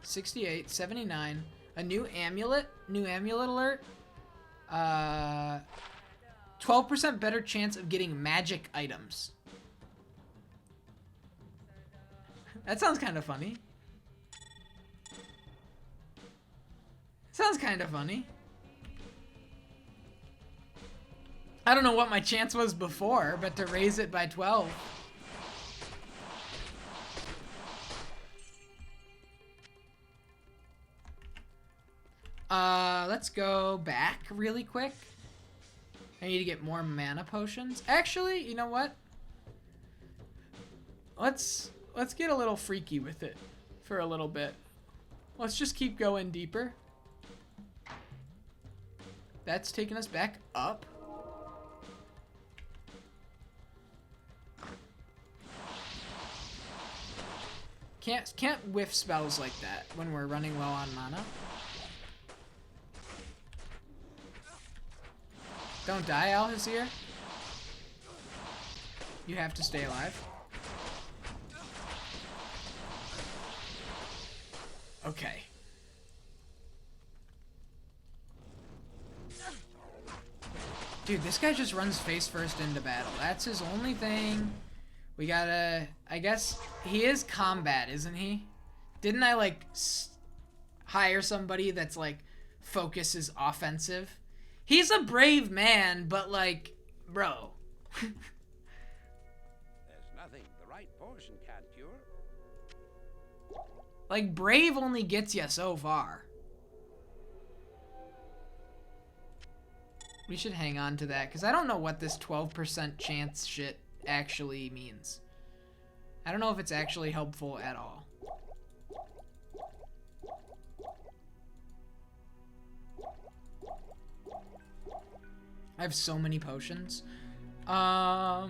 68, 79. A new amulet. New amulet alert. 12% better chance of getting magic items. That sounds kind of funny. Sounds kind of funny. I don't know what my chance was before, but to raise it by 12. Let's go back really quick. I need to get more mana potions. Actually, you know what? Let's get a little freaky with it for a little bit. Let's just keep going deeper. That's taking us back up. Can't whiff spells like that when we're running low on mana. Don't die, Alhazir. You have to stay alive. Okay. Dude, this guy just runs face first into battle. That's his only thing. We gotta... I guess he is combat, isn't he? Didn't I, like, hire somebody that's, like, focus is offensive? He's a brave man, but, like, bro. There's nothing the right potion can't cure. Like, brave only gets you so far. We should hang on to that, because I don't know what this 12% chance shit actually means. I don't know if it's actually helpful at all. I have so many potions. Yo,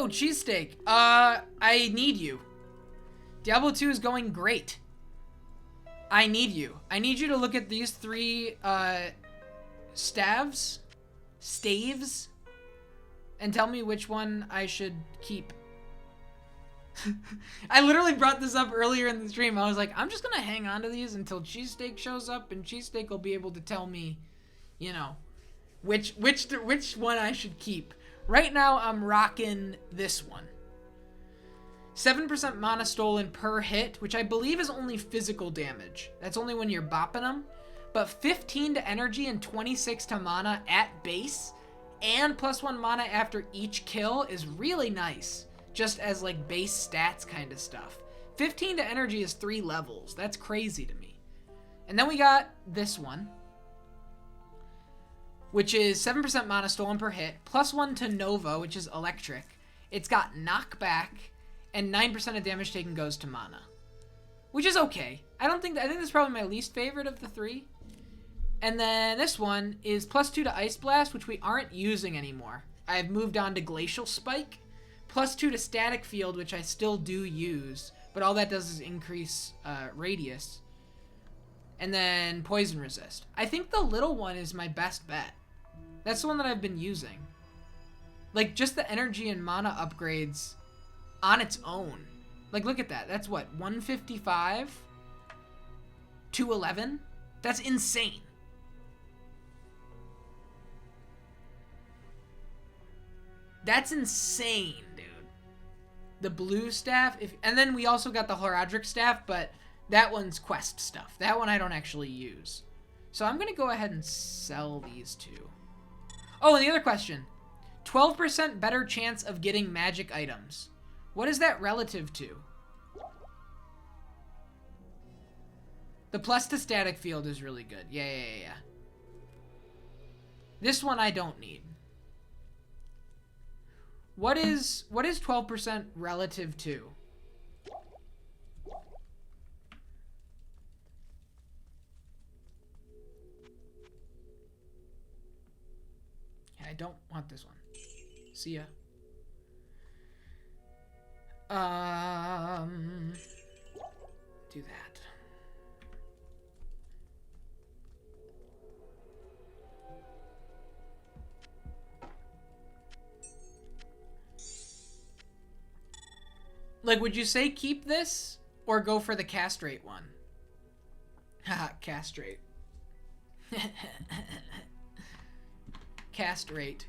cheesesteak. I need you. Diablo 2 is going great. I need you. I need you to look at these three, staves, and tell me which one I should keep. I literally brought this up earlier in the stream. I was like, I'm just gonna hang on to these until cheesesteak shows up, and cheesesteak will be able to tell me, you know, which one I should keep. Right now, I'm rocking this one. 7% mana stolen per hit, which I believe is only physical damage. That's only when you're bopping them. But 15 to energy and 26 to mana at base, and +1 mana after each kill is really nice. Just as like base stats kind of stuff. 15 to energy is 3 levels. That's crazy to me. And then we got this one, which is 7% mana stolen per hit, +1 to Nova, which is electric. It's got knockback, and 9% of damage taken goes to mana, which is okay. I think this is probably my least favorite of the 3. And then this one is +2 to Ice Blast, which we aren't using anymore. I've moved on to Glacial Spike, +2 to Static Field, which I still do use, but all that does is increase radius. And then Poison Resist. I think the little one is my best bet. That's the one that I've been using. Like, just the energy and mana upgrades on its own. Like, look at that. That's what, 155 to 11? That's insane. That's insane, dude. The blue staff, and then we also got the Horadric staff, but that one's quest stuff. That one I don't actually use. So I'm going to go ahead and sell these two. Oh, and the other question. 12% better chance of getting magic items. What is that relative to? The plus to Static Field is really good. Yeah. This one I don't need. What is 12% relative to? I don't want this one. See ya. Do that. Like, would you say keep this or go for the castrate one? Haha, castrate. Castrate.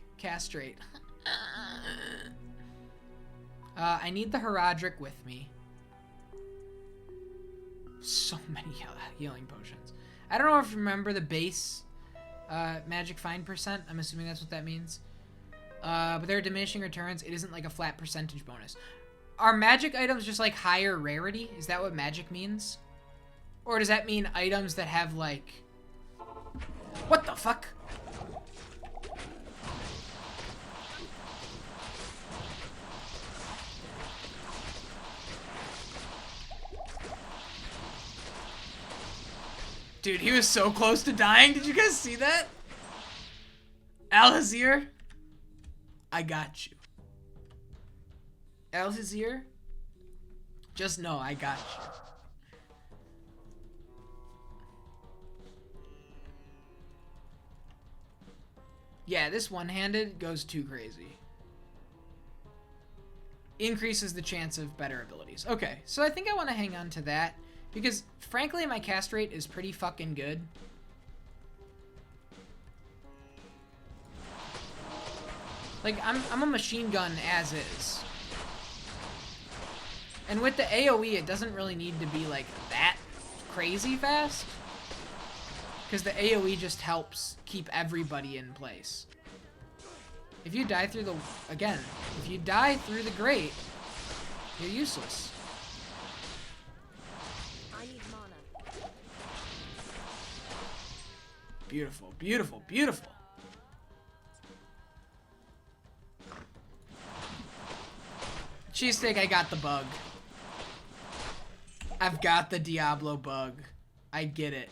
I need the Horadric with me. So many healing potions. I don't know if you remember the base magic find percent. I'm assuming that's what that means. But there are diminishing returns. It isn't like a flat percentage bonus. Are magic items just like higher rarity? Is that what magic means? Or does that mean items that have like... What the fuck? Dude, he was so close to dying. Did you guys see that? Alhazier, I got you. Alhazier, just know I got you. Yeah, this one-handed goes too crazy. Increases the chance of better abilities. Okay, so I think I want to hang on to that. Because, frankly, my cast rate is pretty fucking good. Like, I'm a machine gun as is. And with the AoE, it doesn't really need to be, like, that crazy fast. Because the AoE just helps keep everybody in place. If you die through the... Again, if you die through the grate, you're useless. Beautiful, beautiful, beautiful. Cheesesteak, I got the bug. I've got the Diablo bug. I get it.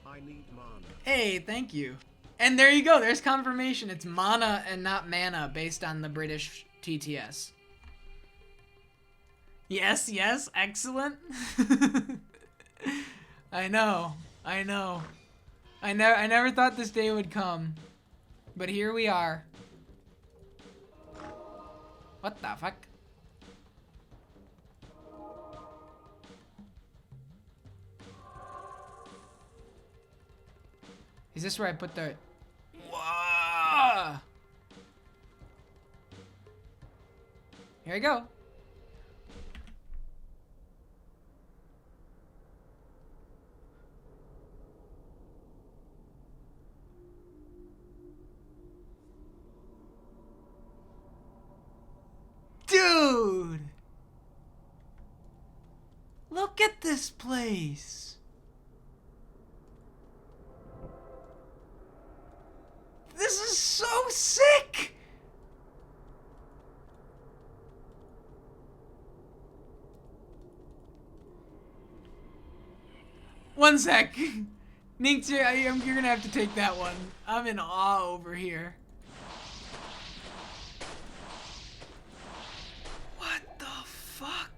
I need mana. Hey, thank you. And there you go. There's confirmation. It's mana and not mana based on the British TTS. Yes, excellent. I know. I never thought this day would come. But here we are. What the fuck? Is this where I put the... Whoa! Here I go. Dude! Look at this place. This is so sick. One sec. Ninx, you're gonna have to take that one. I'm in awe over here. What the fuck?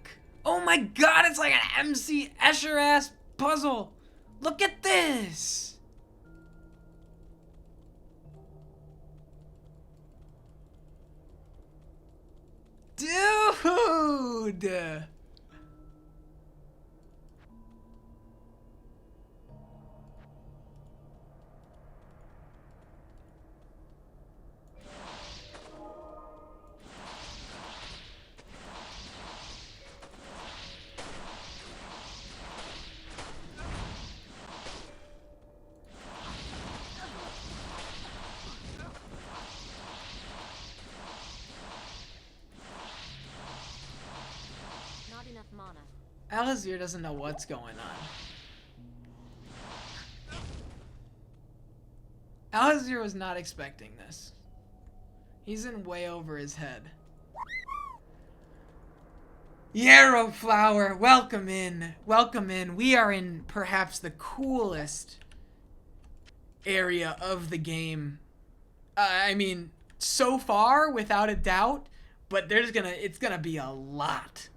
Oh my god, it's like an MC Escher ass puzzle. Look at this. Dude. Alazir doesn't know what's going on. Alazir was not expecting this. He's in way over his head. Yarrow Flower, welcome in. Welcome in. We are in perhaps the coolest area of the game. I mean, so far, without a doubt, but it's gonna be a lot.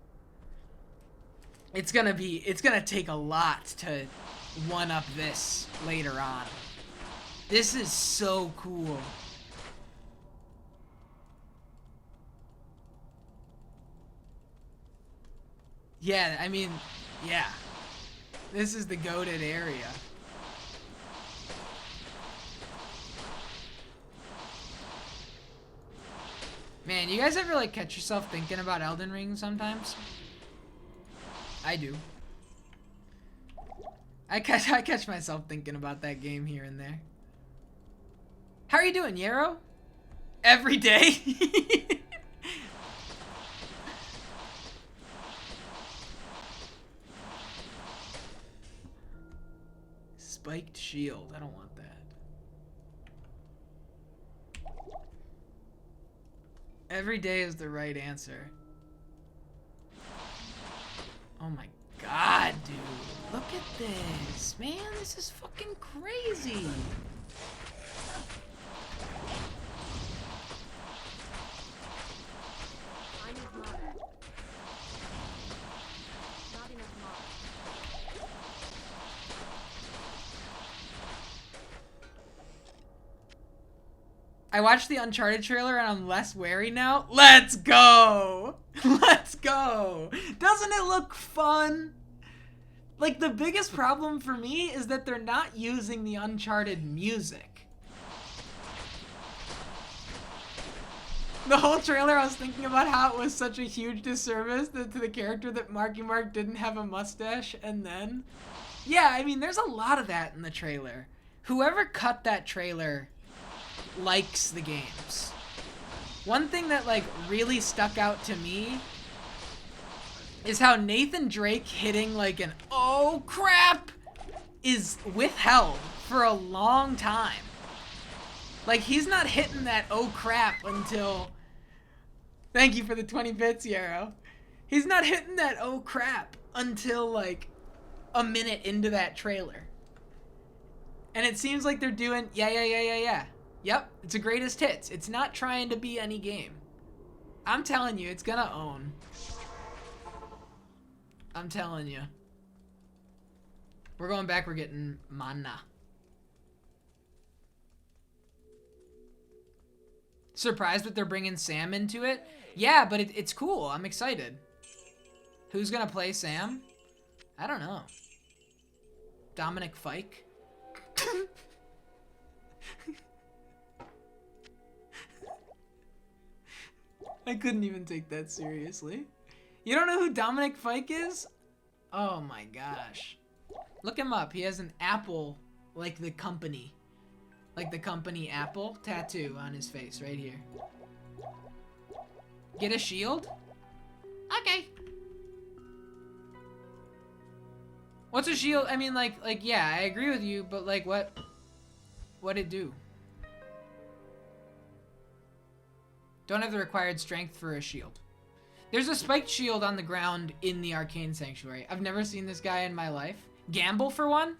It's gonna take a lot to one-up this later on. This is so cool. Yeah, I mean, yeah. This is the goated area. Man, you guys ever like catch yourself thinking about Elden Ring sometimes? I do. I catch myself thinking about that game here and there. How are you doing, Yarrow? Every day? Spiked shield. I don't want that. Every day is the right answer. Oh my god, dude. Look at this. Man, this is fucking crazy. I need more. Not enough more. I watched the Uncharted trailer and I'm less wary now. Let's go! Let's go! Doesn't it look fun? Like, the biggest problem for me is that they're not using the Uncharted music. The whole trailer, I was thinking about how it was such a huge disservice to the character that Marky Mark didn't have a mustache, and then... Yeah, I mean, there's a lot of that in the trailer. Whoever cut that trailer likes the games. One thing that like really stuck out to me is how Nathan Drake hitting like an oh crap is withheld for a long time. Like he's not hitting that oh crap until... Thank you for the 20 bits, Yarrow. He's not hitting that oh crap until like a minute into that trailer. And it seems like they're doing yeah. Yep, it's a greatest hits. It's not trying to be any game. I'm telling you, it's gonna own. I'm telling you. We're going back, we're getting mana. Surprised that they're bringing Sam into it? Yeah, but it's cool. I'm excited. Who's gonna play Sam? I don't know. Dominic Fike? I couldn't even take that seriously. You don't know who Dominic Fike is? Oh my gosh. Look him up. He has an apple, like the company. Like the company Apple tattoo on his face right here. Get a shield? Okay. What's a shield? I mean, like, yeah, I agree with you, but like, what'd it do? Don't have the required strength for a shield. There's a spiked shield on the ground in the Arcane Sanctuary. I've never seen this guy in my life. Gamble for one?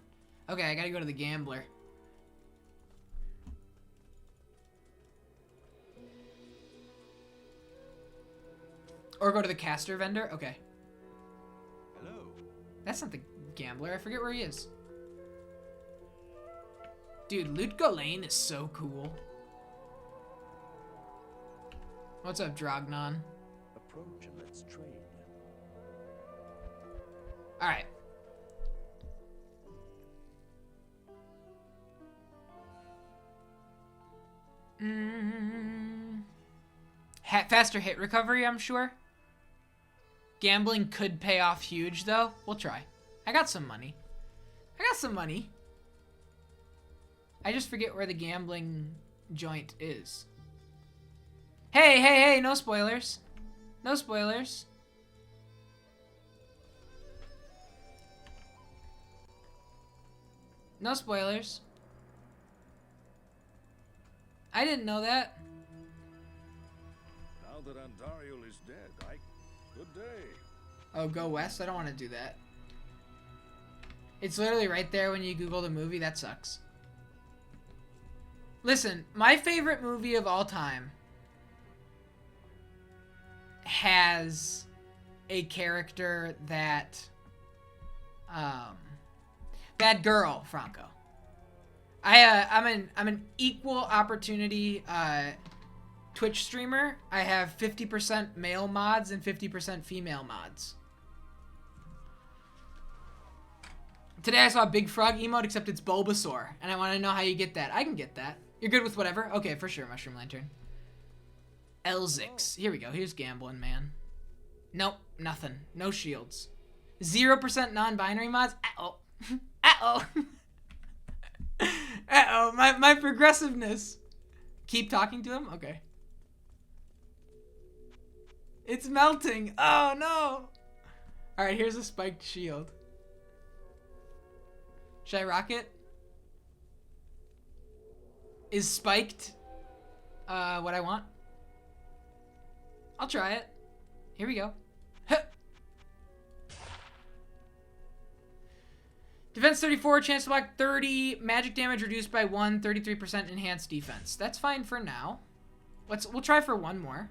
Okay, I gotta go to the gambler. Or go to the caster vendor? Okay. Hello. That's not the gambler. I forget where he is. Dude, Loot Golain is so cool. What's up, Drognon? Approach and let's trade. Alright. Faster hit recovery, I'm sure. Gambling could pay off huge, though. We'll try. I got some money. I just forget where the gambling joint is. Hey, no spoilers. No spoilers. No spoilers. I didn't know that. Now that Andariel is dead, good day. Oh, go west? I don't want to do that. It's literally right there when you Google the movie. That sucks. Listen, my favorite movie of all time has a character that that girl, Franco. I'm an equal opportunity Twitch streamer. I have 50% male mods and 50% female mods. Today I saw a Big Frog emote, except it's Bulbasaur, and I want to know how you get that. I can get that. You're good with whatever? Okay, for sure, Mushroom Lantern. Elzix. Here we go. Here's gambling, man. Nope, nothing. No shields. 0% non-binary mods. Uh-oh. Uh-oh. Uh-oh. My progressiveness. Keep talking to him? Okay. It's melting. Oh, no. All right, here's a spiked shield. Should I rock it? Is spiked what I want? I'll try it. Here we go. Huh. Defense 34, chance to block 30, magic damage reduced by 1, 33% enhanced defense. That's fine for now. We'll try for one more.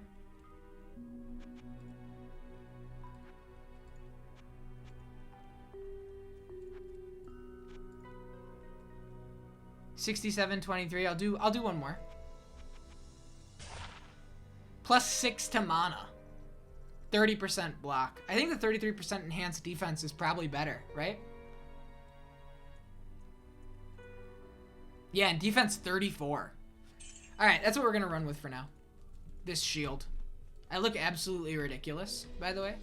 $67.23. I'll do one more. +6 to mana. 30% block. I think the 33% enhanced defense is probably better, right? Yeah, and defense 34. Alright, that's what we're gonna run with for now. This shield. I look absolutely ridiculous, by the way.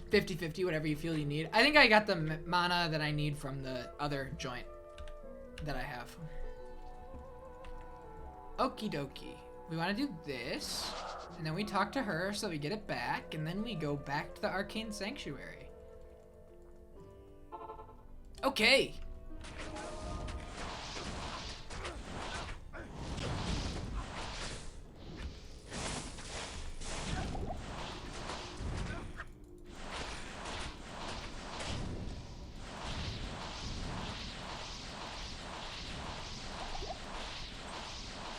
$50-50, whatever you feel you need. I think I got the mana that I need from the other joint that I have. Okie dokie. We want to do this, and then we talk to her so we get it back, and then we go back to the Arcane Sanctuary. Okay.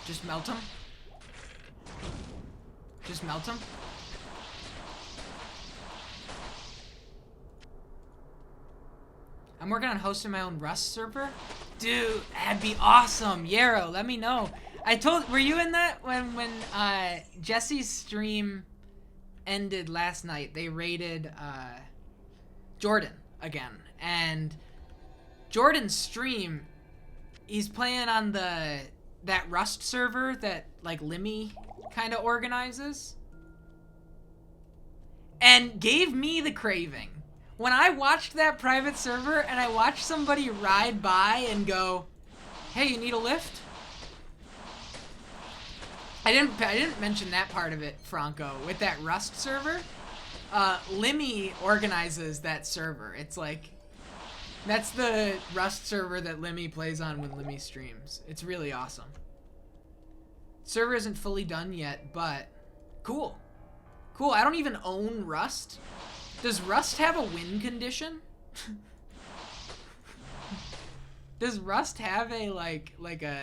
Just melt him. Just melt him. I'm working on hosting my own Rust server. Dude, that'd be awesome. Yarrow, let me know. Were you in that when Jesse's stream ended last night? They raided Jordan again. And Jordan's stream, he's playing on that Rust server that like Limmy kind of organizes, and gave me the craving. When I watched that private server and I watched somebody ride by and go, hey, you need a lift? I didn't mention that part of it, Franco. With that Rust server, Limmy organizes that server. It's like, that's the Rust server that Limmy plays on when Limmy streams. It's really awesome. Server isn't fully done yet, but cool. Cool. I don't even own Rust. Does Rust have a win condition? Does Rust have a like a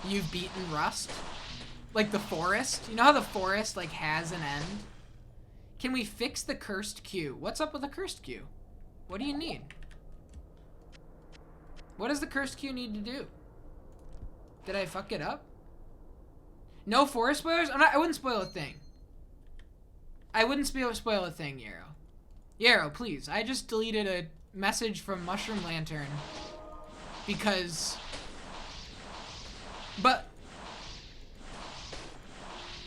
you've beaten Rust? Like the forest? You know how the forest like has an end? Can we fix the cursed queue? What's up with the cursed queue? What do you need? What does the cursed queue need to do? Did I fuck it up? No forest spoilers? I wouldn't spoil a thing. I wouldn't spoil a thing, Yarrow. Yarrow, please. I just deleted a message from Mushroom Lantern because... But...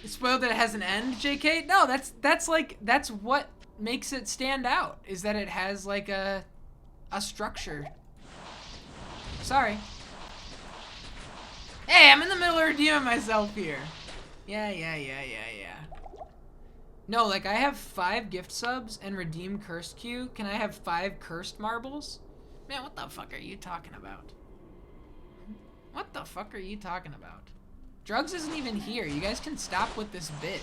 It spoiled that it has an end, JK? No, that's what makes it stand out, is that it has like a structure. Sorry. Hey, I'm in the middle of redeeming myself here. Yeah. No, like I have 5 gift subs and redeem cursed queue. Can I have 5 cursed marbles? Man, what the fuck are you talking about? What the fuck are you talking about? Drugs isn't even here. You guys can stop with this bit.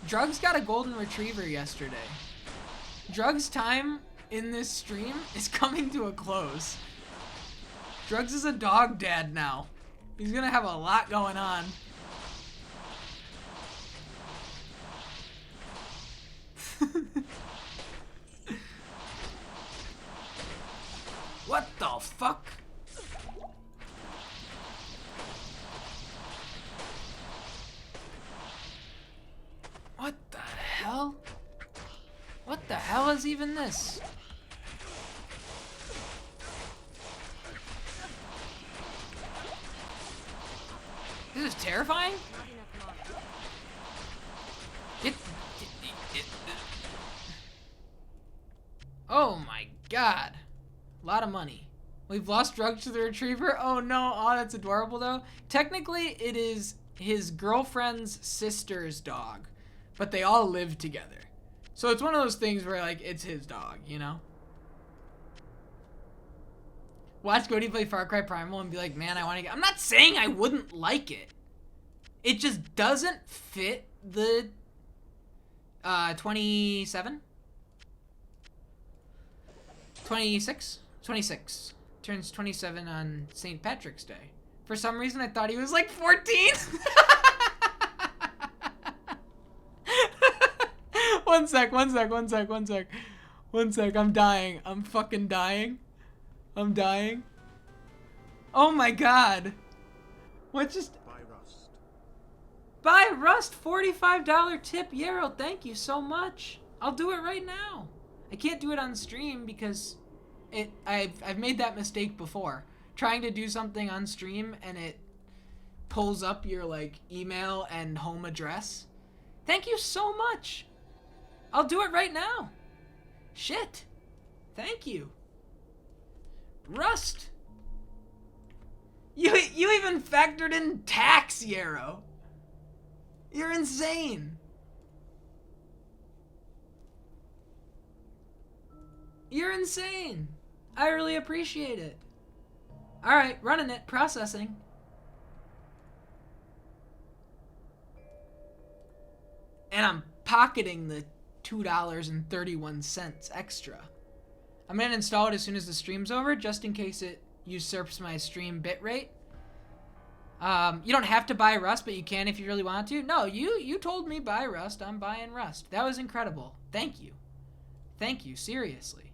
Drugs got a golden retriever yesterday. Drugs' time in this stream is coming to a close. Drugs is a dog dad now. He's gonna have a lot going on. What the fuck? What the hell? What the hell is even this? This is terrifying? Oh my god. A lot of money. We've lost drugs to the retriever? Oh no, oh that's adorable though. Technically it is his girlfriend's sister's dog, but they all live together. So it's one of those things where like it's his dog, you know? Watch Goaty play Far Cry Primal and be like, man, I want to get... I'm not saying I wouldn't like it. It just doesn't fit the 27? 26? 26. Turns 27 on St. Patrick's Day. For some reason, I thought he was like 14. One sec. I'm dying. I'm fucking dying. I'm dying. Oh my god. What just... Buy Rust, $45 tip. Yarrow, thank you so much. I'll do it right now. I can't do it on stream because I've made that mistake before. Trying to do something on stream and it pulls up your like email and home address. Thank you so much. I'll do it right now. Shit. Thank you. Rust. You even factored in tax, Yarrow. You're insane. You're insane. I really appreciate it. Alright, running it, processing. And I'm pocketing the $2.31 extra. I'm gonna install it as soon as the stream's over, just in case it usurps my stream bitrate. You don't have to buy Rust, but you can if you really want to. No, you told me buy Rust. I'm buying Rust. That was incredible. Thank you. Thank you, seriously.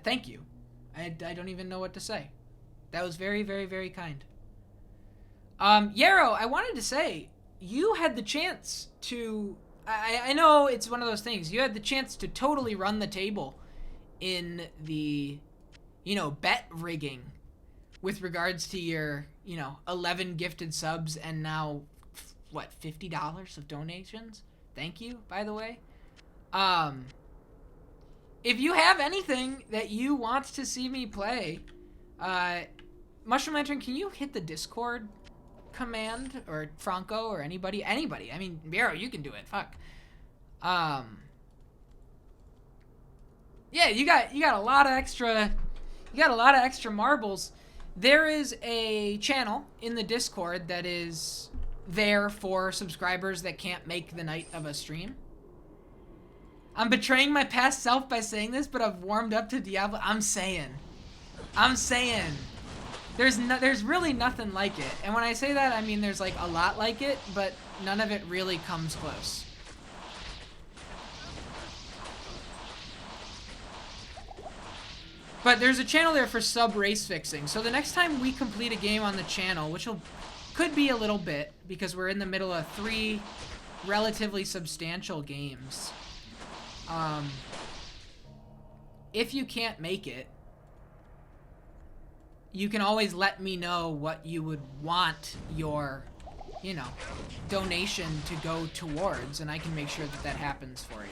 Thank you. I don't even know what to say. That was very, very, very kind. Yarrow, I wanted to say, you had the chance to... I know it's one of those things. You had the chance to totally run the table in the, bet rigging with regards to your, 11 gifted subs and now, what, $50 of donations? Thank you, by the way. If you have anything that you want to see me play, Mushroom Lantern, can you hit the Discord command, or Franco, or anybody. I mean, Vero, you can do it. Fuck. Yeah, you got a lot of extra. You got a lot of extra marbles. There is a channel in the Discord that is there for subscribers that can't make the night of a stream. I'm betraying my past self by saying this, but I've warmed up to Diablo. I'm saying. There's really nothing like it. And when I say that, I mean there's like a lot like it, but none of it really comes close. But there's a channel there for sub race fixing. So the next time we complete a game on the channel, which could be a little bit, because we're in the middle of 3 relatively substantial games. If you can't make it, you can always let me know what you would want your, you know, donation to go towards, and I can make sure that that happens for you.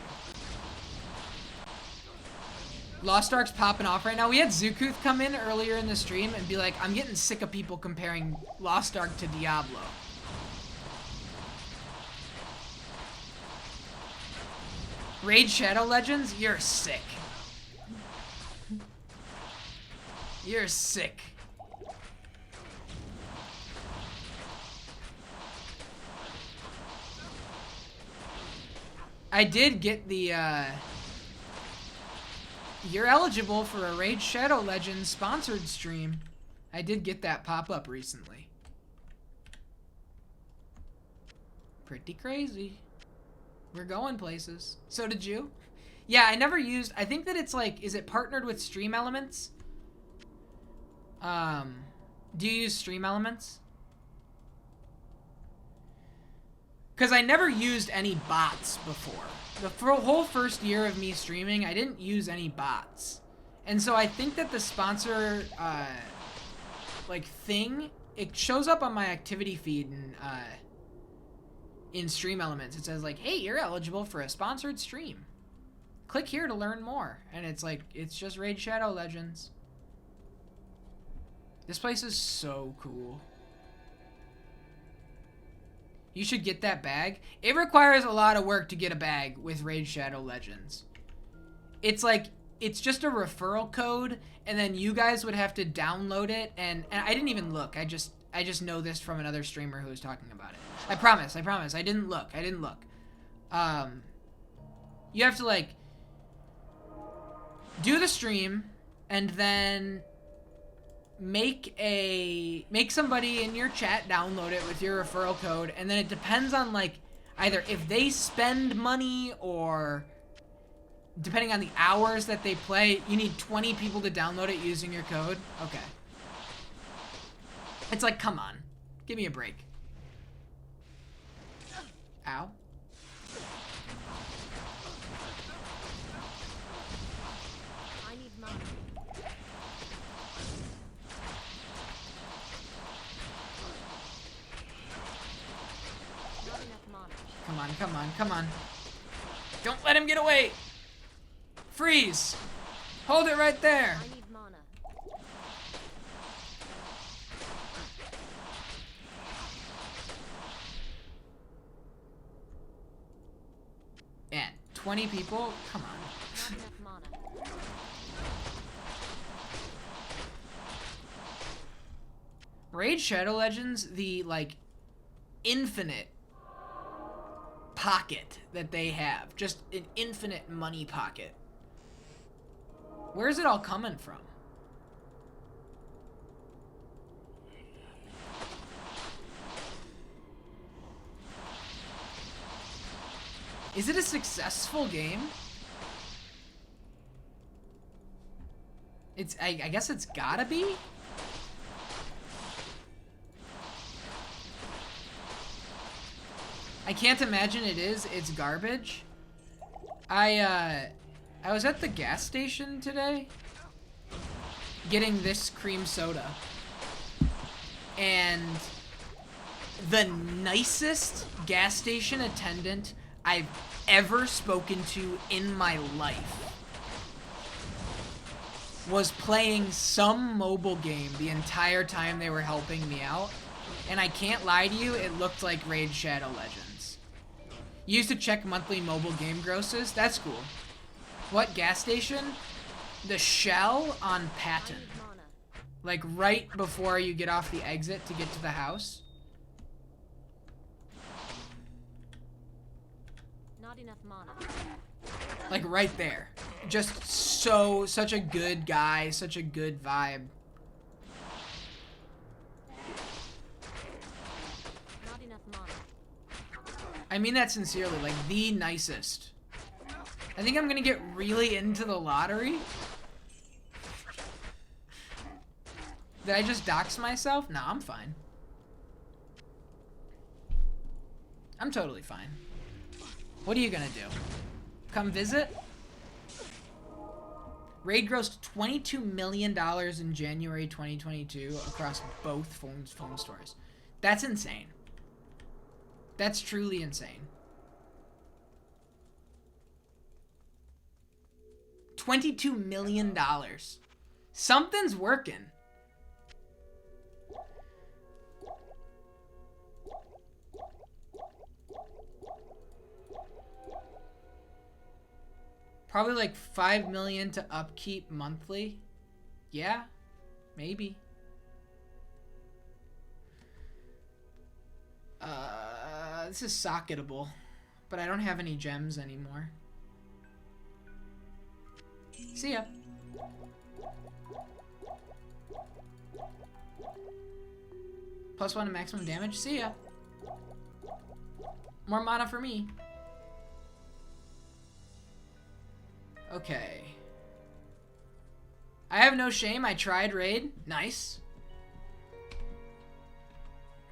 Lost Ark's popping off right now. We had Zukuth come in earlier in the stream and be like, I'm getting sick of people comparing Lost Ark to Diablo. Raid Shadow Legends? You're sick. You're sick. I did get the, you're eligible for a Raid Shadow Legends sponsored stream. I did get that pop up recently. Pretty crazy. We're going places. So did you? Yeah, I never used... I think that it's like... Is it partnered with Stream Elements? Do you use Stream Elements? Because I never used any bots before. The whole first year of me streaming, I didn't use any bots. And so I think that the sponsor, like, thing, it shows up on my activity feed in Stream Elements. It says, like, hey, you're eligible for a sponsored stream. Click here to learn more. And it's like, it's just Raid Shadow Legends. This place is so cool. You should get that bag. It requires a lot of work to get a bag with Raid Shadow Legends. It's like, it's just a referral code, and then you guys would have to download it, and I didn't even look. I just know this from another streamer who was talking about it. I promise. I didn't look. You have to, like, do the stream, and then make somebody in your chat download it with your referral code, and then it depends on, like, either if they spend money or depending on the hours that they play, you need 20 people to download it using your code. Okay. It's like, come on. Give me a break. Ow. I need money. Not enough money. Come on. Don't let him get away. Freeze. Hold it right there. I need mana. Man, 20 people? Come on. Not enough mana. Raid Shadow Legends, the, like, infinite pocket that they have. Just an infinite money pocket. Where's it all coming from? Is it a successful game? I guess it's gotta be? I can't imagine it is. It's garbage. I was at the gas station today getting this cream soda. And the nicest gas station attendant I've ever spoken to in my life was playing some mobile game the entire time they were helping me out. And I can't lie to you, it looked like Raid Shadow Legends. You used to check monthly mobile game grosses? That's cool. What gas station? The Shell on Patton. Like right before you get off the exit to get to the house. Not enough mana. Like right there. Just such a good guy, such a good vibe. Not enough mana. I mean that sincerely, like the nicest. I think I'm gonna get really into the lottery. Did I just dox myself? No, I'm fine. I'm totally fine. What are you gonna do? Come visit? Raid grossed $22 million in January 2022 across both phone stores. That's insane. That's truly insane. $22 million. Something's working. Probably like $5 million to upkeep monthly. Yeah, maybe. This is socketable, but I don't have any gems anymore. See ya. +1 to maximum damage. See ya. More mana for me. Okay. I have no shame. I tried raid. Nice.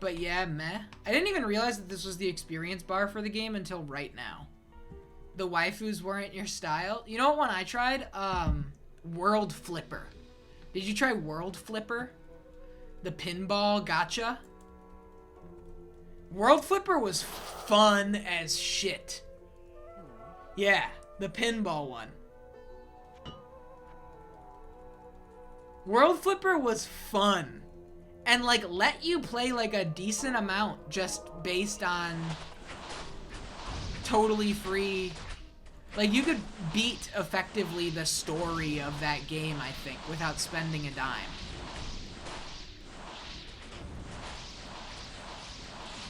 But yeah, meh. I didn't even realize that this was the experience bar for the game until right now. The waifus weren't your style. You know what one I tried? World Flipper. Did you try World Flipper? The pinball gacha? World Flipper was fun as shit. Yeah, the pinball one. World Flipper was fun. And like let you play like a decent amount just based on totally free. Like you could beat effectively the story of that game, I think, without spending a dime.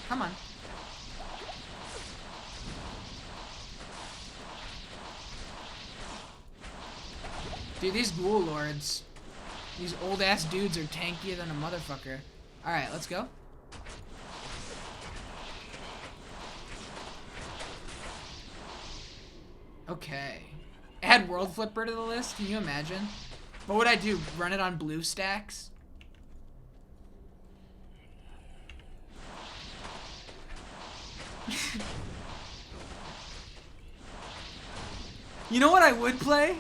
Come on. Dude, these ghoul lords. These old ass dudes are tankier than a motherfucker. Alright, let's go. Okay. Add World Flipper to the list? Can you imagine? What would I do? Run it on blue stacks? You know what I would play?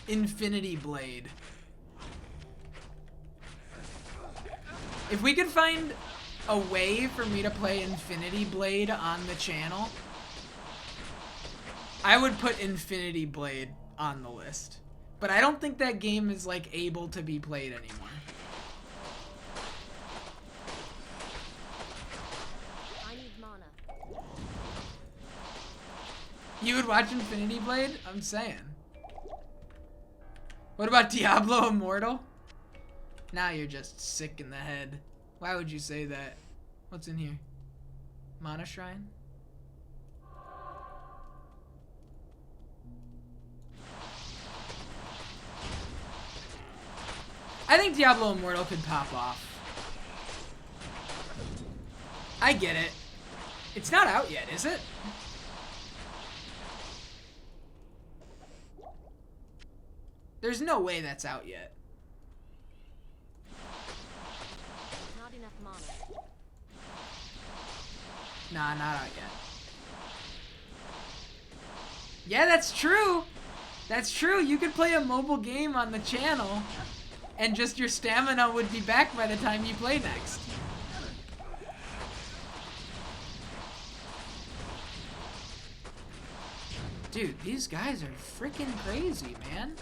Infinity Blade. If we could find a way for me to play Infinity Blade on the channel, I would put Infinity Blade on the list. But I don't think that game is like able to be played anymore. I need mana. You would watch Infinity Blade? I'm saying. What about Diablo Immortal? Now you're just sick in the head. Why would you say that? What's in here? Mana Shrine? I think Diablo Immortal could pop off. I get it. It's not out yet, is it? There's no way that's out yet. Not enough mana. Nah, not out yet. Yeah, that's true. That's true. You could play a mobile game on the channel and just your stamina would be back by the time you play next. Dude, these guys are freaking crazy, man.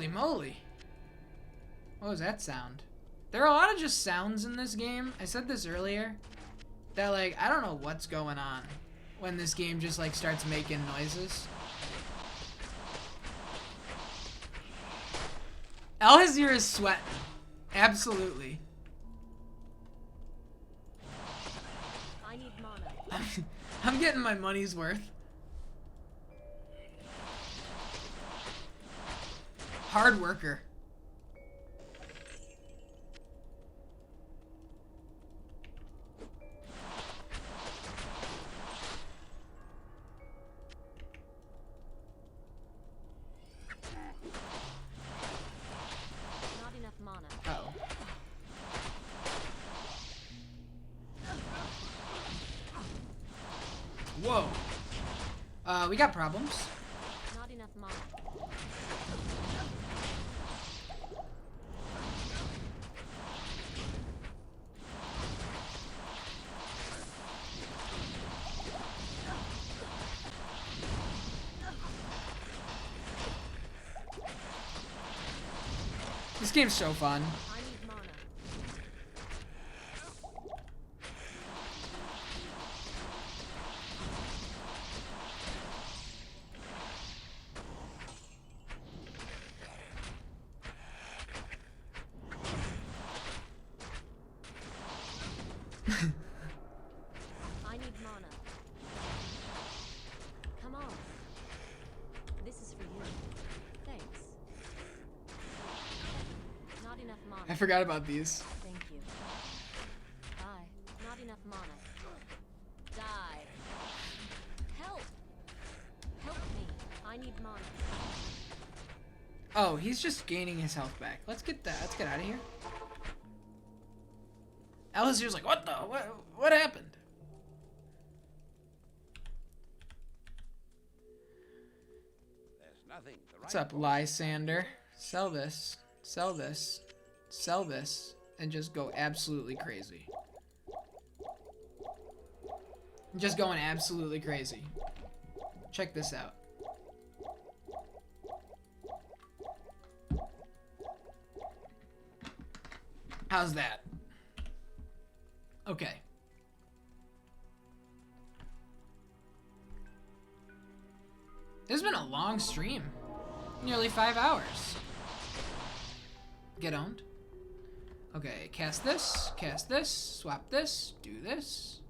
Holy moly. What was that sound? There are a lot of just sounds in this game. I said this earlier. That, like, I don't know what's going on when this game just, like, starts making noises. Alhazir is sweating. Absolutely. I need mana. I'm getting my money's worth. Hard worker. Not enough mana. Uh-oh. Whoa. We got problems. Not enough mana. This game's so fun. I need mana. I need mana. Come on. This is for you. Thanks. Not enough mana. I forgot about these. Thank you. Bye. Not enough mana. Die. Help! Help me. I need mana. Oh, he's just gaining his health back. Let's get out of here. Alhazir's like, what the? What happened? There's nothing. What's up, Lysander? Sell this. Sell this. Sell this. And just go absolutely crazy. Just going absolutely crazy. Check this out. How's that? Okay. This has been a long stream. Nearly 5 hours. Get owned. Okay, cast this, swap this, do this.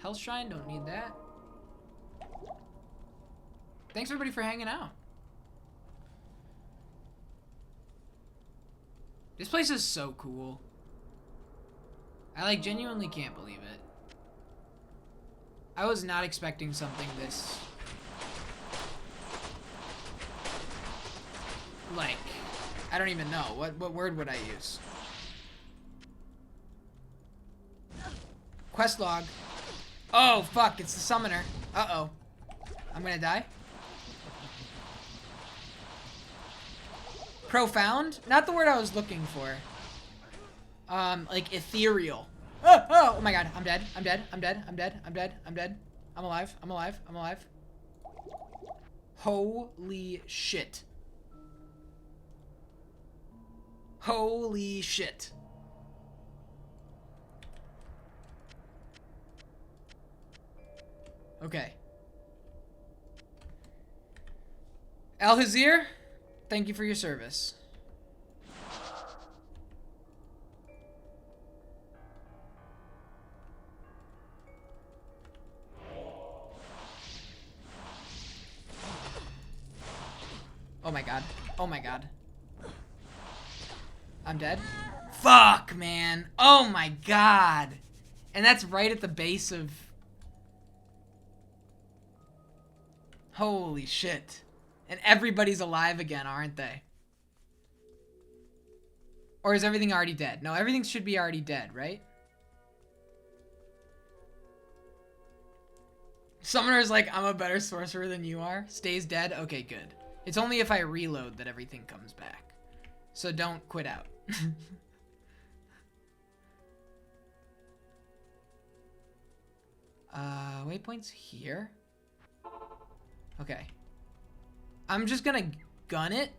Health Shrine, don't need that. Thanks everybody for hanging out. This place is so cool. I like genuinely can't believe it. I was not expecting something this like, I don't even know. What word would I use? Quest log. Oh, fuck, it's the summoner. Uh-oh. I'm gonna die. Profound? Not the word I was looking for. Like ethereal. Oh my god, I'm dead. I'm dead. I'm dead. I'm dead. I'm dead. I'm dead. I'm alive. I'm alive. I'm alive. Holy shit. Holy shit. Okay. Alhazir, thank you for your service. Oh my god. Oh my god. I'm dead. Fuck, man. Oh my god. And that's right at the base of... Holy shit. And everybody's alive again, aren't they? Or is everything already dead? No, everything should be already dead, right? Summoner's like, I'm a better sorcerer than you are. Stays dead? Okay, good. It's only if I reload that everything comes back. So don't quit out. Waypoints here? Okay. I'm just gonna gun it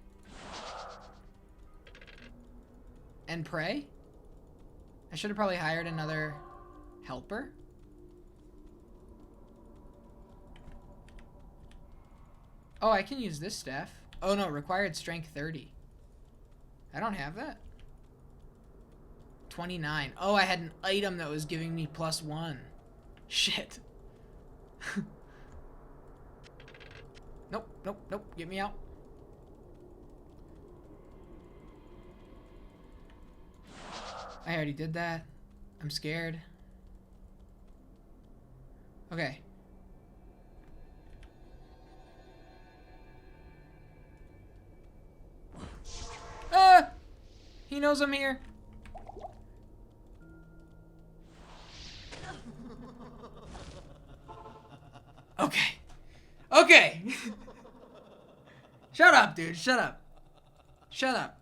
and pray. I should have probably hired another helper. Oh, I can use this staff. Oh no, required strength 30. I don't have that. 29. Oh, I had an item that was giving me +1. Shit. Nope, nope, nope. Get me out. I already did that. I'm scared. Okay. Ah! He knows I'm here. Okay. Okay. Shut up, dude. Shut up. Shut up.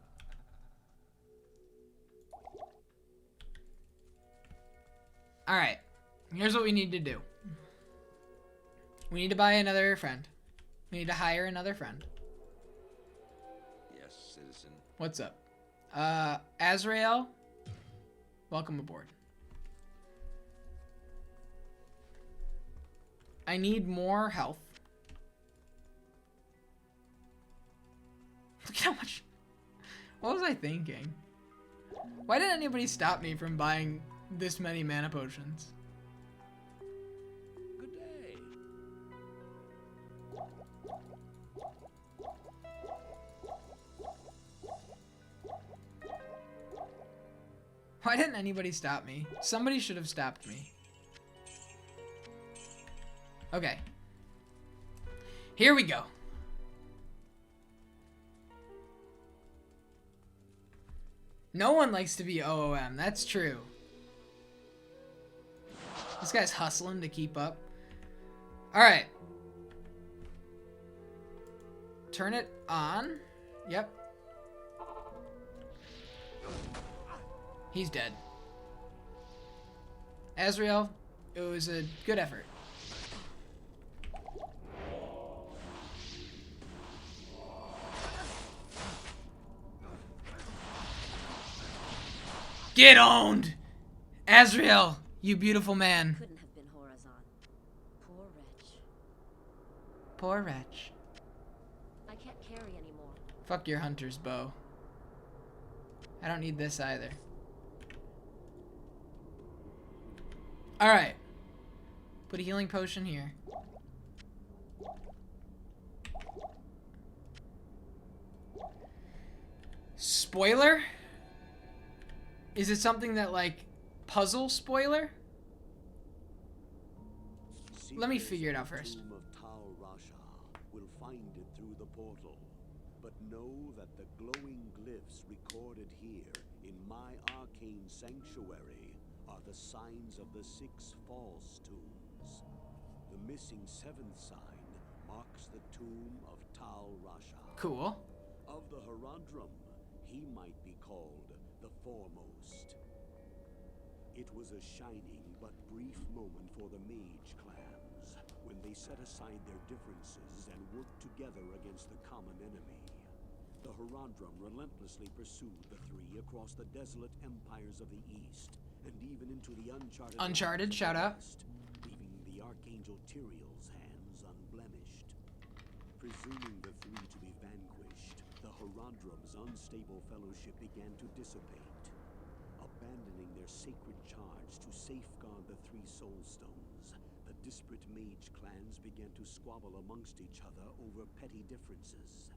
Alright. Here's what we need to do. We need to buy another friend. We need to hire another friend. Yes, citizen. What's up? Azrael, welcome aboard. I need more health. Look at how much... What was I thinking? Why didn't anybody stop me from buying this many mana potions? Good day. Why didn't anybody stop me? Somebody should have stopped me. Okay. Here we go. No one likes to be OOM, that's true. This guy's hustling to keep up. Alright. Turn it on. Yep. He's dead. Azrael, it was a good effort. Get owned! Azrael, you beautiful man. Couldn't have been Horazon. Poor wretch. Poor wretch. I can't carry anymore. Fuck your hunter's bow. I don't need this either. Alright. Put a healing potion here. Spoiler? Is it something that, like, puzzle spoiler? Let me figure it out first. Tomb of Tal Rasha will find it through the portal, but know that the glowing glyphs recorded here in my arcane sanctuary are the signs of the 6 false tombs. The missing 7th sign marks the tomb of Tal Rasha. Cool. Of the Herodrum, he might be called the foremost. It was a shining but brief moment for the mage clans when they set aside their differences and worked together against the common enemy. The Herodrum relentlessly pursued the 3 across the desolate empires of the east and even into the uncharted shout out. west, leaving the Archangel Tyrael's hands unblemished. Presuming the 3 to be vanquished, the Herodrum's unstable fellowship began to dissipate. Abandoning their sacred charge to safeguard the 3 soul stones, the disparate mage clans began to squabble amongst each other over petty differences.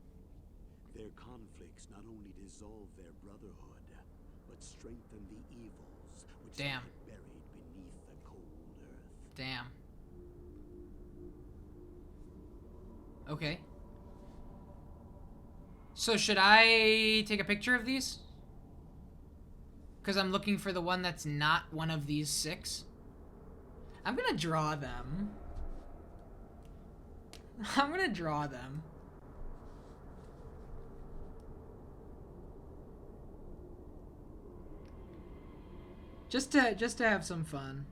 Their conflicts not only dissolved their brotherhood, but strengthened the evils which they had buried beneath the cold earth. Damn. Okay. So should I take a picture of these? Because I'm looking for the one that's not one of these 6. I'm gonna draw them. I'm gonna draw them. Just to have some fun.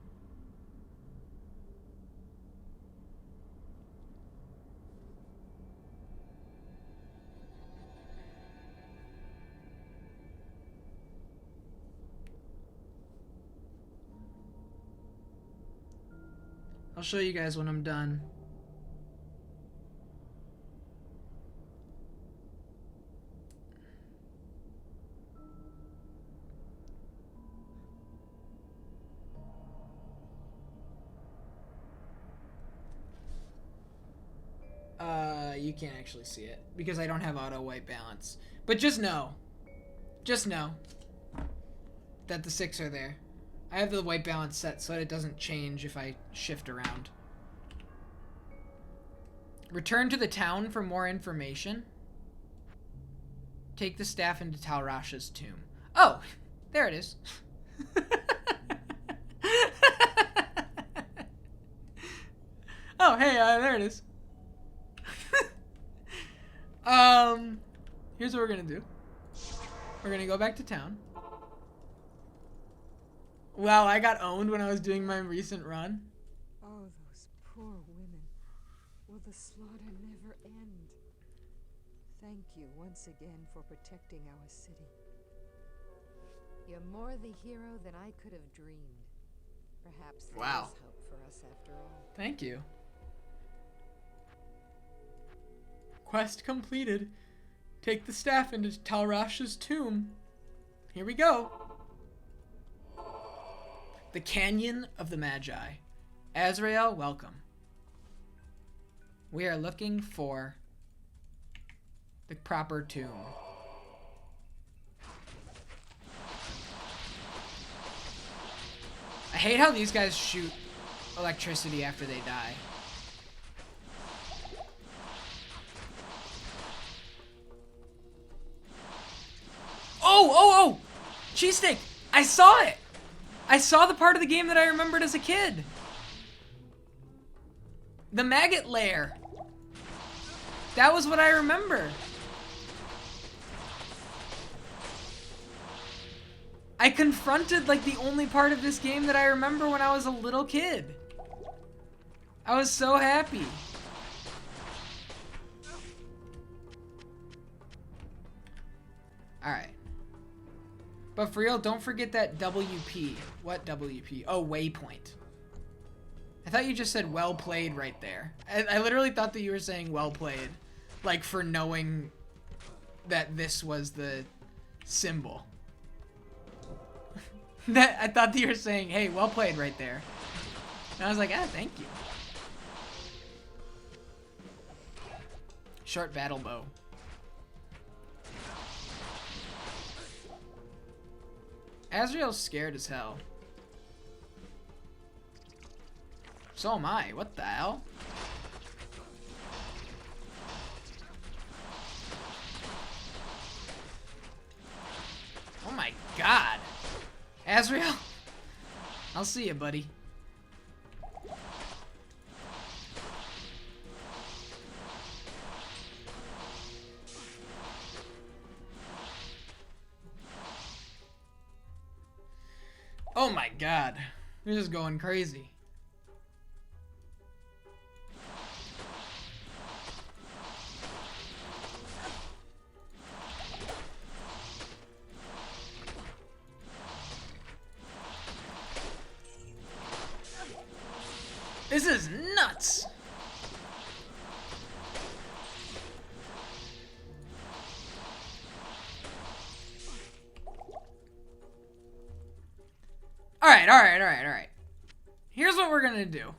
I'll show you guys when I'm done. You can't actually see it because I don't have auto white balance. But just know that the 6 are there. I have the white balance set so that it doesn't change if I shift around. Return to the town for more information. Take the staff into Talrasha's tomb. Oh, there it is. Oh, hey, there it is. Here's what we're gonna do. We're gonna go back to town. Wow, I got owned when I was doing my recent run. Oh, those poor women. Will the slaughter never end? Thank you once again for protecting our city. You're more the hero than I could have dreamed. Perhaps there Wow. is hope for us after all. Thank you. Quest completed. Take the staff into Talrasha's tomb. Here we go. The Canyon of the Magi. Azrael, welcome. We are looking for the proper tomb. I hate how these guys shoot electricity after they die. Oh! Cheesesteak! I saw it! I saw the part of the game that I remembered as a kid. The maggot lair. That was what I remember. I confronted like the only part of this game that I remember when I was a little kid. I was so happy. Alright. But for real, don't forget that WP. What WP? Oh, waypoint. I thought you just said well played right there. I literally thought that you were saying well played. Like for knowing that this was the symbol. I thought that you were saying, hey, well played right there. And I was like, ah, thank you. Short battle bow. Azrael's scared as hell. So am I. What the hell? Oh my god. Azrael? I'll see you, buddy. Oh my god. This is going crazy. This is nuts. Alright. Here's what we're gonna do.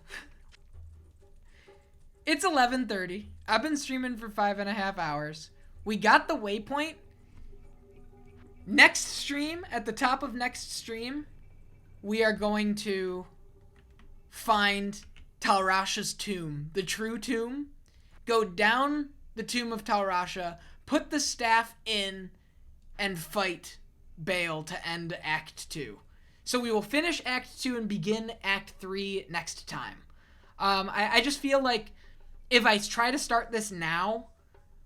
It's 11:30. I've been streaming for 5.5 hours. We got the waypoint. Next stream, at the top of next stream, we are going to find Talrasha's tomb, the true tomb. Go down the tomb of Talrasha, put the staff in, and fight Baal to end Act 2. So we will finish Act 2 and begin Act 3 next time. I just feel like if I try to start this now,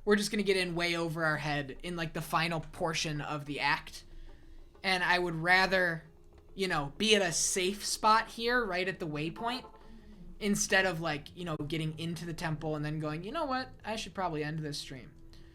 we're just going to get in way over our head in like the final portion of the act. And I would rather, you know, be at a safe spot here right at the waypoint instead of like, you know, getting into the temple and then going, you know what, I should probably end this stream.